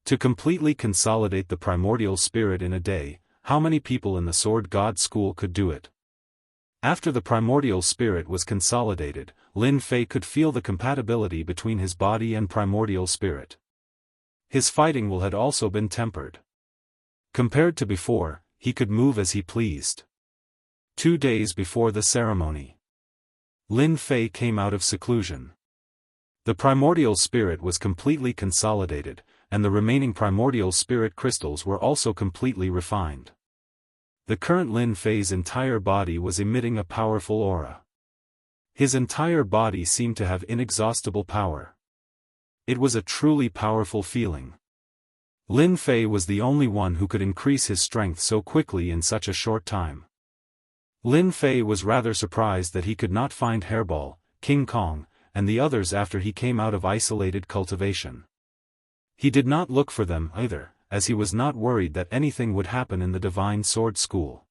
To completely consolidate the primordial spirit in a day, how many people in the Sword God School could do it? After the primordial spirit was consolidated, Lin Fei could feel the compatibility between his body and primordial spirit. His fighting will had also been tempered. Compared to before, he could move as he pleased. 2 days before the ceremony, Lin Fei came out of seclusion. The primordial spirit was completely consolidated, and the remaining primordial spirit crystals were also completely refined. The current Lin Fei's entire body was emitting a powerful aura. His entire body seemed to have inexhaustible power. It was a truly powerful feeling. Lin Fei was the only one who could increase his strength so quickly in such a short time. Lin Fei was rather surprised that he could not find Hairball, King Kong, and the others after he came out of isolated cultivation. He did not look for them either, as he was not worried that anything would happen in the Divine Sword School.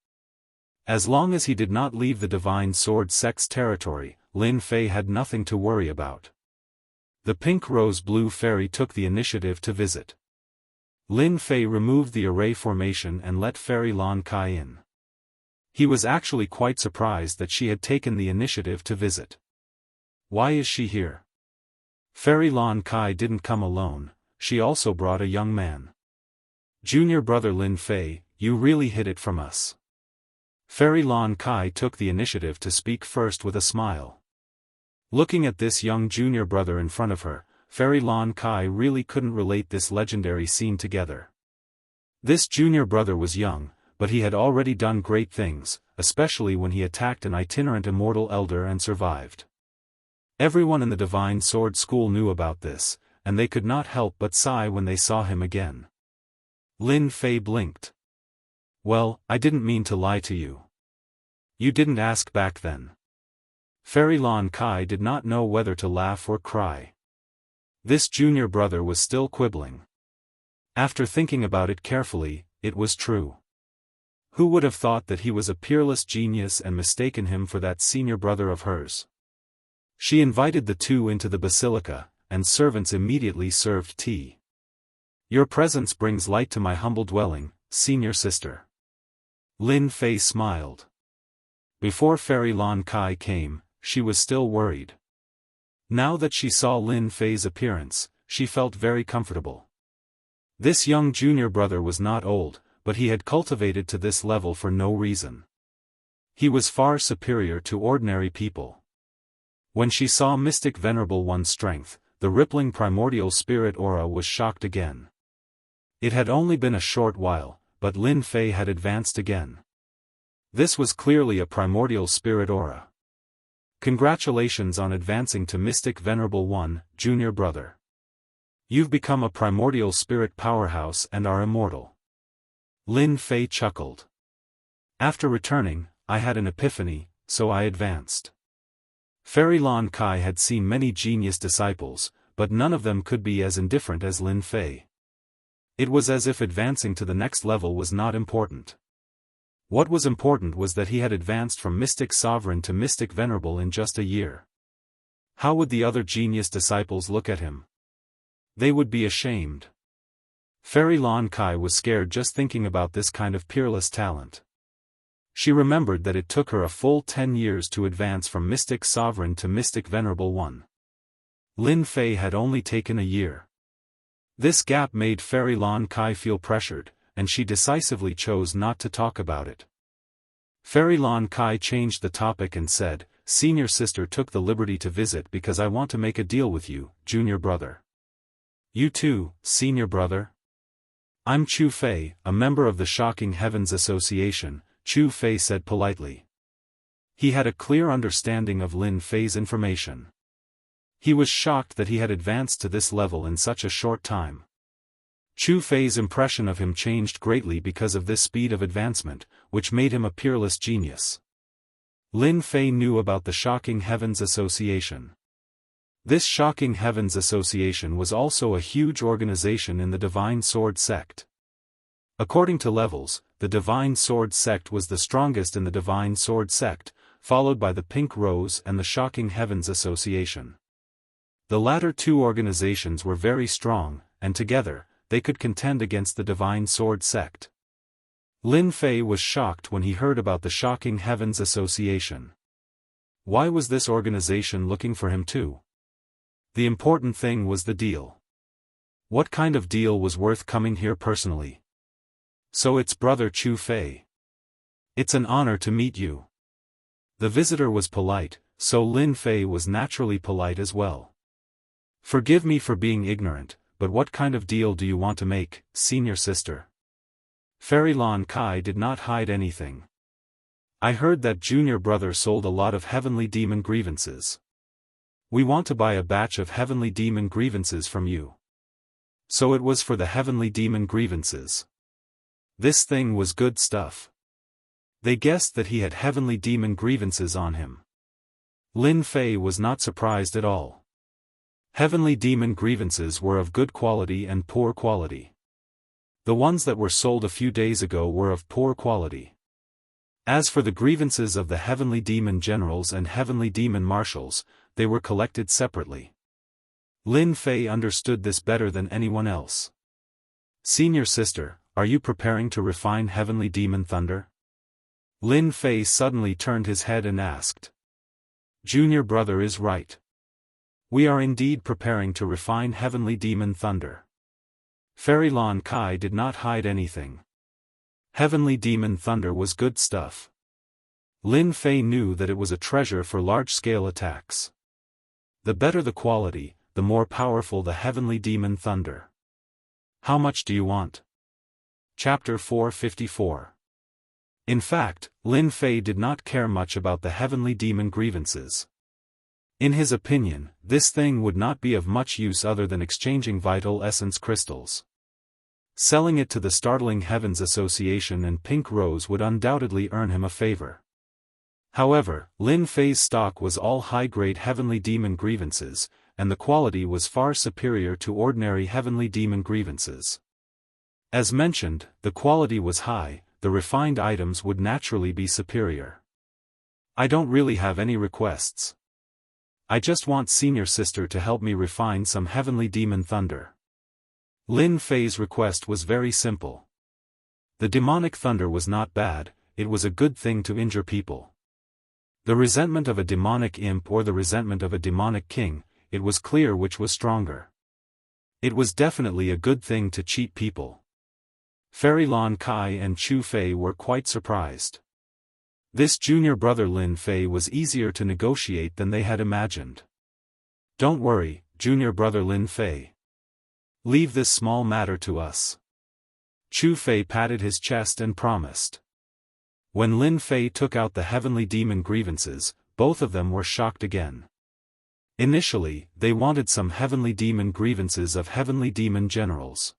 As long as he did not leave the Divine Sword Sect's territory, Lin Fei had nothing to worry about. The pink rose blue fairy took the initiative to visit. Lin Fei removed the array formation and let Fairy Lan Kai in. He was actually quite surprised that she had taken the initiative to visit. Why is she here? Fairy Lan Kai didn't come alone, she also brought a young man. Junior brother Lin Fei, you really hid it from us. Fairy Lan Kai took the initiative to speak first with a smile. Looking at this young junior brother in front of her, Fairy Lan Kai really couldn't relate this legendary scene together. This junior brother was young, but he had already done great things, especially when he attacked an itinerant immortal elder and survived. Everyone in the Divine Sword School knew about this, and they could not help but sigh when they saw him again. Lin Fei blinked. Well, I didn't mean to lie to you. You didn't ask back then. Fairy Lan Kai did not know whether to laugh or cry. This junior brother was still quibbling. After thinking about it carefully, it was true. Who would have thought that he was a peerless genius and mistaken him for that senior brother of hers? She invited the two into the basilica, and servants immediately served tea. Your presence brings light to my humble dwelling, senior sister. Lin Fei smiled. Before Fairy Lan Kai came, she was still worried. Now that she saw Lin Fei's appearance, she felt very comfortable. This young junior brother was not old, but he had cultivated to this level for no reason. He was far superior to ordinary people. When she saw Mystic Venerable One's strength, the rippling primordial spirit aura was shocked again. It had only been a short while, but Lin Fei had advanced again. This was clearly a primordial spirit aura. Congratulations on advancing to Mystic Venerable One, junior brother. You've become a primordial spirit powerhouse and are immortal. Lin Fei chuckled. After returning, I had an epiphany, so I advanced. Fairy Lan Kai had seen many genius disciples, but none of them could be as indifferent as Lin Fei. It was as if advancing to the next level was not important. What was important was that he had advanced from Mystic Sovereign to Mystic Venerable in just a year. How would the other genius disciples look at him? They would be ashamed. Fairy Lan Kai was scared just thinking about this kind of peerless talent. She remembered that it took her a full 10 years to advance from Mystic Sovereign to Mystic Venerable One. Lin Fei had only taken a year. This gap made Fairy Lan Kai feel pressured, and she decisively chose not to talk about it. Fairy Lan Kai changed the topic and said, Senior sister took the liberty to visit because I want to make a deal with you, junior brother. You too, senior brother? I'm Chu Fei, a member of the Shocking Heavens Association, Chu Fei said politely. He had a clear understanding of Lin Fei's information. He was shocked that he had advanced to this level in such a short time. Chu Fei's impression of him changed greatly because of this speed of advancement, which made him a peerless genius. Lin Fei knew about the Shocking Heavens Association. This Shocking Heavens Association was also a huge organization in the Divine Sword Sect. According to levels, the Divine Sword Sect was the strongest in the Divine Sword Sect, followed by the Pink Rose and the Shocking Heavens Association. The latter two organizations were very strong, and together, they could contend against the Divine Sword Sect. Lin Fei was shocked when he heard about the Shocking Heavens Association. Why was this organization looking for him too? The important thing was the deal. What kind of deal was worth coming here personally? So it's brother Chu Fei. It's an honor to meet you. The visitor was polite, so Lin Fei was naturally polite as well. Forgive me for being ignorant, but what kind of deal do you want to make, senior sister? Fairy Lan Kai did not hide anything. I heard that junior brother sold a lot of heavenly demon grievances. We want to buy a batch of heavenly demon grievances from you. So it was for the heavenly demon grievances. This thing was good stuff. They guessed that he had heavenly demon grievances on him. Lin Fei was not surprised at all. Heavenly demon grievances were of good quality and poor quality. The ones that were sold a few days ago were of poor quality. As for the grievances of the heavenly demon generals and heavenly demon marshals, they were collected separately. Lin Fei understood this better than anyone else. Senior sister, are you preparing to refine heavenly demon thunder? Lin Fei suddenly turned his head and asked. Junior brother is right. We are indeed preparing to refine heavenly demon thunder. Fairy Lon Kai did not hide anything. Heavenly demon thunder was good stuff. Lin Fei knew that it was a treasure for large-scale attacks. The better the quality, the more powerful the heavenly demon thunder. How much do you want? Chapter 454. In fact, Lin Fei did not care much about the heavenly demon grievances. In his opinion, this thing would not be of much use other than exchanging vital essence crystals. Selling it to the Startling Heavens Association and Pink Rose would undoubtedly earn him a favor. However, Lin Fei's stock was all high-grade heavenly demon grievances, and the quality was far superior to ordinary heavenly demon grievances. As mentioned, the quality was high, the refined items would naturally be superior. I don't really have any requests. I just want senior sister to help me refine some heavenly demon thunder. Lin Fei's request was very simple. The demonic thunder was not bad, it was a good thing to injure people. The resentment of a demonic imp or the resentment of a demonic king, it was clear which was stronger. It was definitely a good thing to cheat people. Fairy Lon Kai and Chu Fei were quite surprised. This junior brother Lin Fei was easier to negotiate than they had imagined. Don't worry, junior brother Lin Fei. Leave this small matter to us. Chu Fei patted his chest and promised. When Lin Fei took out the heavenly demon grievances, both of them were shocked again. Initially, they wanted some heavenly demon grievances of heavenly demon generals.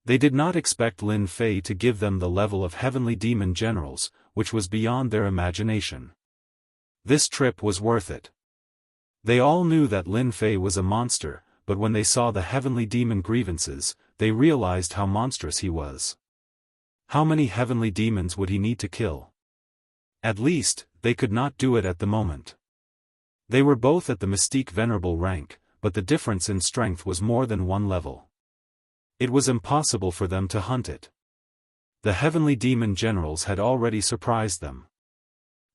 They did not expect Lin Fei to give them the level of heavenly demon generals, which was beyond their imagination. This trip was worth it. They all knew that Lin Fei was a monster, but when they saw the heavenly demon grievances, they realized how monstrous he was. How many heavenly demons would he need to kill? At least, they could not do it at the moment. They were both at the Mystique Venerable rank, but the difference in strength was more than one level. It was impossible for them to hunt it. The heavenly demon generals had already surprised them.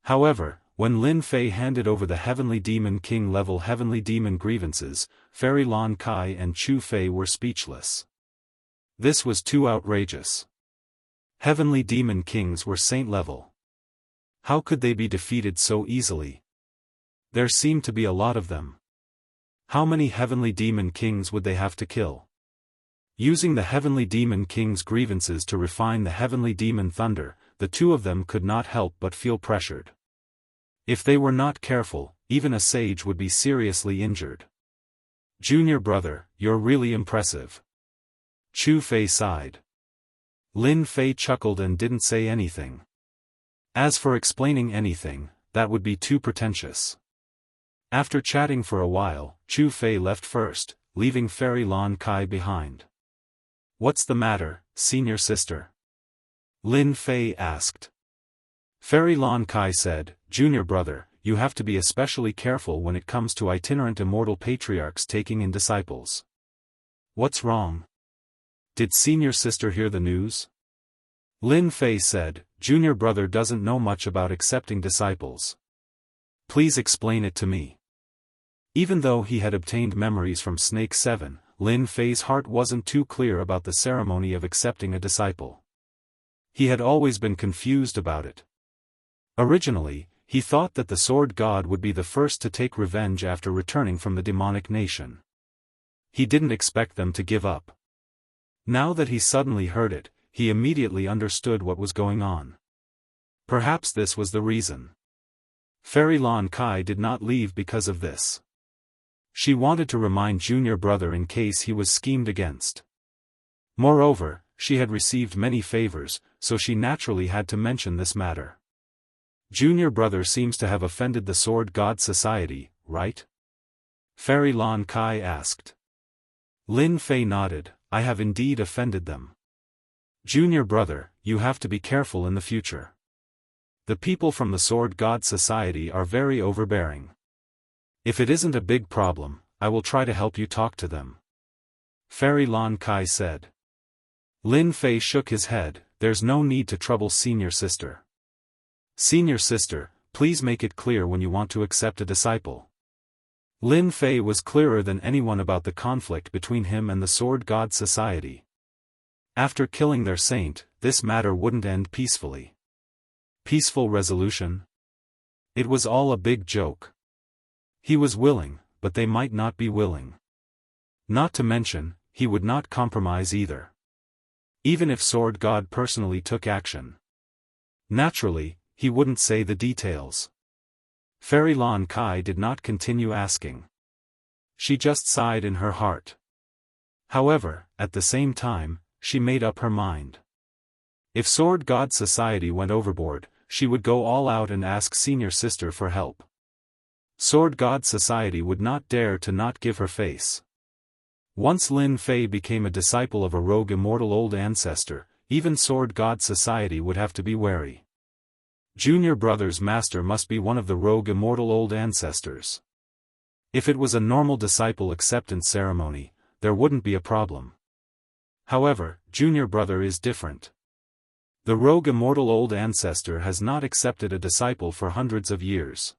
However, when Lin Fei handed over the heavenly demon king level heavenly demon grievances, Fairy Lon Kai and Chu Fei were speechless. This was too outrageous. Heavenly demon kings were saint level. How could they be defeated so easily? There seemed to be a lot of them. How many heavenly demon kings would they have to kill? Using the heavenly demon king's grievances to refine the heavenly demon thunder, the two of them could not help but feel pressured. If they were not careful, even a sage would be seriously injured. Junior brother, you're really impressive. Chu Fei sighed. Lin Fei chuckled and didn't say anything. As for explaining anything, that would be too pretentious. After chatting for a while, Chu Fei left first, leaving Fairy Lon Kai behind. What's the matter, senior sister? Lin Fei asked. Fairy Lon Kai said, Junior brother, you have to be especially careful when it comes to itinerant immortal patriarchs taking in disciples. What's wrong? Did senior sister hear the news? Lin Fei said, Junior brother doesn't know much about accepting disciples. Please explain it to me. Even though he had obtained memories from Snake 7, Lin Fei's heart wasn't too clear about the ceremony of accepting a disciple. He had always been confused about it. Originally, he thought that the sword god would be the first to take revenge after returning from the demonic nation. He didn't expect them to give up. Now that he suddenly heard it, he immediately understood what was going on. Perhaps this was the reason. Fairy Lon Kai did not leave because of this. She wanted to remind junior brother in case he was schemed against. Moreover, she had received many favors, so she naturally had to mention this matter. Junior brother seems to have offended the Sword God Society, right? Fairy Lan Kai asked. Lin Fei nodded, I have indeed offended them. Junior brother, you have to be careful in the future. The people from the Sword God Society are very overbearing. If it isn't a big problem, I will try to help you talk to them. Fairy Lan Kai said. Lin Fei shook his head, there's no need to trouble senior sister. Senior sister, please make it clear when you want to accept a disciple. Lin Fei was clearer than anyone about the conflict between him and the Sword God Society. After killing their saint, this matter wouldn't end peacefully. Peaceful resolution? It was all a big joke. He was willing, but they might not be willing. Not to mention, he would not compromise either. Even if Sword God personally took action. Naturally, he wouldn't say the details. Fairy Lan Kai did not continue asking. She just sighed in her heart. However, at the same time, she made up her mind. If Sword God Society went overboard, she would go all out and ask senior sister for help. Sword God Society would not dare to not give her face. Once Lin Fei became a disciple of a rogue immortal old ancestor, even Sword God Society would have to be wary. Junior brother's master must be one of the rogue immortal old ancestors. If it was a normal disciple acceptance ceremony, there wouldn't be a problem. However, junior brother is different. The rogue immortal old ancestor has not accepted a disciple for hundreds of years.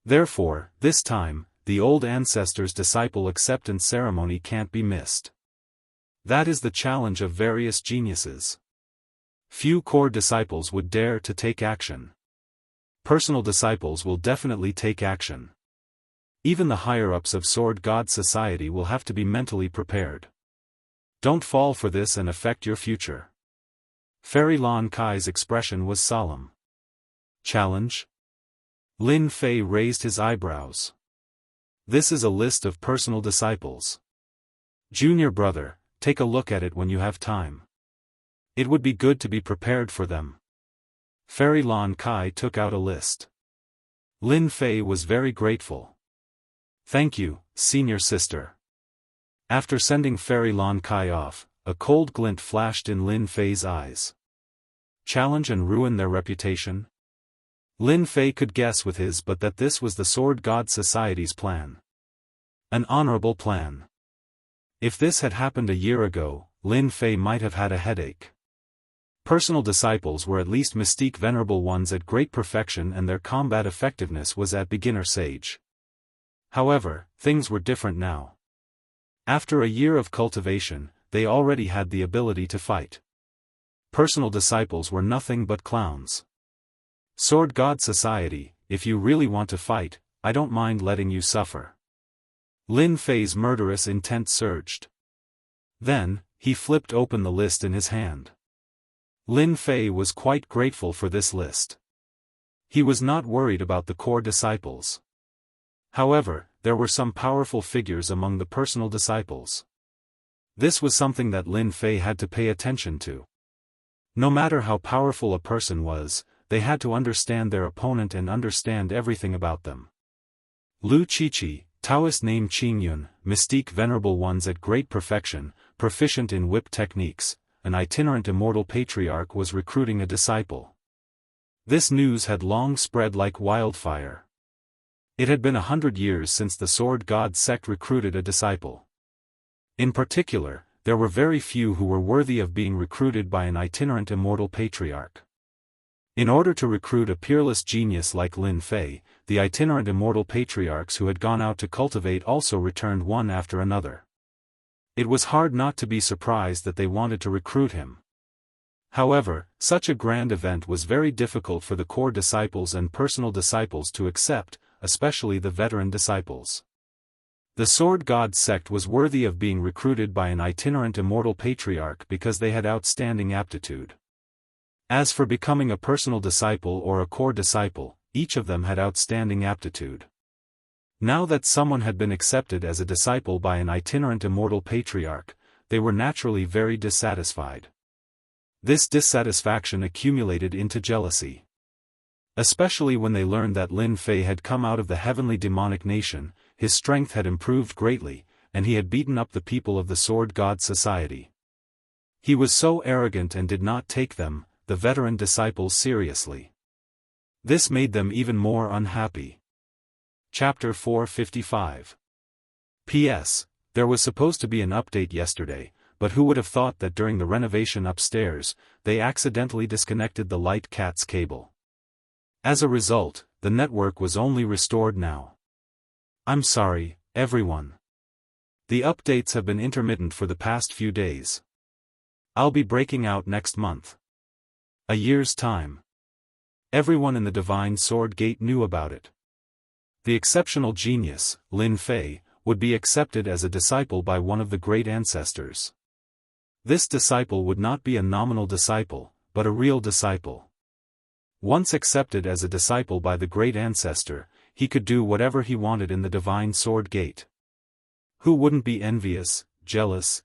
Therefore, this time, the old ancestor's disciple acceptance ceremony can't be missed. That is the challenge of various geniuses. Few core disciples would dare to take action. Personal disciples will definitely take action. Even the higher-ups of Sword God Society will have to be mentally prepared. Don't fall for this and affect your future. Fairy Lan Kai's expression was solemn. Challenge? Lin Fei raised his eyebrows. This is a list of personal disciples. Junior brother, take a look at it when you have time. It would be good to be prepared for them. Fairy Lan Kai took out a list. Lin Fei was very grateful. Thank you, senior sister. After sending Fairy Lan Kai off, a cold glint flashed in Lin Fei's eyes. Challenge and ruin their reputation? Lin Fei could guess with his but that this was the Sword God Society's plan. An honorable plan. If this had happened a year ago, Lin Fei might have had a headache. Personal disciples were at least mystique venerable ones at great perfection and their combat effectiveness was at beginner sage. However, things were different now. After a year of cultivation, they already had the ability to fight. Personal disciples were nothing but clowns. Sword God Society, if you really want to fight, I don't mind letting you suffer. Lin Fei's murderous intent surged. Then, he flipped open the list in his hand. Lin Fei was quite grateful for this list. He was not worried about the core disciples. However, there were some powerful figures among the personal disciples. This was something that Lin Fei had to pay attention to. No matter how powerful a person was, they had to understand their opponent and understand everything about them. Lu Qiqi, Taoist name Qingyun, mystique venerable ones at great perfection, proficient in whip techniques, an itinerant immortal patriarch was recruiting a disciple. This news had long spread like wildfire. It had been 100 years since the Sword God sect recruited a disciple. In particular, there were very few who were worthy of being recruited by an itinerant immortal patriarch. In order to recruit a peerless genius like Lin Fei, the itinerant immortal patriarchs who had gone out to cultivate also returned one after another. It was hard not to be surprised that they wanted to recruit him. However, such a grand event was very difficult for the core disciples and personal disciples to accept, especially the veteran disciples. The Sword God sect was worthy of being recruited by an itinerant immortal patriarch because they had outstanding aptitude. As for becoming a personal disciple or a core disciple, each of them had outstanding aptitude. Now that someone had been accepted as a disciple by an itinerant immortal patriarch, they were naturally very dissatisfied. This dissatisfaction accumulated into jealousy. Especially when they learned that Lin Fei had come out of the heavenly demonic nation, his strength had improved greatly, and he had beaten up the people of the Sword God Society. He was so arrogant and did not take them, the veteran disciples, seriously. This made them even more unhappy. Chapter 455. P.S. There was supposed to be an update yesterday, but who would have thought that during the renovation upstairs, they accidentally disconnected the light cat's cable. As a result, the network was only restored now. I'm sorry, everyone. The updates have been intermittent for the past few days. I'll be breaking out next month. A year's time. Everyone in the Divine Sword Gate knew about it. The exceptional genius, Lin Fei, would be accepted as a disciple by one of the great ancestors. This disciple would not be a nominal disciple, but a real disciple. Once accepted as a disciple by the great ancestor, he could do whatever he wanted in the Divine Sword Gate. Who wouldn't be envious, jealous?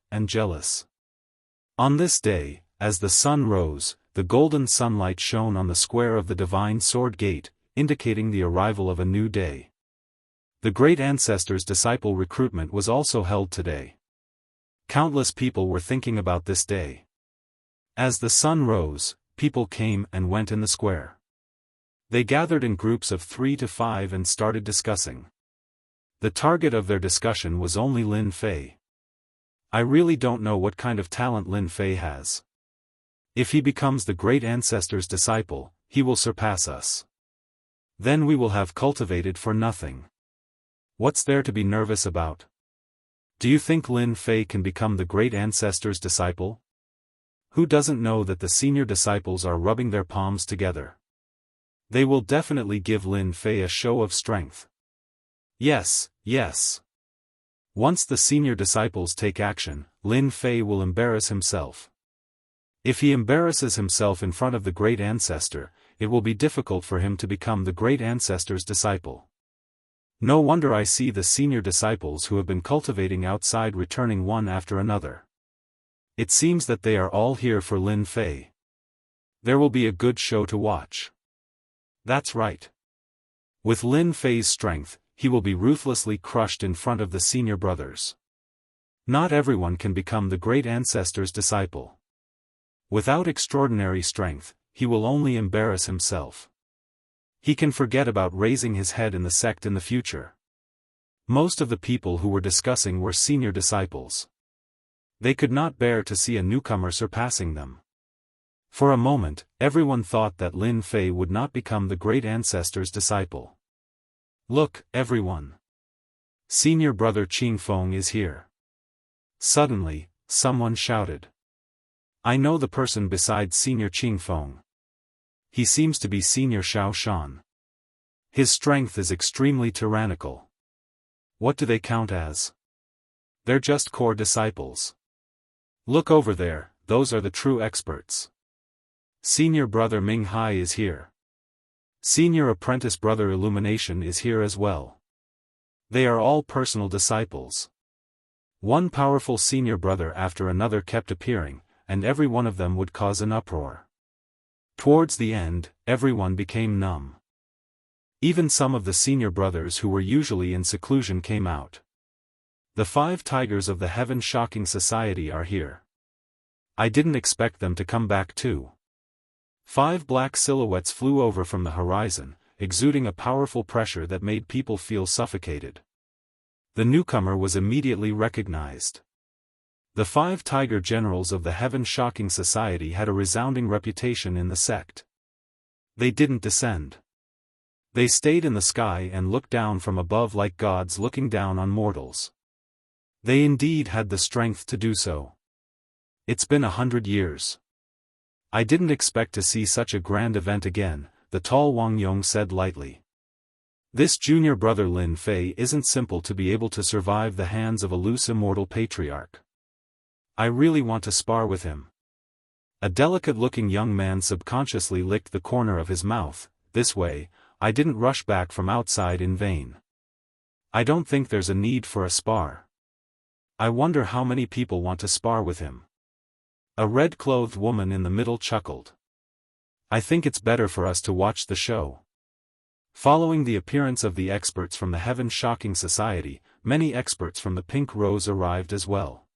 On this day, as the sun rose, the golden sunlight shone on the square of the Divine Sword Gate, indicating the arrival of a new day. The great ancestor's disciple recruitment was also held today. Countless people were thinking about this day. As the sun rose, people came and went in the square. They gathered in groups of 3 to 5 and started discussing. The target of their discussion was only Lin Fei. I really don't know what kind of talent Lin Fei has. If he becomes the great ancestor's disciple, he will surpass us. Then we will have cultivated for nothing. What's there to be nervous about? Do you think Lin Fei can become the great ancestor's disciple? Who doesn't know that the senior disciples are rubbing their palms together? They will definitely give Lin Fei a show of strength. Yes. Once the senior disciples take action, Lin Fei will embarrass himself. If he embarrasses himself in front of the great ancestor, it will be difficult for him to become the great ancestor's disciple. No wonder I see the senior disciples who have been cultivating outside returning one after another. It seems that they are all here for Lin Fei. There will be a good show to watch. That's right. With Lin Fei's strength, he will be ruthlessly crushed in front of the senior brothers. Not everyone can become the great ancestor's disciple. Without extraordinary strength, he will only embarrass himself. He can forget about raising his head in the sect in the future. Most of the people who were discussing were senior disciples. They could not bear to see a newcomer surpassing them. For a moment, everyone thought that Lin Fei would not become the great ancestor's disciple. Look, everyone. Senior brother Qingfeng is here. Suddenly, someone shouted. I know the person beside senior Qingfeng. He seems to be senior Xiao Shan. His strength is extremely tyrannical. What do they count as? They're just core disciples. Look over there, those are the true experts. Senior brother Ming Hai is here. Senior apprentice brother Illumination is here as well. They are all personal disciples. One powerful senior brother after another kept appearing, and every one of them would cause an uproar. Towards the end, everyone became numb. Even some of the senior brothers who were usually in seclusion came out. The 5 tigers of the Heaven-Shocking Society are here. I didn't expect them to come back too. 5 black silhouettes flew over from the horizon, exuding a powerful pressure that made people feel suffocated. The newcomer was immediately recognized. The 5 tiger generals of the Heaven-Shocking Society had a resounding reputation in the sect. They didn't descend. They stayed in the sky and looked down from above like gods looking down on mortals. They indeed had the strength to do so. It's been 100 years. I didn't expect to see such a grand event again, the tall Wang Yong said lightly. This junior brother Lin Fei isn't simple to be able to survive the hands of a loose immortal patriarch. I really want to spar with him. A delicate-looking young man subconsciously licked the corner of his mouth. This way, I didn't rush back from outside in vain. I don't think there's a need for a spar. I wonder how many people want to spar with him. A red-clothed woman in the middle chuckled. I think it's better for us to watch the show. Following the appearance of the experts from the Heaven-Shocking Society, many experts from the Pink Rose arrived as well.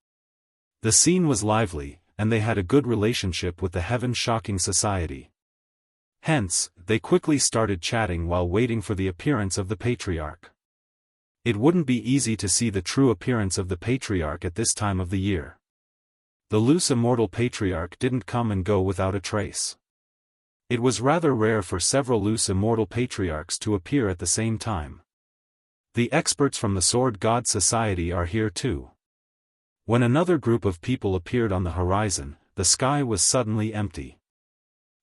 The scene was lively, and they had a good relationship with the Heaven-Shocking Society. Hence, they quickly started chatting while waiting for the appearance of the Patriarch. It wouldn't be easy to see the true appearance of the Patriarch at this time of the year. The loose Immortal Patriarch didn't come and go without a trace. It was rather rare for several loose Immortal Patriarchs to appear at the same time. The experts from the Sword God Society are here too. When another group of people appeared on the horizon, the sky was suddenly empty.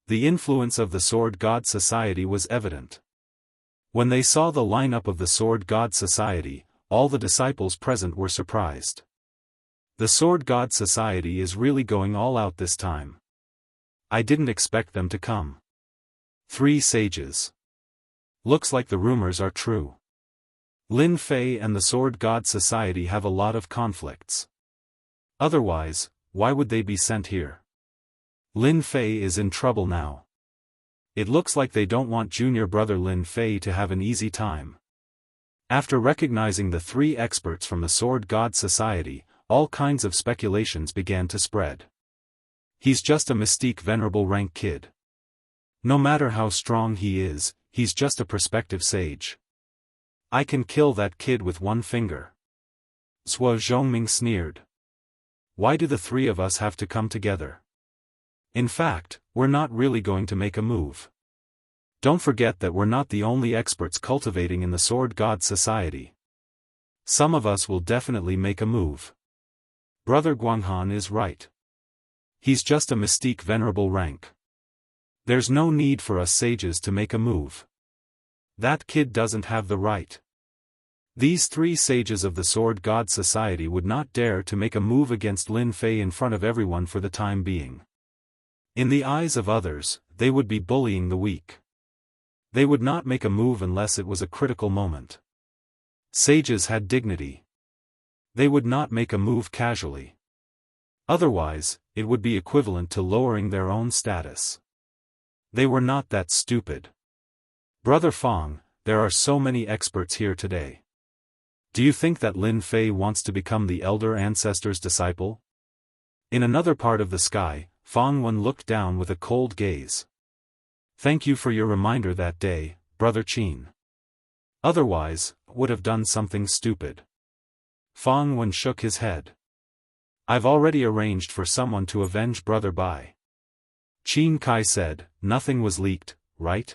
The influence of the Sword God Society was evident. When they saw the lineup of the Sword God Society, all the disciples present were surprised. The Sword God Society is really going all out this time. I didn't expect them to come. 3 sages. Looks like the rumors are true. Lin Fei and the Sword God Society have a lot of conflicts. Otherwise, why would they be sent here? Lin Fei is in trouble now. It looks like they don't want junior brother Lin Fei to have an easy time. After recognizing the 3 experts from the Sword God Society, all kinds of speculations began to spread. He's just a mystique venerable rank kid. No matter how strong he is, he's just a prospective sage. I can kill that kid with one finger. Sua Zhongming sneered. Why do the 3 of us have to come together? In fact, we're not really going to make a move. Don't forget that we're not the only experts cultivating in the Sword God Society. Some of us will definitely make a move. Brother Guanghan is right. He's just a mystique venerable rank. There's no need for us sages to make a move. That kid doesn't have the right. These 3 sages of the Sword God Society would not dare to make a move against Lin Fei in front of everyone for the time being. In the eyes of others, they would be bullying the weak. They would not make a move unless it was a critical moment. Sages had dignity. They would not make a move casually. Otherwise, it would be equivalent to lowering their own status. They were not that stupid. Brother Fong, there are so many experts here today. Do you think that Lin Fei wants to become the elder ancestor's disciple? In another part of the sky, Fong Wen looked down with a cold gaze. Thank you for your reminder that day, Brother Qin. Otherwise, would have done something stupid. Fong Wen shook his head. I've already arranged for someone to avenge Brother Bai. Qin Kai said, nothing was leaked, right?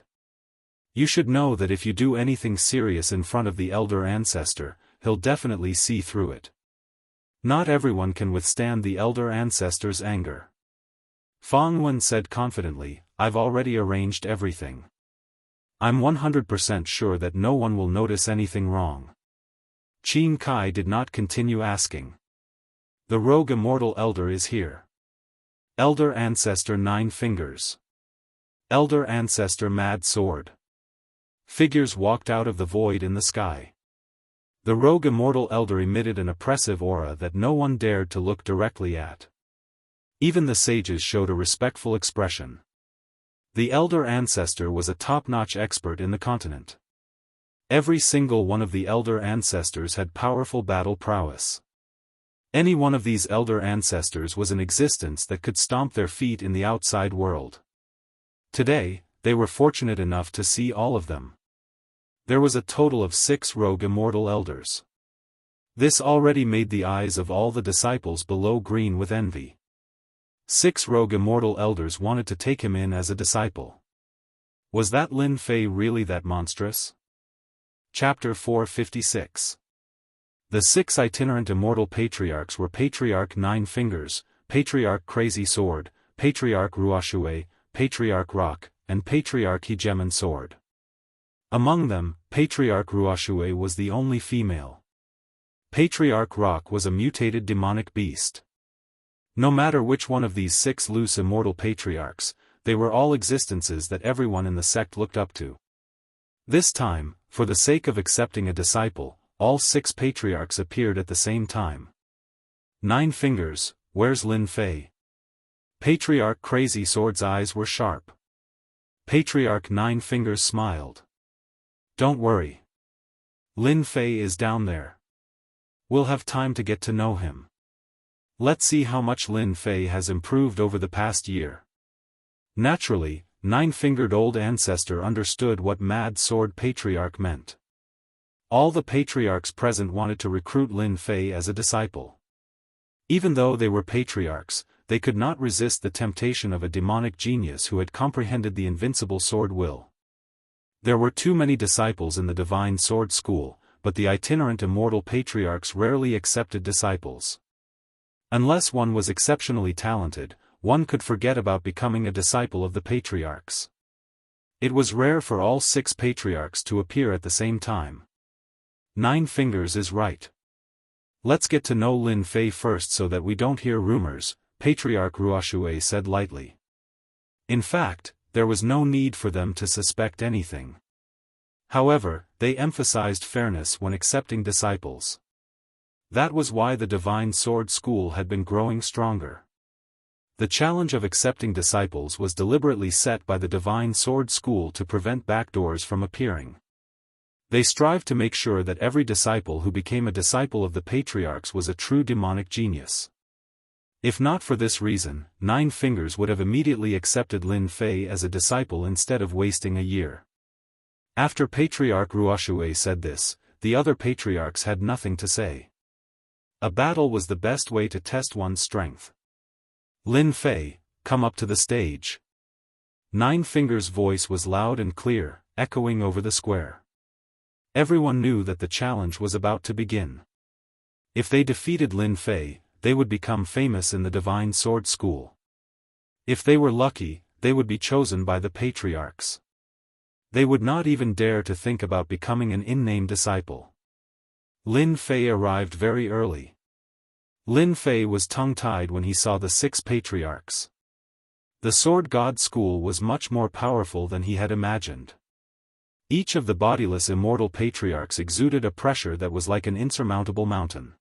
You should know that if you do anything serious in front of the elder ancestor, he'll definitely see through it. Not everyone can withstand the elder ancestor's anger. Fong Wen said confidently, I've already arranged everything. I'm 100% sure that no one will notice anything wrong. Qin Kai did not continue asking. The rogue immortal elder is here. Elder Ancestor 9 Fingers. Elder Ancestor Mad Sword. Figures walked out of the void in the sky. The rogue immortal elder emitted an oppressive aura that no one dared to look directly at. Even the sages showed a respectful expression. The elder ancestor was a top-notch expert in the continent. Every single one of the elder ancestors had powerful battle prowess. Any one of these elder ancestors was in existence that could stomp their feet in the outside world. Today, they were fortunate enough to see all of them. There was a total of 6 rogue immortal elders. This already made the eyes of all the disciples below green with envy. 6 rogue immortal elders wanted to take him in as a disciple. Was that Lin Fei really that monstrous? Chapter 456. The 6 itinerant immortal patriarchs were Patriarch 9 Fingers, Patriarch Crazy Sword, Patriarch Ruoshui, Patriarch Rock, and Patriarch Hegemon Sword. Among them, Patriarch Ruoshui was the only female. Patriarch Rock was a mutated demonic beast. No matter which one of these 6 loose immortal patriarchs, they were all existences that everyone in the sect looked up to. This time, for the sake of accepting a disciple, all 6 patriarchs appeared at the same time. Nine Fingers, where's Lin Fei? Patriarch Crazy Sword's eyes were sharp. Patriarch Nine Fingers smiled. Don't worry. Lin Fei is down there. We'll have time to get to know him. Let's see how much Lin Fei has improved over the past year. Naturally, Nine-Fingered Old Ancestor understood what Mad Sword Patriarch meant. All the patriarchs present wanted to recruit Lin Fei as a disciple. Even though they were patriarchs, they could not resist the temptation of a demonic genius who had comprehended the invincible sword will. There were too many disciples in the Divine Sword School, but the itinerant immortal patriarchs rarely accepted disciples. Unless one was exceptionally talented, one could forget about becoming a disciple of the patriarchs. It was rare for all 6 patriarchs to appear at the same time. Nine Fingers is right. Let's get to know Lin Fei first so that we don't hear rumors, Patriarch Ruoxue said lightly. In fact, there was no need for them to suspect anything. However, they emphasized fairness when accepting disciples. That was why the Divine Sword School had been growing stronger. The challenge of accepting disciples was deliberately set by the Divine Sword School to prevent backdoors from appearing. They strived to make sure that every disciple who became a disciple of the patriarchs was a true demonic genius. If not for this reason, Nine Fingers would have immediately accepted Lin Fei as a disciple instead of wasting a year. After Patriarch Ruoxue said this, the other patriarchs had nothing to say. A battle was the best way to test one's strength. Lin Fei, come up to the stage. Nine Fingers' voice was loud and clear, echoing over the square. Everyone knew that the challenge was about to begin. If they defeated Lin Fei, they would become famous in the Divine Sword School. If they were lucky, they would be chosen by the patriarchs. They would not even dare to think about becoming an in-name disciple. Lin Fei arrived very early. Lin Fei was tongue-tied when he saw the 6 patriarchs. The Sword God School was much more powerful than he had imagined. Each of the bodiless immortal patriarchs exuded a pressure that was like an insurmountable mountain.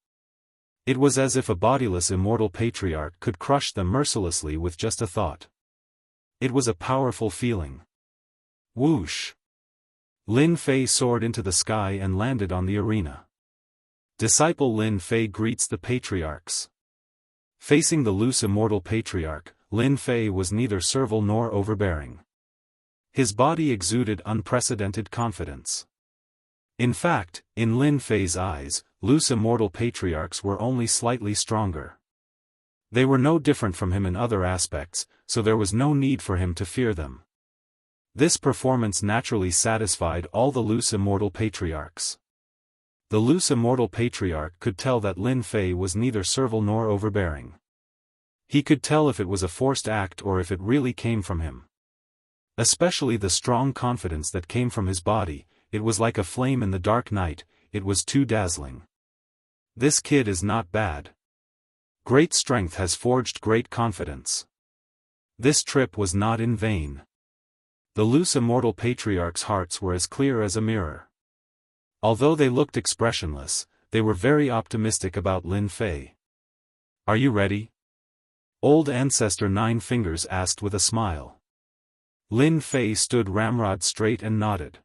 It was as if a bodiless immortal patriarch could crush them mercilessly with just a thought. It was a powerful feeling. Whoosh! Lin Fei soared into the sky and landed on the arena. Disciple Lin Fei greets the patriarchs. Facing the loose immortal patriarch, Lin Fei was neither servile nor overbearing. His body exuded unprecedented confidence. In fact, in Lin Fei's eyes, loose immortal patriarchs were only slightly stronger. They were no different from him in other aspects, so there was no need for him to fear them. This performance naturally satisfied all the loose immortal patriarchs. The loose immortal patriarch could tell that Lin Fei was neither servile nor overbearing. He could tell if it was a forced act or if it really came from him. Especially the strong confidence that came from his body, it was like a flame in the dark night, it was too dazzling. This kid is not bad. Great strength has forged great confidence. This trip was not in vain. The loose immortal patriarchs' hearts were as clear as a mirror. Although they looked expressionless, they were very optimistic about Lin Fei. Are you ready? Old Ancestor Nine Fingers asked with a smile. Lin Fei stood ramrod straight and nodded.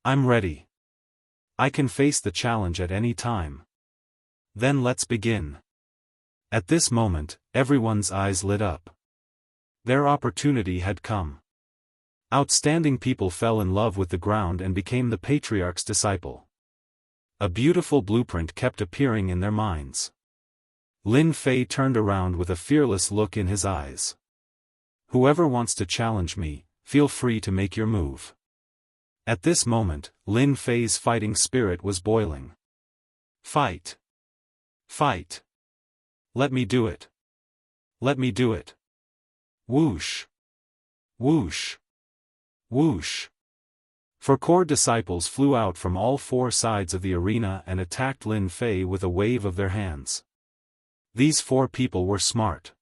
I'm ready. I can face the challenge at any time. Then let's begin. At this moment, everyone's eyes lit up. Their opportunity had come. Outstanding people fell in love with the ground and became the patriarch's disciple. A beautiful blueprint kept appearing in their minds. Lin Fei turned around with a fearless look in his eyes. Whoever wants to challenge me, feel free to make your move. At this moment, Lin Fei's fighting spirit was boiling. Fight! Fight! Let me do it! Let me do it! Whoosh! Whoosh! Whoosh! 4 core disciples flew out from all 4 sides of the arena and attacked Lin Fei with a wave of their hands. These 4 people were smart.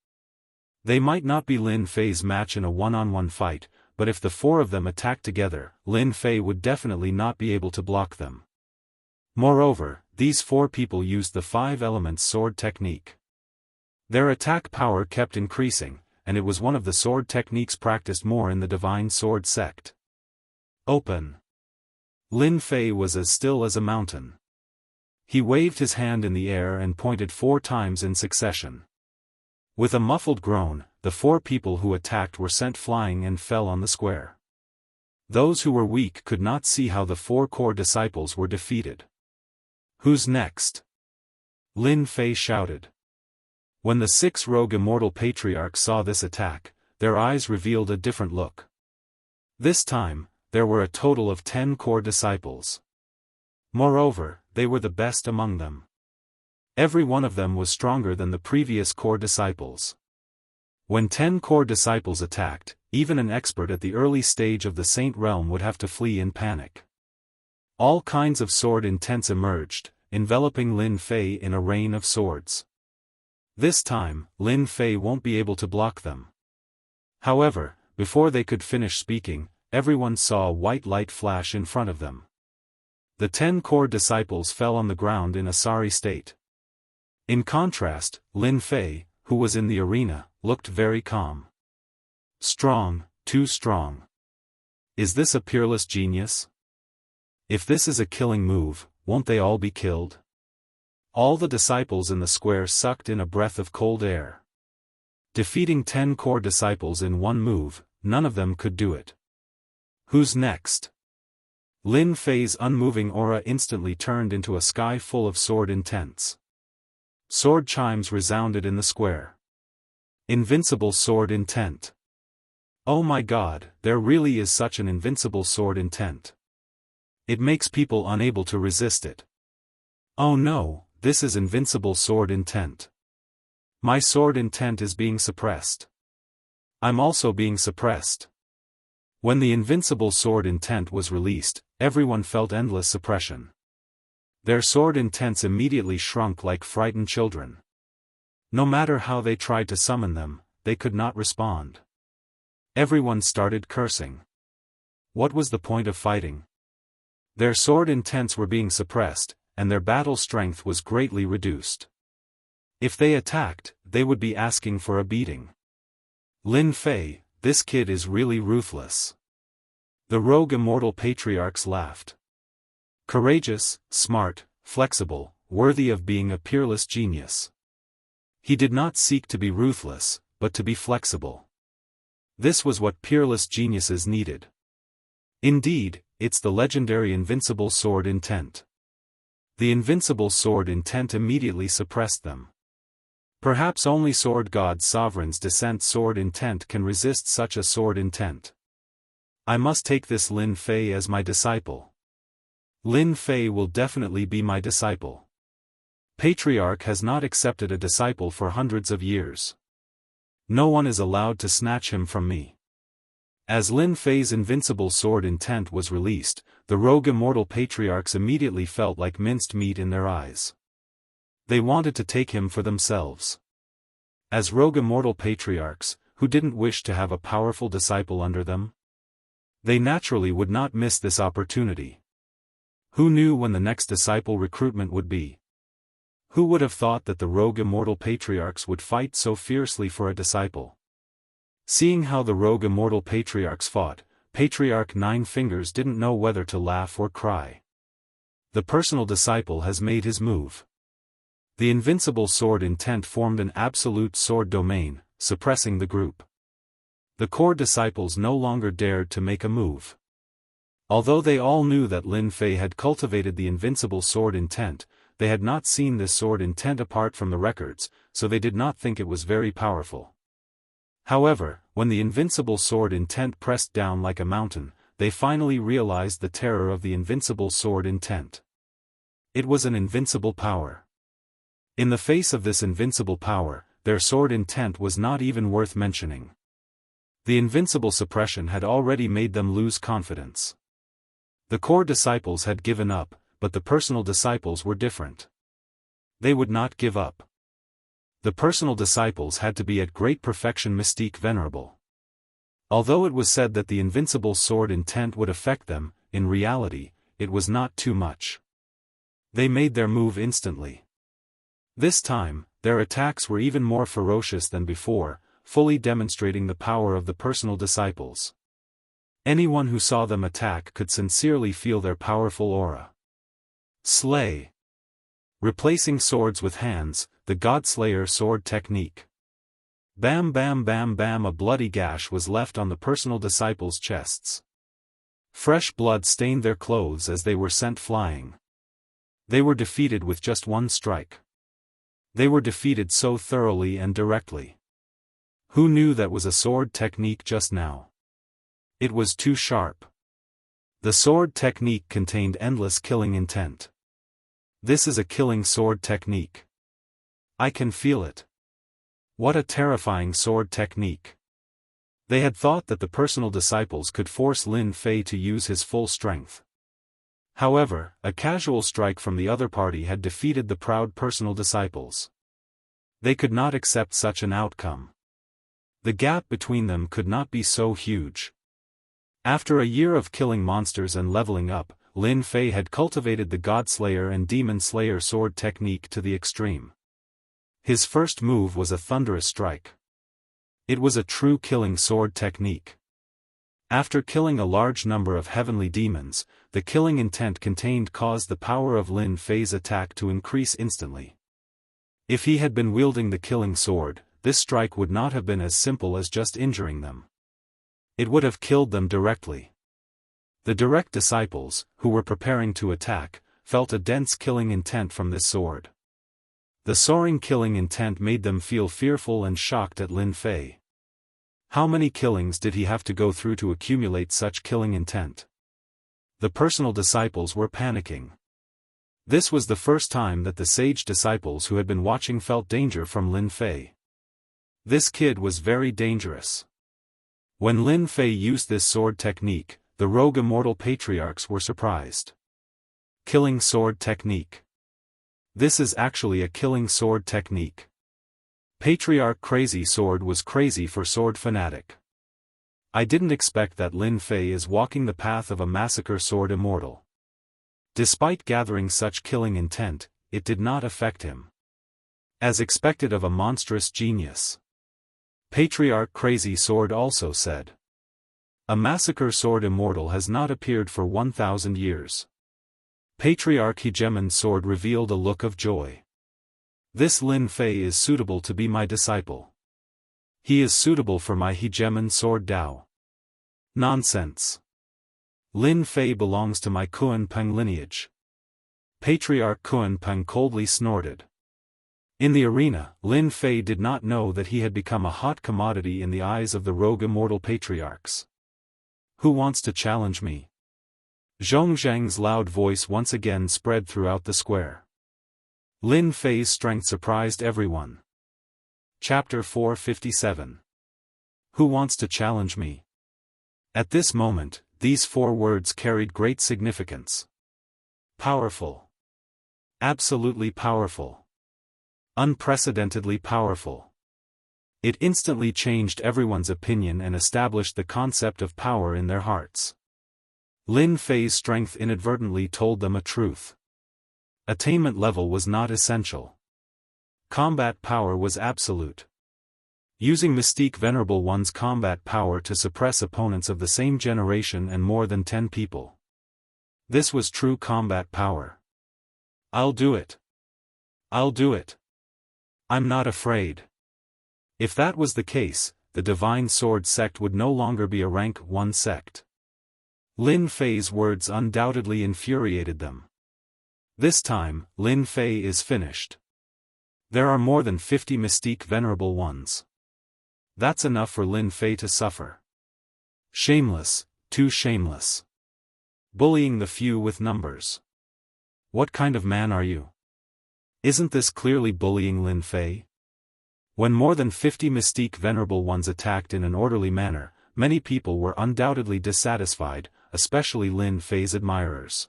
They might not be Lin Fei's match in a one-on-one fight, but if the 4 of them attacked together, Lin Fei would definitely not be able to block them. Moreover, these 4 people used the 5 elements sword technique. Their attack power kept increasing, and it was one of the sword techniques practiced more in the Divine Sword sect. Open. Lin Fei was as still as a mountain. He waved his hand in the air and pointed 4 times in succession. With a muffled groan, the 4 people who attacked were sent flying and fell on the square. Those who were weak could not see how the 4 core disciples were defeated. Who's next? Lin Fei shouted. When the 6 rogue immortal patriarchs saw this attack, their eyes revealed a different look. This time, there were a total of 10 core disciples. Moreover, they were the best among them. Every one of them was stronger than the previous core disciples. When 10 core disciples attacked, even an expert at the early stage of the Saint Realm would have to flee in panic. All kinds of sword intents emerged, enveloping Lin Fei in a rain of swords. This time, Lin Fei won't be able to block them. However, before they could finish speaking, everyone saw a white light flash in front of them. The 10 core disciples fell on the ground in a sorry state. In contrast, Lin Fei, who was in the arena, looked very calm. Strong, too strong. Is this a peerless genius? If this is a killing move, won't they all be killed? All the disciples in the square sucked in a breath of cold air. Defeating 10 core disciples in one move, none of them could do it. Who's next? Lin Fei's unmoving aura instantly turned into a sky full of sword intents. Sword chimes resounded in the square. Invincible sword intent. Oh my god, there really is such an invincible sword intent. It makes people unable to resist it. Oh no, this is invincible sword intent. My sword intent is being suppressed. I'm also being suppressed. When the invincible sword intent was released, everyone felt endless suppression. Their sword intents immediately shrunk like frightened children. No matter how they tried to summon them, they could not respond. Everyone started cursing. What was the point of fighting? Their sword intents were being suppressed, and their battle strength was greatly reduced. If they attacked, they would be asking for a beating. Lin Fei, this kid is really ruthless. The rogue immortal patriarchs laughed. Courageous, smart, flexible, worthy of being a peerless genius. He did not seek to be ruthless, but to be flexible. This was what peerless geniuses needed. Indeed, it's the legendary invincible sword intent. The invincible sword intent immediately suppressed them. Perhaps only sword god sovereign's descent sword intent can resist such a sword intent. I must take this Lin Fei as my disciple. Lin Fei will definitely be my disciple. Patriarch has not accepted a disciple for hundreds of years. No one is allowed to snatch him from me. As Lin Fei's invincible sword intent was released, the rogue immortal patriarchs immediately felt like minced meat in their eyes. They wanted to take him for themselves. As rogue immortal patriarchs, who didn't wish to have a powerful disciple under them? They naturally would not miss this opportunity. Who knew when the next disciple recruitment would be? Who would have thought that the rogue immortal patriarchs would fight so fiercely for a disciple? Seeing how the rogue immortal patriarchs fought, Patriarch Nine Fingers didn't know whether to laugh or cry. The personal disciple has made his move. The invincible sword intent formed an absolute sword domain, suppressing the group. The core disciples no longer dared to make a move. Although they all knew that Lin Fei had cultivated the invincible sword intent, they had not seen this sword intent apart from the records, so they did not think it was very powerful. However, when the invincible sword intent pressed down like a mountain, they finally realized the terror of the invincible sword intent. It was an invincible power. In the face of this invincible power, their sword intent was not even worth mentioning. The invincible suppression had already made them lose confidence. The core disciples had given up, but the personal disciples were different. They would not give up. The personal disciples had to be at great perfection mystique venerable. Although it was said that the invincible sword intent would affect them, in reality, it was not too much. They made their move instantly. This time, their attacks were even more ferocious than before, fully demonstrating the power of the personal disciples. Anyone who saw them attack could sincerely feel their powerful aura. Slay. Replacing swords with hands, the Godslayer sword technique. Bam bam bam bam, a bloody gash was left on the personal disciples' chests. Fresh blood stained their clothes as they were sent flying. They were defeated with just one strike. They were defeated so thoroughly and directly. Who knew that was a sword technique just now? It was too sharp. The sword technique contained endless killing intent. This is a killing sword technique. I can feel it. What a terrifying sword technique. They had thought that the personal disciples could force Lin Fei to use his full strength. However, a casual strike from the other party had defeated the proud personal disciples. They could not accept such an outcome. The gap between them could not be so huge. After a year of killing monsters and leveling up, Lin Fei had cultivated the Godslayer and Demon Slayer sword technique to the extreme. His first move was a thunderous strike. It was a true killing sword technique. After killing a large number of heavenly demons, the killing intent contained caused the power of Lin Fei's attack to increase instantly. If he had been wielding the killing sword, this strike would not have been as simple as just injuring them. It would have killed them directly. The direct disciples, who were preparing to attack, felt a dense killing intent from this sword. The soaring killing intent made them feel fearful and shocked at Lin Fei. How many killings did he have to go through to accumulate such killing intent? The personal disciples were panicking. This was the first time that the sage disciples who had been watching felt danger from Lin Fei. This kid was very dangerous. When Lin Fei used this sword technique, the rogue immortal patriarchs were surprised. Killing sword technique. This is actually a killing sword technique. Patriarch Crazy Sword was crazy for sword fanatic. I didn't expect that Lin Fei is walking the path of a massacre sword immortal. Despite gathering such killing intent, it did not affect him. As expected of a monstrous genius. Patriarch Crazy Sword also said. A massacre sword immortal has not appeared for 1,000 years. Patriarch Hegemon's sword revealed a look of joy. This Lin Fei is suitable to be my disciple. He is suitable for my Hegemon sword Dao. Nonsense. Lin Fei belongs to my Kuan Peng lineage. Patriarch Kuan Peng coldly snorted. In the arena, Lin Fei did not know that he had become a hot commodity in the eyes of the rogue immortal patriarchs. Who wants to challenge me? Zhong Zhang's loud voice once again spread throughout the square. Lin Fei's strength surprised everyone. Chapter 457. Who wants to challenge me? At this moment, these 4 words carried great significance. Powerful. Absolutely powerful. Unprecedentedly powerful. It instantly changed everyone's opinion and established the concept of power in their hearts. Lin Fei's strength inadvertently told them a truth. Attainment level was not essential. Combat power was absolute. Using Mystique Venerable One's combat power to suppress opponents of the same generation and more than 10 people. This was true combat power. I'll do it. I'll do it. I'm not afraid. If that was the case, the Divine Sword sect would no longer be a rank 1 sect. Lin Fei's words undoubtedly infuriated them. This time, Lin Fei is finished. There are more than 50 Mystique Venerable Ones. That's enough for Lin Fei to suffer. Shameless, too shameless. Bullying the few with numbers. What kind of man are you? Isn't this clearly bullying Lin Fei? When more than 50 Mystique Venerable Ones attacked in an orderly manner, many people were undoubtedly dissatisfied, especially Lin Fei's admirers.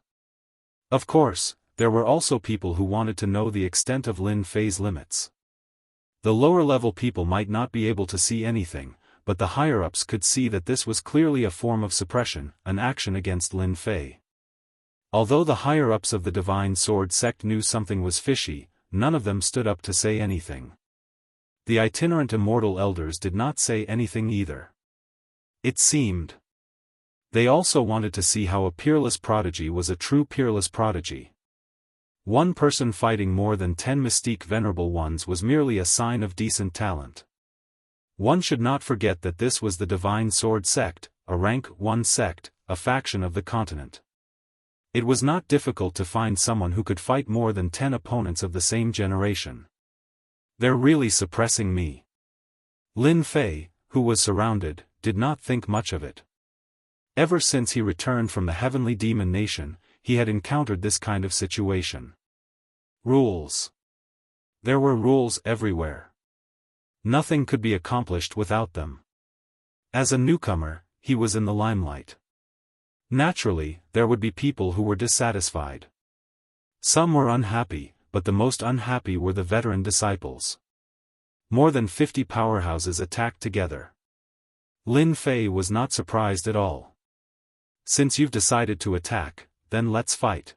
Of course, there were also people who wanted to know the extent of Lin Fei's limits. The lower-level people might not be able to see anything, but the higher-ups could see that this was clearly a form of suppression, an action against Lin Fei. Although the higher-ups of the Divine Sword sect knew something was fishy, none of them stood up to say anything. The itinerant immortal elders did not say anything either. It seemed they also wanted to see how a peerless prodigy was a true peerless prodigy. One person fighting more than 10 mystique venerable ones was merely a sign of decent talent. One should not forget that this was the Divine Sword sect, a rank 1 sect, a faction of the continent. It was not difficult to find someone who could fight more than 10 opponents of the same generation. They're really suppressing me. Lin Fei, who was surrounded, did not think much of it. Ever since he returned from the heavenly demon nation, he had encountered this kind of situation. Rules. There were rules everywhere. Nothing could be accomplished without them. As a newcomer, he was in the limelight. Naturally, there would be people who were dissatisfied. Some were unhappy, but the most unhappy were the veteran disciples. More than 50 powerhouses attacked together. Lin Fei was not surprised at all. Since you've decided to attack, then let's fight.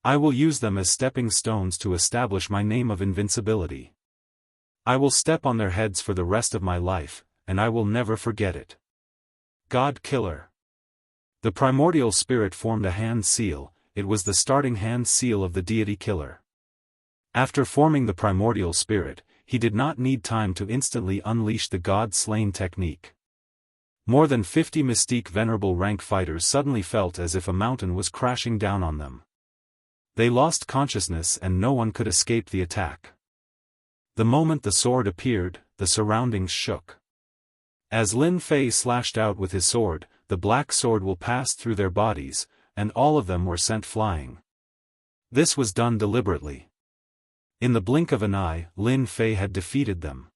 I will use them as stepping stones to establish my name of invincibility. I will step on their heads for the rest of my life, and I will never forget it. God Killer. The primordial spirit formed a hand seal. It was the starting hand seal of the deity killer. After forming the primordial spirit, he did not need time to instantly unleash the God-slain technique. More than 50 mystique venerable rank fighters suddenly felt as if a mountain was crashing down on them. They lost consciousness and no one could escape the attack. The moment the sword appeared, the surroundings shook. As Lin Fei slashed out with his sword, the black sword will pass through their bodies, and all of them were sent flying. This was done deliberately. In the blink of an eye, Lin Fei had defeated them.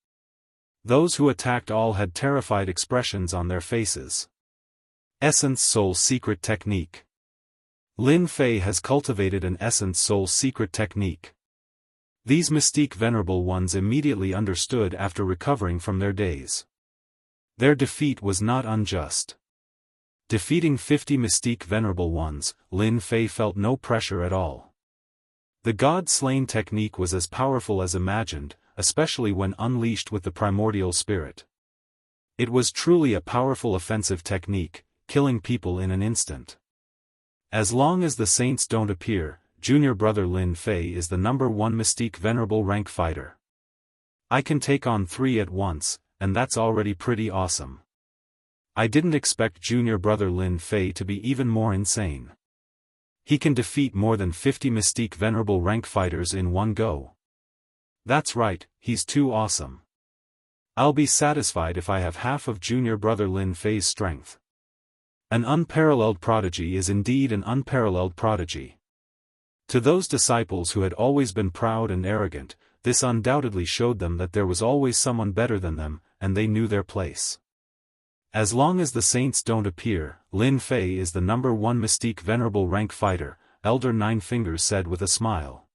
Those who attacked all had terrified expressions on their faces. Essence Soul Secret Technique. Lin Fei has cultivated an Essence Soul Secret Technique. These mystique venerable ones immediately understood after recovering from their daze. Their defeat was not unjust. Defeating 50 mystique venerable ones, Lin Fei felt no pressure at all. The God-slain technique was as powerful as imagined, especially when unleashed with the primordial spirit. It was truly a powerful offensive technique, killing people in an instant. As long as the saints don't appear, junior brother Lin Fei is the #1 mystique venerable rank fighter. I can take on 3 at once, and that's already pretty awesome. I didn't expect junior brother Lin Fei to be even more insane. He can defeat more than 50 mystique venerable rank fighters in one go. That's right, he's too awesome. I'll be satisfied if I have half of junior brother Lin Fei's strength. An unparalleled prodigy is indeed an unparalleled prodigy. To those disciples who had always been proud and arrogant, this undoubtedly showed them that there was always someone better than them, and they knew their place. As long as the saints don't appear, Lin Fei is the #1 mystique venerable rank fighter, Elder Nine Fingers said with a smile.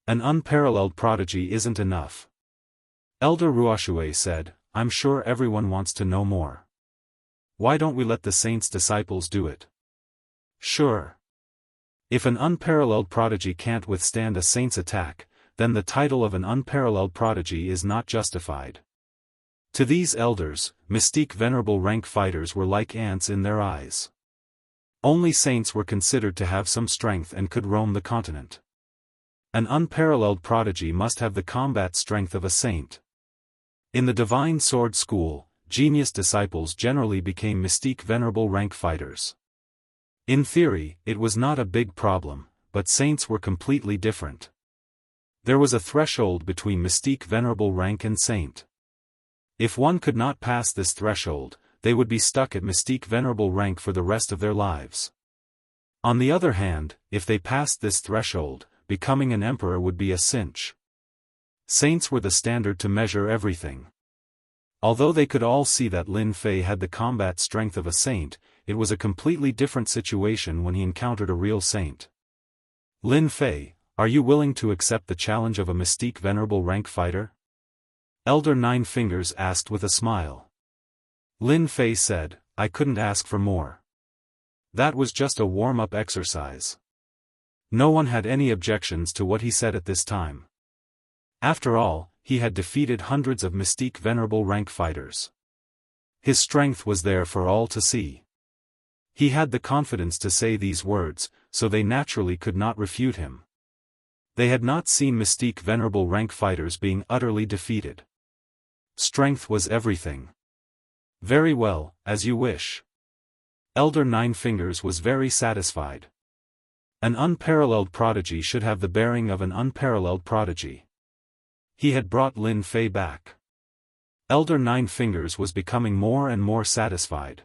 An unparalleled prodigy isn't enough. Elder Ruoxue said, I'm sure everyone wants to know more. Why don't we let the saints' disciples do it? Sure. If an unparalleled prodigy can't withstand a saint's attack, then the title of an unparalleled prodigy is not justified. To these elders, mystique venerable rank fighters were like ants in their eyes. Only saints were considered to have some strength and could roam the continent. An unparalleled prodigy must have the combat strength of a saint. In the Divine Sword School, genius disciples generally became mystique venerable rank fighters. In theory, it was not a big problem, but saints were completely different. There was a threshold between mystique venerable rank and saint. If one could not pass this threshold, they would be stuck at mystique venerable rank for the rest of their lives. On the other hand, if they passed this threshold, becoming an emperor would be a cinch. Saints were the standard to measure everything. Although they could all see that Lin Fei had the combat strength of a saint, it was a completely different situation when he encountered a real saint. Lin Fei, are you willing to accept the challenge of a mystique venerable rank fighter? Elder Nine Fingers asked with a smile. Lin Fei said, I couldn't ask for more. That was just a warm-up exercise. No one had any objections to what he said at this time. After all, he had defeated hundreds of mystique venerable rank fighters. His strength was there for all to see. He had the confidence to say these words, so they naturally could not refute him. They had not seen mystique venerable rank fighters being utterly defeated. Strength was everything. Very well, as you wish. Elder Nine Fingers was very satisfied. An unparalleled prodigy should have the bearing of an unparalleled prodigy. He had brought Lin Fei back. Elder Nine Fingers was becoming more and more satisfied.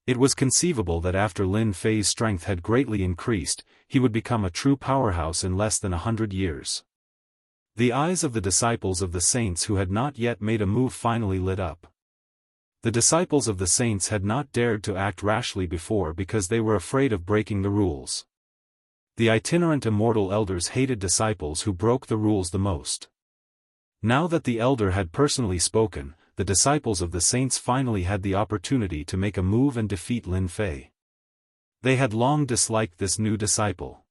It was conceivable that after Lin Fei's strength had greatly increased, he would become a true powerhouse in less than 100 years. The eyes of the disciples of the saints who had not yet made a move finally lit up. The disciples of the saints had not dared to act rashly before because they were afraid of breaking the rules. The itinerant immortal elders hated disciples who broke the rules the most. Now that the elder had personally spoken, the disciples of the saints finally had the opportunity to make a move and defeat Lin Fei. They had long disliked this new disciple.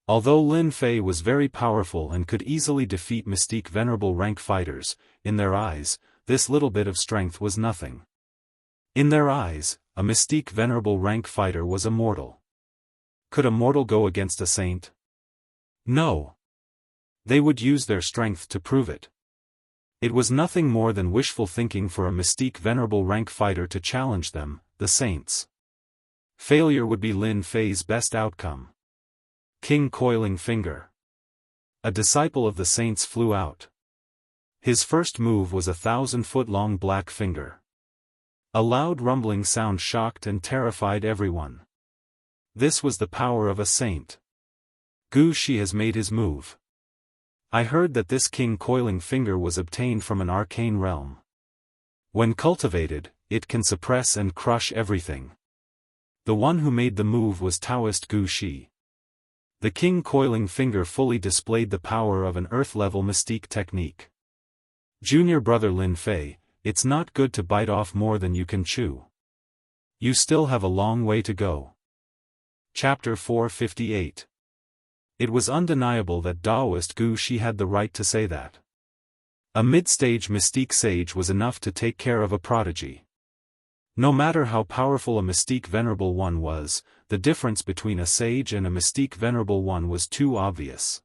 Although Lin Fei was very powerful and could easily defeat mystique venerable rank fighters, in their eyes, this little bit of strength was nothing. In their eyes, a mystique venerable rank fighter was a mortal. Could a mortal go against a saint? No. They would use their strength to prove it. It was nothing more than wishful thinking for a mystique venerable rank fighter to challenge them, the saints. Failure would be Lin Fei's best outcome. King Coiling Finger. A disciple of the saints flew out. His first move was 1,000-foot-long black finger. A loud rumbling sound shocked and terrified everyone. This was the power of a saint. Gu Shi has made his move. I heard that this King Coiling Finger was obtained from an arcane realm. When cultivated, it can suppress and crush everything. The one who made the move was Daoist Gu Shi. The King Coiling Finger fully displayed the power of an earth-level mystique technique. Junior brother Lin Fei, it's not good to bite off more than you can chew. You still have a long way to go. Chapter 458. It was undeniable that Daoist Gu Shi had the right to say that. A mid-stage mystique sage was enough to take care of a prodigy. No matter how powerful a mystique venerable one was, the difference between a sage and a mystique venerable one was too obvious.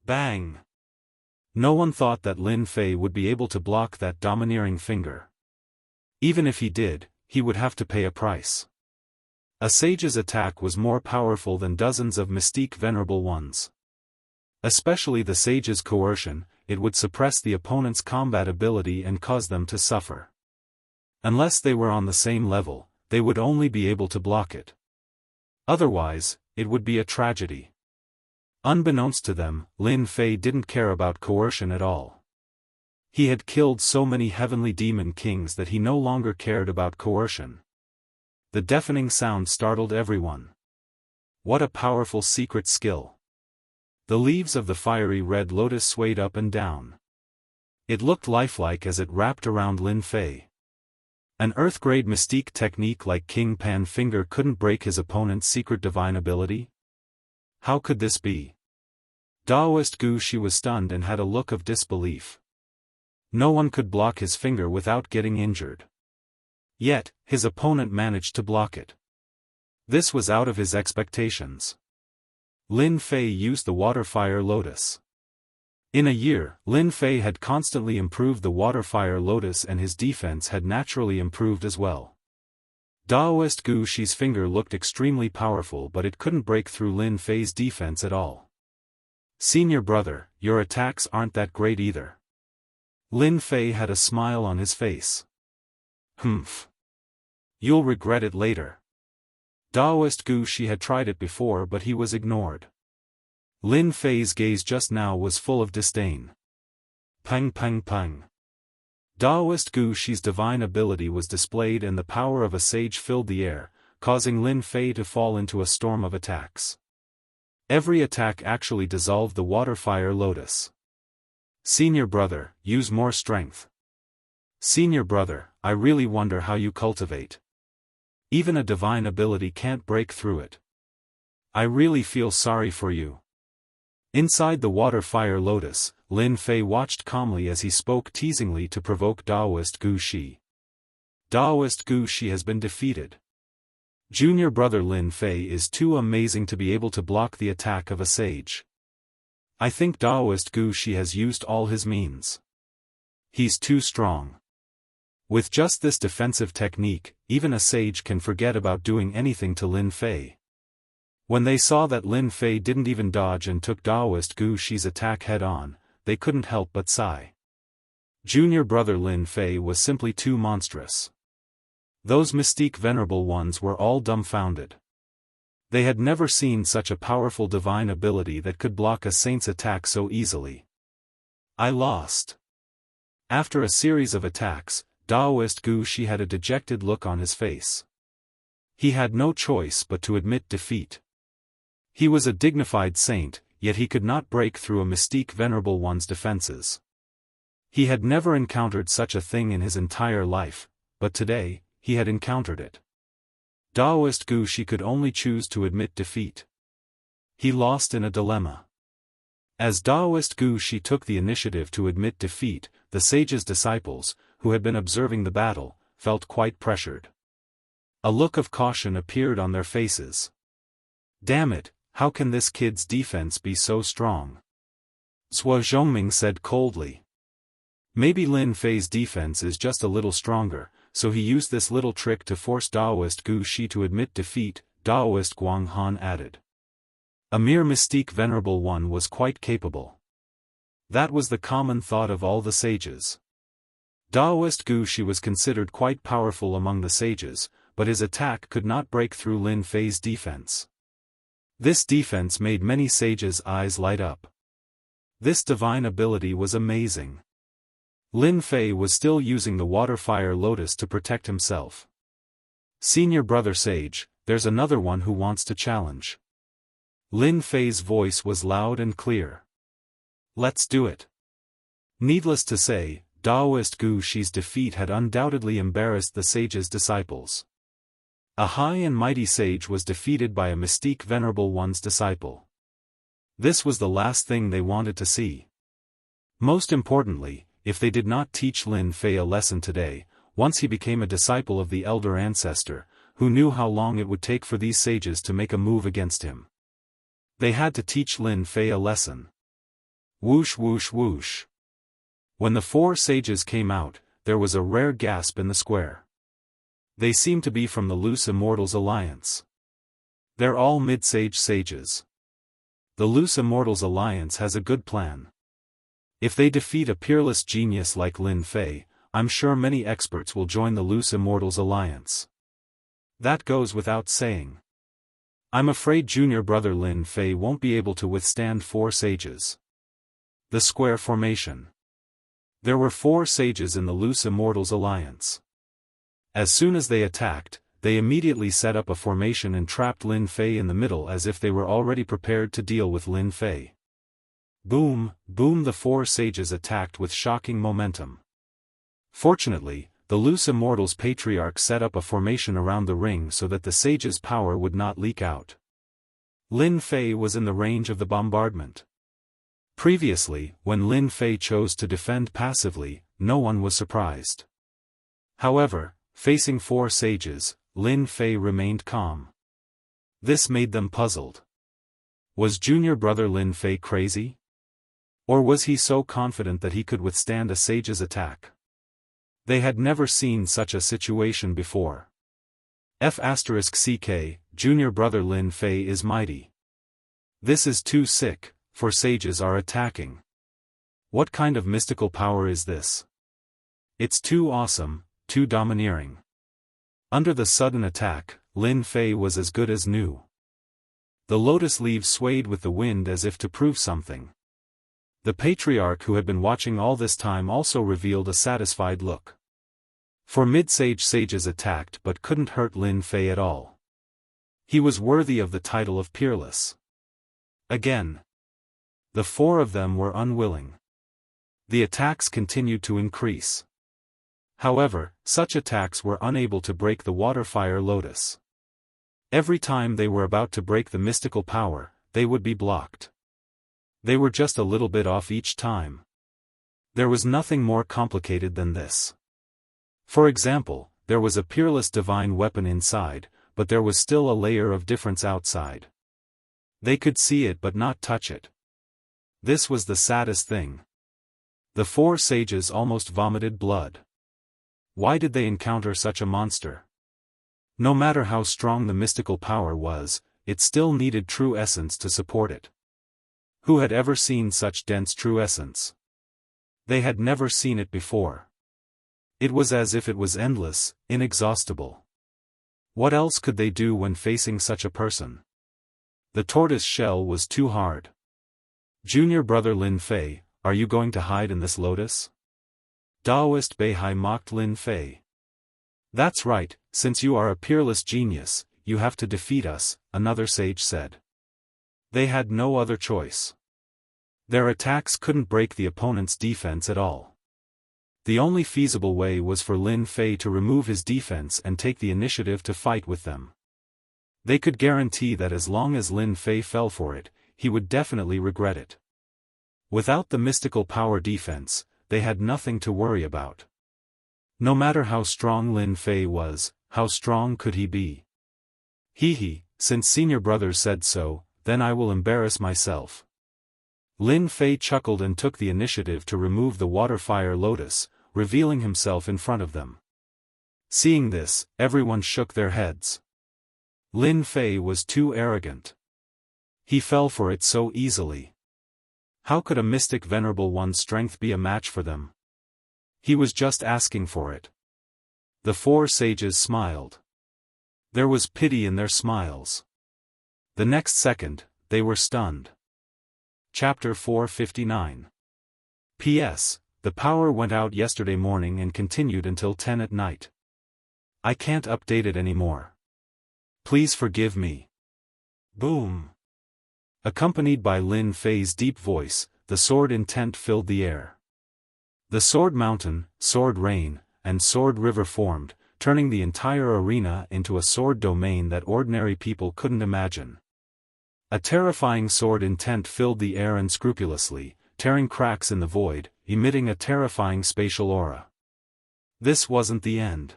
Bang! No one thought that Lin Fei would be able to block that domineering finger. Even if he did, he would have to pay a price. A sage's attack was more powerful than dozens of mystique venerable ones. Especially the sage's coercion, it would suppress the opponent's combat ability and cause them to suffer. Unless they were on the same level, they would only be able to block it. Otherwise, it would be a tragedy. Unbeknownst to them, Lin Fei didn't care about coercion at all. He had killed so many heavenly demon kings that he no longer cared about coercion. The deafening sound startled everyone. What a powerful secret skill. The leaves of the fiery red lotus swayed up and down. It looked lifelike as it wrapped around Lin Fei. An earth-grade mystique technique like King Pan Finger couldn't break his opponent's secret divine ability? How could this be? Daoist Gu Shi was stunned and had a look of disbelief. No one could block his finger without getting injured. Yet, his opponent managed to block it. This was out of his expectations. Lin Fei used the Water Fire Lotus. In a year, Lin Fei had constantly improved the Water Fire Lotus and his defense had naturally improved as well. Daoist Gu Shi's finger looked extremely powerful but it couldn't break through Lin Fei's defense at all. Senior brother, your attacks aren't that great either. Lin Fei had a smile on his face. Humph. You'll regret it later. Daoist Gu Shi had tried it before but he was ignored. Lin Fei's gaze just now was full of disdain. Pang pang pang. Daoist Gu Shi's divine ability was displayed and the power of a sage filled the air, causing Lin Fei to fall into a storm of attacks. Every attack actually dissolved the Water Fire Lotus. Senior brother, use more strength. Senior brother, I really wonder how you cultivate. Even a divine ability can't break through it. I really feel sorry for you. Inside the water fire lotus, Lin Fei watched calmly as he spoke teasingly to provoke Daoist Gu Shi. Daoist Gu Shi has been defeated. Junior brother Lin Fei is too amazing to be able to block the attack of a sage. I think Daoist Gu Shi has used all his means. He's too strong. With just this defensive technique, even a sage can forget about doing anything to Lin Fei. When they saw that Lin Fei didn't even dodge and took Daoist Gu Shi's attack head-on, they couldn't help but sigh. Junior brother Lin Fei was simply too monstrous. Those mystique venerable ones were all dumbfounded. They had never seen such a powerful divine ability that could block a saint's attack so easily. I lost. After a series of attacks, Daoist Gu Shi had a dejected look on his face. He had no choice but to admit defeat. He was a dignified saint, yet he could not break through a mystique venerable one's defenses. He had never encountered such a thing in his entire life, but today, he had encountered it. Daoist Gu Shi could only choose to admit defeat. He lost in a dilemma. As Daoist Gu Shi took the initiative to admit defeat, the sage's disciples, who had been observing the battle, felt quite pressured. A look of caution appeared on their faces. Damn it, how can this kid's defense be so strong? Zhuo Zhongming said coldly. Maybe Lin Fei's defense is just a little stronger, so he used this little trick to force Daoist Gu Shi to admit defeat, Daoist Guang Han added. A mere mystique venerable one was quite capable. That was the common thought of all the sages. Daoist Gu Shi was considered quite powerful among the sages, but his attack could not break through Lin Fei's defense. This defense made many sages' eyes light up. This divine ability was amazing. Lin Fei was still using the water fire lotus to protect himself. Senior brother sage, there's another one who wants to challenge. Lin Fei's voice was loud and clear. Let's do it. Needless to say, Daoist Gu Shi's defeat had undoubtedly embarrassed the sage's disciples. A high and mighty sage was defeated by a mystique venerable one's disciple. This was the last thing they wanted to see. Most importantly, if they did not teach Lin Fei a lesson today, once he became a disciple of the elder ancestor, who knew how long it would take for these sages to make a move against him. They had to teach Lin Fei a lesson. Whoosh whoosh whoosh. When the four sages came out, there was a rare gasp in the square. They seem to be from the Loose Immortals Alliance. They're all mid-sage sages. The Loose Immortals Alliance has a good plan. If they defeat a peerless genius like Lin Fei, I'm sure many experts will join the Loose Immortals Alliance. That goes without saying. I'm afraid junior brother Lin Fei won't be able to withstand four sages. The square formation. There were four sages in the Loose Immortals Alliance. As soon as they attacked, they immediately set up a formation and trapped Lin Fei in the middle as if they were already prepared to deal with Lin Fei. Boom, boom, the four sages attacked with shocking momentum. Fortunately, the Loose Immortals Patriarch set up a formation around the ring so that the sages' power would not leak out. Lin Fei was in the range of the bombardment. Previously, when Lin Fei chose to defend passively, no one was surprised. However, facing four sages, Lin Fei remained calm. This made them puzzled. Was junior brother Lin Fei crazy? Or was he so confident that he could withstand a sage's attack? They had never seen such a situation before. F***ck, junior brother Lin Fei is mighty. This is too sick, for sages are attacking. What kind of mystical power is this? It's too awesome, too domineering. Under the sudden attack, Lin Fei was as good as new. The lotus leaves swayed with the wind as if to prove something. The patriarch who had been watching all this time also revealed a satisfied look. For mid-sage sages attacked but couldn't hurt Lin Fei at all. He was worthy of the title of peerless. Again. The four of them were unwilling. The attacks continued to increase. However, such attacks were unable to break the water-fire lotus. Every time they were about to break the mystical power, they would be blocked. They were just a little bit off each time. There was nothing more complicated than this. For example, there was a peerless divine weapon inside, but there was still a layer of difference outside. They could see it but not touch it. This was the saddest thing. The four sages almost vomited blood. Why did they encounter such a monster? No matter how strong the mystical power was, it still needed true essence to support it. Who had ever seen such dense true essence? They had never seen it before. It was as if it was endless, inexhaustible. What else could they do when facing such a person? The tortoise shell was too hard. Junior brother Lin Fei, are you going to hide in this lotus? Daoist Beihai mocked Lin Fei. That's right, since you are a peerless genius, you have to defeat us, another sage said. They had no other choice. Their attacks couldn't break the opponent's defense at all. The only feasible way was for Lin Fei to remove his defense and take the initiative to fight with them. They could guarantee that as long as Lin Fei fell for it, he would definitely regret it. Without the mystical power defense, they had nothing to worry about. No matter how strong Lin Fei was, how strong could he be? Since senior brother said so, then I will embarrass myself. Lin Fei chuckled and took the initiative to remove the water-fire lotus, revealing himself in front of them. Seeing this, everyone shook their heads. Lin Fei was too arrogant. He fell for it so easily. How could a mystic venerable one's strength be a match for them? He was just asking for it. The four sages smiled. There was pity in their smiles. The next second, they were stunned. Chapter 459. P.S. The power went out yesterday morning and continued until 10 at night. I can't update it anymore. Please forgive me. Boom. Accompanied by Lin Fei's deep voice, the sword intent filled the air. The sword mountain, sword rain, and sword river formed, turning the entire arena into a sword domain that ordinary people couldn't imagine. A terrifying sword intent filled the air unscrupulously, tearing cracks in the void, emitting a terrifying spatial aura. This wasn't the end.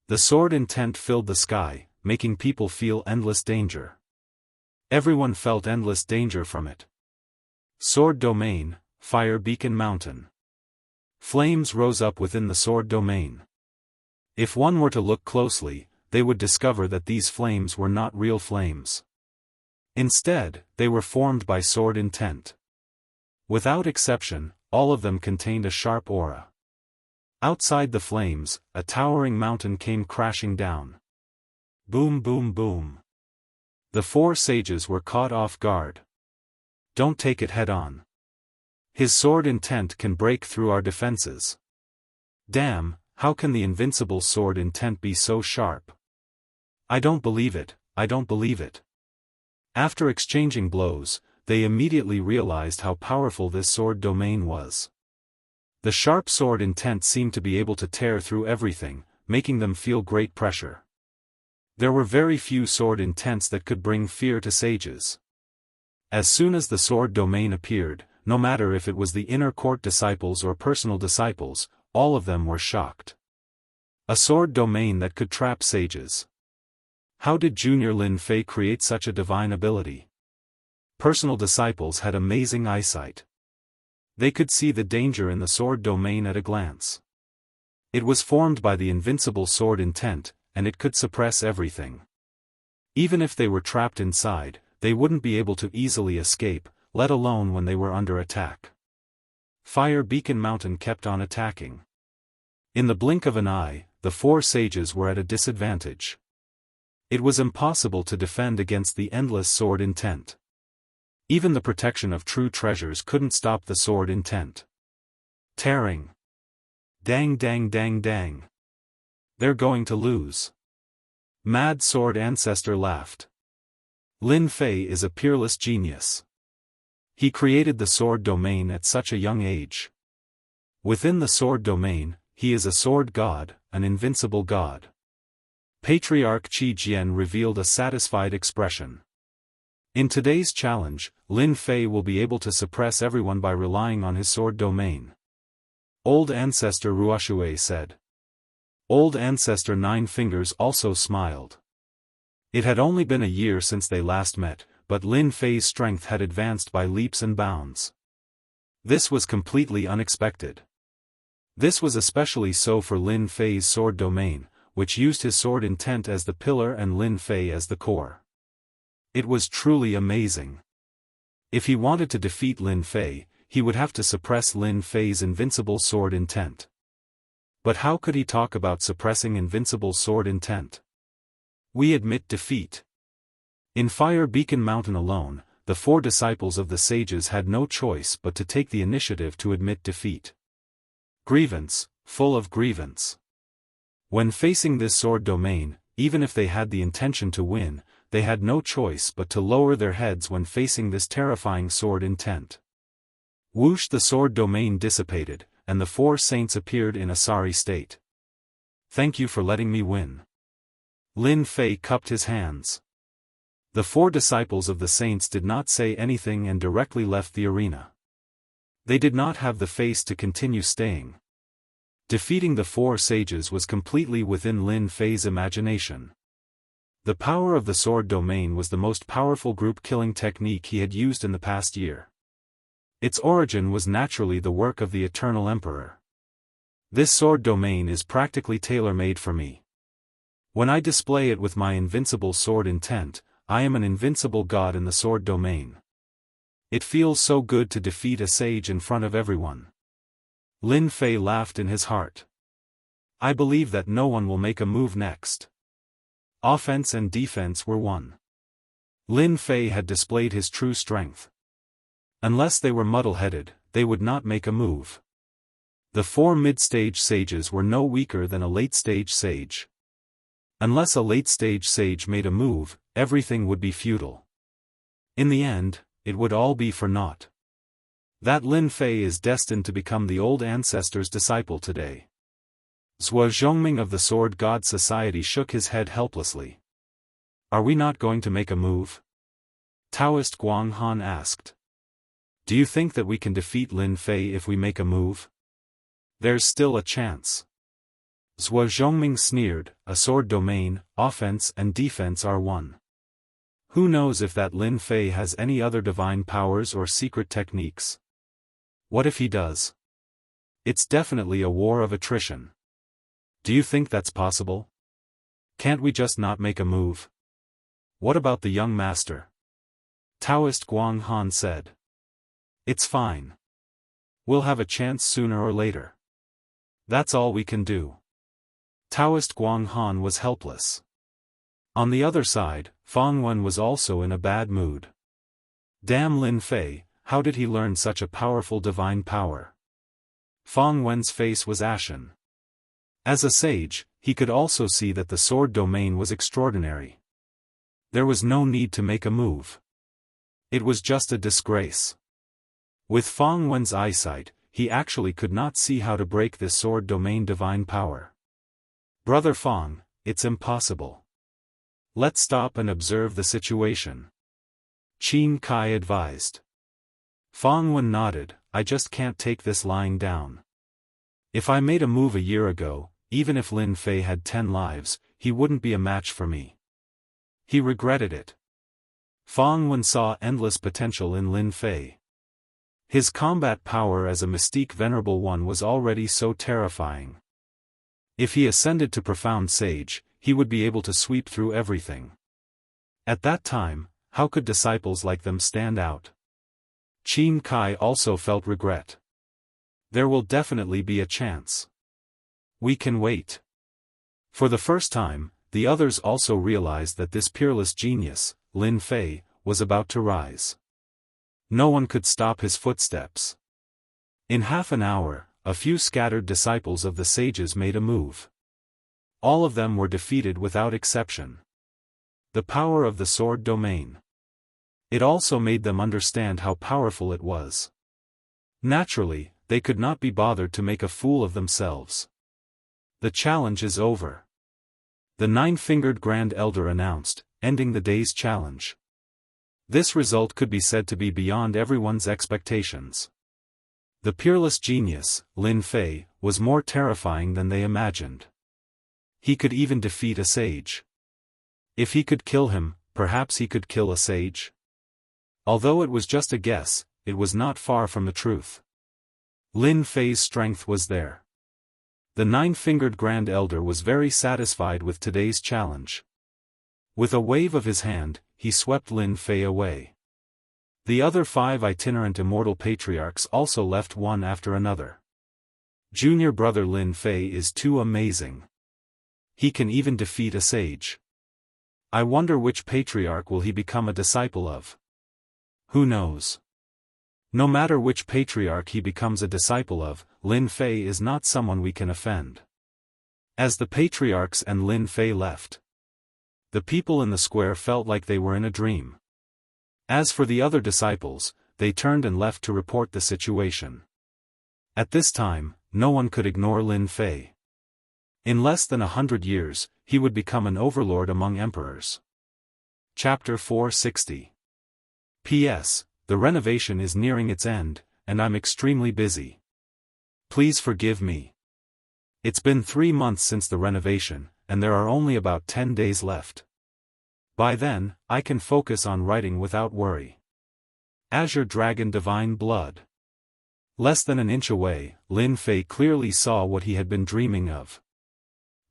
The sword intent filled the sky, making people feel endless danger. Everyone felt endless danger from it. Sword domain, fire beacon mountain. Flames rose up within the sword domain. If one were to look closely, they would discover that these flames were not real flames. Instead, they were formed by sword intent. Without exception, all of them contained a sharp aura. Outside the flames, a towering mountain came crashing down. Boom boom boom. The four sages were caught off guard. Don't take it head-on. His sword intent can break through our defenses. Damn, how can the invincible sword intent be so sharp? I don't believe it, I don't believe it. After exchanging blows, they immediately realized how powerful this sword domain was. The sharp sword intent seemed to be able to tear through everything, making them feel great pressure. There were very few sword intents that could bring fear to sages. As soon as the sword domain appeared, no matter if it was the inner court disciples or personal disciples, all of them were shocked. A sword domain that could trap sages. How did Junior Lin Fei create such a divine ability? Personal disciples had amazing eyesight. They could see the danger in the sword domain at a glance. It was formed by the invincible sword intent, and it could suppress everything. Even if they were trapped inside, they wouldn't be able to easily escape, let alone when they were under attack. Fire Beacon Mountain kept on attacking. In the blink of an eye, the four sages were at a disadvantage. It was impossible to defend against the endless sword intent. Even the protection of true treasures couldn't stop the sword intent. Tearing. Dang dang dang dang. They're going to lose. Mad Sword Ancestor laughed. Lin Fei is a peerless genius. He created the sword domain at such a young age. Within the sword domain, he is a sword god, an invincible god. Patriarch Qi Jian revealed a satisfied expression. In today's challenge, Lin Fei will be able to suppress everyone by relying on his sword domain. Old Ancestor Ruoshui said. Old Ancestor Nine Fingers also smiled. It had only been a year since they last met, but Lin Fei's strength had advanced by leaps and bounds. This was completely unexpected. This was especially so for Lin Fei's sword domain, which used his sword intent as the pillar and Lin Fei as the core. It was truly amazing. If he wanted to defeat Lin Fei, he would have to suppress Lin Fei's invincible sword intent. But how could he talk about suppressing invincible sword intent? We admit defeat. In Fire Beacon Mountain alone, the 4 disciples of the sages had no choice but to take the initiative to admit defeat. Grievance, full of grievance. When facing this sword domain, even if they had the intention to win, they had no choice but to lower their heads when facing this terrifying sword intent. Whoosh, the sword domain dissipated, and the 4 saints appeared in a sorry state. Thank you for letting me win. Lin Fei cupped his hands. The 4 disciples of the saints did not say anything and directly left the arena. They did not have the face to continue staying. Defeating the 4 sages was completely within Lin Fei's imagination. The power of the sword domain was the most powerful group-killing technique he had used in the past year. Its origin was naturally the work of the Eternal Emperor. This sword domain is practically tailor-made for me. When I display it with my invincible sword intent, I am an invincible god in the sword domain. It feels so good to defeat a sage in front of everyone. Lin Fei laughed in his heart. I believe that no one will make a move next. Offense and defense were one. Lin Fei had displayed his true strength. Unless they were muddle-headed, they would not make a move. The 4 mid-stage sages were no weaker than a late-stage sage. Unless a late-stage sage made a move, everything would be futile. In the end, it would all be for naught. That Lin Fei is destined to become the old ancestor's disciple today. Zhuo Zhongming of the Sword God Society shook his head helplessly. Are we not going to make a move? Daoist Guang Han asked. Do you think that we can defeat Lin Fei if we make a move? There's still a chance. Zhuo Zhongming sneered, a sword domain, offense and defense are one. Who knows if that Lin Fei has any other divine powers or secret techniques? What if he does? It's definitely a war of attrition. Do you think that's possible? Can't we just not make a move? What about the young master? Daoist Guang Han said. It's fine. We'll have a chance sooner or later. That's all we can do. Daoist Guang Han was helpless. On the other side, Fang Wen was also in a bad mood. Damn Lin Fei, how did he learn such a powerful divine power? Fang Wen's face was ashen. As a sage, he could also see that the sword domain was extraordinary. There was no need to make a move. It was just a disgrace. With Fang Wen's eyesight, he actually could not see how to break this sword domain divine power. Brother Fang, it's impossible. Let's stop and observe the situation. Qin Kai advised. Fang Wen nodded, I just can't take this lying down. If I made a move a year ago, even if Lin Fei had 10 lives, he wouldn't be a match for me. He regretted it. Fang Wen saw endless potential in Lin Fei. His combat power as a mystique venerable one was already so terrifying. If he ascended to profound sage, he would be able to sweep through everything. At that time, how could disciples like them stand out? Qin Kai also felt regret. There will definitely be a chance. We can wait. For the first time, the others also realized that this peerless genius, Lin Fei, was about to rise. No one could stop his footsteps. In half an hour, a few scattered disciples of the sages made a move. All of them were defeated without exception. The power of the sword domain. It also made them understand how powerful it was. Naturally, they could not be bothered to make a fool of themselves. The challenge is over. The nine-fingered Grand Elder announced, ending the day's challenge. This result could be said to be beyond everyone's expectations. The peerless genius, Lin Fei, was more terrifying than they imagined. He could even defeat a sage. If he could kill him, perhaps he could kill a sage? Although it was just a guess, it was not far from the truth. Lin Fei's strength was there. The nine-fingered Grand Elder was very satisfied with today's challenge. With a wave of his hand, he swept Lin Fei away. The other 5 itinerant immortal patriarchs also left one after another. Junior brother Lin Fei is too amazing. He can even defeat a sage. I wonder which patriarch will he become a disciple of. Who knows? No matter which patriarch he becomes a disciple of, Lin Fei is not someone we can offend. As the patriarchs and Lin Fei left, the people in the square felt like they were in a dream. As for the other disciples, they turned and left to report the situation. At this time, no one could ignore Lin Fei. In less than 100 years, he would become an overlord among emperors. Chapter 460. P.S. The renovation is nearing its end, and I'm extremely busy. Please forgive me. It's been 3 months since the renovation, and there are only about 10 days left. By then, I can focus on writing without worry. Azure Dragon Divine Blood. Less than an inch away, Lin Fei clearly saw what he had been dreaming of.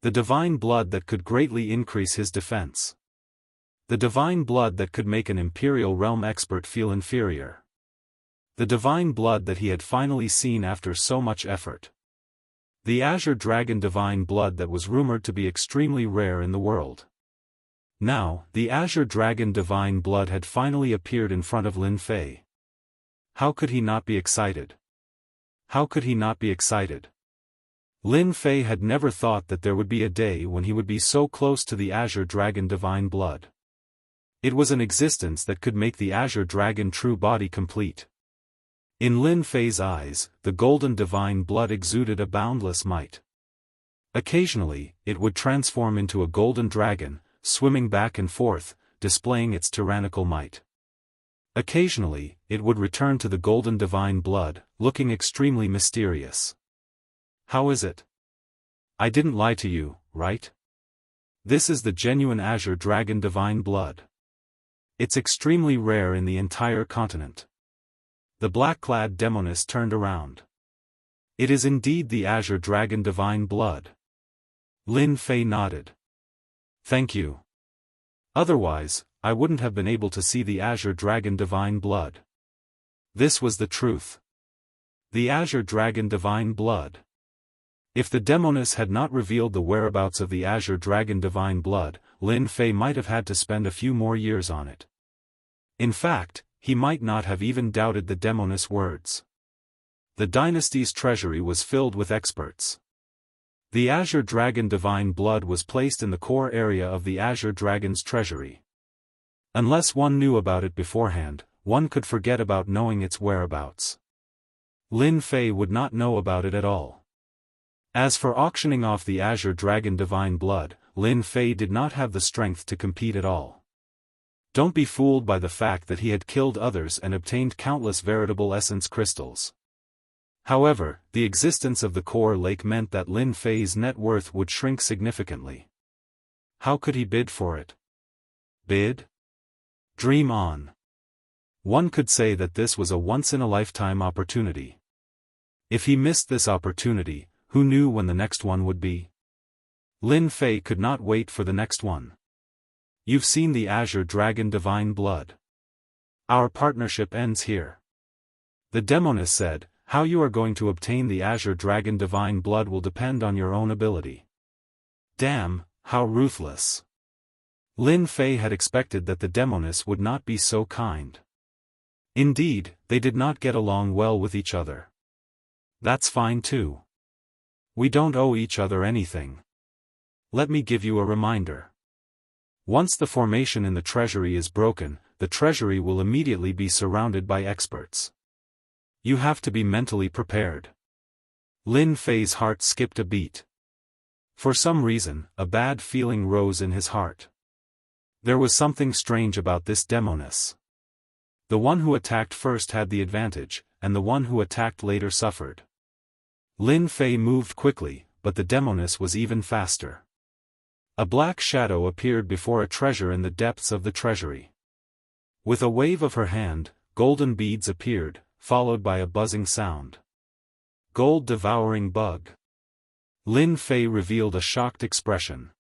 The divine blood that could greatly increase his defense. The divine blood that could make an Imperial Realm expert feel inferior. The divine blood that he had finally seen after so much effort. The Azure Dragon Divine Blood that was rumored to be extremely rare in the world. Now, the Azure Dragon Divine Blood had finally appeared in front of Lin Fei. How could he not be excited? How could he not be excited? Lin Fei had never thought that there would be a day when he would be so close to the Azure Dragon Divine Blood. It was an existence that could make the Azure Dragon true body complete. In Lin Fei's eyes, the golden divine blood exuded a boundless might. Occasionally, it would transform into a golden dragon, swimming back and forth, displaying its tyrannical might. Occasionally, it would return to the golden divine blood, looking extremely mysterious. How is it? I didn't lie to you, right? This is the genuine Azure Dragon Divine Blood. It's extremely rare in the entire continent. The black-clad demoness turned around. It is indeed the Azure Dragon Divine Blood. Lin Fei nodded. Thank you. Otherwise, I wouldn't have been able to see the Azure Dragon Divine Blood. This was the truth. The Azure Dragon Divine Blood. If the demoness had not revealed the whereabouts of the Azure Dragon Divine Blood, Lin Fei might have had to spend a few more years on it. In fact, he might not have even doubted the demoness' words. The dynasty's treasury was filled with experts. The Azure Dragon Divine Blood was placed in the core area of the Azure Dragon's treasury. Unless one knew about it beforehand, one could forget about knowing its whereabouts. Lin Fei would not know about it at all. As for auctioning off the Azure Dragon Divine Blood, Lin Fei did not have the strength to compete at all. Don't be fooled by the fact that he had killed others and obtained countless veritable essence crystals. However, the existence of the core lake meant that Lin Fei's net worth would shrink significantly. How could he bid for it? Bid? Dream on. One could say that this was a once-in-a-lifetime opportunity. If he missed this opportunity, who knew when the next one would be? Lin Fei could not wait for the next one. You've seen the Azure Dragon Divine Blood. Our partnership ends here. The demoness said, how you are going to obtain the Azure Dragon Divine Blood will depend on your own ability. Damn, how ruthless. Lin Fei had expected that the demoness would not be so kind. Indeed, they did not get along well with each other. That's fine too. We don't owe each other anything. Let me give you a reminder. Once the formation in the treasury is broken, the treasury will immediately be surrounded by experts. You have to be mentally prepared. Lin Fei's heart skipped a beat. For some reason, a bad feeling rose in his heart. There was something strange about this demoness. The one who attacked first had the advantage, and the one who attacked later suffered. Lin Fei moved quickly, but the demoness was even faster. A black shadow appeared before a treasure in the depths of the treasury. With a wave of her hand, golden beads appeared, followed by a buzzing sound. Gold-devouring bug. Lin Fei revealed a shocked expression.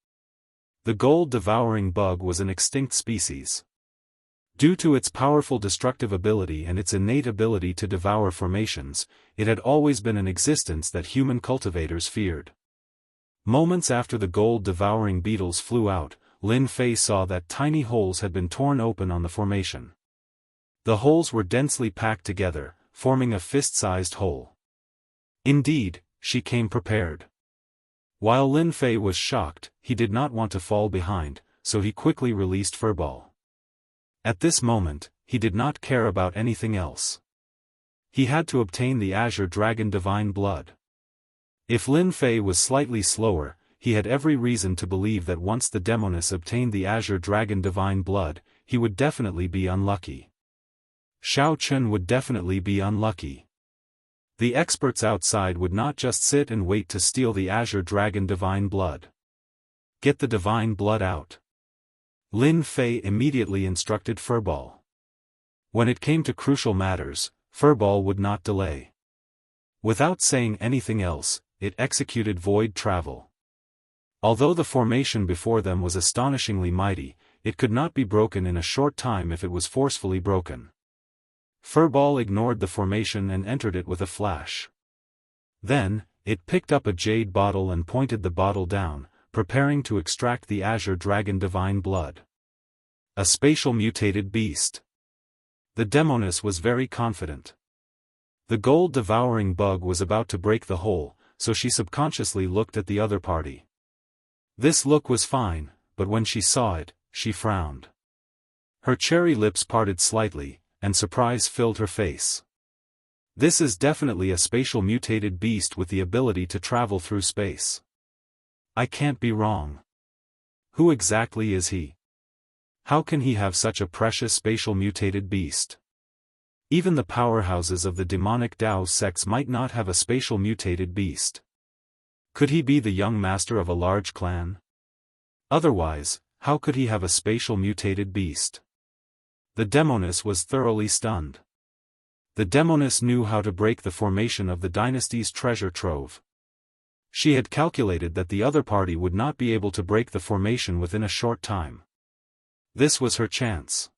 The gold-devouring bug was an extinct species. Due to its powerful destructive ability and its innate ability to devour formations, it had always been in existence that human cultivators feared. Moments after the gold-devouring beetles flew out, Lin Fei saw that tiny holes had been torn open on the formation. The holes were densely packed together, forming a fist-sized hole. Indeed, she came prepared. While Lin Fei was shocked, he did not want to fall behind, so he quickly released Furball. At this moment, he did not care about anything else. He had to obtain the Azure Dragon Divine Blood. If Lin Fei was slightly slower, he had every reason to believe that once the demoness obtained the Azure Dragon Divine Blood, he would definitely be unlucky. Xiao Chun would definitely be unlucky. The experts outside would not just sit and wait to steal the Azure Dragon Divine Blood. Get the Divine Blood out. Lin Fei immediately instructed Furball. When it came to crucial matters, Furball would not delay. Without saying anything else, it executed void travel. Although the formation before them was astonishingly mighty, it could not be broken in a short time if it was forcefully broken. Furball ignored the formation and entered it with a flash. Then, it picked up a jade bottle and pointed the bottle down, preparing to extract the Azure Dragon Divine Blood. A spatial mutated beast. The demoness was very confident. The gold-devouring bug was about to break the hole, so she subconsciously looked at the other party. This look was fine, but when she saw it, she frowned. Her cherry lips parted slightly, and surprise filled her face. This is definitely a spatial mutated beast with the ability to travel through space. I can't be wrong. Who exactly is he? How can he have such a precious spatial mutated beast? Even the powerhouses of the demonic Daoist sects might not have a spatial mutated beast. Could he be the young master of a large clan? Otherwise, how could he have a spatial mutated beast? The demoness was thoroughly stunned. The demoness knew how to break the formation of the dynasty's treasure trove. She had calculated that the other party would not be able to break the formation within a short time. This was her chance.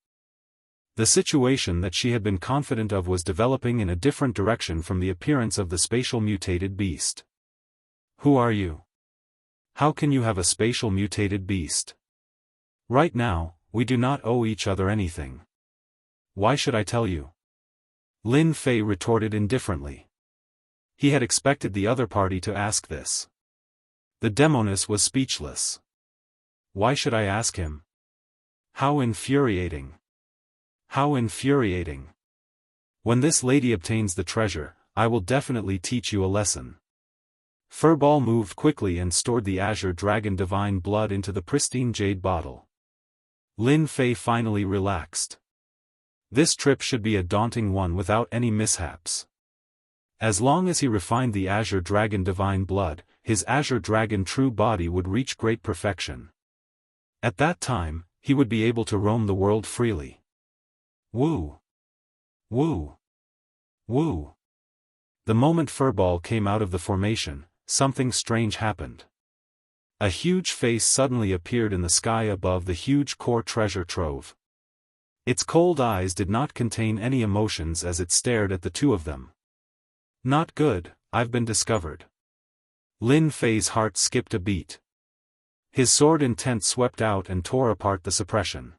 The situation that she had been confident of was developing in a different direction from the appearance of the spatial mutated beast. Who are you? How can you have a spatial mutated beast? Right now, we do not owe each other anything. Why should I tell you? Lin Fei retorted indifferently. He had expected the other party to ask this. The demoness was speechless. Why should I ask him? How infuriating. How infuriating. When this lady obtains the treasure, I will definitely teach you a lesson. Furball moved quickly and stored the Azure Dragon Divine Blood into the pristine jade bottle. Lin Fei finally relaxed. This trip should be a daunting one without any mishaps. As long as he refined the Azure Dragon Divine Blood, his Azure Dragon true body would reach great perfection. At that time, he would be able to roam the world freely. Woo! Woo! Woo! The moment Furball came out of the formation, something strange happened. A huge face suddenly appeared in the sky above the huge core treasure trove. Its cold eyes did not contain any emotions as it stared at the two of them. Not good, I've been discovered. Lin Fei's heart skipped a beat. His sword intent swept out and tore apart the suppression.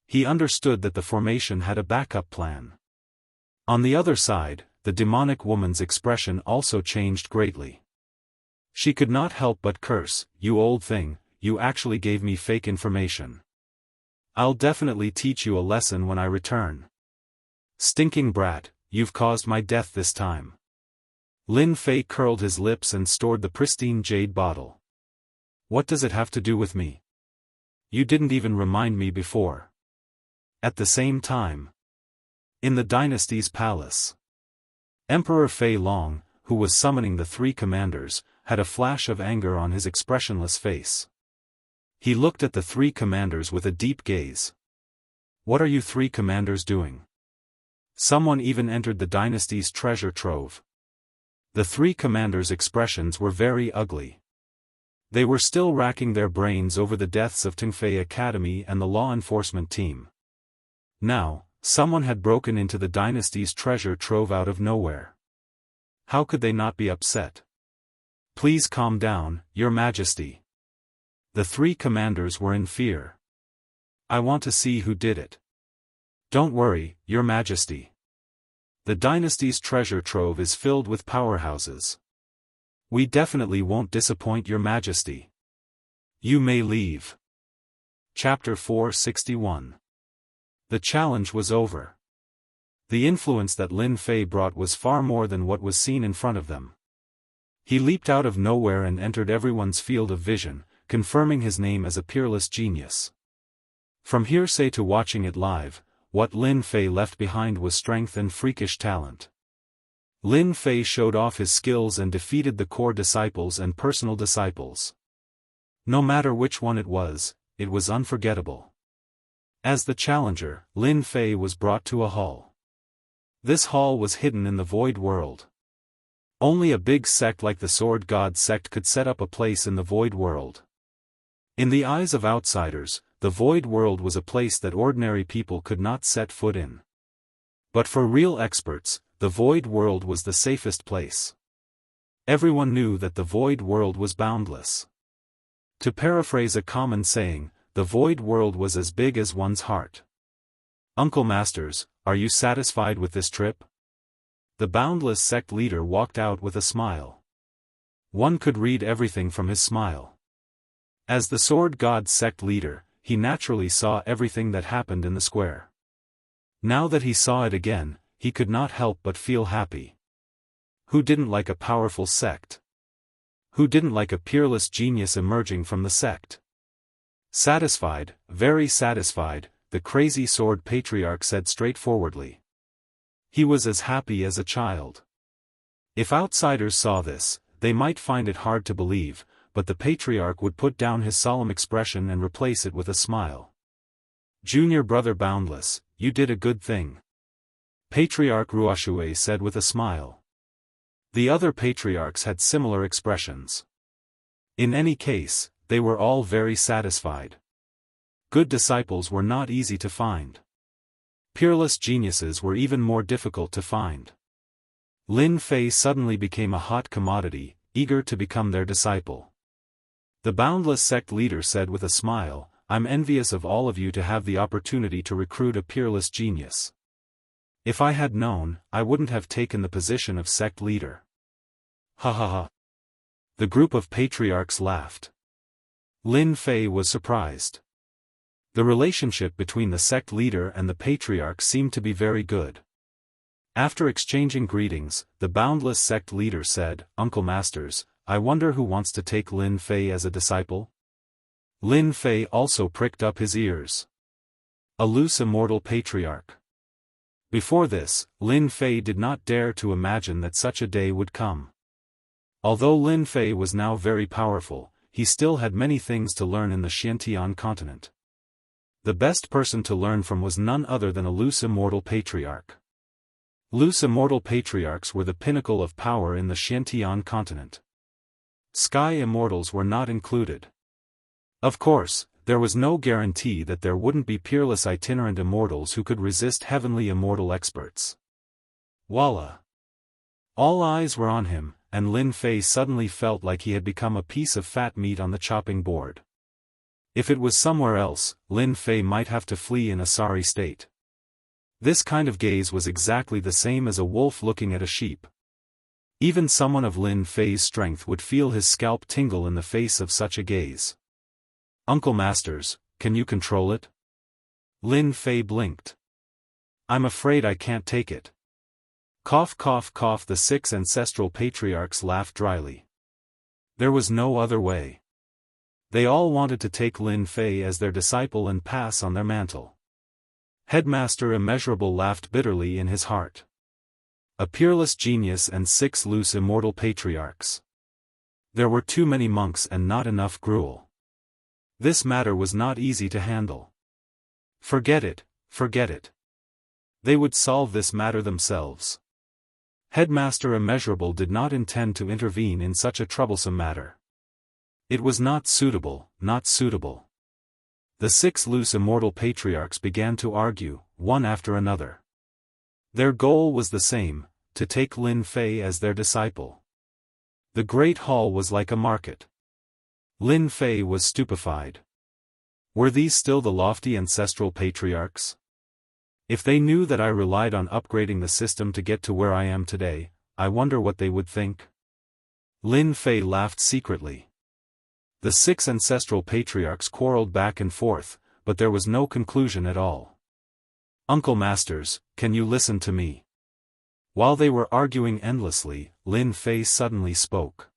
He understood that the formation had a backup plan. On the other side, the demonic woman's expression also changed greatly. She could not help but curse, "You old thing, you actually gave me fake information. I'll definitely teach you a lesson when I return. Stinking brat, you've caused my death this time." Lin Fei curled his lips and stored the pristine jade bottle. What does it have to do with me? You didn't even remind me before. At the same time, in the dynasty's palace, Emperor Fei Long, who was summoning the three commanders, had a flash of anger on his expressionless face. He looked at the three commanders with a deep gaze. What are you three commanders doing? Someone even entered the dynasty's treasure trove. The three commanders' expressions were very ugly. They were still racking their brains over the deaths of Tengfei Academy and the law enforcement team. Now, someone had broken into the dynasty's treasure trove out of nowhere. How could they not be upset? Please calm down, Your Majesty. The three commanders were in fear. I want to see who did it. Don't worry, Your Majesty. The dynasty's treasure trove is filled with powerhouses. We definitely won't disappoint Your Majesty. You may leave. Chapter 461. The challenge was over. The influence that Lin Fei brought was far more than what was seen in front of them. He leaped out of nowhere and entered everyone's field of vision, confirming his name as a peerless genius. From hearsay to watching it live, what Lin Fei left behind was strength and freakish talent. Lin Fei showed off his skills and defeated the core disciples and personal disciples. No matter which one it was unforgettable. As the challenger, Lin Fei was brought to a hall. This hall was hidden in the void world. Only a big sect like the Sword God sect could set up a place in the void world. In the eyes of outsiders, the void world was a place that ordinary people could not set foot in. But for real experts, the void world was the safest place. Everyone knew that the void world was boundless. To paraphrase a common saying, the void world was as big as one's heart. Uncle Masters, are you satisfied with this trip? The boundless sect leader walked out with a smile. One could read everything from his smile. As the Sword God sect leader, he naturally saw everything that happened in the square. Now that he saw it again, he could not help but feel happy. Who didn't like a powerful sect? Who didn't like a peerless genius emerging from the sect? Satisfied, very satisfied, the crazy sword patriarch said straightforwardly. He was as happy as a child. If outsiders saw this, they might find it hard to believe, but the patriarch would put down his solemn expression and replace it with a smile. Junior brother Boundless, you did a good thing. Patriarch Ruoxue said with a smile. The other patriarchs had similar expressions. In any case, they were all very satisfied. Good disciples were not easy to find. Peerless geniuses were even more difficult to find. Lin Fei suddenly became a hot commodity, eager to become their disciple. The boundless sect leader said with a smile, I'm envious of all of you to have the opportunity to recruit a peerless genius. If I had known, I wouldn't have taken the position of sect leader. Ha ha ha. The group of patriarchs laughed. Lin Fei was surprised. The relationship between the sect leader and the patriarch seemed to be very good. After exchanging greetings, the boundless sect leader said, Uncle Masters, I wonder who wants to take Lin Fei as a disciple? Lin Fei also pricked up his ears. A loose immortal patriarch. Before this, Lin Fei did not dare to imagine that such a day would come. Although Lin Fei was now very powerful, he still had many things to learn in the Xiantian continent. The best person to learn from was none other than a loose immortal patriarch. Loose immortal patriarchs were the pinnacle of power in the Xiantian continent. Sky immortals were not included. Of course, there was no guarantee that there wouldn't be peerless itinerant immortals who could resist heavenly immortal experts. Voila! All eyes were on him, and Lin Fei suddenly felt like he had become a piece of fat meat on the chopping board. If it was somewhere else, Lin Fei might have to flee in a sorry state. This kind of gaze was exactly the same as a wolf looking at a sheep. Even someone of Lin Fei's strength would feel his scalp tingle in the face of such a gaze. Uncle Masters, can you control it? Lin Fei blinked. I'm afraid I can't take it. Cough cough cough. The 6 ancestral patriarchs laughed dryly. There was no other way. They all wanted to take Lin Fei as their disciple and pass on their mantle. Headmaster Immeasurable laughed bitterly in his heart. A peerless genius and 6 loose immortal patriarchs. There were too many monks and not enough gruel. This matter was not easy to handle. Forget it, forget it. They would solve this matter themselves. Headmaster Immeasurable did not intend to intervene in such a troublesome matter. It was not suitable, not suitable. The 6 loose immortal patriarchs began to argue, one after another. Their goal was the same, to take Lin Fei as their disciple. The great hall was like a market. Lin Fei was stupefied. Were these still the lofty ancestral patriarchs? If they knew that I relied on upgrading the system to get to where I am today, I wonder what they would think. Lin Fei laughed secretly. The 6 ancestral patriarchs quarreled back and forth, but there was no conclusion at all. Uncle Masters, can you listen to me? While they were arguing endlessly, Lin Fei suddenly spoke.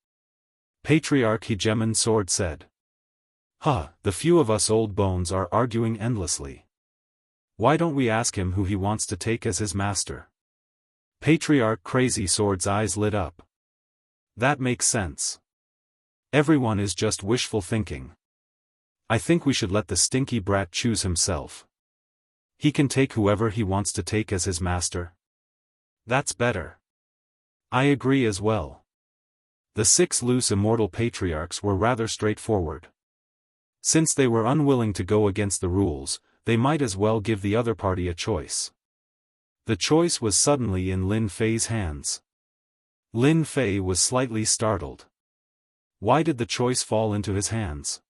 Patriarch Hegemon Sword said. The few of us old bones are arguing endlessly. Why don't we ask him who he wants to take as his master? Patriarch Crazy Sword's eyes lit up. That makes sense. Everyone is just wishful thinking. I think we should let the stinky brat choose himself. He can take whoever he wants to take as his master. That's better. I agree as well. The 6 loose immortal patriarchs were rather straightforward. Since they were unwilling to go against the rules, they might as well give the other party a choice. The choice was suddenly in Lin Fei's hands. Lin Fei was slightly startled. Why did the choice fall into his hands?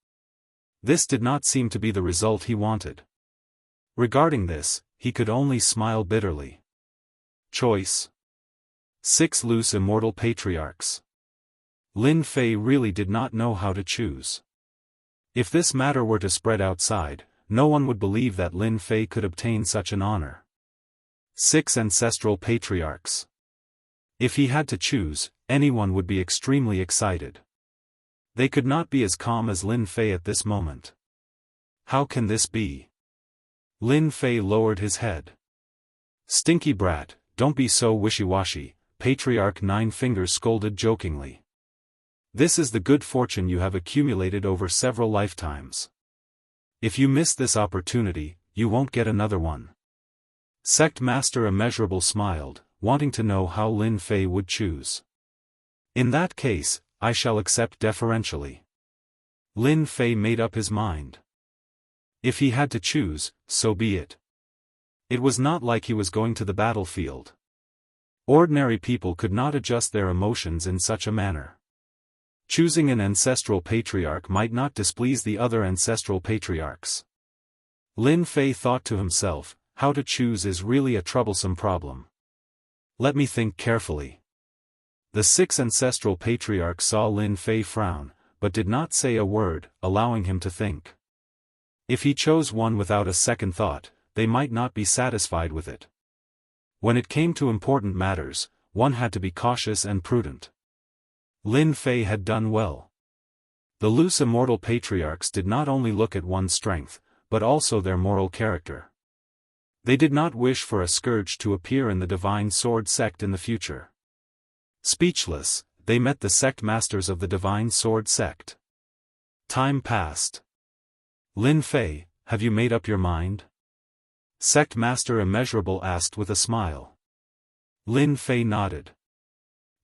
This did not seem to be the result he wanted. Regarding this, he could only smile bitterly. Choice. 6 loose immortal patriarchs. Lin Fei really did not know how to choose. If this matter were to spread outside, no one would believe that Lin Fei could obtain such an honor. 6 ancestral patriarchs. If he had to choose, anyone would be extremely excited. They could not be as calm as Lin Fei at this moment. How can this be? Lin Fei lowered his head. Stinky brat, don't be so wishy-washy, Patriarch 9 Fingers scolded jokingly. This is the good fortune you have accumulated over several lifetimes. If you miss this opportunity, you won't get another one. Sect Master Immeasurable smiled, wanting to know how Lin Fei would choose. In that case, I shall accept deferentially. Lin Fei made up his mind. If he had to choose, so be it. It was not like he was going to the battlefield. Ordinary people could not adjust their emotions in such a manner. Choosing an ancestral patriarch might not displease the other ancestral patriarchs. Lin Fei thought to himself, how to choose is really a troublesome problem. Let me think carefully. The 6 ancestral patriarchs saw Lin Fei frown, but did not say a word, allowing him to think. If he chose one without a second thought, they might not be satisfied with it. When it came to important matters, one had to be cautious and prudent. Lin Fei had done well. The loose immortal patriarchs did not only look at one's strength, but also their moral character. They did not wish for a scourge to appear in the Divine Sword sect in the future. Speechless, they met the sect masters of the Divine Sword sect. Time passed. Lin Fei, have you made up your mind? Sect Master Immeasurable asked with a smile. Lin Fei nodded.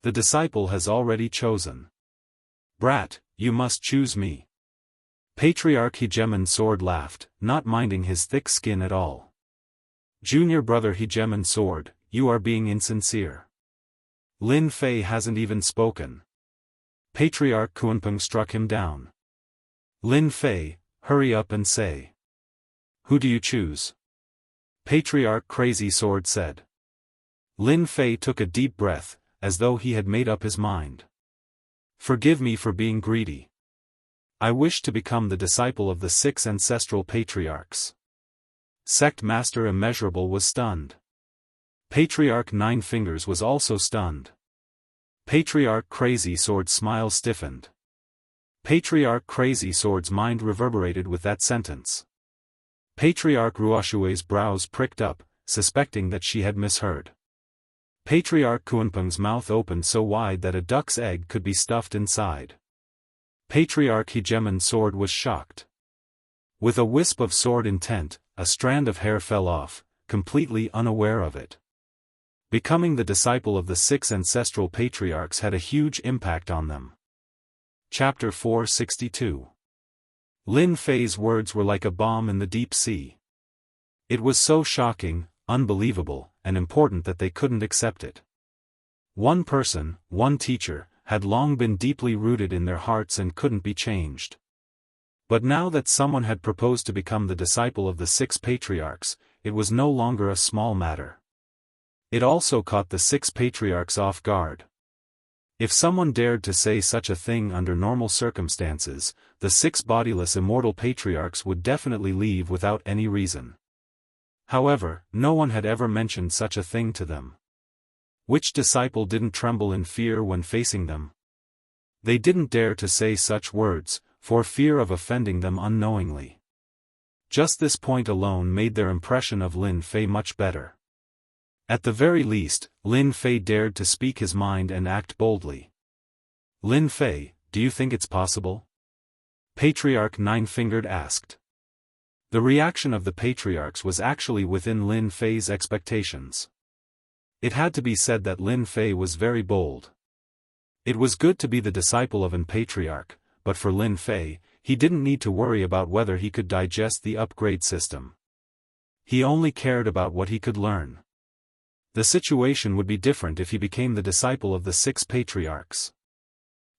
The disciple has already chosen. Brat, you must choose me. Patriarch Hegemon Sword laughed, not minding his thick skin at all. Junior brother Hegemon Sword, you are being insincere. Lin Fei hasn't even spoken. Patriarch Kunpeng struck him down. Lin Fei, hurry up and say. Who do you choose? Patriarch Crazy Sword said. Lin Fei took a deep breath, as though he had made up his mind. Forgive me for being greedy. I wish to become the disciple of the 6 ancestral patriarchs. Sect Master Immeasurable was stunned. Patriarch 9 Fingers was also stunned. Patriarch Crazy Sword's smile stiffened. Patriarch Crazy Sword's mind reverberated with that sentence. Patriarch Ruoshue's brows pricked up, suspecting that she had misheard. Patriarch Kuanpeng's mouth opened so wide that a duck's egg could be stuffed inside. Patriarch Hegemon's sword was shocked. With a wisp of sword intent, a strand of hair fell off, completely unaware of it. Becoming the disciple of the 6 ancestral patriarchs had a huge impact on them. Chapter 462. Lin Fei's words were like a bomb in the deep sea. It was so shocking, unbelievable, and important that they couldn't accept it. One person, one teacher, had long been deeply rooted in their hearts and couldn't be changed. But now that someone had proposed to become the disciple of the 6 patriarchs, it was no longer a small matter. It also caught the 6 patriarchs off guard. If someone dared to say such a thing under normal circumstances, the 6 bodiless immortal patriarchs would definitely leave without any reason. However, no one had ever mentioned such a thing to them. Which disciple didn't tremble in fear when facing them? They didn't dare to say such words, for fear of offending them unknowingly. Just this point alone made their impression of Lin Fei much better. At the very least, Lin Fei dared to speak his mind and act boldly. Lin Fei, do you think it's possible? Patriarch Nine-Fingered asked. The reaction of the patriarchs was actually within Lin Fei's expectations. It had to be said that Lin Fei was very bold. It was good to be the disciple of an patriarch, but for Lin Fei, he didn't need to worry about whether he could digest the upgrade system. He only cared about what he could learn. The situation would be different if he became the disciple of the 6 patriarchs.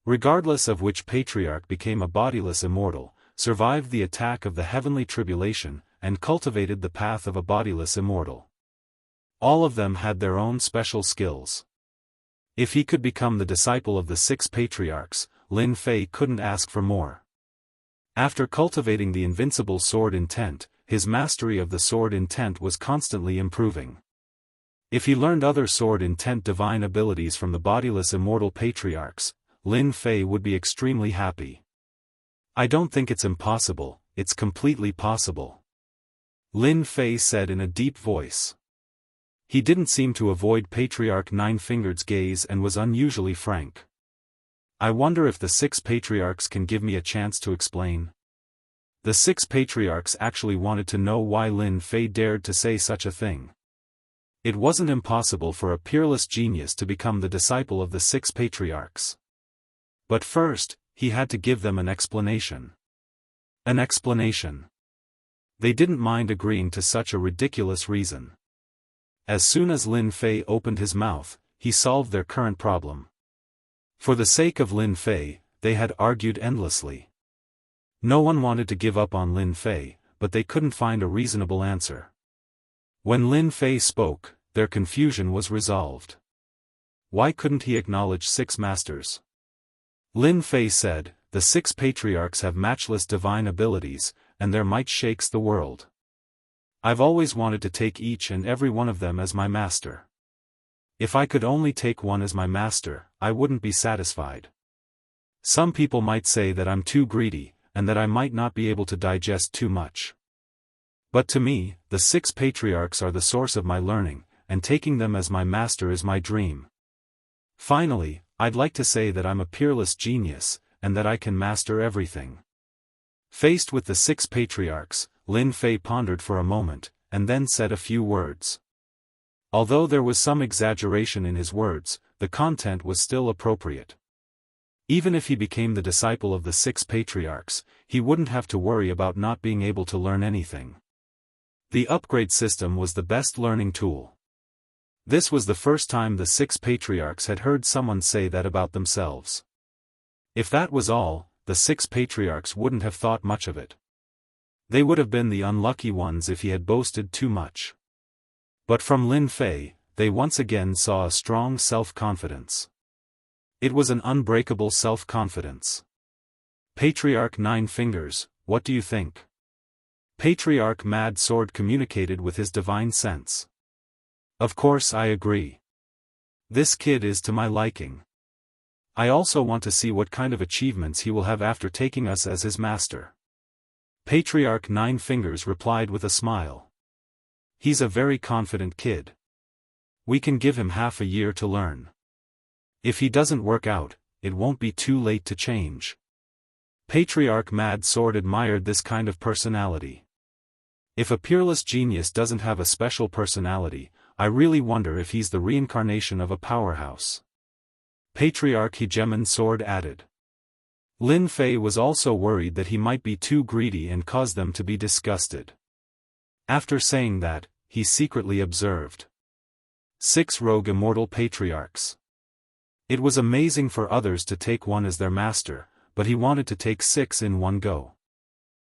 Regardless of which patriarch became a bodiless immortal, survived the attack of the heavenly tribulation, and cultivated the path of a bodiless immortal. All of them had their own special skills. If he could become the disciple of the 6 patriarchs, Lin Fei couldn't ask for more. After cultivating the invincible sword intent, his mastery of the sword intent was constantly improving. If he learned other sword intent divine abilities from the bodiless immortal patriarchs, Lin Fei would be extremely happy. I don't think it's impossible, it's completely possible. Lin Fei said in a deep voice. He didn't seem to avoid Patriarch Nine-Fingered's gaze and was unusually frank. I wonder if the 6 patriarchs can give me a chance to explain. The 6 patriarchs actually wanted to know why Lin Fei dared to say such a thing. It wasn't impossible for a peerless genius to become the disciple of the 6 patriarchs. But first, he had to give them an explanation. An explanation. They didn't mind agreeing to such a ridiculous reason. As soon as Lin Fei opened his mouth, he solved their current problem. For the sake of Lin Fei, they had argued endlessly. No one wanted to give up on Lin Fei, but they couldn't find a reasonable answer. When Lin Fei spoke, their confusion was resolved. Why couldn't he acknowledge 6 masters? Lin Fei said, the 6 patriarchs have matchless divine abilities, and their might shakes the world. I've always wanted to take each and every one of them as my master. If I could only take one as my master, I wouldn't be satisfied. Some people might say that I'm too greedy, and that I might not be able to digest too much. But to me, the 6 patriarchs are the source of my learning, and taking them as my master is my dream. Finally, I'd like to say that I'm a peerless genius, and that I can master everything. Faced with the 6 patriarchs, Lin Fei pondered for a moment, and then said a few words. Although there was some exaggeration in his words, the content was still appropriate. Even if he became the disciple of the 6 patriarchs, he wouldn't have to worry about not being able to learn anything. The upgrade system was the best learning tool. This was the first time the 6 patriarchs had heard someone say that about themselves. If that was all, the 6 patriarchs wouldn't have thought much of it. They would have been the unlucky ones if he had boasted too much. But from Lin Fei, they once again saw a strong self-confidence. It was an unbreakable self-confidence. Patriarch Nine Fingers, what do you think? Patriarch Mad Sword communicated with his divine sense. Of course I agree. This kid is to my liking. I also want to see what kind of achievements he will have after taking us as his master. Patriarch Nine Fingers replied with a smile. He's a very confident kid. We can give him half a year to learn. If he doesn't work out, it won't be too late to change. Patriarch Mad Sword admired this kind of personality. If a peerless genius doesn't have a special personality, I really wonder if he's the reincarnation of a powerhouse. Patriarch Hegemon Sword added. Lin Fei was also worried that he might be too greedy and cause them to be disgusted. After saying that, he secretly observed 6 rogue immortal patriarchs. It was amazing for others to take one as their master, but he wanted to take 6 in one go.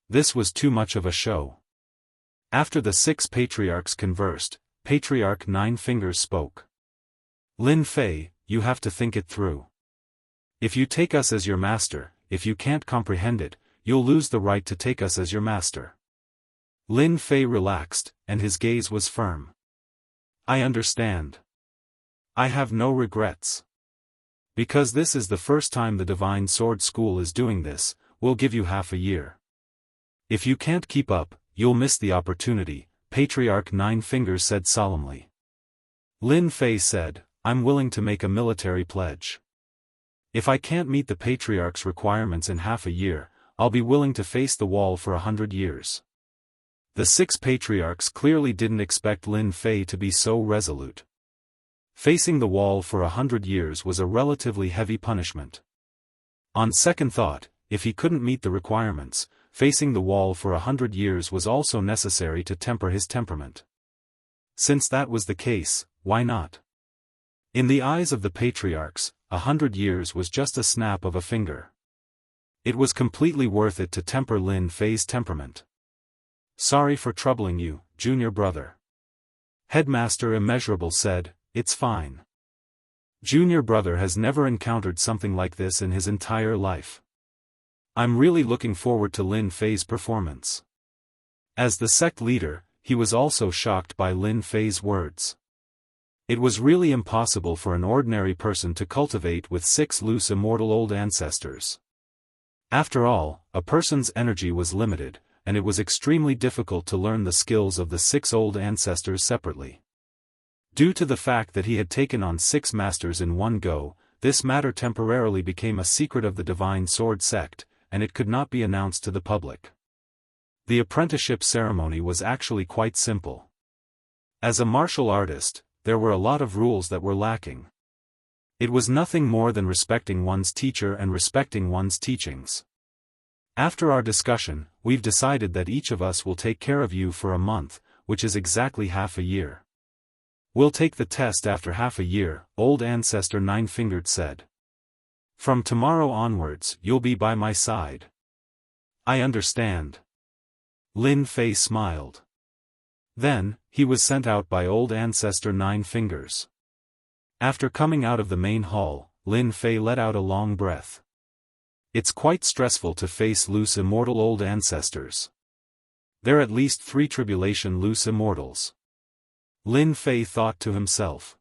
This was too much of a show. After the 6 patriarchs conversed, Patriarch Nine Fingers spoke. Lin Fei, you have to think it through. If you take us as your master, if you can't comprehend it, you'll lose the right to take us as your master. Lin Fei relaxed, and his gaze was firm. I understand. I have no regrets. Because this is the first time the Divine Sword School is doing this, we'll give you half a year. If you can't keep up, you'll miss the opportunity, Patriarch Nine Fingers said solemnly. Lin Fei said, I'm willing to make a military pledge. If I can't meet the Patriarch's requirements in half a year, I'll be willing to face the wall for 100 years. The 6 patriarchs clearly didn't expect Lin Fei to be so resolute. Facing the wall for 100 years was a relatively heavy punishment. On second thought, if he couldn't meet the requirements, facing the wall for 100 years was also necessary to temper his temperament. Since that was the case, why not? In the eyes of the patriarchs, 100 years was just a snap of a finger. It was completely worth it to temper Lin Fei's temperament. Sorry for troubling you, junior brother. Headmaster Immeasurable said, It's fine. Junior brother has never encountered something like this in his entire life. I'm really looking forward to Lin Fei's performance. As the sect leader, he was also shocked by Lin Fei's words. It was really impossible for an ordinary person to cultivate with 6 loose immortal old ancestors. After all, a person's energy was limited, and it was extremely difficult to learn the skills of the 6 old ancestors separately. Due to the fact that he had taken on 6 masters in one go, this matter temporarily became a secret of the Divine Sword sect, and it could not be announced to the public. The apprenticeship ceremony was actually quite simple. As a martial artist, there were a lot of rules that were lacking. It was nothing more than respecting one's teacher and respecting one's teachings. After our discussion, we've decided that each of us will take care of you for a month, which is exactly half a year. We'll take the test after half a year, Old Ancestor Nine-Fingered said. From tomorrow onwards, you'll be by my side. I understand. Lin Fei smiled. Then, he was sent out by Old Ancestor Nine Fingers. After coming out of the main hall, Lin Fei let out a long breath. It's quite stressful to face loose immortal old ancestors. There are at least 3 tribulation loose immortals. Lin Fei thought to himself.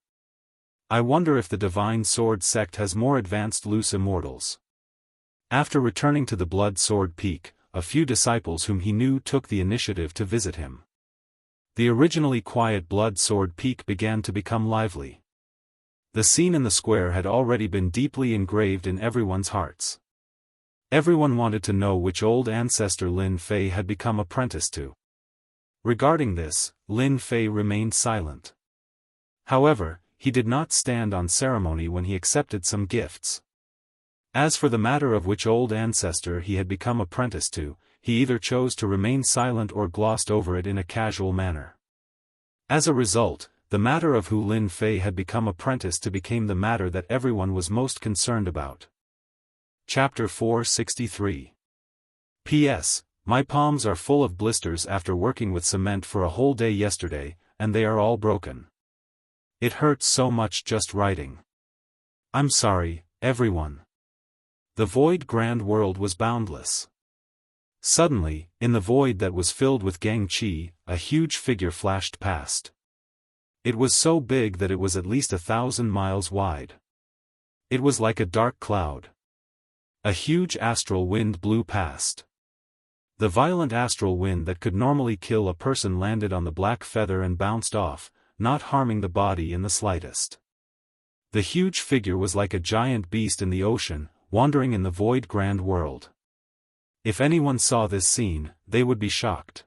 I wonder if the Divine Sword sect has more advanced loose immortals. After returning to the Blood Sword Peak, a few disciples whom he knew took the initiative to visit him. The originally quiet Blood Sword Peak began to become lively. The scene in the square had already been deeply engraved in everyone's hearts. Everyone wanted to know which old ancestor Lin Fei had become apprentice to. Regarding this, Lin Fei remained silent. However, he did not stand on ceremony when he accepted some gifts. As for the matter of which old ancestor he had become apprentice to, he either chose to remain silent or glossed over it in a casual manner. As a result, the matter of who Lin Fei had become apprentice to became the matter that everyone was most concerned about. Chapter 463. P.S. My palms are full of blisters after working with cement for a whole day yesterday, and they are all broken. It hurts so much just writing. I'm sorry, everyone. The void grand world was boundless. Suddenly, in the void that was filled with Gang Qi, a huge figure flashed past. It was so big that it was at least 1,000 miles wide. It was like a dark cloud. A huge astral wind blew past. The violent astral wind that could normally kill a person landed on the black feather and bounced off, not harming the body in the slightest. The huge figure was like a giant beast in the ocean, wandering in the void grand world. If anyone saw this scene, they would be shocked.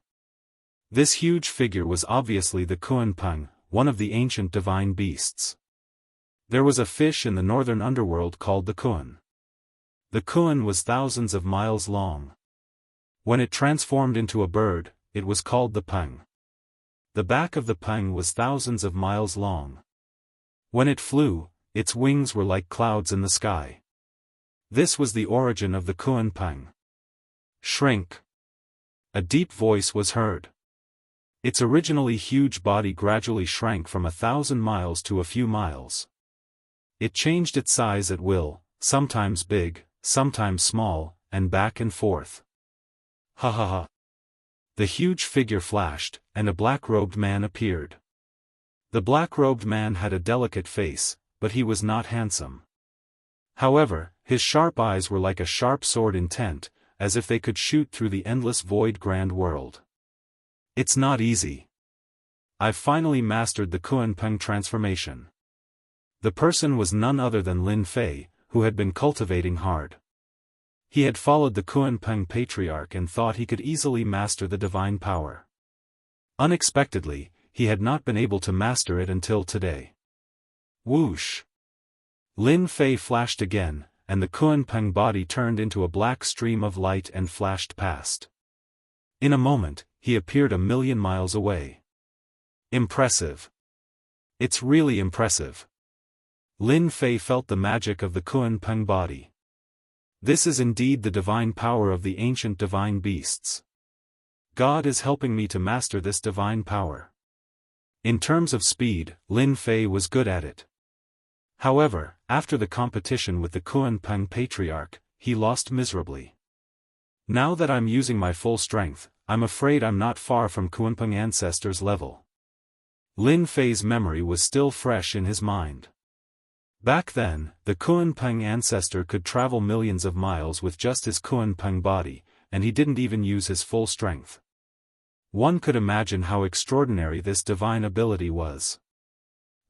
This huge figure was obviously the Kunpeng, one of the ancient divine beasts. There was a fish in the northern underworld called the Kun. The Kun was thousands of miles long. When it transformed into a bird, it was called the Peng. The back of the Peng was thousands of miles long. When it flew, its wings were like clouds in the sky. This was the origin of the Kunpeng. Shrink. A deep voice was heard. Its originally huge body gradually shrank from 1,000 miles to a few miles. It changed its size at will, sometimes big, sometimes small, and back and forth. Ha ha ha. The huge figure flashed, and a black-robed man appeared. The black-robed man had a delicate face, but he was not handsome. However, his sharp eyes were like a sharp sword intent, as if they could shoot through the endless void grand world. It's not easy. I've finally mastered the Kunpeng transformation. The person was none other than Lin Fei, who had been cultivating hard. He had followed the Kunpeng patriarch and thought he could easily master the divine power. Unexpectedly, he had not been able to master it until today. Whoosh! Lin Fei flashed again, and the Kunpeng body turned into a black stream of light and flashed past. In a moment, he appeared 1,000,000 miles away. Impressive. It's really impressive. Lin Fei felt the magic of the Kunpeng body. This is indeed the divine power of the ancient divine beasts. God is helping me to master this divine power. In terms of speed, Lin Fei was good at it. However, after the competition with the Kunpeng patriarch, he lost miserably. Now that I'm using my full strength, I'm afraid I'm not far from Kunpeng ancestors' level. Lin Fei's memory was still fresh in his mind. Back then, the Kunpeng ancestor could travel millions of miles with just his Kunpeng body, and he didn't even use his full strength. One could imagine how extraordinary this divine ability was.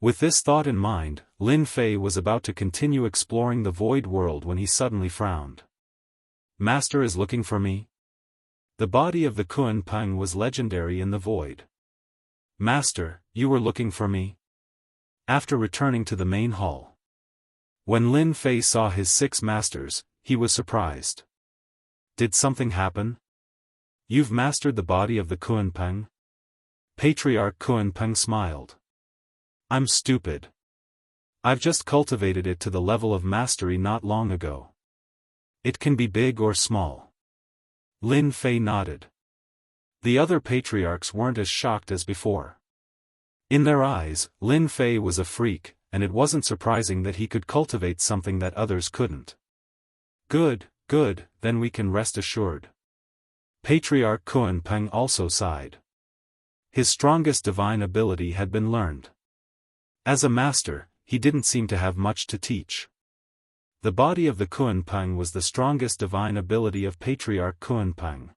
With this thought in mind, Lin Fei was about to continue exploring the void world when he suddenly frowned. Master is looking for me? The body of the Kunpeng was legendary in the void. Master, you were looking for me? After returning to the main hall. When Lin Fei saw his 6 masters, he was surprised. Did something happen? You've mastered the body of the Kunpeng? Patriarch Kunpeng smiled. I'm stupid. I've just cultivated it to the level of mastery not long ago. It can be big or small. Lin Fei nodded. The other patriarchs weren't as shocked as before. In their eyes, Lin Fei was a freak, and it wasn't surprising that he could cultivate something that others couldn't. Good, good, then we can rest assured. Patriarch Kunpeng also sighed. His strongest divine ability had been learned. As a master, he didn't seem to have much to teach. The body of the Kunpeng was the strongest divine ability of Patriarch Kunpeng.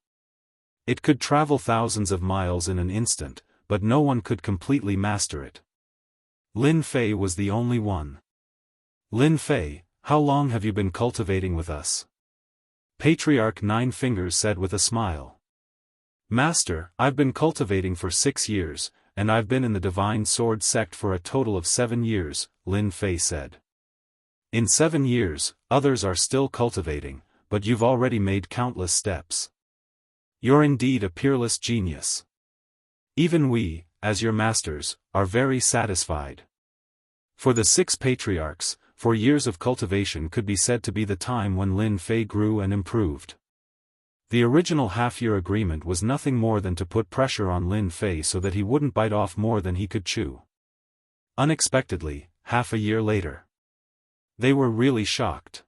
It could travel thousands of miles in an instant, but no one could completely master it. Lin Fei was the only one. Lin Fei, how long have you been cultivating with us? Patriarch Nine Fingers said with a smile. Master, I've been cultivating for 6 years, and I've been in the Divine Sword sect for a total of 7 years, Lin Fei said. In 7 years, others are still cultivating, but you've already made countless steps. You're indeed a peerless genius. Even we, as your masters, are very satisfied. For the 6 patriarchs, 4 years of cultivation could be said to be the time when Lin Fei grew and improved. The original half-year agreement was nothing more than to put pressure on Lin Fei so that he wouldn't bite off more than he could chew. Unexpectedly, half a year later. They were really shocked.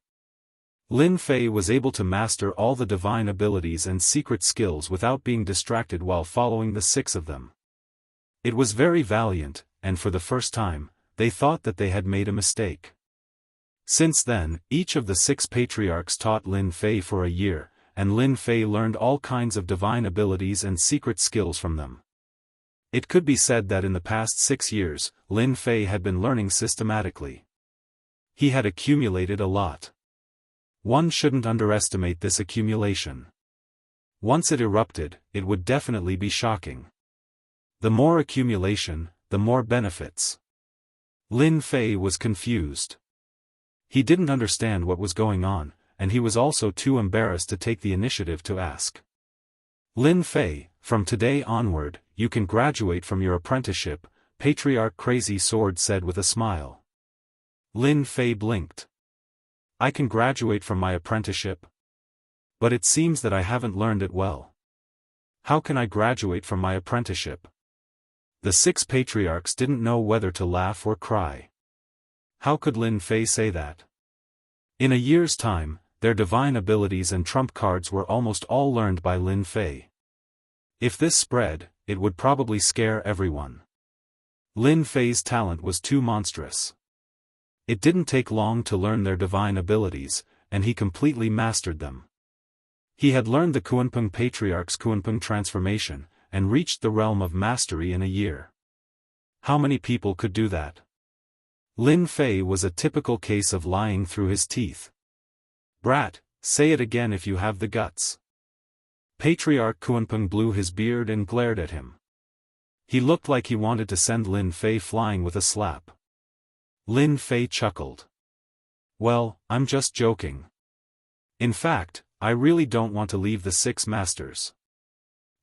Lin Fei was able to master all the divine abilities and secret skills without being distracted while following the 6 of them. It was very valiant, and for the first time, they thought that they had made a mistake. Since then, each of the 6 patriarchs taught Lin Fei for a year, and Lin Fei learned all kinds of divine abilities and secret skills from them. It could be said that in the past 6 years, Lin Fei had been learning systematically. He had accumulated a lot. One shouldn't underestimate this accumulation. Once it erupted, it would definitely be shocking. The more accumulation, the more benefits. Lin Fei was confused. He didn't understand what was going on, and he was also too embarrassed to take the initiative to ask. Lin Fei, from today onward, you can graduate from your apprenticeship, Patriarch Crazy Sword said with a smile. Lin Fei blinked. I can graduate from my apprenticeship? But it seems that I haven't learned it well. How can I graduate from my apprenticeship? The 6 patriarchs didn't know whether to laugh or cry. How could Lin Fei say that? In a year's time, their divine abilities and trump cards were almost all learned by Lin Fei. If this spread, it would probably scare everyone. Lin Fei's talent was too monstrous. It didn't take long to learn their divine abilities, and he completely mastered them. He had learned the Kunpeng Patriarch's Kunpeng transformation, and reached the realm of mastery in a year. How many people could do that? Lin Fei was a typical case of lying through his teeth. Brat, say it again if you have the guts. Patriarch Kunpeng blew his beard and glared at him. He looked like he wanted to send Lin Fei flying with a slap. Lin Fei chuckled. Well, I'm just joking. In fact, I really don't want to leave the 6 masters.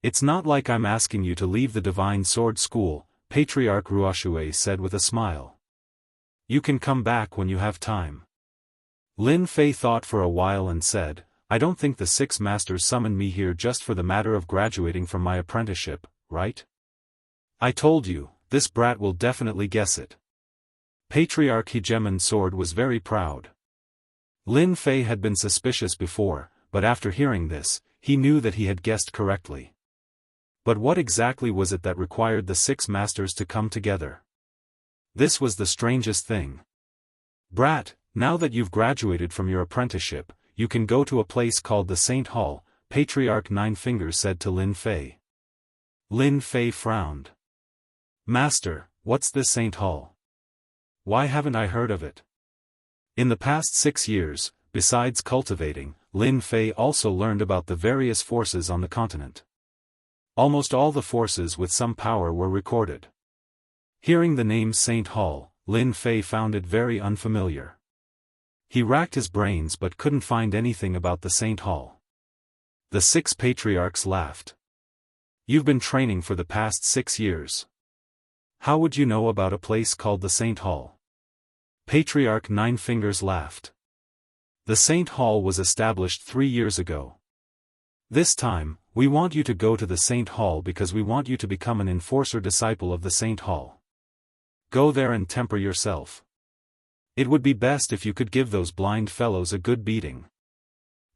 It's not like I'm asking you to leave the Divine Sword School, Patriarch Ruoxue said with a smile. You can come back when you have time. Lin Fei thought for a while and said, I don't think the 6 masters summoned me here just for the matter of graduating from my apprenticeship, right? I told you, this brat will definitely guess it. Patriarch Hegemon Sword was very proud. Lin Fei had been suspicious before, but after hearing this, he knew that he had guessed correctly. But what exactly was it that required the 6 masters to come together? This was the strangest thing. Brat, now that you've graduated from your apprenticeship, you can go to a place called the Saint Hall, Patriarch Nine Fingers said to Lin Fei. Lin Fei frowned. Master, what's this Saint Hall? Why haven't I heard of it? In the past 6 years, besides cultivating, Lin Fei also learned about the various forces on the continent. Almost all the forces with some power were recorded. Hearing the name Saint Hall, Lin Fei found it very unfamiliar. He racked his brains but couldn't find anything about the Saint Hall. The 6 patriarchs laughed. You've been training for the past 6 years. How would you know about a place called the Saint Hall? Patriarch Nine Fingers laughed. The Saint Hall was established 3 years ago. This time, we want you to go to the Saint Hall because we want you to become an enforcer disciple of the Saint Hall. Go there and temper yourself. It would be best if you could give those blind fellows a good beating.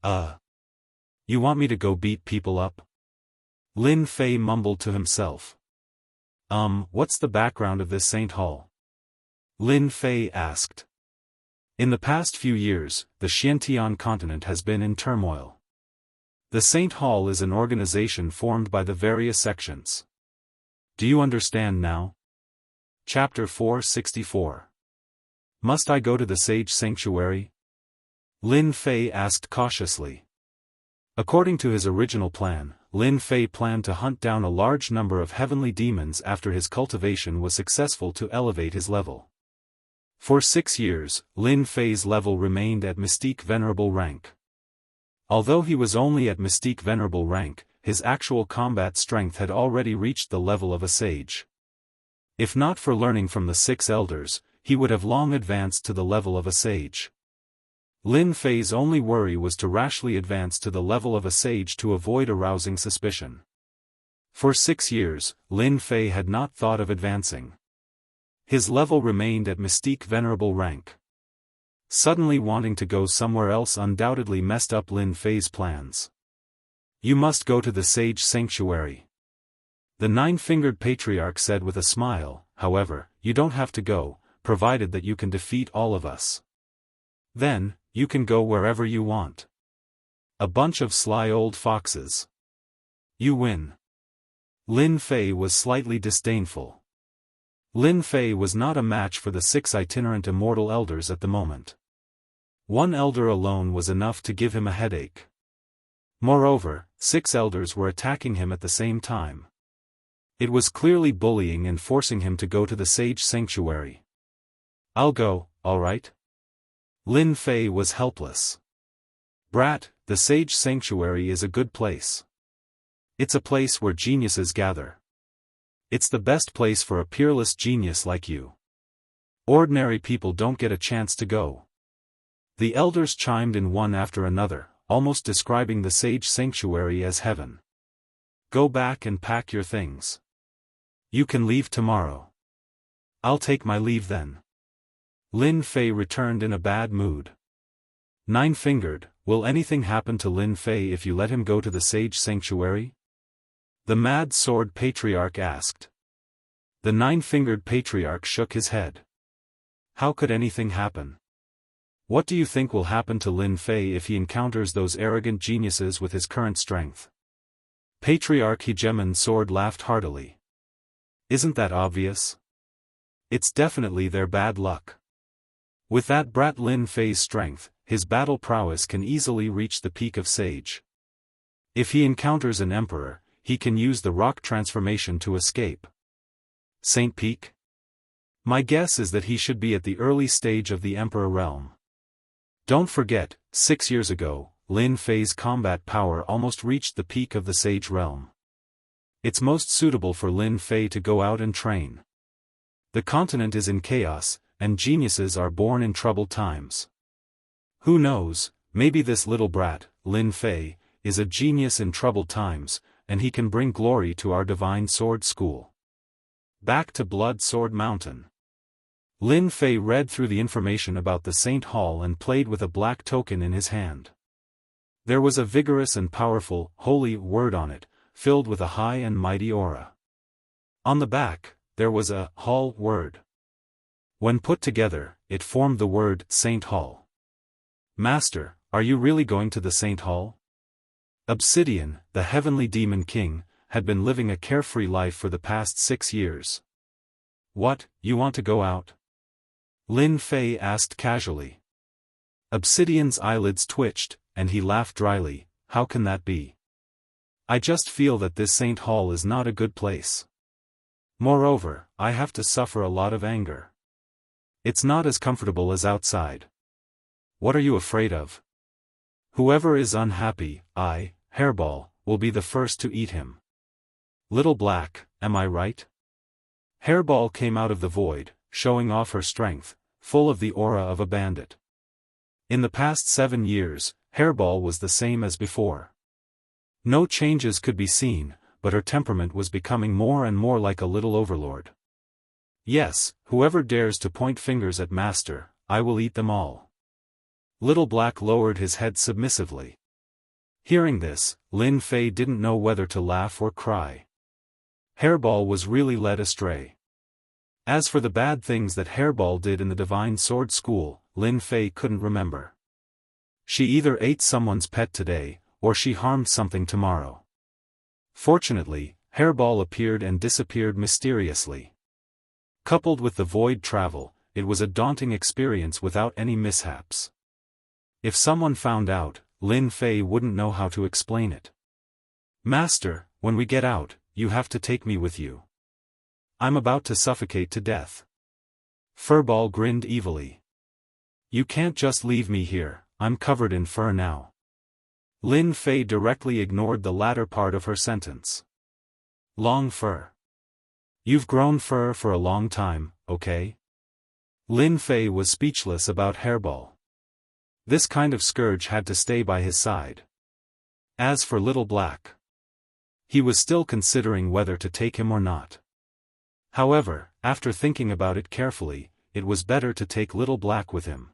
You want me to go beat people up? Lin Fei mumbled to himself. What's the background of this Saint Hall? Lin Fei asked. In the past few years, the Xiantian continent has been in turmoil. The Saint Hall is an organization formed by the various sections. Do you understand now? Chapter 464. Must I go to the Sage Sanctuary? Lin Fei asked cautiously. According to his original plan, Lin Fei planned to hunt down a large number of heavenly demons after his cultivation was successful to elevate his level. For 6 years, Lin Fei's level remained at Mystique Venerable rank. Although he was only at Mystique Venerable rank, his actual combat strength had already reached the level of a sage. If not for learning from the 6 elders, he would have long advanced to the level of a sage. Lin Fei's only worry was to rashly advance to the level of a sage to avoid arousing suspicion. For 6 years, Lin Fei had not thought of advancing. His level remained at Mystique Venerable rank. Suddenly wanting to go somewhere else undoubtedly messed up Lin Fei's plans. You must go to the Sage Sanctuary. The 9-fingered patriarch said with a smile, however, you don't have to go, provided that you can defeat all of us. Then, you can go wherever you want. A bunch of sly old foxes. You win. Lin Fei was slightly disdainful. Lin Fei was not a match for the 6 itinerant immortal elders at the moment. One elder alone was enough to give him a headache. Moreover, 6 elders were attacking him at the same time. It was clearly bullying and forcing him to go to the sage sanctuary. I'll go, alright? Lin Fei was helpless. Brat, the sage sanctuary is a good place. It's a place where geniuses gather. It's the best place for a peerless genius like you. Ordinary people don't get a chance to go. The elders chimed in one after another, almost describing the sage sanctuary as heaven. Go back and pack your things. You can leave tomorrow. I'll take my leave then. Lin Fei returned in a bad mood. Nine-fingered, will anything happen to Lin Fei if you let him go to the sage sanctuary? The Mad Sword Patriarch asked. The Nine-fingered Patriarch shook his head. How could anything happen? What do you think will happen to Lin Fei if he encounters those arrogant geniuses with his current strength? Patriarch Hegemon Sword laughed heartily. Isn't that obvious? It's definitely their bad luck. With that brat Lin Fei's strength, his battle prowess can easily reach the peak of sage. If he encounters an emperor, he can use the rock transformation to escape. Saint Peak? My guess is that he should be at the early stage of the emperor realm. Don't forget, 6 years ago, Lin Fei's combat power almost reached the peak of the sage realm. It's most suitable for Lin Fei to go out and train. The continent is in chaos, and geniuses are born in troubled times. Who knows, maybe this little brat, Lin Fei, is a genius in troubled times, and he can bring glory to our divine sword school. Back to Blood Sword Mountain. Lin Fei read through the information about the Saint Hall and played with a black token in his hand. There was a vigorous and powerful, holy word on it, filled with a high and mighty aura. On the back, there was a hall word. When put together, it formed the word Saint Hall. Master, are you really going to the Saint Hall? Obsidian, the heavenly demon king, had been living a carefree life for the past 6 years. What, you want to go out? Lin Fei asked casually. Obsidian's eyelids twitched, and he laughed dryly. How can that be? I just feel that this Saint Hall is not a good place. Moreover, I have to suffer a lot of anger. It's not as comfortable as outside. What are you afraid of? Whoever is unhappy, Hairball, will be the first to eat him. Little Black, am I right? Hairball came out of the void, showing off her strength, full of the aura of a bandit. In the past 7 years, Hairball was the same as before. No changes could be seen, but her temperament was becoming more and more like a little overlord. Yes, whoever dares to point fingers at Master, I will eat them all. Little Black lowered his head submissively. Hearing this, Lin Fei didn't know whether to laugh or cry. Hairball was really led astray. As for the bad things that Hairball did in the Divine Sword School, Lin Fei couldn't remember. She either ate someone's pet today, or she harmed something tomorrow. Fortunately, Hairball appeared and disappeared mysteriously. Coupled with the void travel, it was a daunting experience without any mishaps. If someone found out, Lin Fei wouldn't know how to explain it. Master, when we get out, you have to take me with you. I'm about to suffocate to death. Furball grinned evilly. You can't just leave me here, I'm covered in fur now. Lin Fei directly ignored the latter part of her sentence. Long fur. You've grown fur for a long time, okay? Lin Fei was speechless about Hairball. This kind of scourge had to stay by his side. As for Little Black, he was still considering whether to take him or not. However, after thinking about it carefully, it was better to take Little Black with him.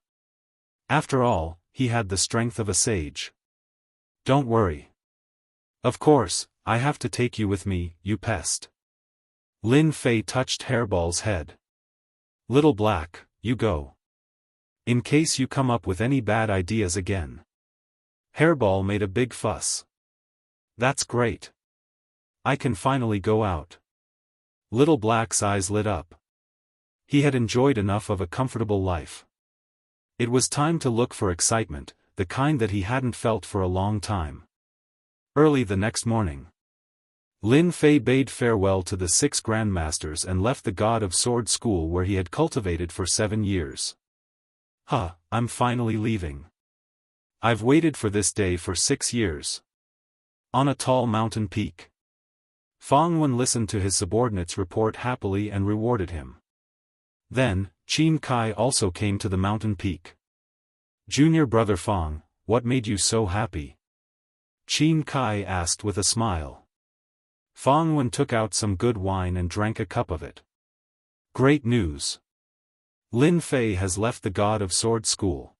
After all, he had the strength of a sage. Don't worry. Of course, I have to take you with me, you pest. Lin Fei touched Hairball's head. Little Black, you go. In case you come up with any bad ideas again. Hairball made a big fuss. That's great. I can finally go out. Little Black's eyes lit up. He had enjoyed enough of a comfortable life. It was time to look for excitement, the kind that he hadn't felt for a long time. Early the next morning, Lin Fei bade farewell to the 6 grandmasters and left the God of Sword school where he had cultivated for 7 years. I'm finally leaving. I've waited for this day for 6 years. On a tall mountain peak, Fang Wen listened to his subordinates report happily and rewarded him. Then, Qin Kai also came to the mountain peak. Junior brother Fang, what made you so happy? Qin Kai asked with a smile. Fang Wen took out some good wine and drank a cup of it. Great news. Lin Fei has left the God of Sword school.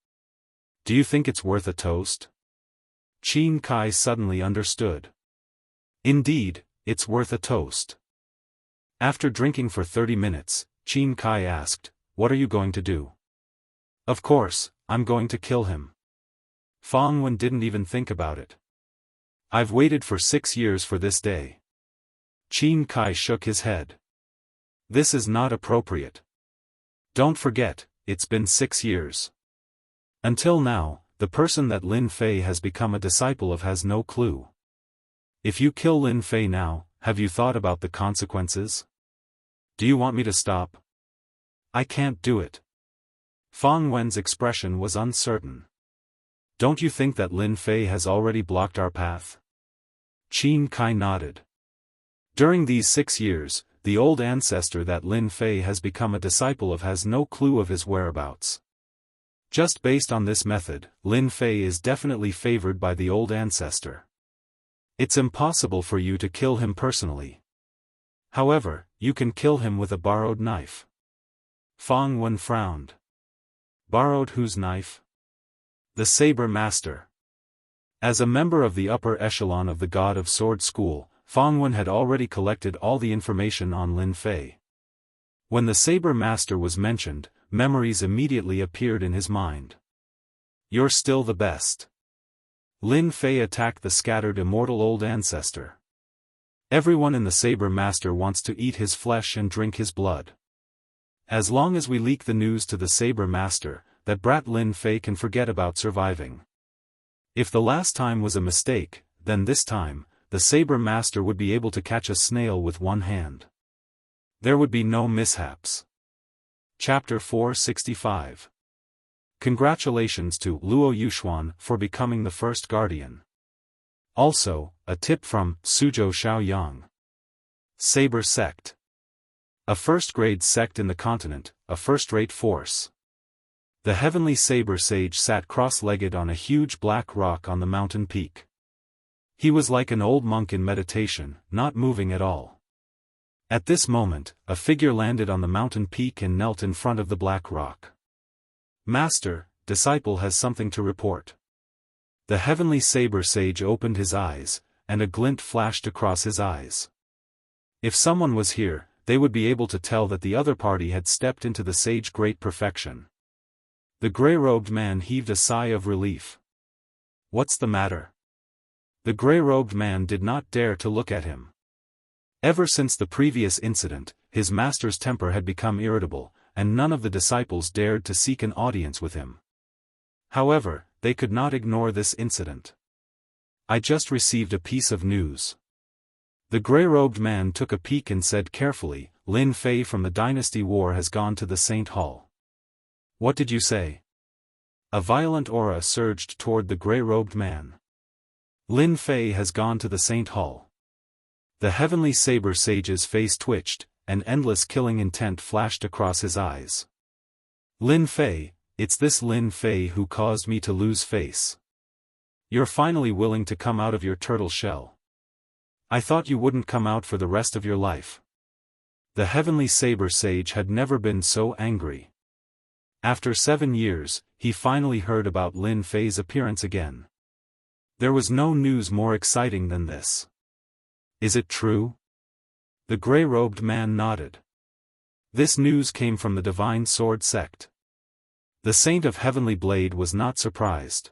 Do you think it's worth a toast? Qin Kai suddenly understood. Indeed, it's worth a toast. After drinking for 30 minutes, Qin Kai asked, what are you going to do? Of course, I'm going to kill him. Fang Wen didn't even think about it. I've waited for 6 years for this day. Qin Kai shook his head. This is not appropriate. Don't forget, it's been 6 years. Until now, the person that Lin Fei has become a disciple of has no clue. If you kill Lin Fei now, have you thought about the consequences? Do you want me to stop? I can't do it. Fang Wen's expression was uncertain. Don't you think that Lin Fei has already blocked our path? Qin Kai nodded. During these 6 years, the old ancestor that Lin Fei has become a disciple of has no clue of his whereabouts. Just based on this method, Lin Fei is definitely favored by the old ancestor. It's impossible for you to kill him personally. However, you can kill him with a borrowed knife. Fang Wen frowned. Borrowed whose knife? The Saber Master. As a member of the upper echelon of the God of Sword school, Fang Wen had already collected all the information on Lin Fei. When the Saber Master was mentioned, memories immediately appeared in his mind. You're still the best. Lin Fei attacked the scattered immortal old ancestor. Everyone in the Saber Master wants to eat his flesh and drink his blood. As long as we leak the news to the Saber Master, that brat Lin Fei can forget about surviving. If the last time was a mistake, then this time, the Saber Master would be able to catch a snail with one hand. There would be no mishaps. Chapter 465. Congratulations to Luo Yuxuan for becoming the first guardian. Also, a tip from Suzhou Xiaoyang. Saber Sect. A first-grade sect in the continent, a first-rate force. The heavenly saber sage sat cross-legged on a huge black rock on the mountain peak. He was like an old monk in meditation, not moving at all. At this moment, a figure landed on the mountain peak and knelt in front of the black rock. Master, disciple has something to report. The heavenly saber sage opened his eyes, and a glint flashed across his eyes. If someone was here, they would be able to tell that the other party had stepped into the sage great perfection. The gray-robed man heaved a sigh of relief. What's the matter? The gray-robed man did not dare to look at him. Ever since the previous incident, his master's temper had become irritable, and none of the disciples dared to seek an audience with him. However, they could not ignore this incident. I just received a piece of news. The gray-robed man took a peek and said carefully, Lin Fei from the Dynasty War has gone to the Saint Hall. What did you say? A violent aura surged toward the gray-robed man. Lin Fei has gone to the Saint Hall. The heavenly saber sage's face twitched, and endless killing intent flashed across his eyes. Lin Fei, it's this Lin Fei who caused me to lose face. You're finally willing to come out of your turtle shell. I thought you wouldn't come out for the rest of your life. The heavenly saber sage had never been so angry. After 7 years, he finally heard about Lin Fei's appearance again. There was no news more exciting than this. Is it true? The gray-robed man nodded. This news came from the Divine Sword sect. The Saint of Heavenly Blade was not surprised.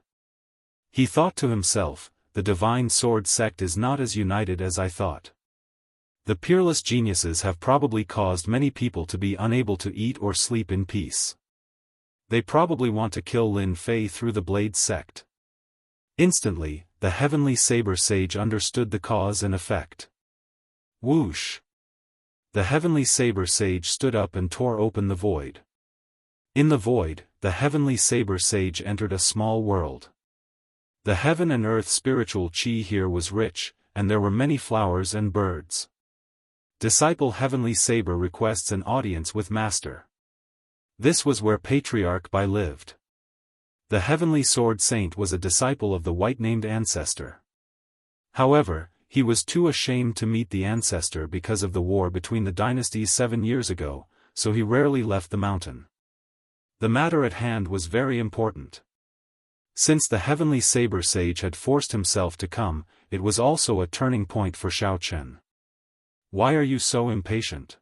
He thought to himself, the Divine Sword sect is not as united as I thought. The peerless geniuses have probably caused many people to be unable to eat or sleep in peace. They probably want to kill Lin Fei through the Blade sect. Instantly, the Heavenly Saber Sage understood the cause and effect. Whoosh! The Heavenly Saber Sage stood up and tore open the void. In the void, the Heavenly Saber Sage entered a small world. The heaven and earth spiritual chi here was rich, and there were many flowers and birds. Disciple Heavenly Saber requests an audience with Master. This was where Patriarch Bai lived. The Heavenly Sword Saint was a disciple of the white-named ancestor. However, he was too ashamed to meet the ancestor because of the war between the dynasties 7 years ago, so he rarely left the mountain. The matter at hand was very important. Since the Heavenly Saber Sage had forced himself to come, it was also a turning point for Xiao Chen. Why are you so impatient?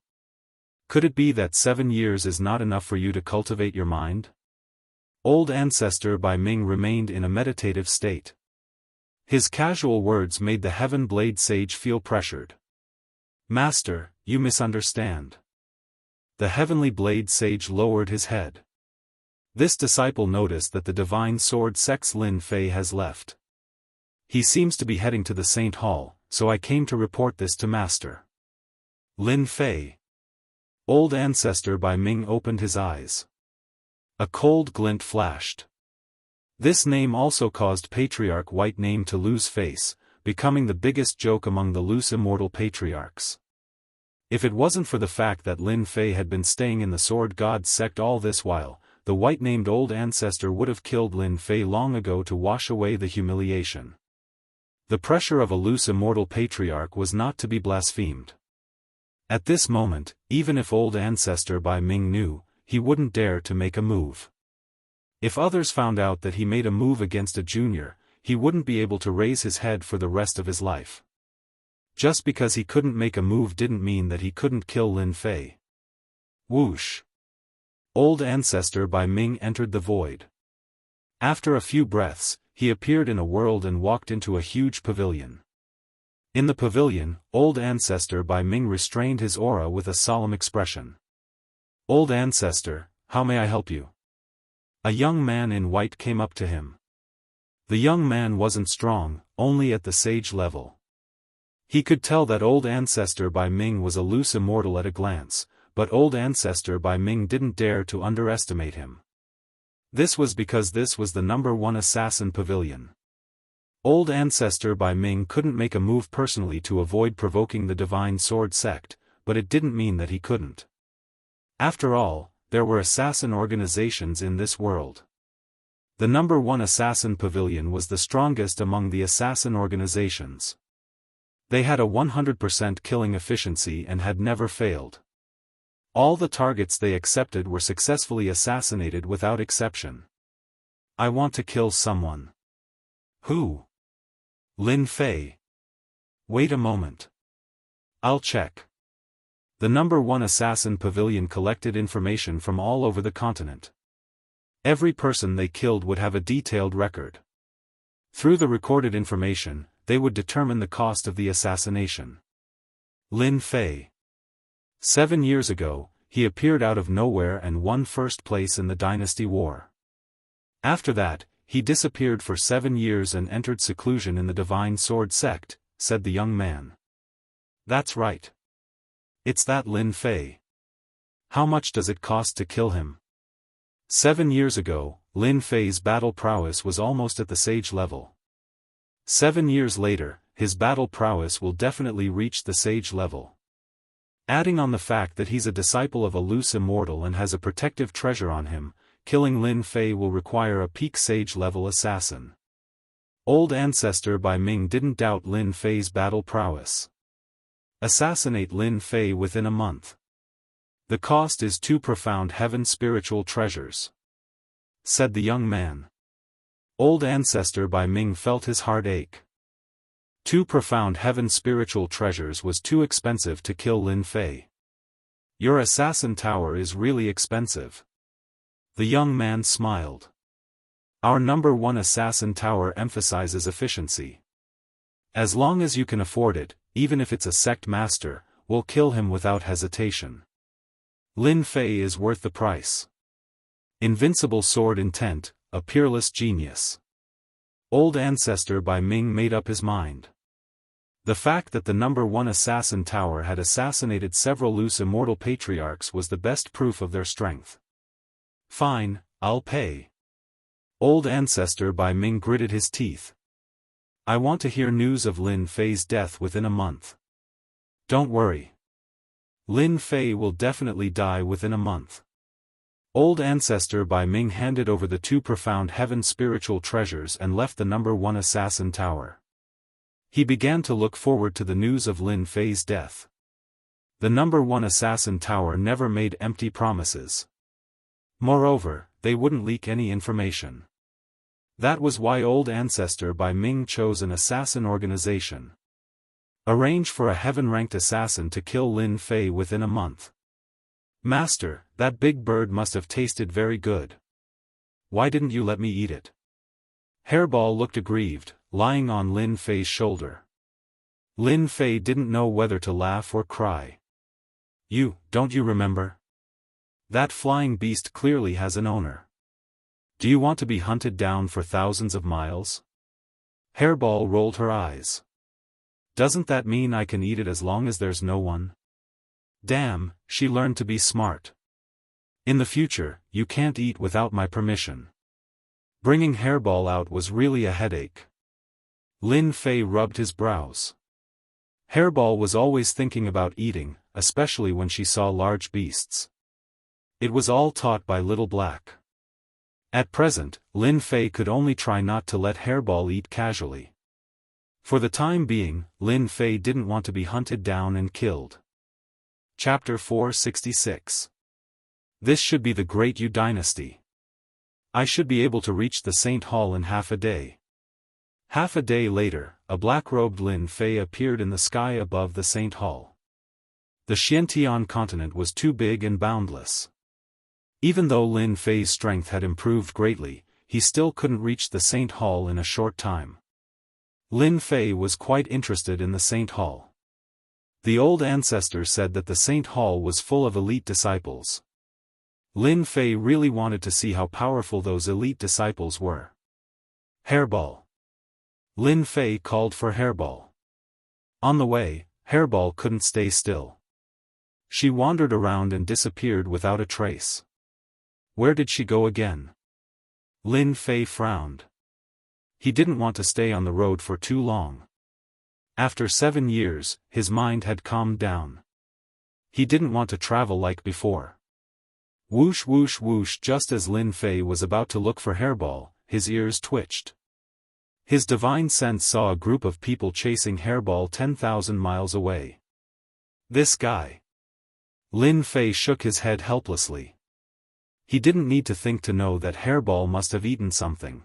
Could it be that 7 years is not enough for you to cultivate your mind? Old Ancestor Bai Ming remained in a meditative state. His casual words made the Heaven Blade Sage feel pressured. Master, you misunderstand. The Heavenly Blade Sage lowered his head. This disciple noticed that the Divine Sword sect's Lin Fei has left. He seems to be heading to the Saint Hall, so I came to report this to Master. Lin Fei. Old Ancestor Bai Ming opened his eyes. A cold glint flashed. This name also caused Patriarch White Name to lose face, becoming the biggest joke among the loose immortal patriarchs. If it wasn't for the fact that Lin Fei had been staying in the Sword God sect all this while, the white-named old ancestor would have killed Lin Fei long ago to wash away the humiliation. The pressure of a loose immortal patriarch was not to be blasphemed. At this moment, even if old ancestor Bai Ming knew, he wouldn't dare to make a move. If others found out that he made a move against a junior, he wouldn't be able to raise his head for the rest of his life. Just because he couldn't make a move didn't mean that he couldn't kill Lin Fei. Whoosh! Old Ancestor Bai Ming entered the void. After a few breaths, he appeared in a world and walked into a huge pavilion. In the pavilion, Old Ancestor Bai Ming restrained his aura with a solemn expression. Old Ancestor, how may I help you? A young man in white came up to him. The young man wasn't strong, only at the sage level. He could tell that Old Ancestor Bai Ming was a loose immortal at a glance, but Old Ancestor Bai Ming didn't dare to underestimate him. This was because this was the #1 assassin pavilion. Old Ancestor Bai Ming couldn't make a move personally to avoid provoking the Divine Sword sect, but it didn't mean that he couldn't. After all, there were assassin organizations in this world. The #1 assassin pavilion was the strongest among the assassin organizations. They had a 100% killing efficiency and had never failed. All the targets they accepted were successfully assassinated without exception. I want to kill someone. Who? Lin Fei. Wait a moment. I'll check. The #1 assassin pavilion collected information from all over the continent. Every person they killed would have a detailed record. Through the recorded information, they would determine the cost of the assassination. Lin Fei. 7 years ago, he appeared out of nowhere and won first place in the dynasty war. After that, he disappeared for 7 years and entered seclusion in the Divine Sword sect, said the young man. That's right. It's that Lin Fei. How much does it cost to kill him? 7 years ago, Lin Fei's battle prowess was almost at the sage level. 7 years later, his battle prowess will definitely reach the sage level. Adding on the fact that he's a disciple of a loose immortal and has a protective treasure on him, killing Lin Fei will require a peak sage-level assassin. Old Ancestor Bai Ming didn't doubt Lin Fei's battle prowess. Assassinate Lin Fei within a month. The cost is 2 profound heaven spiritual treasures, said the young man. Old Ancestor Bai Ming felt his heart ache. 2 profound heaven spiritual treasures was too expensive to kill Lin Fei. Your assassin tower is really expensive. The young man smiled. Our #1 assassin tower emphasizes efficiency. As long as you can afford it, even if it's a sect master, we'll kill him without hesitation. Lin Fei is worth the price. Invincible sword intent, a peerless genius. Old Ancestor by Ming made up his mind. The fact that the #1 assassin tower had assassinated several loose immortal patriarchs was the best proof of their strength. Fine, I'll pay. Old Ancestor by Ming gritted his teeth. I want to hear news of Lin Fei's death within a month. Don't worry. Lin Fei will definitely die within a month. Old Ancestor by Ming handed over the 2 profound heaven spiritual treasures and left the #1 assassin tower. He began to look forward to the news of Lin Fei's death. The #1 assassin tower never made empty promises. Moreover, they wouldn't leak any information. That was why Old Ancestor by Ming chose an assassin organization. Arrange for a heaven-ranked assassin to kill Lin Fei within a month. Master, that big bird must have tasted very good. Why didn't you let me eat it? Hairball looked aggrieved, lying on Lin Fei's shoulder. Lin Fei didn't know whether to laugh or cry. Don't you remember? That flying beast clearly has an owner. Do you want to be hunted down for thousands of miles? Hairball rolled her eyes. Doesn't that mean I can eat it as long as there's no one? Damn, she learned to be smart. In the future, you can't eat without my permission. Bringing Hairball out was really a headache. Lin Fei rubbed his brows. Hairball was always thinking about eating, especially when she saw large beasts. It was all taught by Little Black. At present, Lin Fei could only try not to let Hairball eat casually. For the time being, Lin Fei didn't want to be hunted down and killed. Chapter 466. This should be the Great Yu Dynasty. I should be able to reach the Saint Hall in half a day. Half a day later, a black-robed Lin Fei appeared in the sky above the Saint Hall. The Xiantian continent was too big and boundless. Even though Lin Fei's strength had improved greatly, he still couldn't reach the Saint Hall in a short time. Lin Fei was quite interested in the Saint Hall. The old ancestor said that the Saint Hall was full of elite disciples. Lin Fei really wanted to see how powerful those elite disciples were. Hairball. Lin Fei called for Hairball. On the way, Hairball couldn't stay still. She wandered around and disappeared without a trace. Where did she go again? Lin Fei frowned. He didn't want to stay on the road for too long. After 7 years, his mind had calmed down. He didn't want to travel like before. Whoosh whoosh whoosh. Just as Lin Fei was about to look for Hairball, his ears twitched. His divine sense saw a group of people chasing Hairball 10,000 miles away. This guy. Lin Fei shook his head helplessly. He didn't need to think to know that Hairball must have eaten something.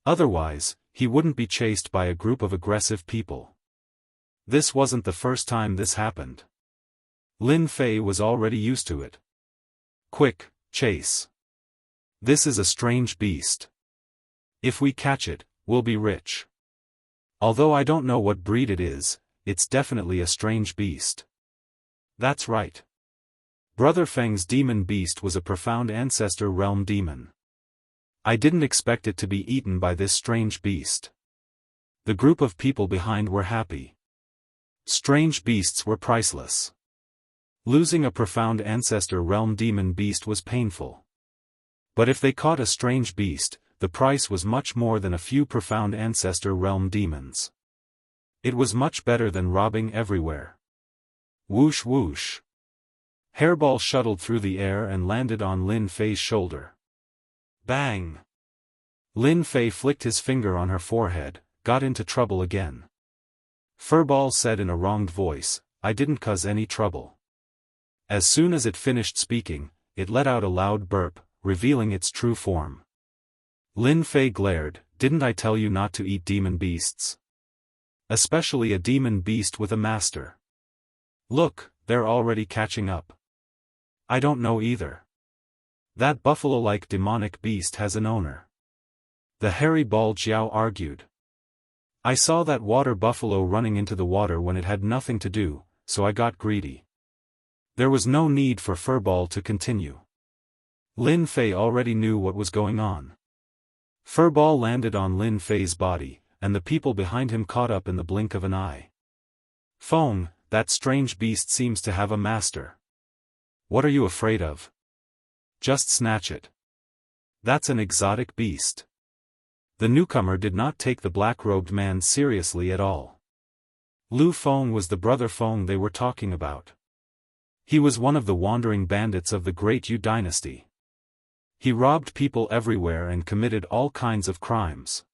Otherwise, he wouldn't be chased by a group of aggressive people. This wasn't the first time this happened. Lin Fei was already used to it. Quick, chase. This is a strange beast. If we catch it, we'll be rich. Although I don't know what breed it is, it's definitely a strange beast. That's right. Brother Feng's demon beast was a profound ancestor realm demon. I didn't expect it to be eaten by this strange beast. The group of people behind were happy. Strange beasts were priceless. Losing a profound ancestor realm demon beast was painful. But if they caught a strange beast, the price was much more than a few profound ancestor realm demons. It was much better than robbing everywhere. Whoosh whoosh. Hairball shuttled through the air and landed on Lin Fei's shoulder. Bang! Lin Fei flicked his finger on her forehead, got into trouble again. Furball said in a wronged voice, I didn't cause any trouble. As soon as it finished speaking, it let out a loud burp, revealing its true form. Lin Fei glared, didn't I tell you not to eat demon beasts? Especially a demon beast with a master. Look, they're already catching up. I don't know either. That buffalo-like demonic beast has an owner. The hairy bald Jiao argued. I saw that water buffalo running into the water when it had nothing to do, so I got greedy. There was no need for Furball to continue. Lin Fei already knew what was going on. Furball landed on Lin Fei's body, and the people behind him caught up in the blink of an eye. Feng, that strange beast seems to have a master. What are you afraid of? Just snatch it. That's an exotic beast. The newcomer did not take the black-robed man seriously at all. Lu Feng was the brother Feng they were talking about. He was one of the wandering bandits of the Great Yu dynasty. He robbed people everywhere and committed all kinds of crimes.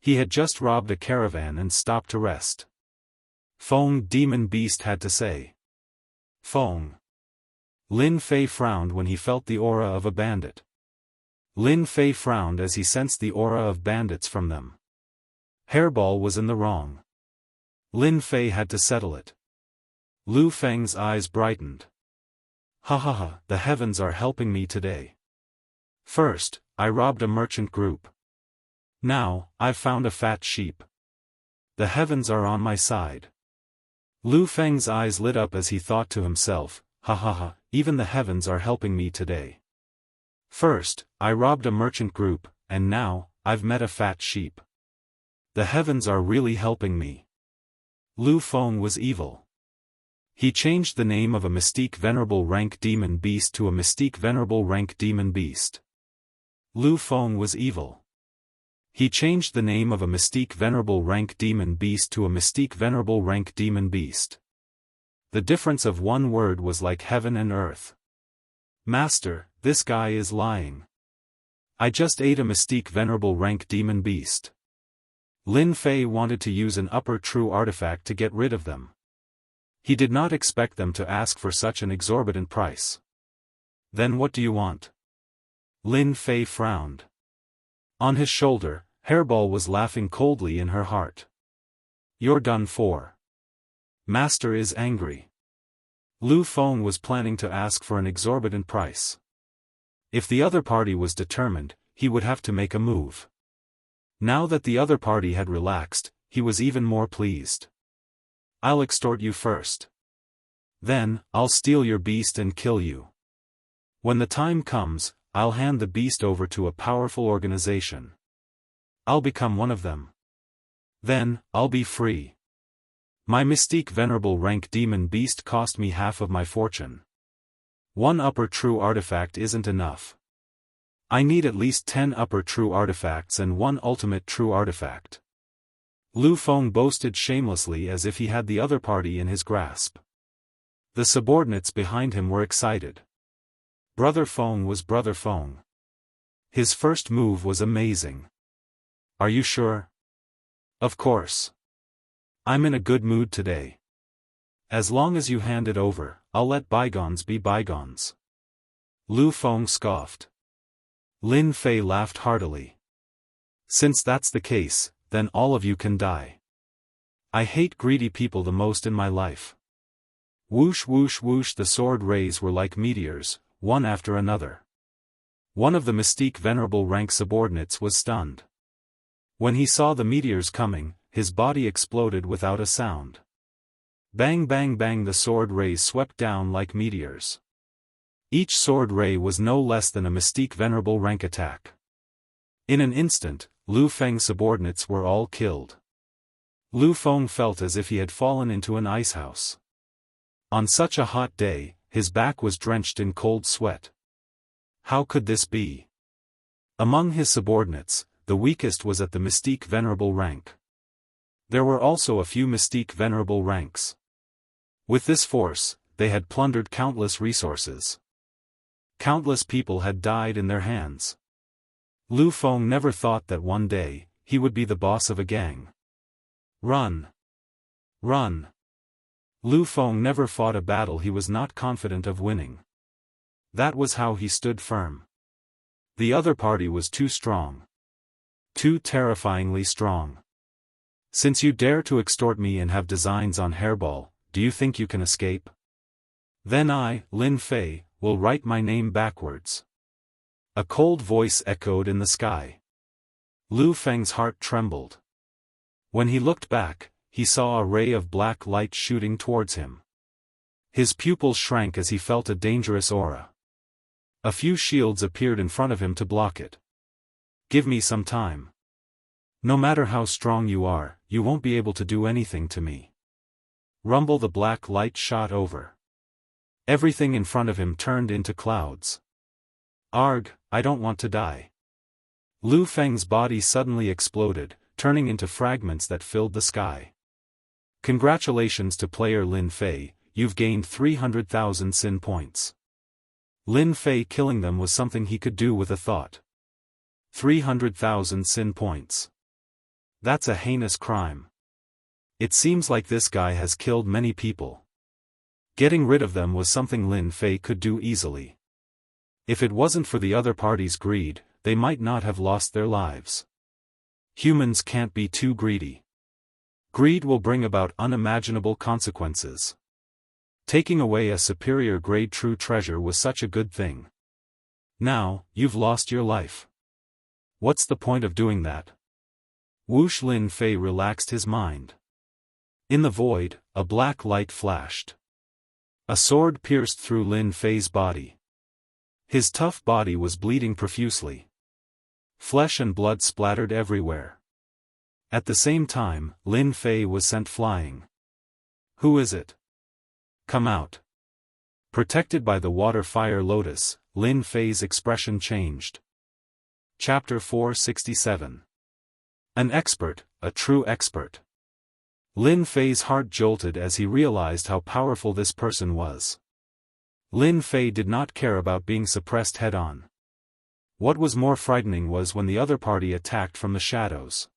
He had just robbed a caravan and stopped to rest. Feng demon beast had to say. Feng. Lin Fei frowned when he felt the aura of a bandit. Lin Fei frowned as he sensed the aura of bandits from them. Hairball was in the wrong. Lin Fei had to settle it. Lu Feng's eyes brightened. Ha ha ha, the heavens are helping me today. First, I robbed a merchant group. Now, I've found a fat sheep. The heavens are on my side. Lu Feng's eyes lit up as he thought to himself, ha ha ha, even the heavens are helping me today. First, I robbed a merchant group, and now, I've met a fat sheep. The heavens are really helping me. Lu Feng was evil. He changed the name of a mystique venerable rank demon beast to a mystique venerable rank demon beast. Lu Feng was evil. He changed the name of a mystique venerable rank demon beast to a mystique venerable rank demon beast. The difference of one word was like heaven and earth. Master, this guy is lying. I just ate a mystique venerable rank demon beast. Lin Fei wanted to use an upper true artifact to get rid of them. He did not expect them to ask for such an exorbitant price. Then what do you want? Lin Fei frowned. On his shoulder, Hairball was laughing coldly in her heart. You're done for. Master is angry. Lu Feng was planning to ask for an exorbitant price. If the other party was determined, he would have to make a move. Now that the other party had relaxed, he was even more pleased. I'll extort you first. Then, I'll steal your beast and kill you. When the time comes, I'll hand the beast over to a powerful organization. I'll become one of them. Then, I'll be free. My mystique venerable rank demon beast cost me half of my fortune. One upper true artifact isn't enough. I need at least 10 upper true artifacts and one ultimate true artifact. Lu Feng boasted shamelessly as if he had the other party in his grasp. The subordinates behind him were excited. Brother Feng was Brother Feng. His first move was amazing. Are you sure? Of course. I'm in a good mood today. As long as you hand it over, I'll let bygones be bygones. Lu Feng scoffed. Lin Fei laughed heartily. Since that's the case, then all of you can die. I hate greedy people the most in my life. Whoosh whoosh whoosh, the sword rays were like meteors, one after another. One of the mystique venerable rank subordinates was stunned. When he saw the meteors coming, his body exploded without a sound. Bang bang bang, the sword rays swept down like meteors. Each sword ray was no less than a mystique venerable rank attack. In an instant, Lu Feng's subordinates were all killed. Lu Feng felt as if he had fallen into an icehouse. On such a hot day, his back was drenched in cold sweat. How could this be? Among his subordinates, the weakest was at the mystique venerable rank. There were also a few mystique venerable ranks. With this force, they had plundered countless resources. Countless people had died in their hands. Lu Feng never thought that one day, he would be the boss of a gang. Run! Run! Lu Feng never fought a battle he was not confident of winning. That was how he stood firm. The other party was too strong. Too terrifyingly strong. Since you dare to extort me and have designs on Hairball, do you think you can escape? Then I, Lin Fei, will write my name backwards. A cold voice echoed in the sky. Lu Feng's heart trembled. When he looked back, he saw a ray of black light shooting towards him. His pupils shrank as he felt a dangerous aura. A few shields appeared in front of him to block it. Give me some time. No matter how strong you are, you won't be able to do anything to me. Rumble. The black light shot over. Everything in front of him turned into clouds. Arg, I don't want to die. Lu Feng's body suddenly exploded, turning into fragments that filled the sky. Congratulations to player Lin Fei, you've gained 300,000 sin points. Lin Fei killing them was something he could do with a thought. 300,000 sin points. That's a heinous crime. It seems like this guy has killed many people. Getting rid of them was something Lin Fei could do easily. If it wasn't for the other party's greed, they might not have lost their lives. Humans can't be too greedy. Greed will bring about unimaginable consequences. Taking away a superior grade true treasure was such a good thing. Now, you've lost your life. What's the point of doing that? Whoosh. Lin Fei relaxed his mind. In the void, a black light flashed. A sword pierced through Lin Fei's body. His tough body was bleeding profusely. Flesh and blood splattered everywhere. At the same time, Lin Fei was sent flying. Who is it? Come out. Protected by the water-fire lotus, Lin Fei's expression changed. Chapter 467. An expert, a true expert. Lin Fei's heart jolted as he realized how powerful this person was. Lin Fei did not care about being suppressed head-on. What was more frightening was when the other party attacked from the shadows.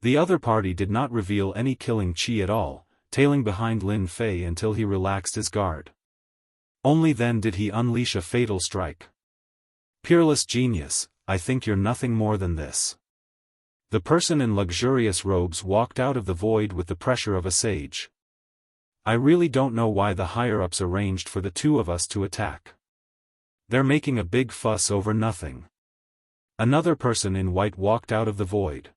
The other party did not reveal any killing chi at all, tailing behind Lin Fei until he relaxed his guard. Only then did he unleash a fatal strike. Peerless genius, I think you're nothing more than this. The person in luxurious robes walked out of the void with the pressure of a sage. I really don't know why the higher-ups arranged for the two of us to attack. They're making a big fuss over nothing. Another person in white walked out of the void.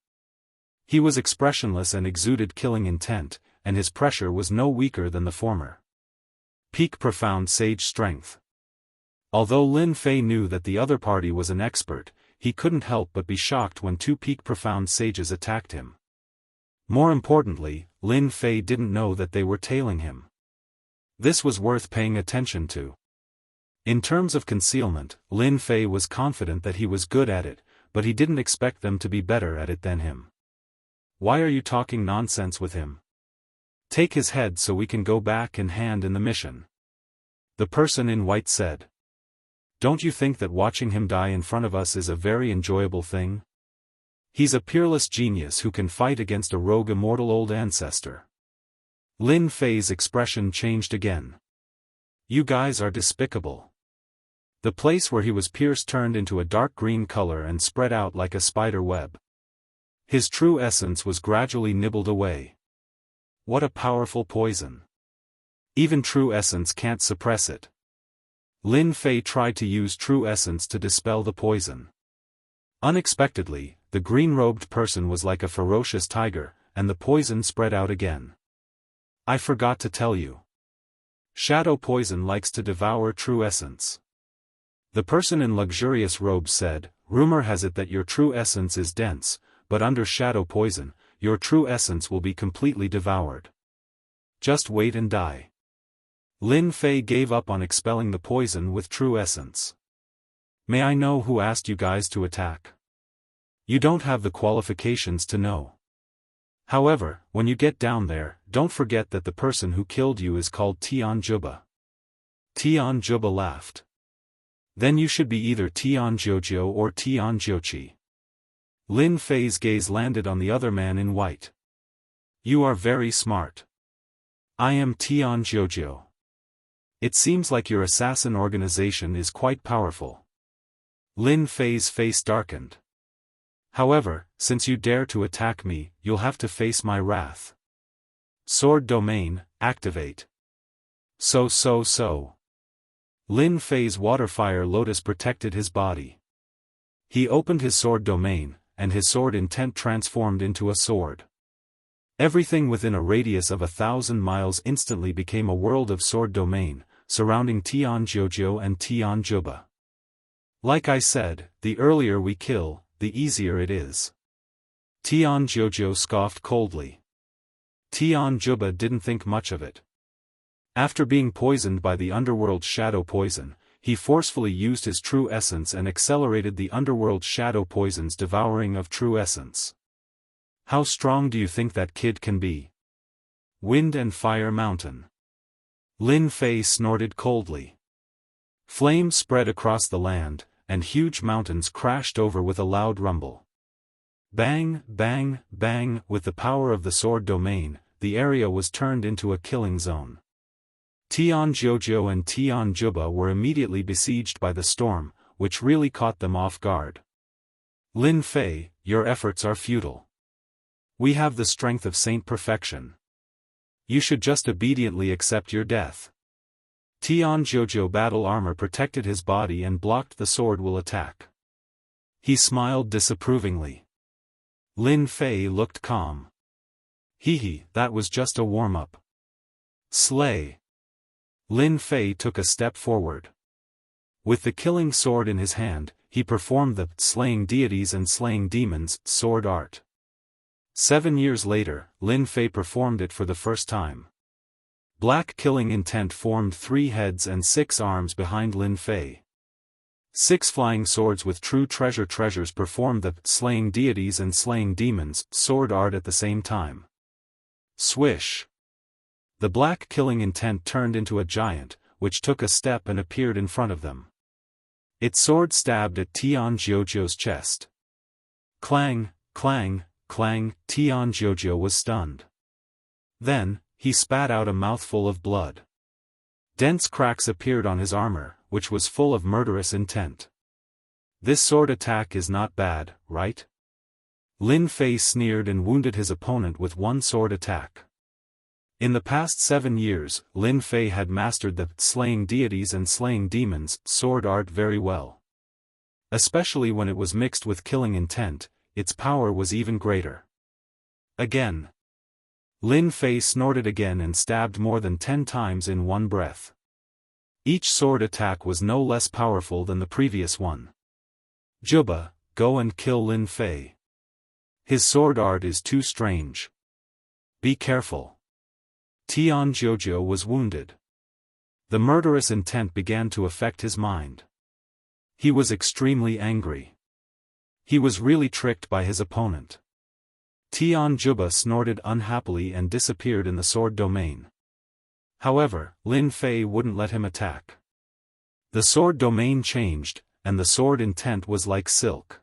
He was expressionless and exuded killing intent, and his pressure was no weaker than the former. Peak profound sage strength. Although Lin Fei knew that the other party was an expert, he couldn't help but be shocked when two peak profound sages attacked him. More importantly, Lin Fei didn't know that they were tailing him. This was worth paying attention to. In terms of concealment, Lin Fei was confident that he was good at it, but he didn't expect them to be better at it than him. Why are you talking nonsense with him? Take his head so we can go back and hand in the mission. The person in white said. Don't you think that watching him die in front of us is a very enjoyable thing? He's a peerless genius who can fight against a rogue immortal old ancestor. Lin Fei's expression changed again. You guys are despicable. The place where he was pierced turned into a dark green color and spread out like a spider web. His true essence was gradually nibbled away. What a powerful poison. Even true essence can't suppress it. Lin Fei tried to use true essence to dispel the poison. Unexpectedly, the green-robed person was like a ferocious tiger, and the poison spread out again. I forgot to tell you. Shadow poison likes to devour true essence. The person in luxurious robes said, rumor has it that your true essence is dense, but under shadow poison, your true essence will be completely devoured. Just wait and die. Lin Fei gave up on expelling the poison with true essence. May I know who asked you guys to attack? You don't have the qualifications to know. However, when you get down there, don't forget that the person who killed you is called Tian Juba. Tian Juba laughed. Then you should be either Tian Jojo or Tian Jiochi. Lin Fei's gaze landed on the other man in white. You are very smart. I am Tian Jojo. It seems like your assassin organization is quite powerful. Lin Fei's face darkened. However, since you dare to attack me, you'll have to face my wrath. Sword domain, activate. So. Lin Fei's water-fire lotus protected his body. He opened his sword domain, and his sword intent transformed into a sword. Everything within a radius of 1,000 miles instantly became a world of sword domain, surrounding Tianjiujiu and Tianjuba. Like I said, the earlier we kill, the easier it is. Tianjiujiu scoffed coldly. Tianjuba didn't think much of it. After being poisoned by the underworld's shadow poison, he forcefully used his true essence and accelerated the underworld's shadow poison's devouring of true essence. How strong do you think that kid can be? Wind and Fire Mountain. Lin Fei snorted coldly. Flames spread across the land, and huge mountains crashed over with a loud rumble. Bang, bang, bang, with the power of the sword domain, the area was turned into a killing zone. Tianjiujiu and Tianjuba were immediately besieged by the storm, which really caught them off guard. Lin Fei, your efforts are futile. We have the strength of Saint Perfection. You should just obediently accept your death. Tianjiujiu battle armor protected his body and blocked the SwordWill attack. He smiled disapprovingly. Lin Fei looked calm. Hee, that was just a warm-up. Slay. Lin Fei took a step forward. With the killing sword in his hand, he performed the slaying deities and slaying demons sword art. 7 years later, Lin Fei performed it for the first time. Black killing intent formed 3 heads and 6 arms behind Lin Fei. 6 flying swords with true treasures performed the slaying deities and slaying demons sword art at the same time. Swish. The black killing intent turned into a giant, which took a step and appeared in front of them. Its sword stabbed at Tianjiujiu's chest. Clang, clang, clang, Tianjiujiu was stunned. Then, he spat out a mouthful of blood. Dense cracks appeared on his armor, which was full of murderous intent. This sword attack is not bad, right? Lin Fei sneered and wounded his opponent with 1 sword attack. In the past 7 years, Lin Fei had mastered the slaying deities and slaying demons sword art very well. Especially when it was mixed with killing intent, its power was even greater. Again. Lin Fei snorted again and stabbed more than 10 times in one breath. Each sword attack was no less powerful than the previous one. Juba, go and kill Lin Fei. His sword art is too strange. Be careful. Tianjiujiu was wounded. The murderous intent began to affect his mind. He was extremely angry. He was really tricked by his opponent. Tianjuba snorted unhappily and disappeared in the sword domain. However, Lin Fei wouldn't let him attack. The sword domain changed, and the sword intent was like silk.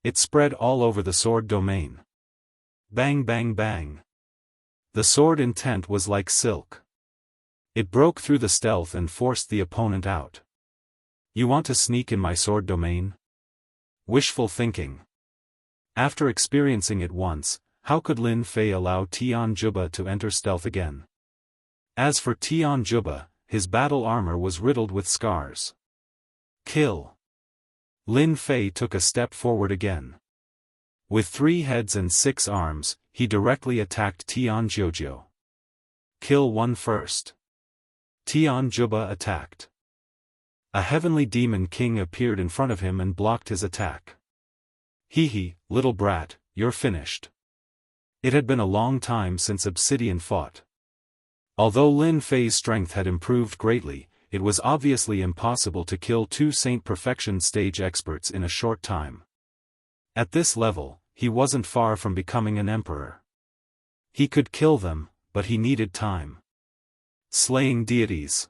It spread all over the sword domain. Bang bang bang. The sword intent was like silk. It broke through the stealth and forced the opponent out. You want to sneak in my sword domain? Wishful thinking. After experiencing it once, how could Lin Fei allow Tianjuba to enter stealth again? As for Tianjuba, his battle armor was riddled with scars. Kill. Lin Fei took a step forward again. With 3 heads and 6 arms, he directly attacked Tianjiujiu. Kill one first. Tianjuba attacked. A heavenly demon king appeared in front of him and blocked his attack. Hee, little brat, you're finished. It had been a long time since Obsidian fought. Although Lin Fei's strength had improved greatly, it was obviously impossible to kill 2 Saint Perfection stage experts in a short time. At this level, he wasn't far from becoming an emperor. He could kill them, but he needed time. Slaying deities.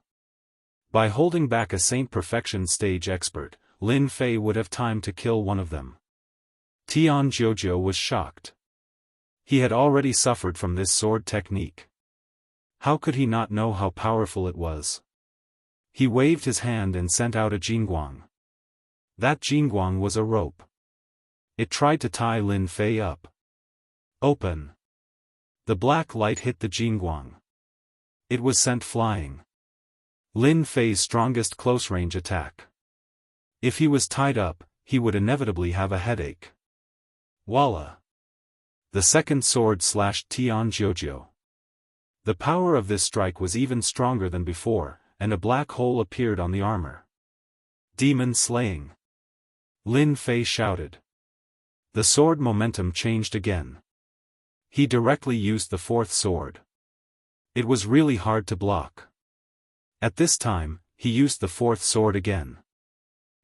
By holding back a Saint Perfection stage expert, Lin Fei would have time to kill one of them. Tianjiujiu was shocked. He had already suffered from this sword technique. How could he not know how powerful it was? He waved his hand and sent out a jingguang. That jingguang was a rope. It tried to tie Lin Fei up. Open. The black light hit the jingguang. It was sent flying. Lin Fei's strongest close-range attack. If he was tied up, he would inevitably have a headache. Voila! The second sword slashed Tian Jojo. The power of this strike was even stronger than before, and a black hole appeared on the armor. Demon slaying! Lin Fei shouted. The sword momentum changed again. He directly used the fourth sword. It was really hard to block. At this time, he used the fourth sword again.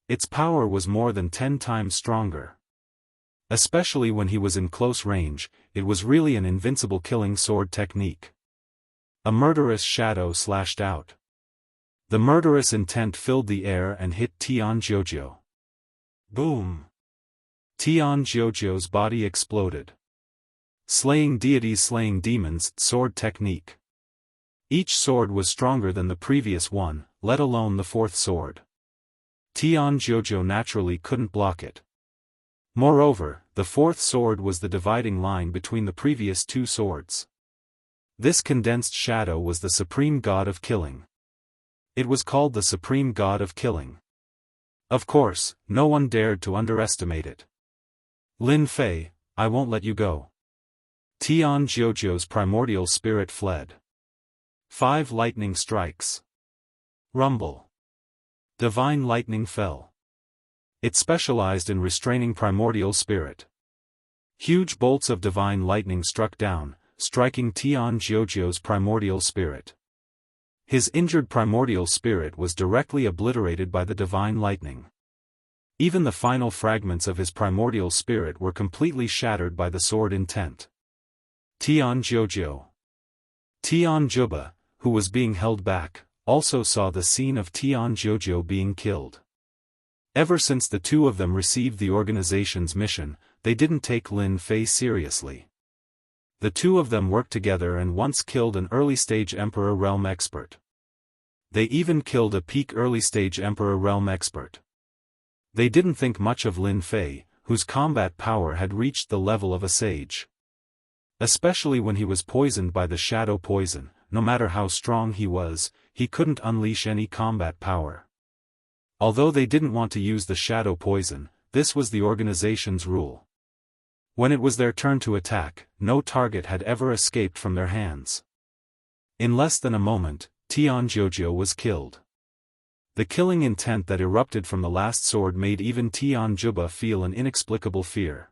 Its power was more than 10 times stronger. Especially when he was in close range, it was really an invincible killing sword technique. A murderous shadow slashed out. The murderous intent filled the air and hit Tian Jojo. Boom! Tian Jojo's body exploded. Slaying deities slaying demons sword technique. Each sword was stronger than the previous one, let alone the fourth sword. Tian Jojo naturally couldn't block it. Moreover, the fourth sword was the dividing line between the previous two swords. This condensed shadow was the supreme god of killing. It was called the supreme god of killing. Of course, no one dared to underestimate it. Lin Fei, I won't let you go. Tian Jojo's primordial spirit fled. 5 lightning strikes. Rumble. Divine lightning fell. It specialized in restraining primordial spirit. Huge bolts of divine lightning struck down, striking Tian Jojo's primordial spirit. His injured primordial spirit was directly obliterated by the divine lightning. Even the final fragments of his primordial spirit were completely shattered by the sword intent. Tian Jojo. Tian Juba, who was being held back, also saw the scene of Tian Jojo being killed. Ever since the two of them received the organization's mission, they didn't take Lin Fei seriously. The two of them worked together and once killed an early-stage Emperor Realm expert. They even killed a peak early-stage Emperor Realm expert. They didn't think much of Lin Fei, whose combat power had reached the level of a sage. Especially when he was poisoned by the shadow poison, no matter how strong he was, he couldn't unleash any combat power. Although they didn't want to use the shadow poison, this was the organization's rule. When it was their turn to attack, no target had ever escaped from their hands. In less than a moment, Tian Jojo was killed. The killing intent that erupted from the last sword made even Tian Juba feel an inexplicable fear.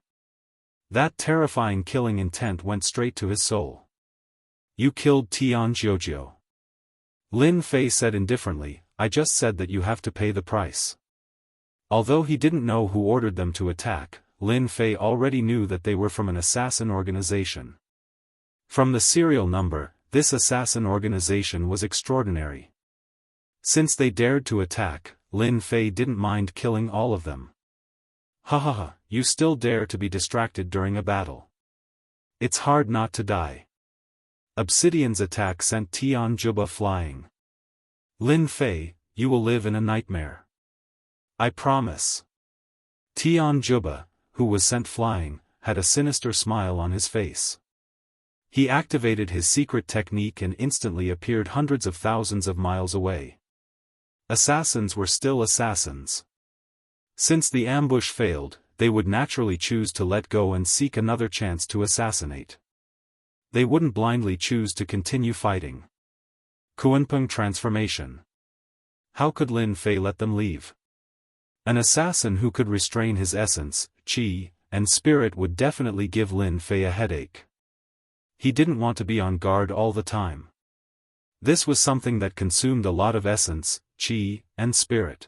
That terrifying killing intent went straight to his soul. You killed Tian Jojo. Lin Fei said indifferently, I just said that you have to pay the price. Although he didn't know who ordered them to attack, Lin Fei already knew that they were from an assassin organization. From the serial number, this assassin organization was extraordinary. Since they dared to attack, Lin Fei didn't mind killing all of them. Ha, you still dare to be distracted during a battle. It's hard not to die. Obsidian's attack sent Tian Juba flying. Lin Fei, you will live in a nightmare. I promise. Tian Juba, who was sent flying, had a sinister smile on his face. He activated his secret technique and instantly appeared hundreds of thousands of miles away. Assassins were still assassins. Since the ambush failed, they would naturally choose to let go and seek another chance to assassinate. They wouldn't blindly choose to continue fighting. Kuanpeng transformation. How could Lin Fei let them leave? An assassin who could restrain his essence, qi, and spirit would definitely give Lin Fei a headache. He didn't want to be on guard all the time. This was something that consumed a lot of essence, qi, and spirit.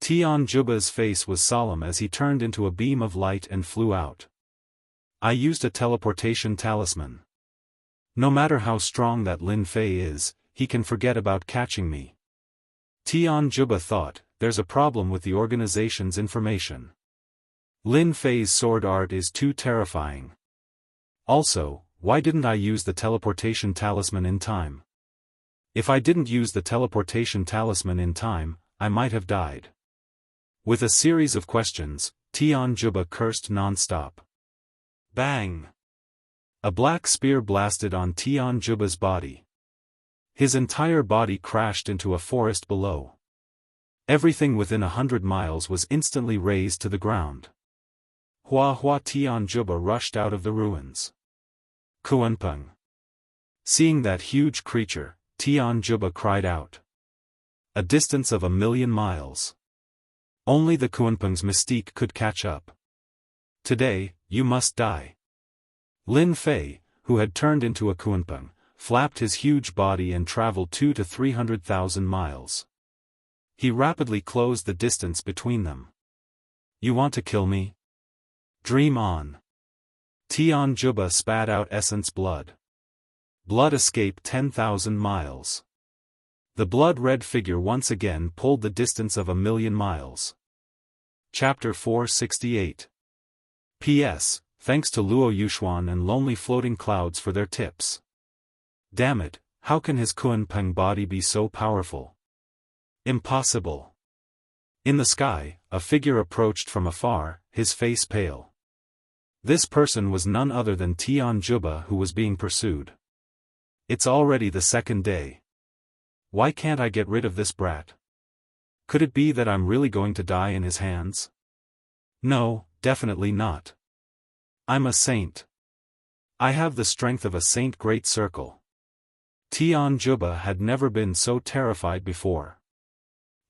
Tian Juba's face was solemn as he turned into a beam of light and flew out. I used a teleportation talisman. No matter how strong that Lin Fei is, he can forget about catching me. Tian Juba thought, there's a problem with the organization's information. Lin Fei's sword art is too terrifying. Also, why didn't I use the teleportation talisman in time? If I didn't use the teleportation talisman in time, I might have died. With a series of questions, Tian Juba cursed non-stop. Bang! A black spear blasted on Tian Juba's body. His entire body crashed into a forest below. Everything within 100 miles was instantly razed to the ground. Hua Hua Tian Juba rushed out of the ruins. Kuanpeng. Seeing that huge creature, Tian Juba cried out. A distance of 1,000,000 miles. Only the Kuanpeng's mystique could catch up. Today, you must die. Lin Fei, who had turned into a Kuanpeng, flapped his huge body and traveled 200,000 to 300,000 miles. He rapidly closed the distance between them. You want to kill me? Dream on. Tian Juba spat out essence blood. Blood escaped 10,000 miles. The blood-red figure once again pulled the distance of 1,000,000 miles. Chapter 468. P.S. Thanks to Luo Yuxuan and Lonely Floating Clouds for their tips. Damn it, how can his Kuanpeng body be so powerful? Impossible. In the sky, a figure approached from afar, his face pale. This person was none other than Tian Juba, who was being pursued. It's already the second day. Why can't I get rid of this brat? Could it be that I'm really going to die in his hands? No, definitely not. I'm a saint. I have the strength of a saint. Great circle. Tian Juba had never been so terrified before.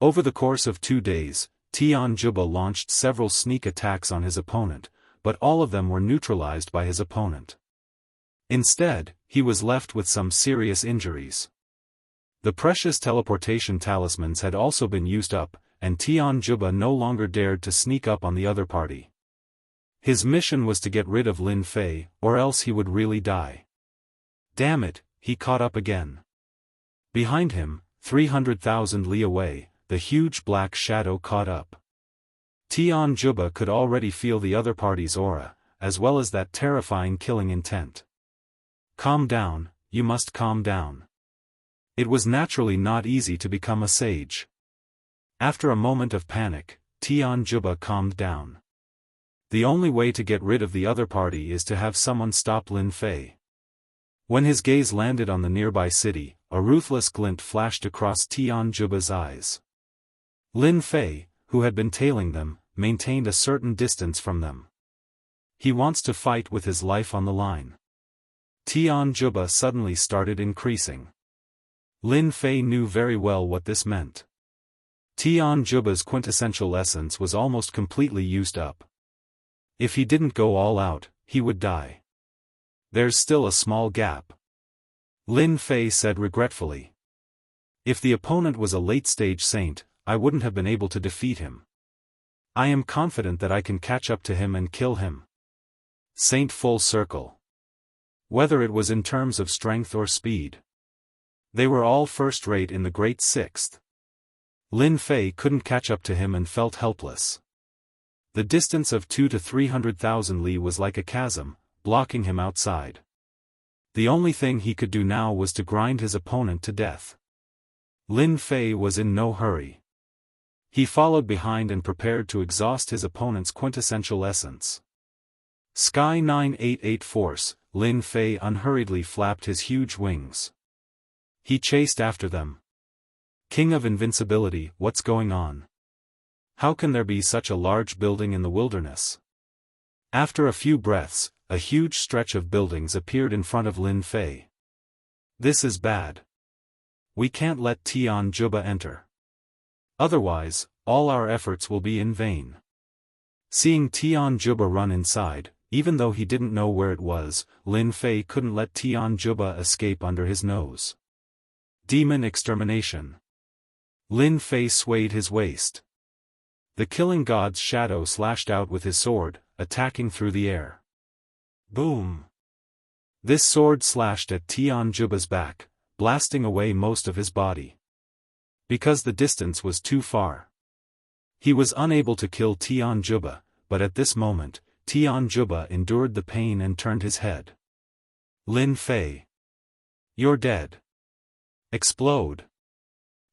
Over the course of 2 days, Tian Juba launched several sneak attacks on his opponent, but all of them were neutralized by his opponent. Instead, he was left with some serious injuries. The precious teleportation talismans had also been used up, and Tian Juba no longer dared to sneak up on the other party. His mission was to get rid of Lin Fei, or else he would really die. Damn it, he caught up again. Behind him, 300,000 li away, the huge black shadow caught up. Tian Juba could already feel the other party's aura, as well as that terrifying killing intent. Calm down, you must calm down. It was naturally not easy to become a sage. After a moment of panic, Tian Juba calmed down. The only way to get rid of the other party is to have someone stop Lin Fei. When his gaze landed on the nearby city, a ruthless glint flashed across Tian Juba's eyes. Lin Fei, who had been tailing them, maintained a certain distance from them. He wants to fight with his life on the line. Tian Juba suddenly started increasing. Lin Fei knew very well what this meant. Tian Juba's quintessential essence was almost completely used up. If he didn't go all out, he would die. There's still a small gap. Lin Fei said regretfully. If the opponent was a late-stage saint, I wouldn't have been able to defeat him. I am confident that I can catch up to him and kill him. Saint full circle. Whether it was in terms of strength or speed. They were all first-rate in the Great Sixth. Lin Fei couldn't catch up to him and felt helpless. The distance of 200,000 to 300,000 li was like a chasm, blocking him outside. The only thing he could do now was to grind his opponent to death. Lin Fei was in no hurry. He followed behind and prepared to exhaust his opponent's quintessential essence. Sky 988 Force, Lin Fei unhurriedly flapped his huge wings. He chased after them. King of Invincibility, what's going on? How can there be such a large building in the wilderness? After a few breaths, a huge stretch of buildings appeared in front of Lin Fei. This is bad. We can't let Tian Juba enter. Otherwise, all our efforts will be in vain. Seeing Tian Juba run inside, even though he didn't know where it was, Lin Fei couldn't let Tian Juba escape under his nose. Demon extermination. Lin Fei swayed his waist. The killing god's shadow slashed out with his sword, attacking through the air. Boom! This sword slashed at Tian Juba's back, blasting away most of his body. Because the distance was too far. He was unable to kill Tian Juba, but at this moment, Tian Juba endured the pain and turned his head. Lin Fei. You're dead. Explode.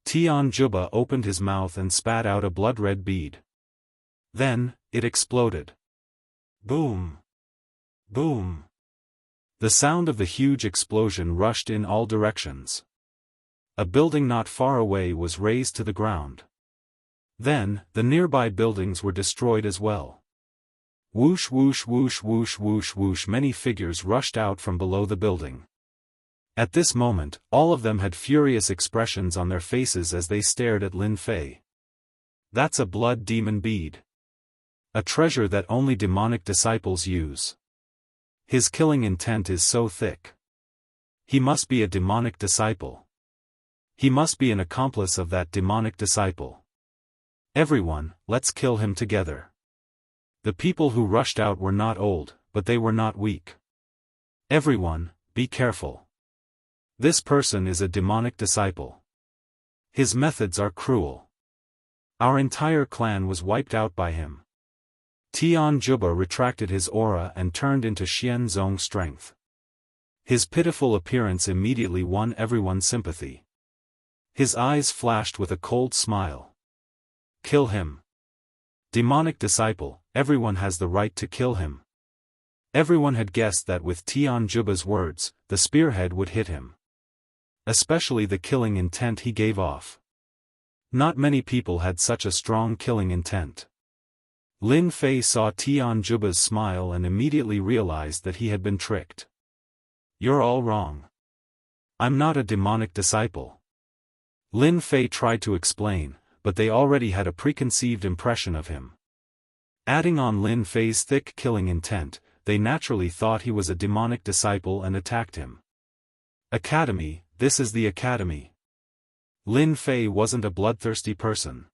Tian Juba opened his mouth and spat out a blood-red bead. Then, it exploded. Boom. Boom. The sound of the huge explosion rushed in all directions. A building not far away was razed to the ground. Then, the nearby buildings were destroyed as well. Whoosh whoosh whoosh whoosh whoosh whoosh, many figures rushed out from below the building. At this moment, all of them had furious expressions on their faces as they stared at Lin Fei. That's a blood demon bead. A treasure that only demonic disciples use. His killing intent is so thick. He must be a demonic disciple. He must be an accomplice of that demonic disciple. Everyone, let's kill him together. The people who rushed out were not old, but they were not weak. Everyone, be careful. This person is a demonic disciple. His methods are cruel. Our entire clan was wiped out by him. Tian Juba retracted his aura and turned into Xianzong strength. His pitiful appearance immediately won everyone's sympathy. His eyes flashed with a cold smile. Kill him. Demonic disciple, everyone has the right to kill him. Everyone had guessed that with Tian Juba's words, the spearhead would hit him. Especially the killing intent he gave off. Not many people had such a strong killing intent. Lin Fei saw Tian Juba's smile and immediately realized that he had been tricked. You're all wrong. I'm not a demonic disciple. Lin Fei tried to explain, but they already had a preconceived impression of him. Adding on Lin Fei's thick killing intent, they naturally thought he was a demonic disciple and attacked him. Academy, this is the academy. Lin Fei wasn't a bloodthirsty person.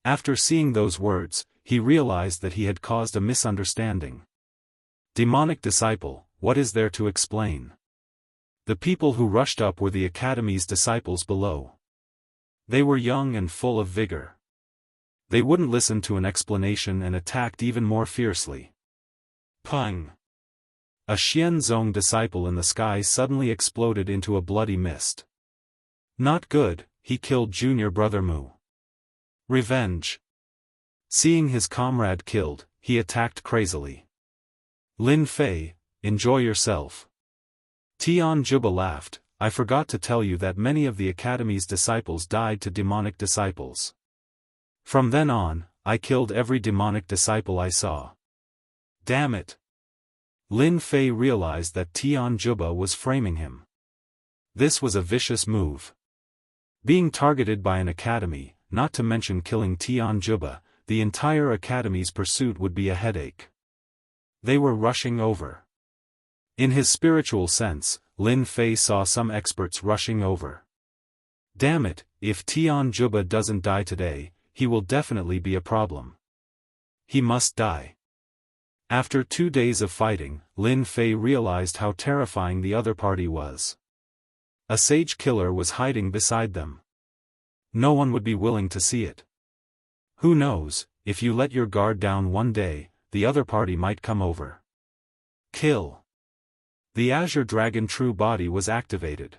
After seeing those words, he realized that he had caused a misunderstanding. Demonic disciple, what is there to explain? The people who rushed up were the academy's disciples below. They were young and full of vigor. They wouldn't listen to an explanation and attacked even more fiercely. Pung! A Xianzong disciple in the sky suddenly exploded into a bloody mist. Not good, he killed junior brother Mu. Revenge. Seeing his comrade killed, he attacked crazily. Lin Fei, enjoy yourself. Tian Juba laughed, I forgot to tell you that many of the academy's disciples died to demonic disciples. From then on, I killed every demonic disciple I saw. Damn it! Lin Fei realized that Tian Juba was framing him. This was a vicious move. Being targeted by an academy, not to mention killing Tian Juba, the entire academy's pursuit would be a headache. They were rushing over. In his spiritual sense, Lin Fei saw some experts rushing over. Damn it, if Tian Juba doesn't die today, he will definitely be a problem. He must die. After 2 days of fighting, Lin Fei realized how terrifying the other party was. A sage killer was hiding beside them. No one would be willing to see it. Who knows, if you let your guard down one day, the other party might come over. Kill. The Azure Dragon True Body was activated.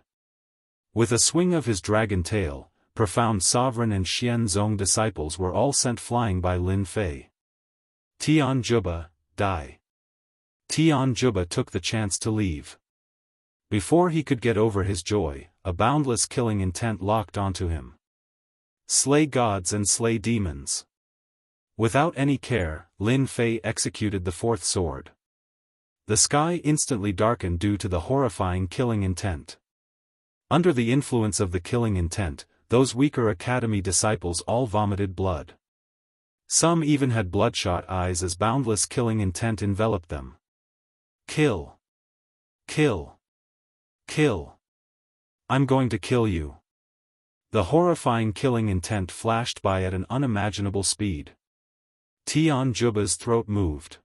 With a swing of his dragon tail, Profound Sovereign and Xianzong disciples were all sent flying by Lin Fei. Tian Juba, die. Tian Juba took the chance to leave. Before he could get over his joy, a boundless killing intent locked onto him. Slay gods and slay demons. Without any care, Lin Fei executed the fourth sword. The sky instantly darkened due to the horrifying killing intent. Under the influence of the killing intent, those weaker academy disciples all vomited blood. Some even had bloodshot eyes as boundless killing intent enveloped them. Kill. Kill. Kill. I'm going to kill you. The horrifying killing intent flashed by at an unimaginable speed. Tian Juba's throat moved.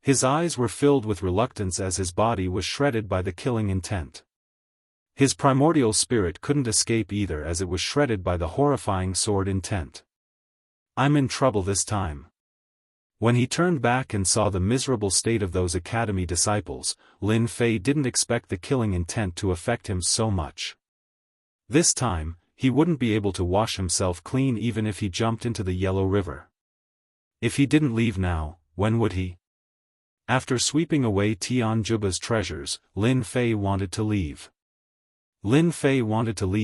His eyes were filled with reluctance as his body was shredded by the killing intent. His primordial spirit couldn't escape either as it was shredded by the horrifying sword intent. I'm in trouble this time. When he turned back and saw the miserable state of those academy disciples, Lin Fei didn't expect the killing intent to affect him so much. This time, he wouldn't be able to wash himself clean even if he jumped into the Yellow River. If he didn't leave now, when would he? After sweeping away Tian Juba's treasures, Lin Fei wanted to leave. Lin Fei wanted to leave